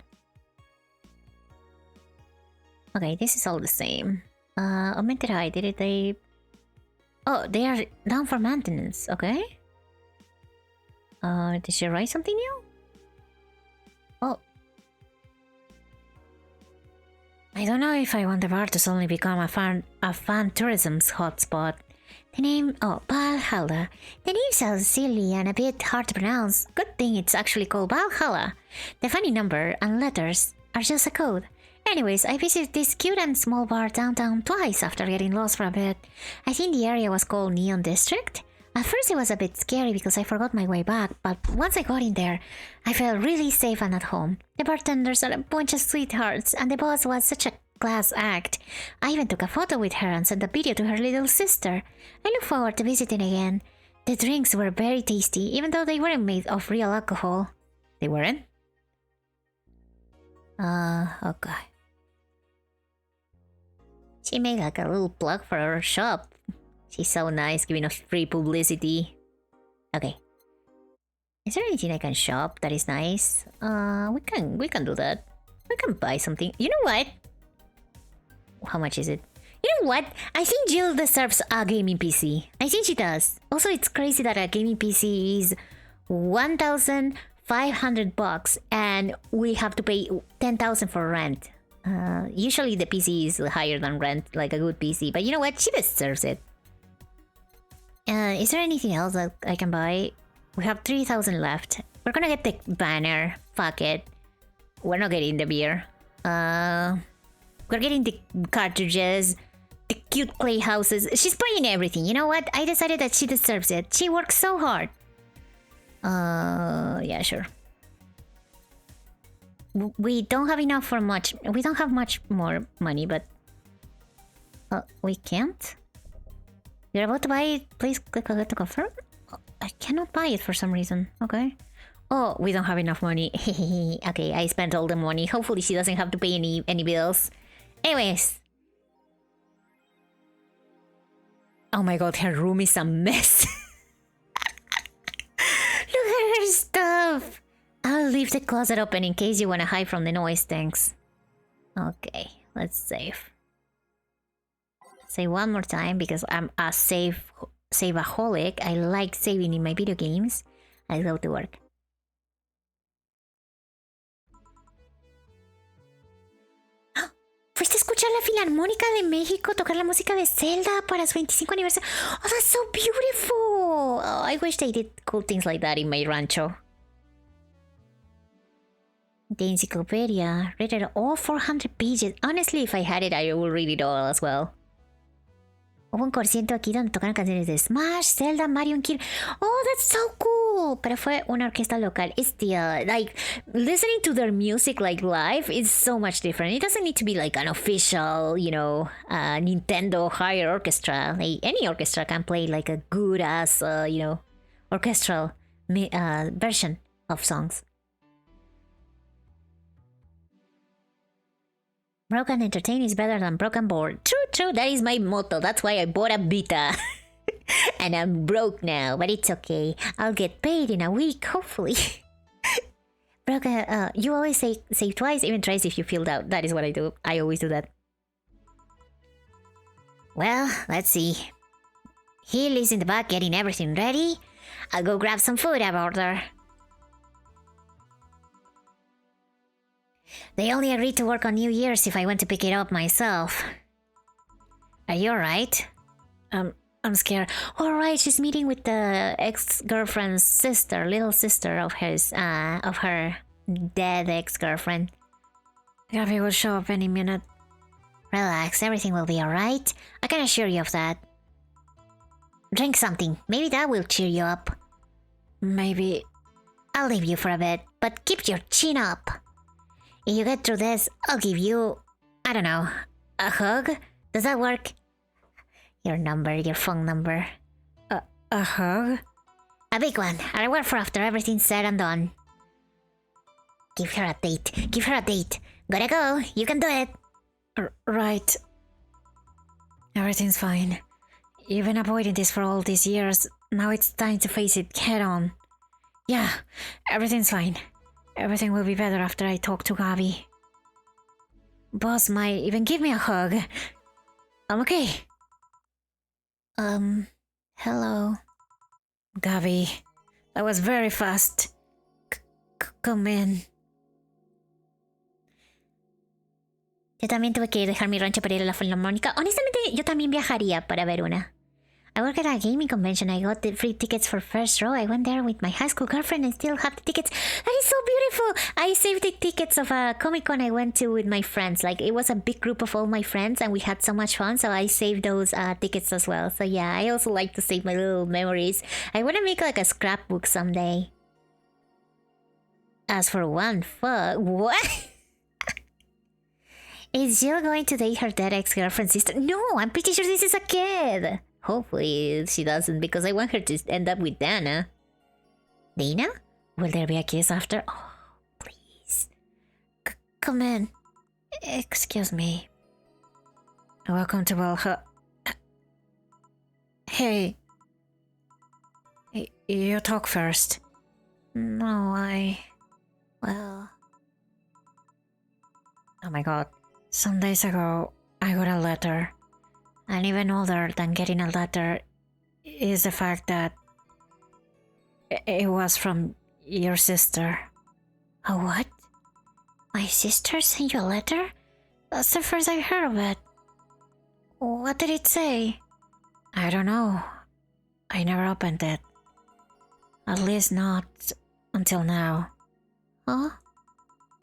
Okay, this is all the same. Augmented height, did they... Oh, they are down for maintenance, okay? Did she write something new? Oh. I don't know if I want the bar to suddenly become a fan tourism's hotspot. The name... Oh, Valhalla. The name sounds silly and a bit hard to pronounce. Good thing it's actually called Valhalla. The funny number and letters are just a code. Anyways, I visited this cute and small bar downtown twice after getting lost for a bit. I think the area was called Neon District. At first it was a bit scary because I forgot my way back, but once I got in there, I felt really safe and at home. The bartenders are a bunch of sweethearts, and the boss was such a class act. I even took a photo with her and sent a video to her little sister. I look forward to visiting again. The drinks were very tasty, even though they weren't made of real alcohol. They weren't? Okay. She made like a little plug for her shop. She's so nice, giving us free publicity. Okay. Is there anything I can shop that is nice? We can do that. We can buy something. You know what? How much is it? You know what? I think Jill deserves a gaming PC. I think she does. Also, it's crazy that a gaming PC is $1,500 and we have to pay $10,000 for rent. Usually the PC is higher than rent, like a good PC. But you know what? She deserves it. Is there anything else that I can buy? We have 3,000 left. We're gonna get the banner. Fuck it. We're not getting the beer. We're getting the cartridges, the cute clay houses. She's buying everything. You know what? I decided that she deserves it. She works so hard. Yeah, sure. We don't have enough for much. We don't have much more money, but... we can't? You're about to buy it? Please click on it to confirm? I cannot buy it for some reason. Okay. Oh, we don't have enough money. Okay, I spent all the money. Hopefully she doesn't have to pay any bills. Anyways. Oh my god, her room is a mess. Look at her stuff. I'll leave the closet open in case you want to hide from the noise, thanks. Okay, let's save. Say one more time because I'm a save-aholic. I like saving in my video games. I go to work. ¿Fuiste a escuchar la Filarmónica de México tocar la música de Zelda para su 25 aniversario? Oh, that's so beautiful! Oh, I wish they did cool things like that in my rancho. The encyclopedia. Read it all 400 pages. Honestly, if I had it, I would read it all as well. Hubo un concierto aquí donde tocaron canciones de Smash, Zelda, Mario and Kid. Oh, that's so cool! Pero fue una orquesta local. It's still, like, listening to their music, like, live is so much different. It doesn't need to be, like, an official, you know, Nintendo higher orchestra. Like, any orchestra can play, like, a good-ass, you know, orchestral version of songs. Broken entertain is better than broken bored. True, true. That is my motto. That's why I bought a Vita. And I'm broke now, but it's okay. I'll get paid in a week, hopefully. Broken, you always say twice, even thrice if you feel doubt. That is what I do. I always do that. Well, let's see. He lives in the back getting everything ready. I'll go grab some food I've ordered. They only agreed to work on New Year's if I went to pick it up myself. Are you alright? I'm scared. Alright, she's meeting with the ex-girlfriend's sister, little sister of his, of her dead ex-girlfriend. Gabby will show up any minute. Relax, everything will be alright. I can assure you of that. Drink something. Maybe that will cheer you up. Maybe. I'll leave you for a bit, but keep your chin up. If you get through this, I'll give you, I don't know, a hug? Does that work? Your number, your phone number. A hug? A big one. A reward for after everything's said and done. Give her a date. Give her a date. Gotta go. You can do it. Right. Everything's fine. You've been avoiding this for all these years. Now it's time to face it head on. Yeah, everything's fine. Everything will be better after I talk to Gabi. Boss might even give me a hug. I'm okay. Hello. Gabi, that was very fast. Come in. Yo también tuve que dejar mi rancho para ir a la Filarmónica. Honestamente, yo también viajaría para ver una. I work at a gaming convention. I got the free tickets for first row. I went there with my high school girlfriend and still have the tickets. That is so beautiful. I saved the tickets of a Comic-Con I went to with my friends. Like, it was a big group of all my friends and we had so much fun. So I saved those tickets as well. So yeah, I also like to save my little memories. I want to make like a scrapbook someday. As for one fuck, what? Is Jill going to date her dead ex-girlfriend's sister? No, I'm pretty sure this is a kid. Hopefully she doesn't, because I want her to end up with Dana. Dana? Will there be a kiss after? Oh, please. Come in. Excuse me. Welcome to Valhalla. Hey. You talk first. No, well... Oh my god. Some days ago, I got a letter. And even older than getting a letter is the fact that it was from your sister. A what? My sister sent you a letter? That's the first I heard of it. What did it say? I don't know. I never opened it. At least not until now. Huh?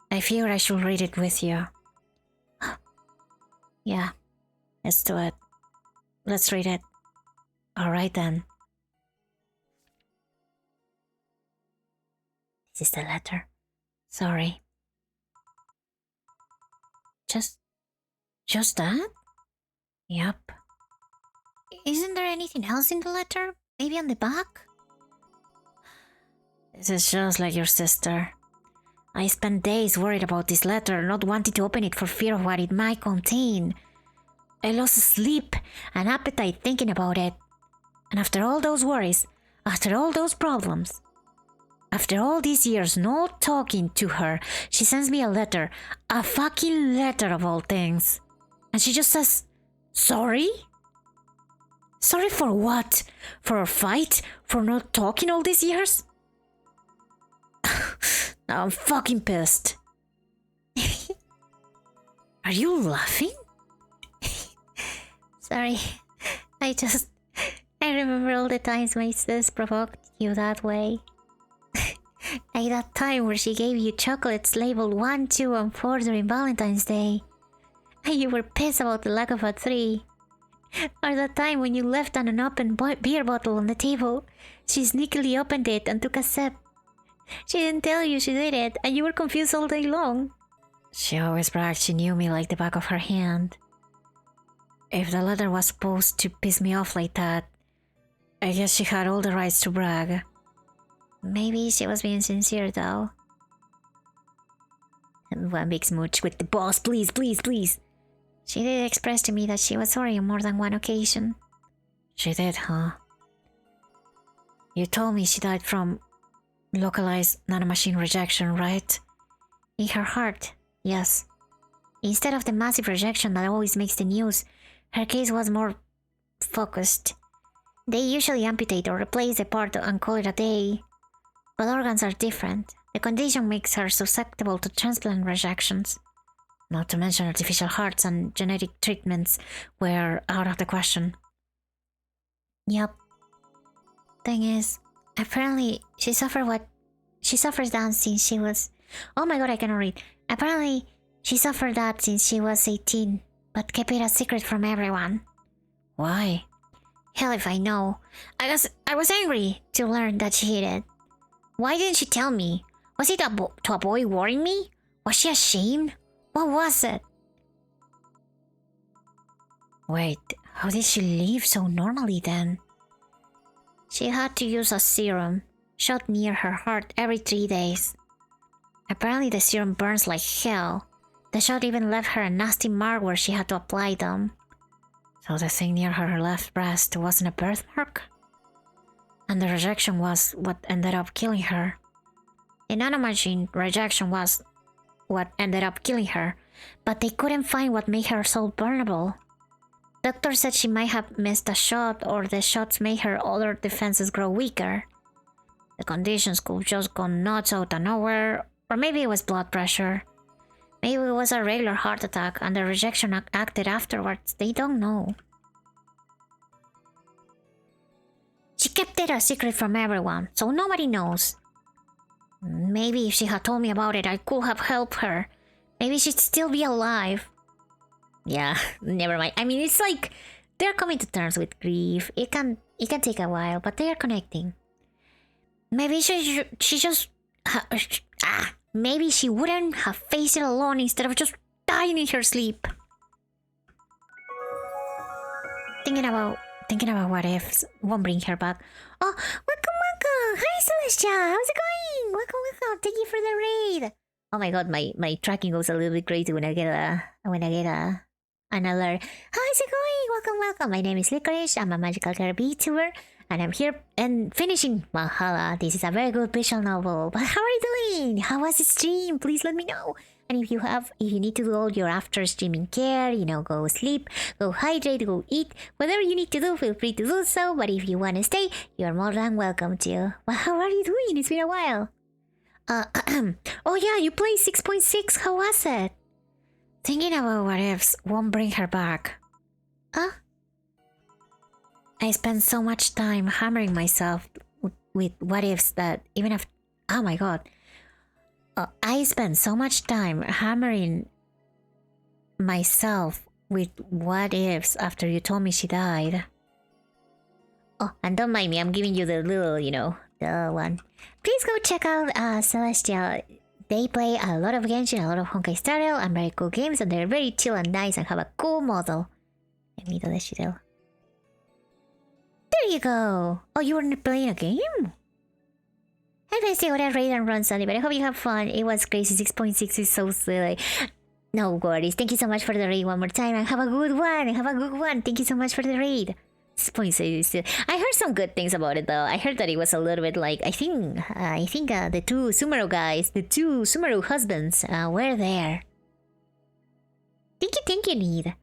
I figured I should read it with you. Yeah, let's do it. Let's read it. Alright then. This is the letter. Sorry. Just that? Yep. Isn't there anything else in the letter? Maybe on the back? This is just like your sister. I spent days worried about this letter, not wanting to open it for fear of what it might contain. I lost sleep and appetite thinking about it. And after all those worries, after all those problems, after all these years not talking to her, she sends me a letter. A fucking letter of all things. And she just says, sorry? Sorry for what? For our fight? For not talking all these years? Now I'm fucking pissed. Are you laughing? Sorry. I remember all the times my sis provoked you that way. Like that time where she gave you chocolates labeled 1, 2, and 4 during Valentine's Day. And you were pissed about the lack of a 3. Or that time when you left an unopened beer bottle on the table. She sneakily opened it and took a sip. She didn't tell you she did it, and you were confused all day long. She always bragged she knew me like the back of her hand. If the letter was supposed to piss me off like that, I guess she had all the rights to brag. Maybe she was being sincere though. One big smooch with the boss, please, please, please. She did express to me that she was sorry on more than one occasion. She did, huh? You told me she died from localized nanomachine rejection, right? In her heart, yes. Instead of the massive rejection that always makes the news, her case was more focused. They usually amputate or replace the part and call it a day. But organs are different. The condition makes her susceptible to transplant rejections. Not to mention artificial hearts and genetic treatments were out of the question. Yup. Thing is, apparently she suffers that since she was... Oh my god, I cannot read. Apparently she suffered that since she was 18, but kept it a secret from everyone. Why? Hell if I know. I was angry to learn that she hid it. Why didn't she tell me? Was it to avoid worrying me? Was she ashamed? What was it? Wait, how did she live so normally then? She had to use a serum, shot near her heart every 3 days. Apparently the serum burns like hell. The shot even left her a nasty mark where she had to apply them. So the thing near her left breast wasn't a birthmark? And the rejection was what ended up killing her. The nanomachine rejection was what ended up killing her, but they couldn't find what made her so vulnerable. Doctor said she might have missed a shot, or the shots made her other defenses grow weaker. The conditions could just go nuts out of nowhere, or maybe it was blood pressure. Maybe it was a regular heart attack and the rejection acted afterwards. They don't know. She kept it a secret from everyone, so nobody knows. Maybe if she had told me about it, I could have helped her. Maybe she'd still be alive. Yeah, never mind. I mean, it's like they're coming to terms with grief. It can take a while, but they are connecting. Maybe she just maybe she wouldn't have faced it alone instead of just dying in her sleep. Thinking about what ifs won't bring her back. Oh, welcome. Hi, Celestia. How's it going? Welcome. Thank you for the raid. Oh my god, my tracking goes a little bit crazy when I get an alert. How's it going? Welcome. My name is Licorice. I'm a magical girl VTuber, and I'm here and finishing Valhalla. This is a very good visual novel. But how are you doing? How was the stream? Please let me know. And if you need to do all your after streaming care, go sleep, go hydrate, go eat, whatever you need to do, feel free to do so. But if you want to stay, you're more than welcome to. Well, how are you doing? It's been a while. Oh yeah, you played 6.6. How was it? Thinking about what ifs won't bring her back. Huh? I spent so much time hammering myself with what ifs that even if... Oh my god. I spent so much time hammering myself with what ifs after you told me she died. Oh, and don't mind me, I'm giving you the little, the one. Please go check out Celestial. They play a lot of games, a lot of Honkai Star Rail and very cool games, and they're very chill and nice and have a cool model. There you go. Oh, you weren't playing a game? I basically got a raid and run Sunday, but I hope you have fun. It was crazy. 6.6 is so silly. No worries. Thank you so much for the raid one more time, and have a good one. Thank you so much for the raid. 6.6 is still... I heard some good things about it though. I heard that it was a little bit like... I think the two Sumeru guys, the two Sumeru husbands were there. Thank you, Need.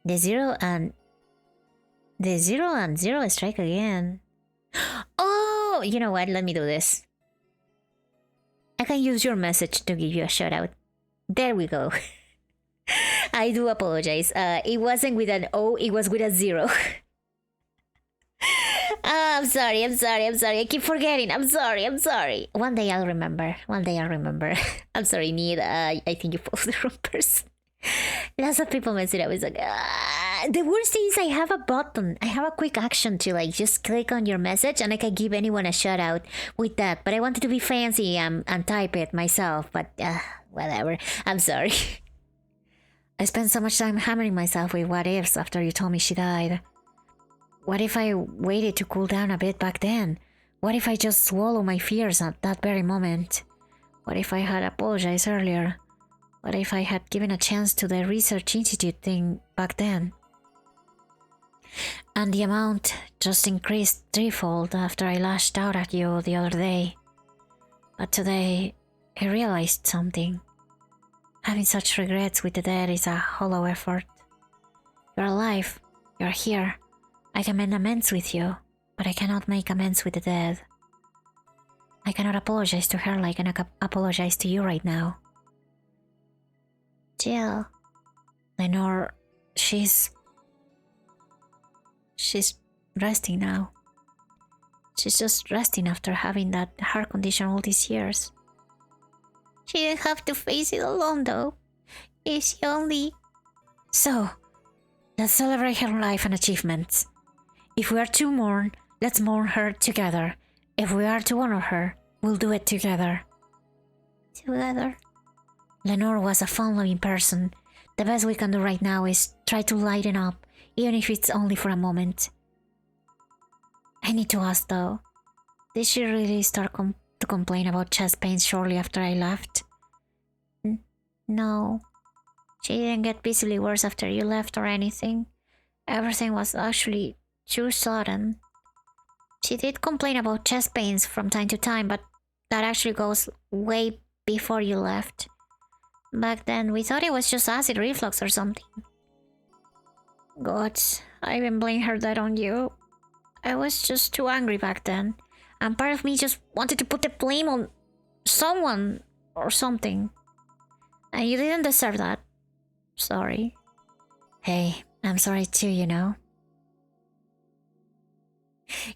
The zero and zero strike again. Oh, you know what? Let me do this. I can use your message to give you a shout out. There we go. I do apologize. It wasn't with an O, it was with a 0. I'm sorry. I keep forgetting. I'm sorry. One day I'll remember. I'm sorry, Need. I think you posted the wrong person. Lots of people mess it up. It's like, the worst thing is I have a button. I have a quick action to like just click on your message and I can give anyone a shout out with that. But I wanted to be fancy and type it myself. But whatever. I'm sorry. I spent so much time hammering myself with what ifs after you told me she died. What if I waited to cool down a bit back then? What if I just swallowed my fears at that very moment? What if I had apologized earlier? What if I had given a chance to the research institute thing back then? And the amount just increased threefold after I lashed out at you the other day. But today, I realized something. Having such regrets with the dead is a hollow effort. You're alive. You're here. I can make amends with you, but I cannot make amends with the dead. I cannot apologize to her like I can apologize to you right now. Jill. Lenore, she's resting now. She's just resting after having that heart condition all these years. She didn't have to face it alone though. Is she only... So, let's celebrate her life and achievements. If we are to mourn, let's mourn her together. If we are to honor her, we'll do it together. Together? Lenore was a fun-loving person. The best we can do right now is try to lighten up, even if it's only for a moment. I need to ask though, did she really start to complain about chest pains shortly after I left? No. She didn't get visibly worse after you left or anything. Everything was actually too sudden. She did complain about chest pains from time to time, but that actually goes way before you left. Back then, we thought it was just acid reflux or something. God, I even blame her that on you. I was just too angry back then, and part of me just wanted to put the blame on someone or something. And you didn't deserve that. Sorry. Hey, I'm sorry too, you know.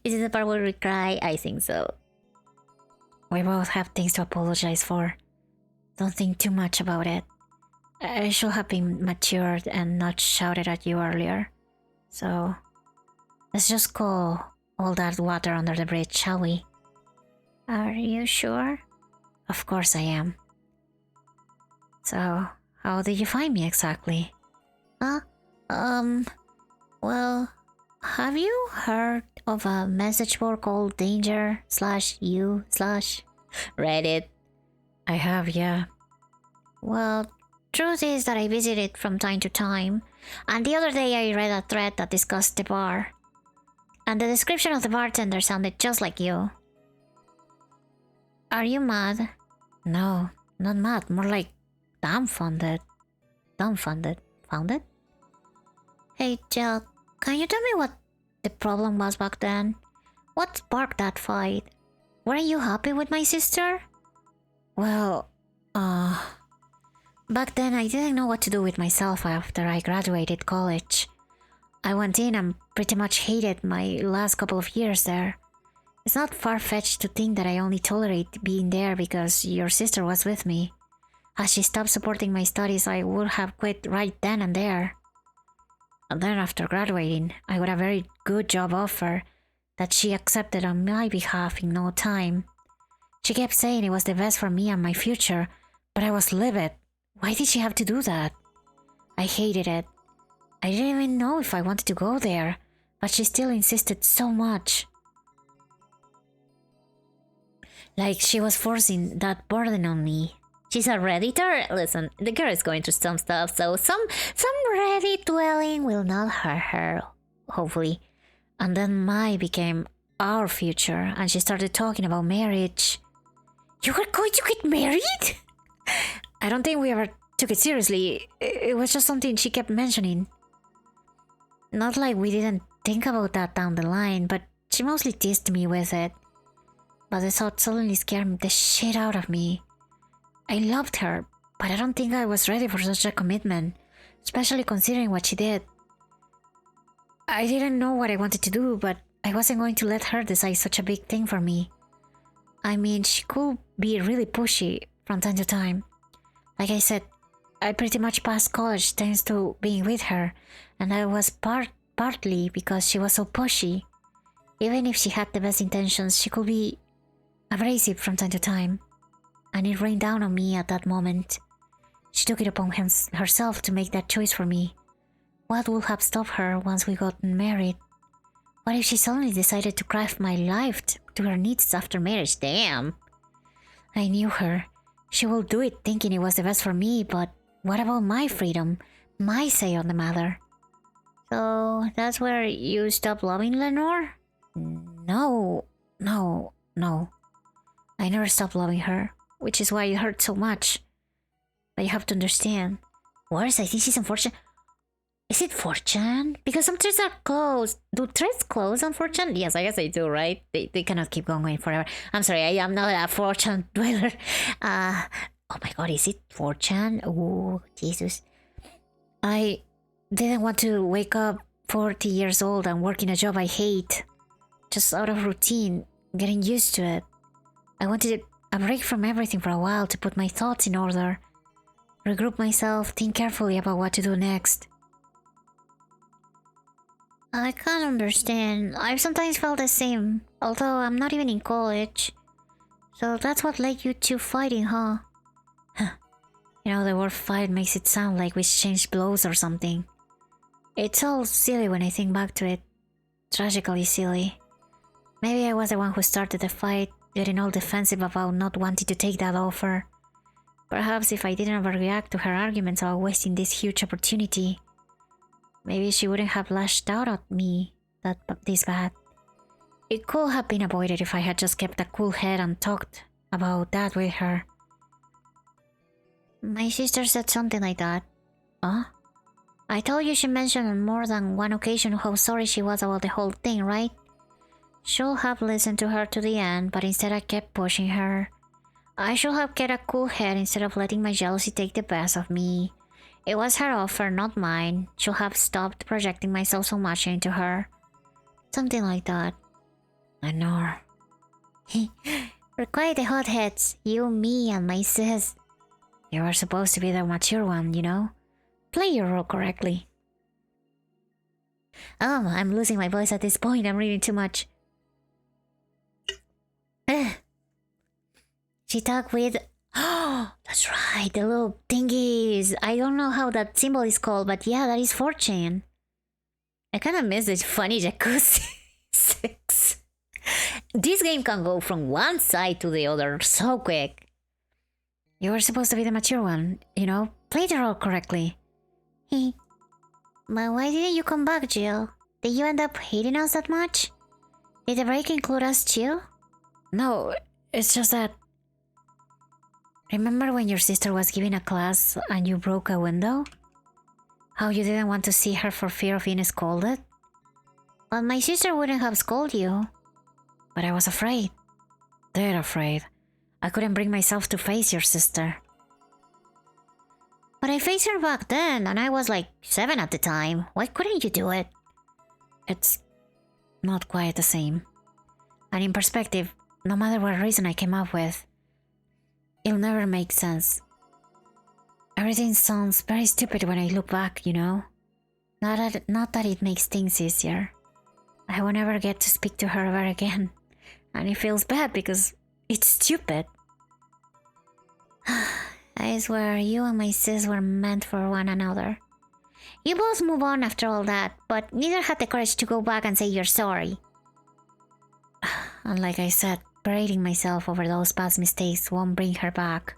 Is it the part where we cry? I think so. We both have things to apologize for. Don't think too much about it. I should have been matured and not shouted at you earlier. So, let's just go all that water under the bridge, shall we? Are you sure? Of course I am. So, how did you find me exactly? Well, have you heard of a message board called danger/you/Reddit? I have, yeah. Well, truth is that I visit it from time to time, and the other day I read a thread that discussed the bar. And the description of the bartender sounded just like you. Are you mad? No, not mad, more like dumbfounded. Founded? Hey, Jill, can you tell me what the problem was back then? What sparked that fight? Weren't you happy with my sister? Well, back then I didn't know what to do with myself after I graduated college. I went in and pretty much hated my last couple of years there. It's not far-fetched to think that I only tolerate being there because your sister was with me. Had she stopped supporting my studies, I would have quit right then and there. And then after graduating, I got a very good job offer that she accepted on my behalf in no time. She kept saying it was the best for me and my future, but I was livid. Why did she have to do that? I hated it. I didn't even know if I wanted to go there, but she still insisted so much. Like she was forcing that burden on me. She's a Redditor? Listen, the girl is going through some stuff, so some Reddit dwelling will not hurt her, hopefully. And then Mai became our future, and she started talking about marriage. You were going to get married? I don't think we ever took it seriously. It was just something she kept mentioning. Not like we didn't think about that down the line, but she mostly teased me with it. But the thought suddenly scared the shit out of me. I loved her, but I don't think I was ready for such a commitment, especially considering what she did. I didn't know what I wanted to do, but I wasn't going to let her decide such a big thing for me. I mean, she could be really pushy from time to time. Like I said, I pretty much passed college thanks to being with her, and that was partly because she was so pushy. Even if she had the best intentions, she could be abrasive from time to time, and it rained down on me at that moment. She took it upon herself to make that choice for me. What would have stopped her once we got married? What if she suddenly decided to craft my life to her needs after marriage? Damn. I knew her. She would do it thinking it was the best for me, but what about my freedom? My say on the matter? So that's where you stopped loving Lenore? No. I never stopped loving her, which is why it hurt so much. But you have to understand. Worse, I think she's unfortunate. Is it fortune? Because some threads are closed. Do threads close on fortune? Yes, I guess they do, right? They cannot keep going forever. I'm sorry, I am not a fortune dweller. Oh my god, is it fortune? Oh, Jesus. I didn't want to wake up 40 years old and work in a job I hate. Just out of routine, getting used to it. I wanted a break from everything for a while to put my thoughts in order. Regroup myself, think carefully about what to do next. I can't understand. I've sometimes felt the same, although I'm not even in college. So that's what led you to fighting, huh? You know, the word fight makes it sound like we exchanged blows or something. It's all silly when I think back to it. Tragically silly. Maybe I was the one who started the fight, getting all defensive about not wanting to take that offer. Perhaps if I didn't overreact to her arguments about wasting this huge opportunity, maybe she wouldn't have lashed out at me this bad. It could have been avoided if I had just kept a cool head and talked about that with her. My sister said something like that. Huh? I told you she mentioned on more than one occasion how sorry she was about the whole thing, right? Should have listened to her to the end, but instead I kept pushing her. I should have kept a cool head instead of letting my jealousy take the best of me. It was her offer, not mine. Should have stopped projecting myself so much into her. Something like that. I know. We're quite the hotheads. You, me, and my sis. You were supposed to be the mature one, you know? Play your role correctly. Oh, I'm losing my voice at this point. I'm reading too much. She talked with... Oh, that's right, the little thingies. I don't know how that symbol is called, but yeah, that is fortune. I kind of miss this funny jacuzzi 6. This game can go from one side to the other so quick. You were supposed to be the mature one, you know? Play the role correctly. Hey. But why didn't you come back, Jill? Did you end up hating us that much? Did the break include us too? No, it's just that... Remember when your sister was giving a class and you broke a window? How you didn't want to see her for fear of being scolded? But my sister wouldn't have scolded you. But I was afraid. Dead afraid. I couldn't bring myself to face your sister. But I faced her back then, and I was like 7 at the time. Why couldn't you do it? It's not quite the same. And in perspective, no matter what reason I came up with, it'll never make sense. Everything sounds very stupid when I look back, you know? Not that it makes things easier. I will never get to speak to her ever again. And it feels bad because it's stupid. I swear, you and my sis were meant for one another. You both move on after all that, but neither had the courage to go back and say you're sorry. And like I said, berating myself over those past mistakes won't bring her back.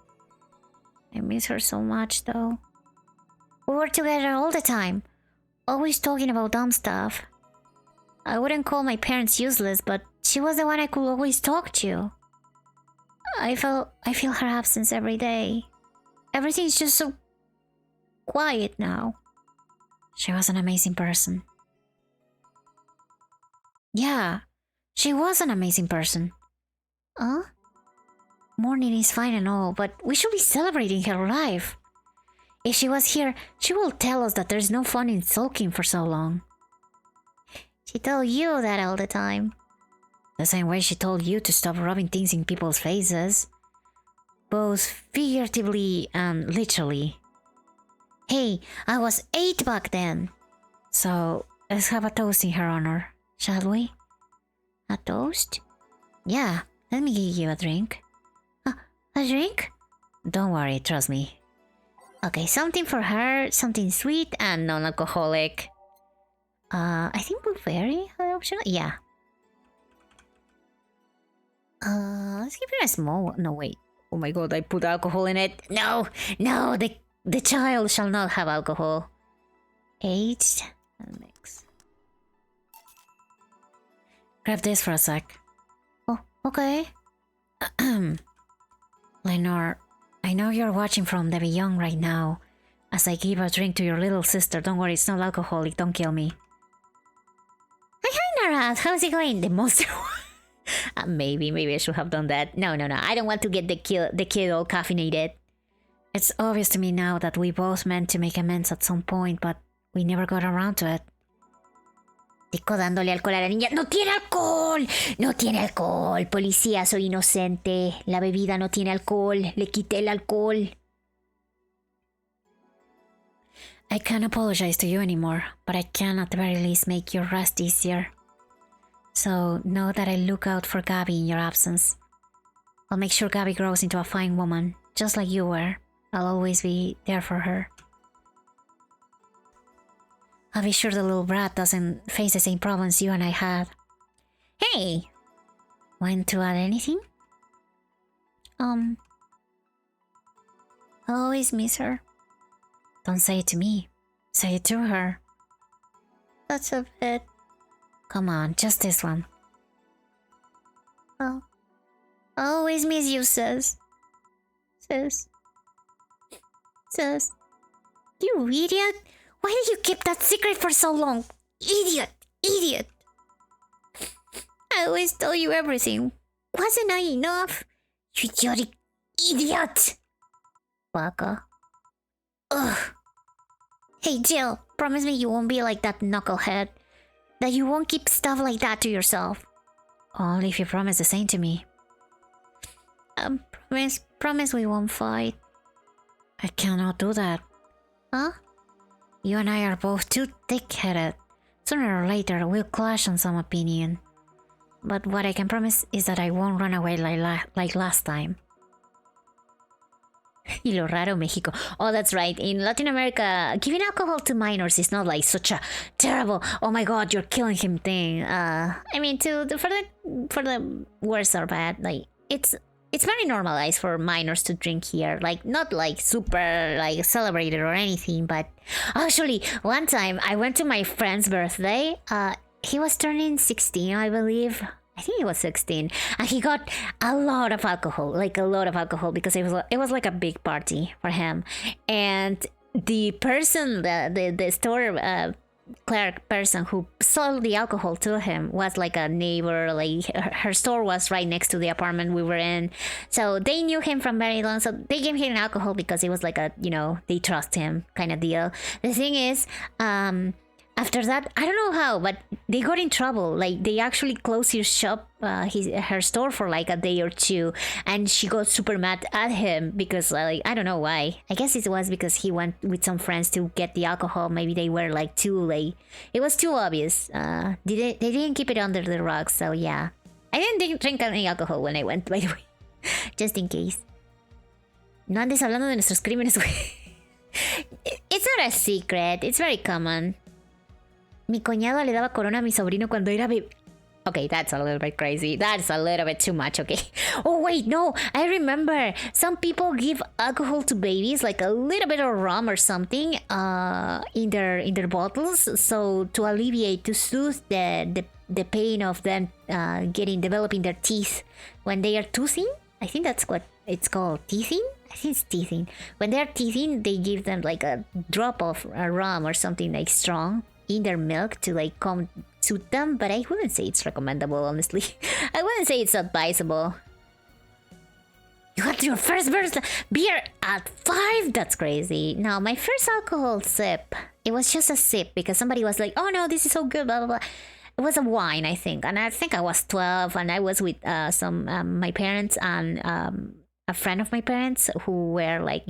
I miss her so much, though. We were together all the time, always talking about dumb stuff. I wouldn't call my parents useless, but she was the one I could always talk to. I feel her absence every day. Everything's just so quiet now. She was an amazing person. Yeah, she was an amazing person. Huh? Mourning is fine and all, but we should be celebrating her life. If she was here, she will tell us that there's no fun in sulking for so long. She told you that all the time. The same way she told you to stop rubbing things in people's faces. Both figuratively and literally. Hey, I was 8 back then. So, let's have a toast in her honor, shall we? A toast? Yeah, let me give you a drink. A drink? Don't worry, trust me. Okay, something for her, something sweet and non-alcoholic. I think blueberry optional? Yeah. Let's give her a small one. No, wait. Oh my god, I put alcohol in it. No, the child shall not have alcohol. Aged and mix. Grab this for a sec. Oh, okay. Lenore, I know you're watching from the beyond right now. As I give a drink to your little sister, don't worry, it's not alcoholic, don't kill me. Hi, Nara, how's it going? The monster. Maybe I should have done that. No, I don't want to get the kid all caffeinated. It's obvious to me now that we both meant to make amends at some point, but we never got around to it. Tico dándole alcohol a la niña. ¡No tiene alcohol! ¡No tiene alcohol! Policía, soy inocente. La bebida no tiene alcohol. Le quité el alcohol. I can't apologize to you anymore, but I can at the very least make your rest easier. So know that I look out for Gabby in your absence. I'll make sure Gabby grows into a fine woman, just like you were. I'll always be there for her. I'll be sure the little brat doesn't face the same problems you and I had. Hey! Want to add anything? I always miss her. Don't say it to me. Say it to her. That's a bit... Come on, just this one. Oh. I always miss you, sis. Sis. You idiot! Why did you keep that secret for so long? Idiot! I always tell you everything. Wasn't I enough? You idiotic idiot! Baka. Ugh. Hey, Jill, promise me you won't be like that knucklehead. That you won't keep stuff like that to yourself. Only if you promise the same to me. Promise we won't fight. I cannot do that. Huh? You and I are both too thick-headed. Sooner or later, we'll clash on some opinion. But what I can promise is that I won't run away like last time. Y lo raro, Mexico. Oh, that's right. In Latin America, giving alcohol to minors is not like such a terrible, oh my god, you're killing him thing. I mean, for the worse or bad, like it's very normalized for minors to drink here. Like not like super like celebrated or anything, but actually one time I went to my friend's birthday. He was turning 16, I believe. I think he was 16, and he got a lot of alcohol, because it was like a big party for him. And the person, the store clerk person who sold the alcohol to him was like a neighbor. Like her store was right next to the apartment we were in, so they knew him from very long. So they gave him alcohol because it was like a, they trust him kind of deal. The thing is, after that, I don't know how, but they got in trouble. Like they actually closed his shop, her store for like a day or two, and she got super mad at him because like I don't know why. I guess it was because he went with some friends to get the alcohol. Maybe they were like too late. It was too obvious. They didn't keep it under the rug, so yeah. I didn't drink any alcohol when I went, by the way, just in case. No andes hablando de nuestros crímenes, güey. It's not a secret. It's very common. Mi cuñado le daba corona a mi sobrino cuando era bebé. Okay, that's a little bit crazy. That's a little bit too much, okay? Oh, wait, no. I remember. Some people give alcohol to babies, like a little bit of rum or something, in their bottles. So to alleviate, to soothe the pain of them developing their teeth when they are toothing. I think that's what it's called. Teething? I think it's teething. When they're teething, they give them like a drop of rum or something like strong in their milk to like come suit them, but I wouldn't say it's recommendable, honestly. I wouldn't say it's advisable. You had your first beer at 5? That's crazy. No, my first alcohol sip, it was just a sip because somebody was like, oh no, this is so good, blah blah blah. It was a wine, I think, and I think I was 12, and I was with some my parents and a friend of my parents who were like,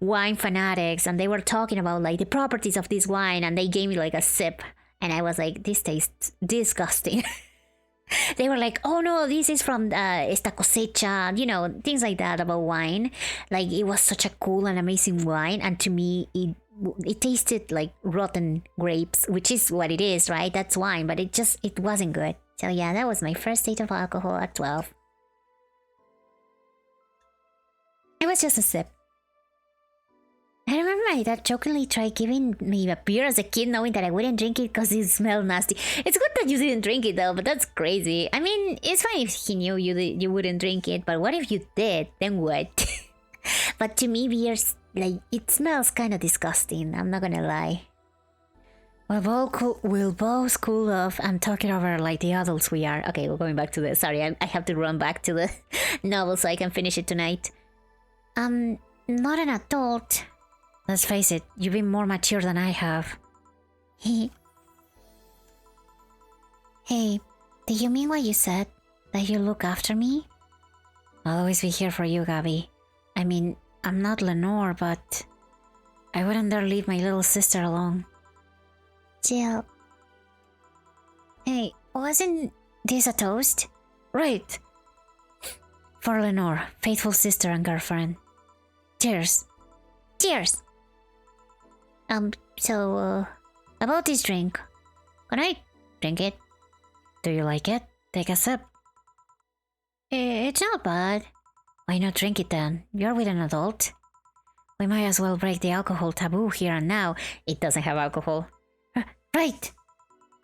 wine fanatics, and they were talking about like the properties of this wine, and they gave me like a sip, and I was like, this tastes disgusting. They were like, oh no, this is from esta cosecha, things like that about wine. Like, it was such a cool and amazing wine, and to me it tasted like rotten grapes, which is what it is, right? That's wine, but it wasn't good. So yeah, that was my first taste of alcohol at 12. It was just a sip. I remember my dad jokingly tried giving me a beer as a kid, knowing that I wouldn't drink it because it smelled nasty. It's good that you didn't drink it though, but that's crazy. I mean, it's fine if he knew you wouldn't drink it, but what if you did? Then what? But to me, beer's like, it smells kind of disgusting. I'm not gonna lie. We'll both cool off and talk it over like the adults we are. Okay, we're going back to the. Sorry, I have to run back to the novel so I can finish it tonight. Not an adult. Let's face it, you've been more mature than I have. Hey, do you mean what you said? That you look after me? I'll always be here for you, Gabby. I mean, I'm not Lenore, but I wouldn't dare leave my little sister alone. Jill. Hey, wasn't this a toast? Right. For Lenore, faithful sister and girlfriend. Cheers. Cheers. About this drink. Can I drink it? Do you like it? Take a sip. It's not bad. Why not drink it then? You're with an adult. We might as well break the alcohol taboo here and now. It doesn't have alcohol. Right!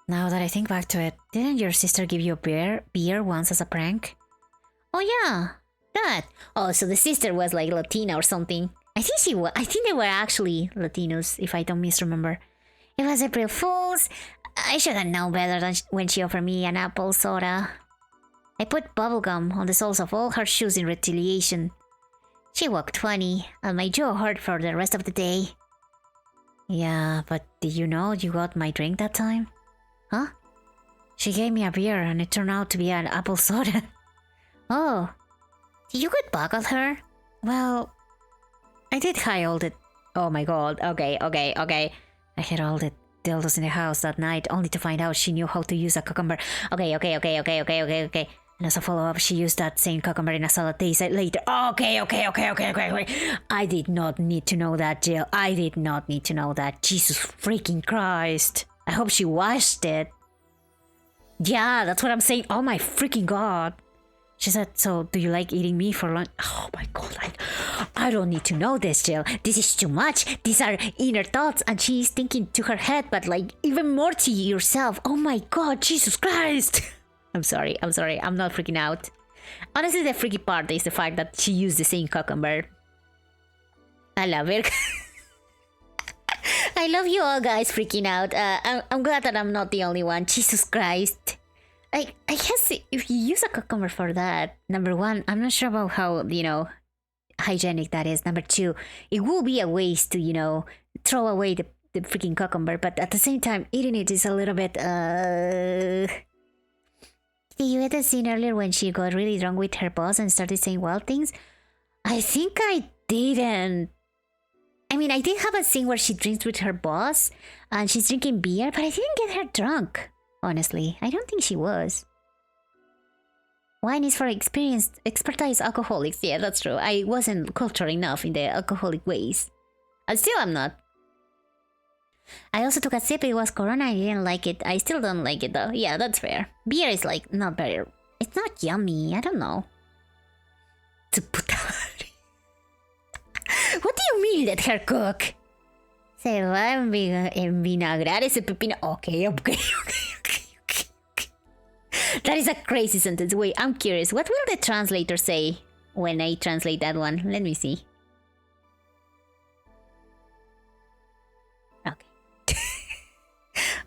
Now that I think back to it, didn't your sister give you a beer once as a prank? Oh yeah, that. Oh, so the sister was like Latina or something. I think they were actually Latinos, if I don't misremember. It was April Fool's. I should have known better than when she offered me an apple soda. I put bubblegum on the soles of all her shoes in retaliation. She walked funny, and my jaw hurt for the rest of the day. Yeah, but did you know you got my drink that time? Huh? She gave me a beer, and it turned out to be an apple soda. Oh, did you get back at her? Well, I did hide all the... Oh my god, okay. I hid all the dildos in the house that night, only to find out she knew how to use a cucumber. Okay. And as a follow-up, she used that same cucumber in a salad days later. Okay. I did not need to know that, Jill. I did not need to know that. Jesus freaking Christ. I hope she washed it. Yeah, that's what I'm saying. Oh my freaking god. She said, so do you like eating me for lunch? Oh my god, I don't need to know this, Jill. This is too much. These are inner thoughts, and she's thinking to her head, but like even more to yourself. Oh my god, Jesus Christ. I'm sorry. I'm not freaking out. Honestly, the freaky part is the fact that she used the same cucumber. I love it. I love you all guys freaking out. I'm glad that I'm not the only one. Jesus Christ. I guess if you use a cucumber for that, number one, I'm not sure about how, hygienic that is. Number two, it will be a waste to, throw away the freaking cucumber. But at the same time, eating it is a little bit, Did you hit the scene earlier when she got really drunk with her boss and started saying wild things? I think I didn't. I mean, I did have a scene where she drinks with her boss and she's drinking beer, but I didn't get her drunk. Honestly, I don't think she was. Wine is for expertise alcoholics. Yeah, that's true. I wasn't cultured enough in the alcoholic ways. And still I'm not. I also took a sip. It was Corona. I didn't like it. I still don't like it though. Yeah, that's fair. Beer is like not better. It's not yummy. I don't know. What do you mean let her cook? Se va a envinagrar ese pepino. Okay. That is a crazy sentence. Wait, I'm curious. What will the translator say when I translate that one? Let me see. Okay.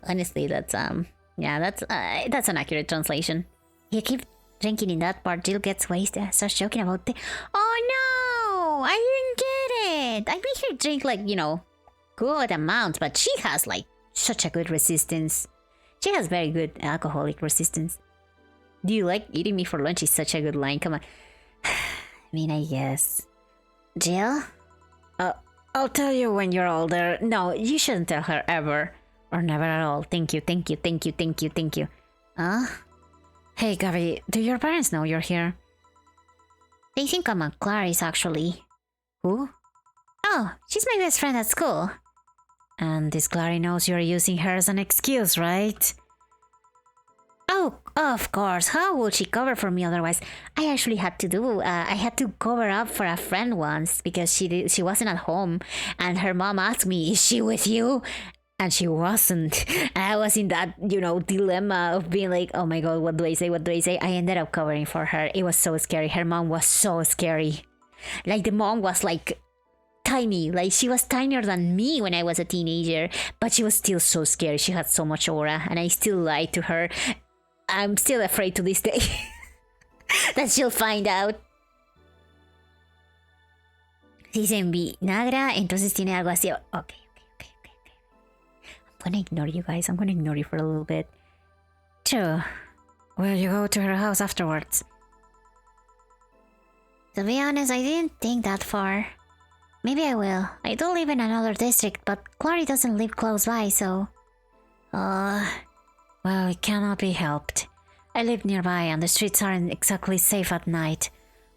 Honestly, that's that's an accurate translation. You keep drinking in that part, Jill gets wasted, starts joking about the... Oh no! I didn't get it! I made her drink like, good amounts, but she has like such a good resistance. She has very good alcoholic resistance. Do you like eating me for lunch? Is such a good line. Come on. I mean, I guess. Jill? I'll tell you when you're older. No, you shouldn't tell her ever. Or never at all. Thank you, thank you, thank you, thank you, thank you. Huh? Hey, Gabby, do your parents know you're here? They think I'm a Clarice, actually. Who? Oh, she's my best friend at school. And this Clary knows you're using her as an excuse, right? Oh, of course. How would she cover for me otherwise? I actually had to cover up for a friend once because she wasn't at home, and her mom asked me, "Is she with you?" And she wasn't. And I was in that, dilemma of being like, "Oh my god, what do I say? What do I say?" I ended up covering for her. It was so scary. Her mom was so scary. Like, the mom was like tiny. Like, she was tinier than me when I was a teenager, but she was still so scary. She had so much aura, and I still lied to her. I'm still afraid to this day that she'll find out. Dicen Vinagra, entonces tiene algo así. Okay. I'm gonna ignore you guys. I'm gonna ignore you for a little bit. True. Will you go to her house afterwards? To be honest, I didn't think that far. Maybe I will. I do live in another district, but Clary doesn't live close by, so... Well, it cannot be helped. I live nearby and the streets aren't exactly safe at night.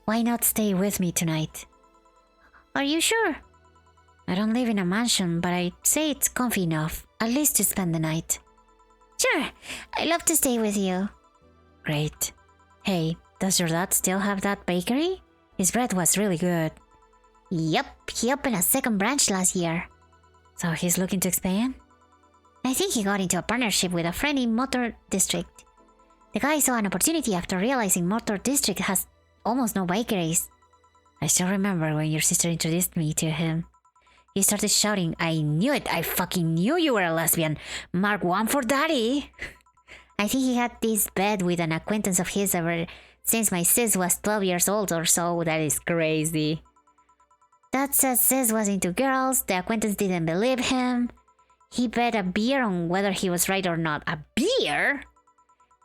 Why not stay with me tonight? Are you sure? I don't live in a mansion, but I'd say it's comfy enough, at least to spend the night. Sure, I'd love to stay with you. Great. Hey, does your dad still have that bakery? His bread was really good. Yep, he opened a second branch last year. So he's looking to expand? I think he got into a partnership with a friend in Motor District. The guy saw an opportunity after realizing Motor District has almost no bakeries. I still remember when your sister introduced me to him. He started shouting, "I knew it! I fucking knew you were a lesbian! Mark 1 for daddy!" I think he had this bet with an acquaintance of his ever since my sis was 12 years old or so. That is crazy. Dad said sis was into girls, the acquaintance didn't believe him. He bet a beer on whether he was right or not. A beer?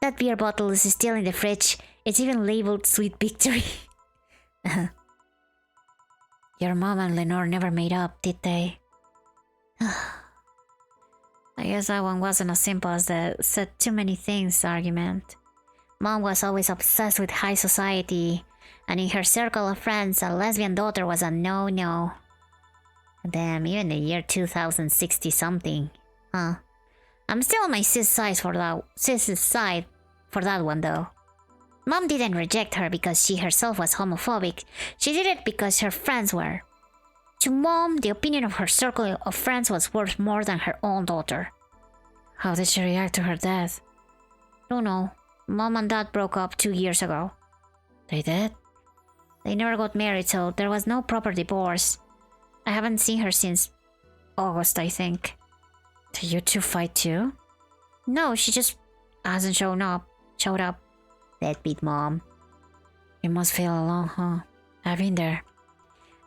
That beer bottle is still in the fridge. It's even labeled Sweet Victory. Your mom and Lenore never made up, did they? I guess that one wasn't as simple as the said too many things argument. Mom was always obsessed with high society, and in her circle of friends, a lesbian daughter was a no-no. Damn, even the year 2060 something. Huh. I'm still on my sis' side for that one though. Mom didn't reject her because she herself was homophobic. She did it because her friends were. To Mom, the opinion of her circle of friends was worth more than her own daughter. How did she react to her death? Don't know. Mom and Dad broke up 2 years ago. They did? They never got married, so there was no proper divorce. I haven't seen her since August, I think. Did you two fight too? No, she just hasn't showed up. Deadbeat Mom. You must feel alone, huh? I've been there.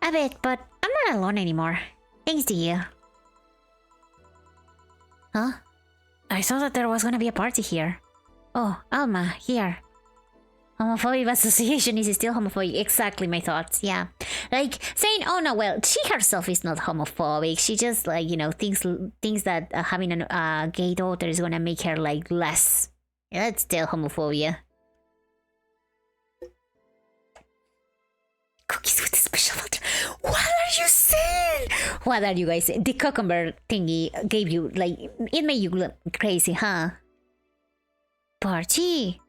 A bit, but I'm not alone anymore. Thanks to you. Huh? I thought that there was gonna be a party here. Oh, Alma, here. Homophobic association is still homophobic. Exactly my thoughts, yeah. Like, saying, oh no, well, she herself is not homophobic. She just, like, thinks that having a gay daughter is gonna make her, like, less. Yeah, that's still homophobia. Cookies with a special filter. What are you saying? What are you guys saying? The cucumber thingy gave you, like, it made you look crazy, huh? Party?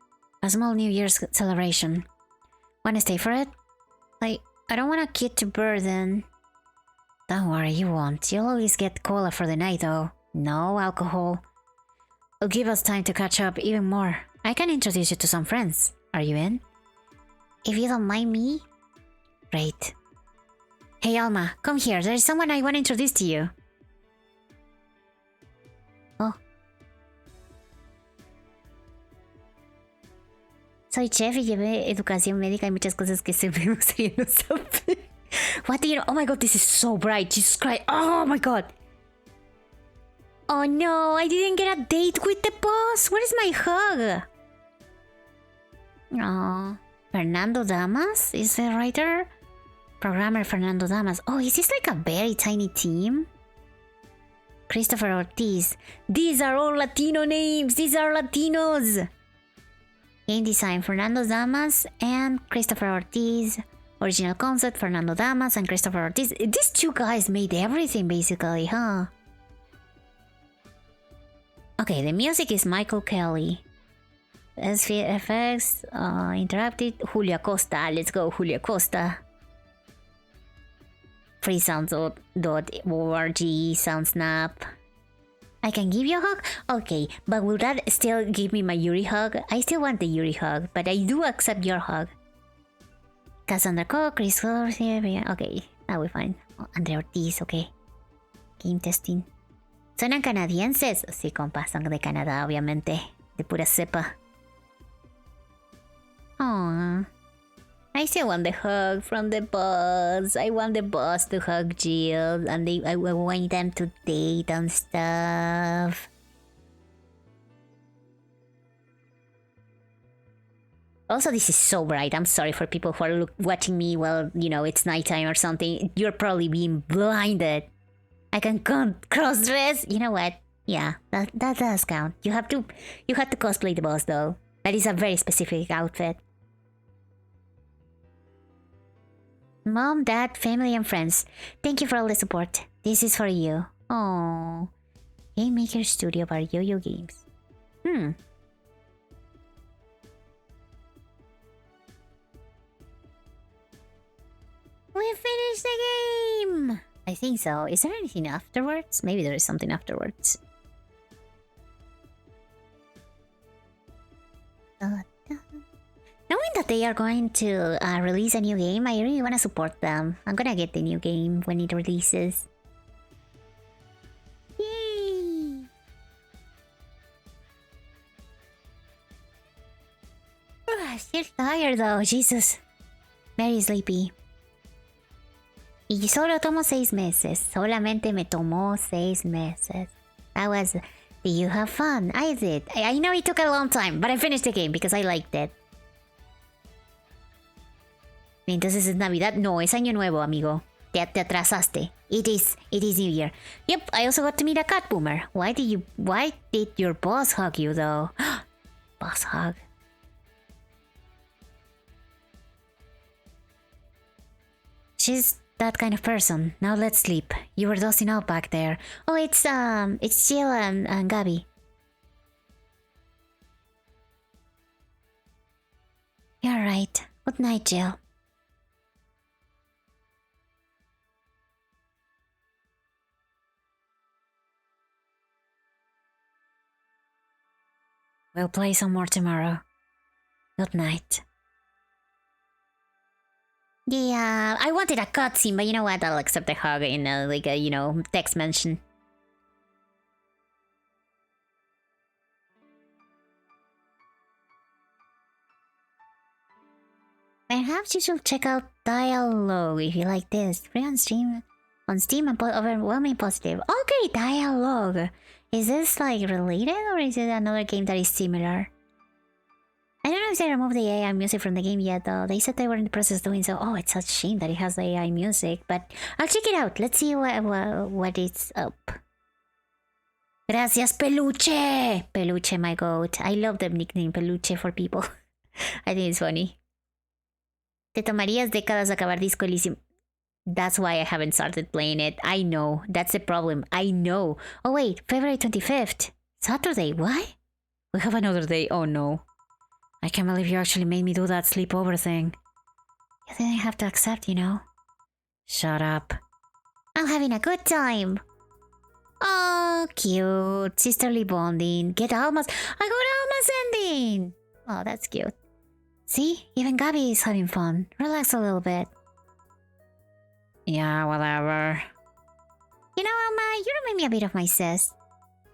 A small New Year's celebration. Wanna stay for it? I don't want a kid to burden. Don't worry, you won't. You'll always get cola for the night, though. No alcohol. It'll give us time to catch up even more. I can introduce you to some friends. Are you in? If you don't mind me. Great. Hey, Alma, come here. There is someone I want to introduce to you. Oh. Soy chef y llevé educación médica y muchas cosas que se me gustaría no saber. What do you know? Oh my god, this is so bright. Jesus Christ. Oh my god. Oh no, I didn't get a date with the boss. Where is my hug? Oh, Fernando Damas is the writer? Programmer Fernando Damas. Oh, is this like a very tiny team? Christopher Ortiz. These are all Latino names. These are Latinos. Game design Fernando Damas and Christopher Ortiz. Original concept Fernando Damas and Christopher Ortiz. These two guys made everything basically, huh? Okay, the music is Michael Kelly. SVFX, interrupted. Julia Costa. Let's go, Julia Costa. freesounds.org, SoundSnap. I can give you a hug? Okay, but will that still give me my Yuri hug? I still want the Yuri hug, but I do accept your hug. Cassandra Cook, Chris Garcia, okay, now we fine. Oh, Andre Ortiz, okay. Game testing. ¿Suenan canadienses? Sí, compa, son de Canadá, obviamente. De pura cepa. Aww. I still want the hug from the boss. I want the boss to hug Jill, and I want them to date and stuff. Also, this is so bright. I'm sorry for people who are watching me while, you know, it's nighttime or something. You're probably being blinded. I can cross-dress. You know what? Yeah, that does count. You have to cosplay the boss, though. That is a very specific outfit. Mom, Dad, family, and friends, thank you for all the support. This is for you. Oh, Game Maker Studio by Yo-Yo Games. We finished the game! I think so. Is there anything afterwards? Maybe there is something afterwards. Knowing that they are going to release a new game, I really want to support them. I'm gonna get the new game when it releases. Yay! Still tired though, Jesus. Very sleepy. Y solo tomó 6 meses. Solamente me tomó 6 meses. That was... Did you have fun? I did. I know it took a long time, but I finished the game because I liked it. Entonces es Navidad. No, es Año Nuevo, amigo. Te atrasaste. It is New Year. Yep, I also got to meet a cat boomer. Why did your boss hug you though? Boss hug. She's that kind of person. Now let's sleep. You were dozing out back there. Oh, it's Jill and Gabby. You're right. Good night, Jill. We'll play some more tomorrow. Good night. Yeah, I wanted a cutscene, but you know what? I'll accept the hug in like a, you know, text mention. Perhaps you should check out Dialogue if you like this. Free on Steam. On Steam and overwhelming positive. Okay, Dialogue. Is this like related or is it another game that is similar? I don't know if they removed the AI music from the game yet though. They said they were in the process of doing so. Oh, it's such a shame that it has the AI music. But I'll check it out. Let's see what it's up. Gracias, Peluche! Peluche, my goat. I love the nickname Peluche for people. I think it's funny. Te tomarías décadas acabar Disco Elysium. That's why I haven't started playing it. I know. That's the problem. I know. Oh wait, February 25th. Saturday, why? We have another day. Oh no. I can't believe you actually made me do that sleepover thing. You didn't have to accept, you know. Shut up. I'm having a good time. Oh, cute. Sisterly bonding. Get Alma's. I got Alma's ending. Oh, that's cute. See? Even Gabby is having fun. Relax a little bit. Yeah, whatever. You know, Alma, you remind me a bit of my sis.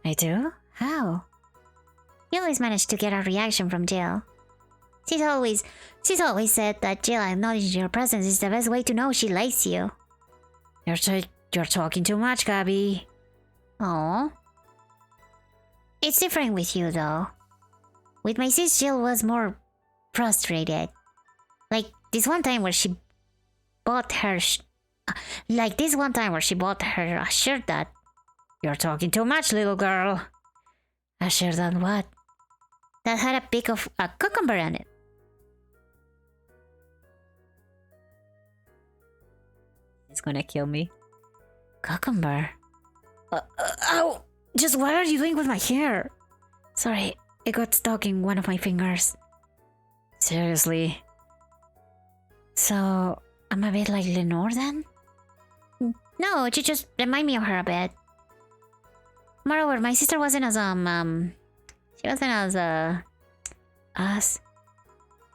I do? How? You always manage to get a reaction from Jill. She's always said that Jill acknowledging your presence is the best way to know she likes you. You're talking too much, Gabby. Oh. It's different with you, though. With my sis, Jill was more frustrated. Like this one time where she bought her... like this one time where she bought her a shirt that... You're talking too much, little girl. A shirt that what? That had a pic of a cucumber on it. It's gonna kill me. Cucumber? Ow! Just what are you doing with my hair? Sorry, it got stuck in one of my fingers. Seriously. So, I'm a bit like Lenore then? No, you just remind me of her a bit. Moreover, my sister wasn't as, she wasn't as,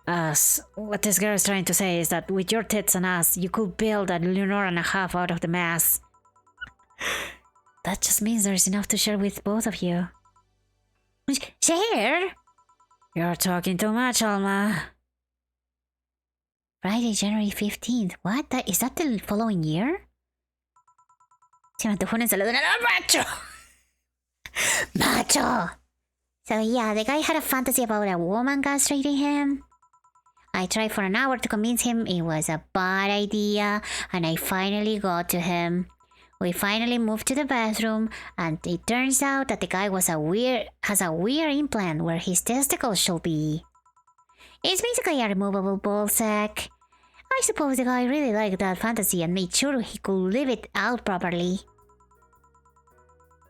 Us. What this girl is trying to say is that with your tits and ass, you could build a Lenore and a half out of the mass. That just means there's enough to share with both of you. Share? You're talking too much, Alma. Friday, January 15th. What? Is that the following year? Se me antojó una ensalada macho! Macho! So yeah, the guy had a fantasy about a woman castrating him. I tried for an hour to convince him it was a bad idea, and I finally got to him. We finally moved to the bathroom, and it turns out that the guy has a weird implant where his testicles should be. It's basically a removable ball sack. I suppose the guy really liked that fantasy and made sure he could live it out properly.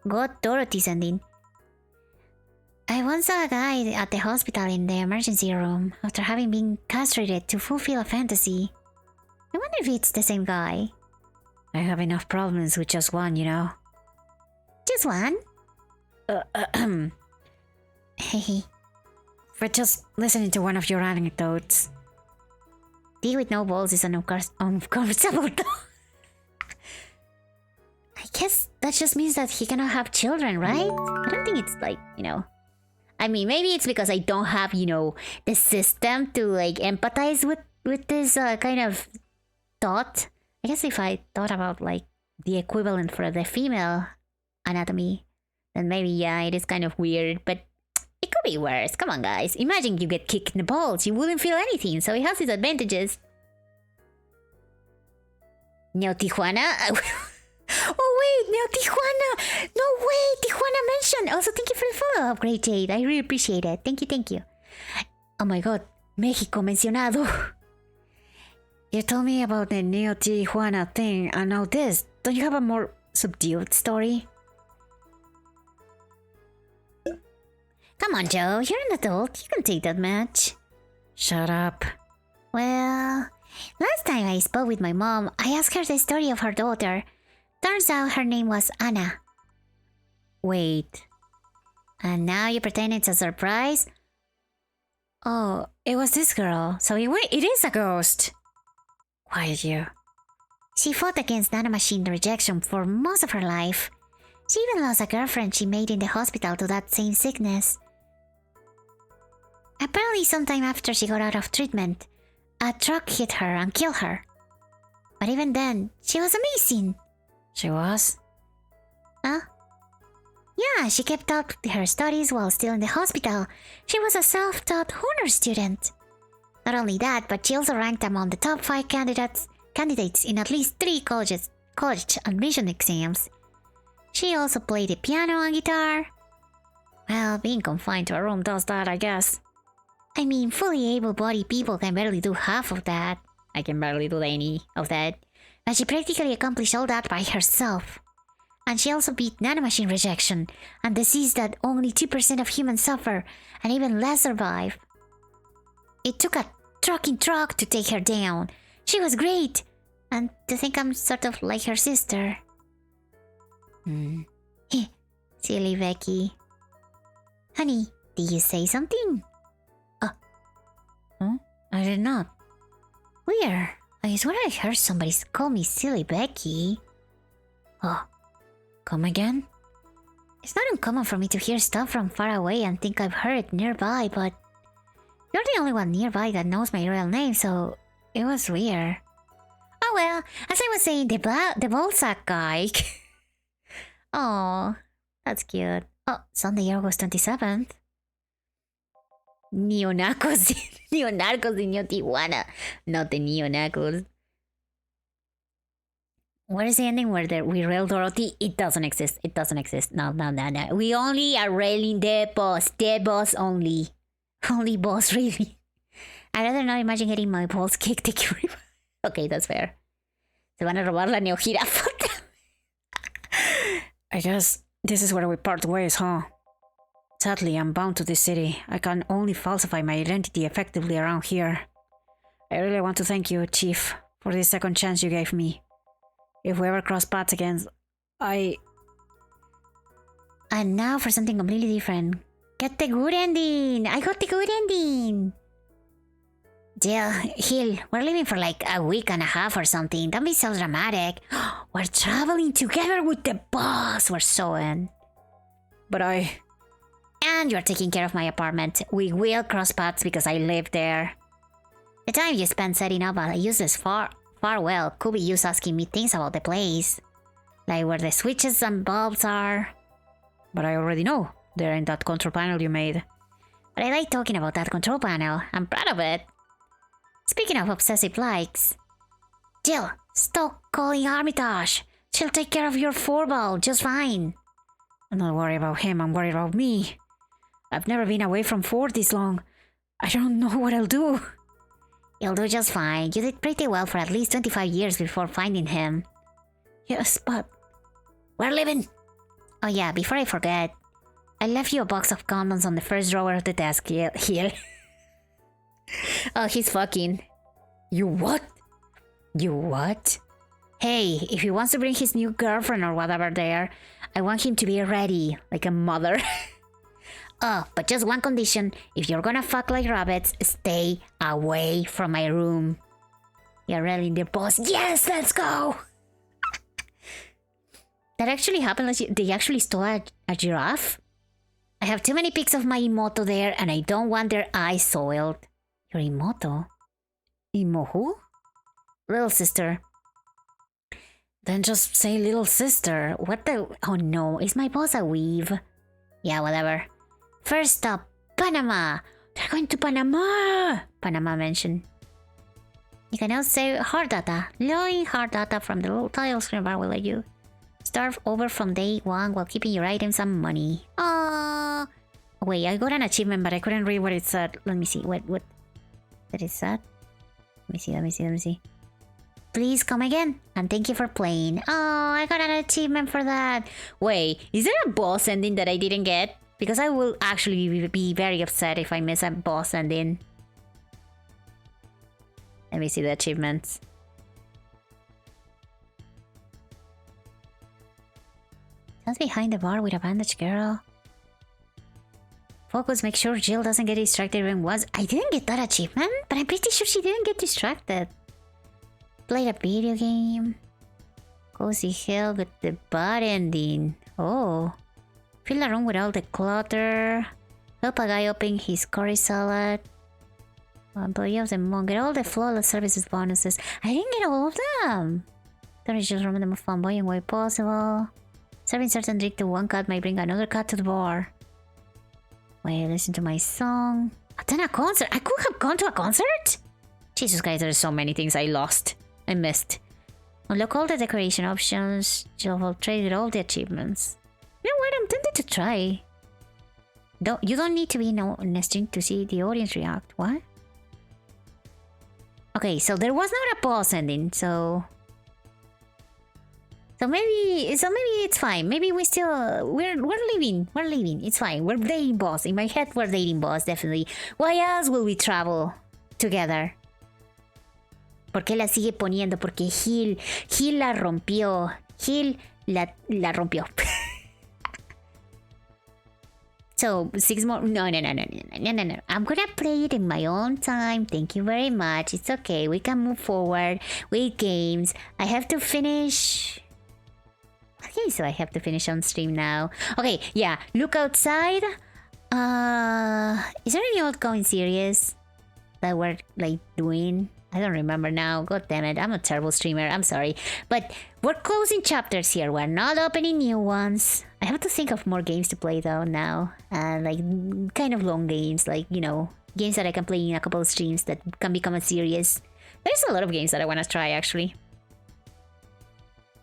Got Dorothy sending. I once saw a guy at the hospital in the emergency room after having been castrated to fulfill a fantasy. I wonder if it's the same guy. I have enough problems with just one, you know. Just one? Hey. For just listening to one of your anecdotes. D with no balls is an uncomfortable though. I guess that just means that he cannot have children, right? I don't think it's like, you know... I mean, maybe it's because I don't have, you know, the system to like empathize with this kind of thought. I guess if I thought about like the equivalent for the female anatomy, then maybe yeah, it is kind of weird, but it could be worse. Come on, guys. Imagine you get kicked in the balls. You wouldn't feel anything, so it has its advantages. Neo Tijuana? Oh wait, Neo Tijuana! No way, Tijuana mentioned! Also, thank you for the follow-up, Great Jade. I really appreciate it. Thank you, thank you. Oh my god, Mexico mencionado. You told me about the Neo Tijuana thing, and now this. Don't you have a more subdued story? Come on, Joe. You're an adult. You can take that much. Shut up. Well, last time I spoke with my mom, I asked her the story of her daughter. Turns out her name was Anna. Wait. And now you pretend it's a surprise? Oh, it was this girl. So it is a ghost. Quiet you. She fought against nanomachine rejection for most of her life. She even lost a girlfriend she made in the hospital to that same sickness. Apparently sometime after she got out of treatment, a truck hit her and killed her. But even then, she was amazing. She was? Huh? Yeah, she kept up her studies while still in the hospital. She was a self-taught honor student. Not only that, but she also ranked among the top 5 candidates in at least 3 college admission exams. She also played the piano and guitar. Well, being confined to a room does that, I guess. I mean, fully able-bodied people can barely do half of that. I can barely do any of that. But she practically accomplished all that by herself. And she also beat nanomachine rejection, a disease that only 2% of humans suffer, and even less survive. It took a trucking truck to take her down. She was great. And to think I'm sort of like her sister. Silly Becky. Honey, did you say something? Huh? I did not. Weird. I swear I heard somebody call me Silly Becky. Oh, come again? It's not uncommon for me to hear stuff from far away and think I've heard it nearby, but you're the only one nearby that knows my real name, so it was weird. Oh well, as I was saying, the ballsack guy. Oh, that's cute. Oh, Sunday, August 27th. Neonacos. Neonarcos in New Tijuana. Not the neonacos. Where is the ending where we rail Dorothy? It doesn't exist. It doesn't exist. No. We only are railing the boss. The boss only. Only boss, really. I'd rather not imagine getting my balls kicked. Thank you very much. Okay, that's fair. Se van a robar la neojirafa. I guess this is where we part ways, huh? Sadly, I'm bound to this city. I can only falsify my identity effectively around here. I really want to thank you, Chief, for this second chance you gave me. If we ever cross paths again, And now for something completely different. Get the good ending! I got the good ending! Jill, Hill, we're leaving for like a week and a half or something. Don't be so dramatic. We're traveling together with the boss. We're so in. But And you're taking care of my apartment. We will cross paths because I live there. The time you spent setting up a useless farewell could be used asking me things about the place. Like where the switches and bulbs are. But I already know. They're in that control panel you made. But I like talking about that control panel. I'm proud of it. Speaking of obsessive likes. Jill, stop calling Armitage. She'll take care of your 4-ball just fine. I'm not worried about him, I'm worried about me. I've never been away from 4 this long. I don't know what I'll do. You'll do just fine. You did pretty well for at least 25 years before finding him. Yes, but... We're leaving! Oh yeah, before I forget. I left you a box of condoms on the first drawer of the desk here. Oh, he's fucking. You what? You what? Hey, if he wants to bring his new girlfriend or whatever there, I want him to be ready, like a mother. Oh, but just one condition. If you're gonna fuck like rabbits, stay away from my room. You're really the boss. Yes, let's go! That actually happened. They actually stole a giraffe? I have too many pics of my Imoto there and I don't want their eyes soiled. Your Imoto? Imo who? Little sister. Then just say little sister. What the... Oh no, is my boss a weave? Yeah, whatever. First stop, Panama! They're going to Panama! Panama mentioned. You can now say hard data. Loading hard data from the little tile screen bar will let you start over from day 1 while keeping your items and money. Aww! Wait, I got an achievement but I couldn't read what it said. Let me see, what did it say? Let me see. Please come again, and thank you for playing. Oh, I got an achievement for that. Wait, is there a boss ending that I didn't get? Because I will actually be very upset if I miss a boss ending. Let me see the achievements. Just behind the bar with a bandaged girl. Focus, make sure Jill doesn't get distracted even once. I didn't get that achievement, but I'm pretty sure she didn't get distracted. Played a video game. Cozy Hill with the bad ending. Oh. Fill a room with all the clutter. Help a guy open his curry salad. Employee of the month. Get all the flawless services bonuses. I didn't get all of them. Don't just remember the most flamboyant way possible. Serving certain drink to one cat might bring another cat to the bar. Wait, listen to my song. Attend a concert. I could have gone to a concert? Jesus guys, there's so many things I lost. I missed. Unlock all the decoration options. Jill will trade all the achievements. You know what? I'm tempted to try. You don't need to be in a string to see the audience react. What? Okay, so there was not a boss ending, so maybe it's fine. Maybe we're leaving. We're leaving. It's fine. We're dating boss. In my head, we're dating boss, definitely. Why else will we travel together? ¿Por qué la sigue poniendo? Porque Gil la rompió. Gil la rompió. So 6 more. No. I'm gonna play it in my own time. Thank you very much. It's okay. We can move forward with games. I have to finish. Okay, so I have to finish on stream now. Okay, yeah. Look outside. Is there any outgoing series that we're like doing I don't remember now. God damn it. I'm a terrible streamer. I'm sorry. But we're closing chapters here. We're not opening new ones. I have to think of more games to play though now. Like kind of long games. Like, you know, games that I can play in a couple of streams that can become a series. There's a lot of games that I want to try actually.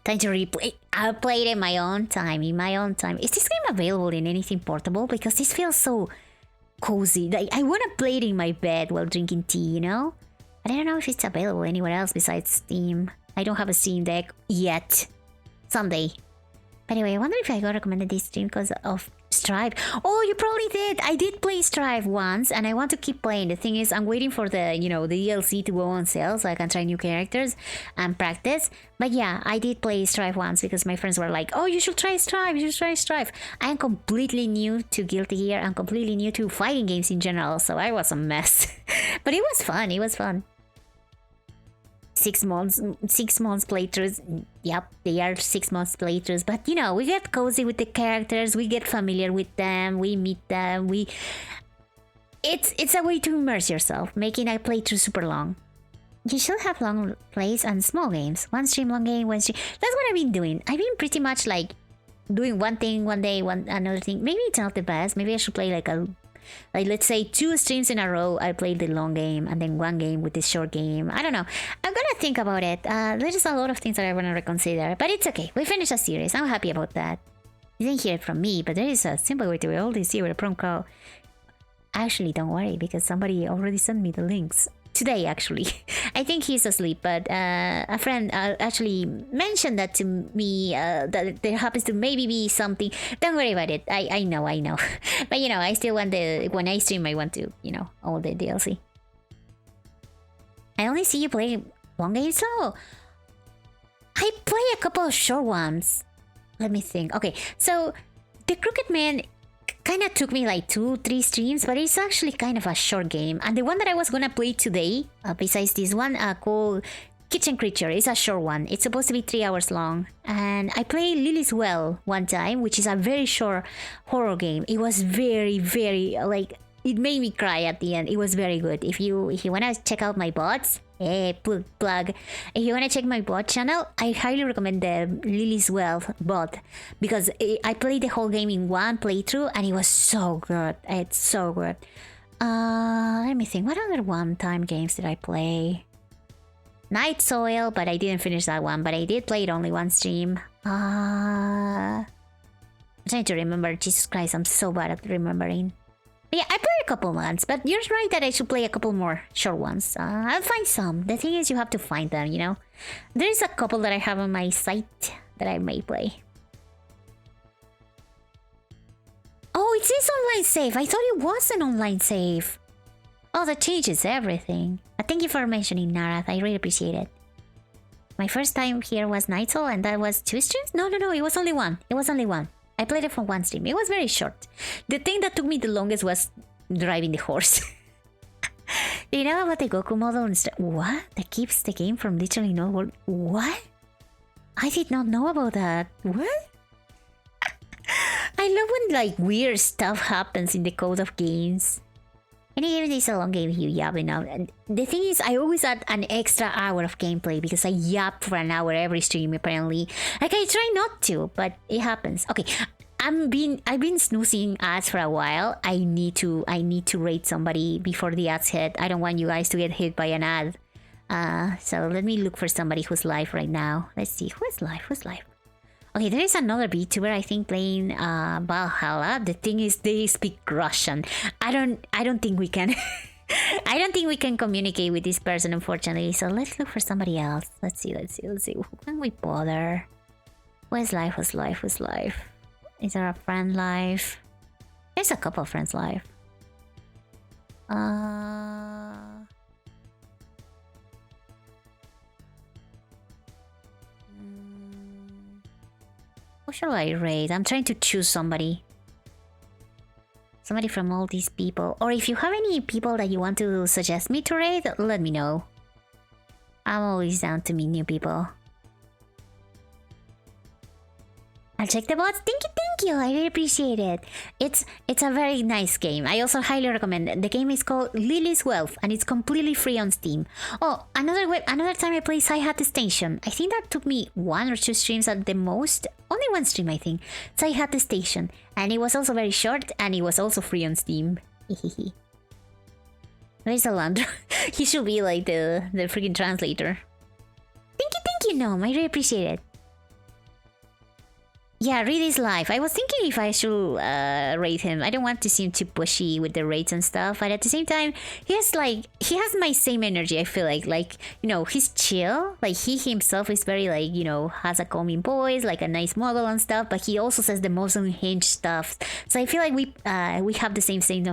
Time to replay. I'll play it in my own time. In my own time. Is this game available in anything portable? Because this feels so cozy. Like I want to play it in my bed while drinking tea, you know? But I don't know if it's available anywhere else besides Steam. I don't have a Steam Deck yet. Someday. But anyway, I wonder if I got recommended this stream because of Strive. Oh, you probably did. I did play Strive once and I want to keep playing. The thing is, I'm waiting for the, you know, the DLC to go on sale so I can try new characters and practice. But yeah, I did play Strive once because my friends were like, oh, you should try Strive. You should try Strive. I am completely new to Guilty Gear. I'm completely new to fighting games in general. So I was a mess. But it was fun. It was fun. 6 months playthroughs. Yep, they are 6 months playthroughs. But you know, we get cozy with the characters, we get familiar with them, we meet them, it's a way to immerse yourself, making a playthrough super long. You should have long plays and small games. One stream, long game, one stream. That's what I've been doing. I've been pretty much like doing one thing one day, another thing. Maybe it's not the best. Maybe I should play like let's say 2 streams in a row. I played the long game and then 1 game with this short game. I don't know. I'm gonna think about it. There's a lot of things that I want to reconsider, but it's okay. We finished a series. I'm happy about that. You didn't hear it from me, but there is a simple way to hold this here with a prom call. Actually, don't worry because somebody already sent me the links. Today, actually. I think he's asleep, but a friend actually mentioned that to me, that there happens to maybe be something. Don't worry about it. I know. But, you know, I still want when I stream, I want to, you know, all the DLC. I only see you play long games, so I play a couple of short ones. Let me think. Okay, so the Crooked Man kind of took me like 2-3 streams, but it's actually kind of a short game. And the one that I was gonna play today, besides this one, called Kitchen Creature, is a short one. It's supposed to be 3 hours long. And I played Lily's Well one time, which is a very short horror game. It was very, very, like, it made me cry at the end. It was very good. If you wanna check out my bots, plug. If you wanna check my bot channel, I highly recommend the Lily's Well bot because I played the whole game in one playthrough and it was so good. It's so good. Let me think. What other one-time games did I play? Night Soil, but I didn't finish that one. But I did play it only one stream. I'm trying to remember. Jesus Christ, I'm so bad at remembering. Yeah, I played a couple ones, but you're right that I should play a couple more short ones. I'll find some. The thing is, you have to find them, you know? There's a couple that I have on my site that I may play. Oh, it is online save. I thought it was an online save. Oh, that changes everything. Thank you for mentioning, Narath. I really appreciate it. My first time here was Nightsoul, and that was 2 streams? No, it was only one. It was only one. I played it for 1 stream. It was very short. The thing that took me the longest was driving the horse. Do you know about the Goku model and stuff? What? That keeps the game from literally no world. What? I did not know about that. What? I love when like weird stuff happens in the code of games. And even if it's a long game, you yap enough. And the thing is, I always add an extra hour of gameplay because I yap for an hour every stream apparently. Like I try not to, but it happens. Okay, I've been snoozing ads for a while. I need to rate somebody before the ads hit. I don't want you guys to get hit by an ad. So let me look for somebody who's live right now. Let's see who's live. Okay, there is another VTuber I think playing Valhalla. The thing is, they speak Russian. I don't think we can. I don't think we can communicate with this person, unfortunately. So let's look for somebody else. Let's see. Who can we bother? Who's live? Is there a friend live? There's a couple of friends live. Who shall I raid? I'm trying to choose somebody. Somebody from all these people. Or if you have any people that you want to suggest me to raid, let me know. I'm always down to meet new people. I'll check the bots. Thank you. I really appreciate it. It's a very nice game. I also highly recommend it. The game is called Lily's Wealth, and it's completely free on Steam. Oh, another time I played Sai Hat Station. I think that took me 1 or 2 streams at the most. Only 1 stream, I think. Sai Hat Station, and it was also very short, and it was also free on Steam. Where's Alondra? He should be like the freaking translator. Thank you, Gnome. I really appreciate it. Yeah, read his life. I was thinking if I should rate him. I don't want to seem too pushy with the rates and stuff, but at the same time, he has my same energy. I feel like he's chill. Like he himself is very has a calming voice, like a nice model and stuff. But he also says the most unhinged stuff. So I feel like we have the same sense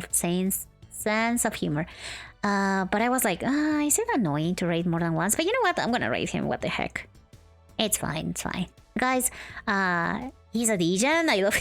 of humor. But I was like, is it annoying to rate more than once? But you know what? I'm gonna rate him. What the heck? It's fine. Guys, he's a Degen. I love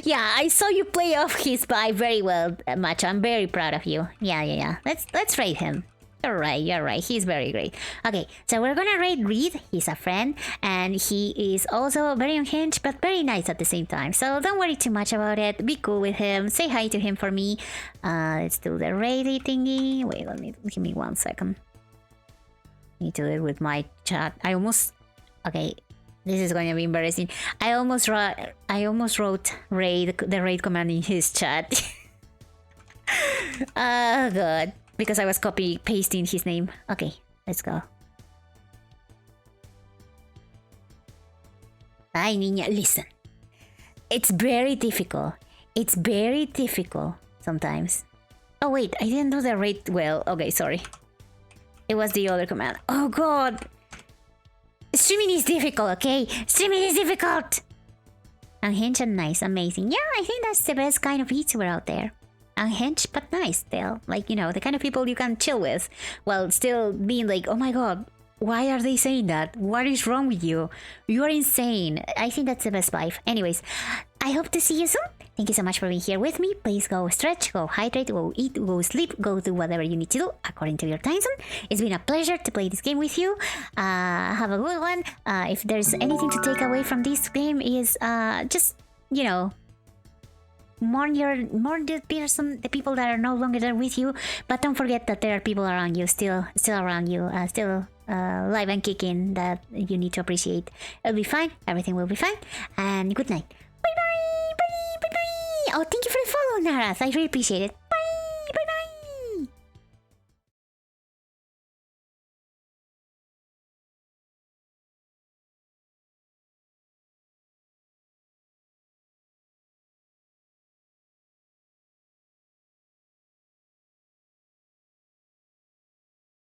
Yeah, I saw you play off his vibe very well, Macho. I'm very proud of you. Yeah. Let's rate him. You're right. He's very great. Okay, so we're gonna rate Reed. He's a friend, and he is also very unhinged, but very nice at the same time. So don't worry too much about it. Be cool with him. Say hi to him for me. Let's do the rating thingy. Wait, give me 1 second. Need to do it with my chat. Okay, this is going to be embarrassing. I almost wrote the raid command in his chat. Oh god. Because I was pasting his name. Okay, let's go. Ay, niña, listen. It's very difficult. Sometimes. Oh wait, I didn't do the rate well. Okay, sorry. It was the other command. Oh god. Streaming is difficult, okay? Streaming is difficult! Unhinged and nice, amazing. Yeah, I think that's the best kind of YouTuber out there. Unhinged but nice still. Like, the kind of people you can chill with while still being like, oh my god, why are they saying that? What is wrong with you? You are insane. I think that's the best vibe. Anyways, I hope to see you soon. Thank you so much for being here with me. Please go stretch, go hydrate, go eat, go sleep, go do whatever you need to do according to your time zone. It's been a pleasure to play this game with you. Have a good one. If there's anything to take away from this game is just, mourn the people that are no longer there with you, but don't forget that there are people around you, still around you, still live and kicking, that you need to appreciate. It'll be fine. Everything will be fine. And good night. Bye. Oh, thank you for the follow, Naras. I really appreciate it.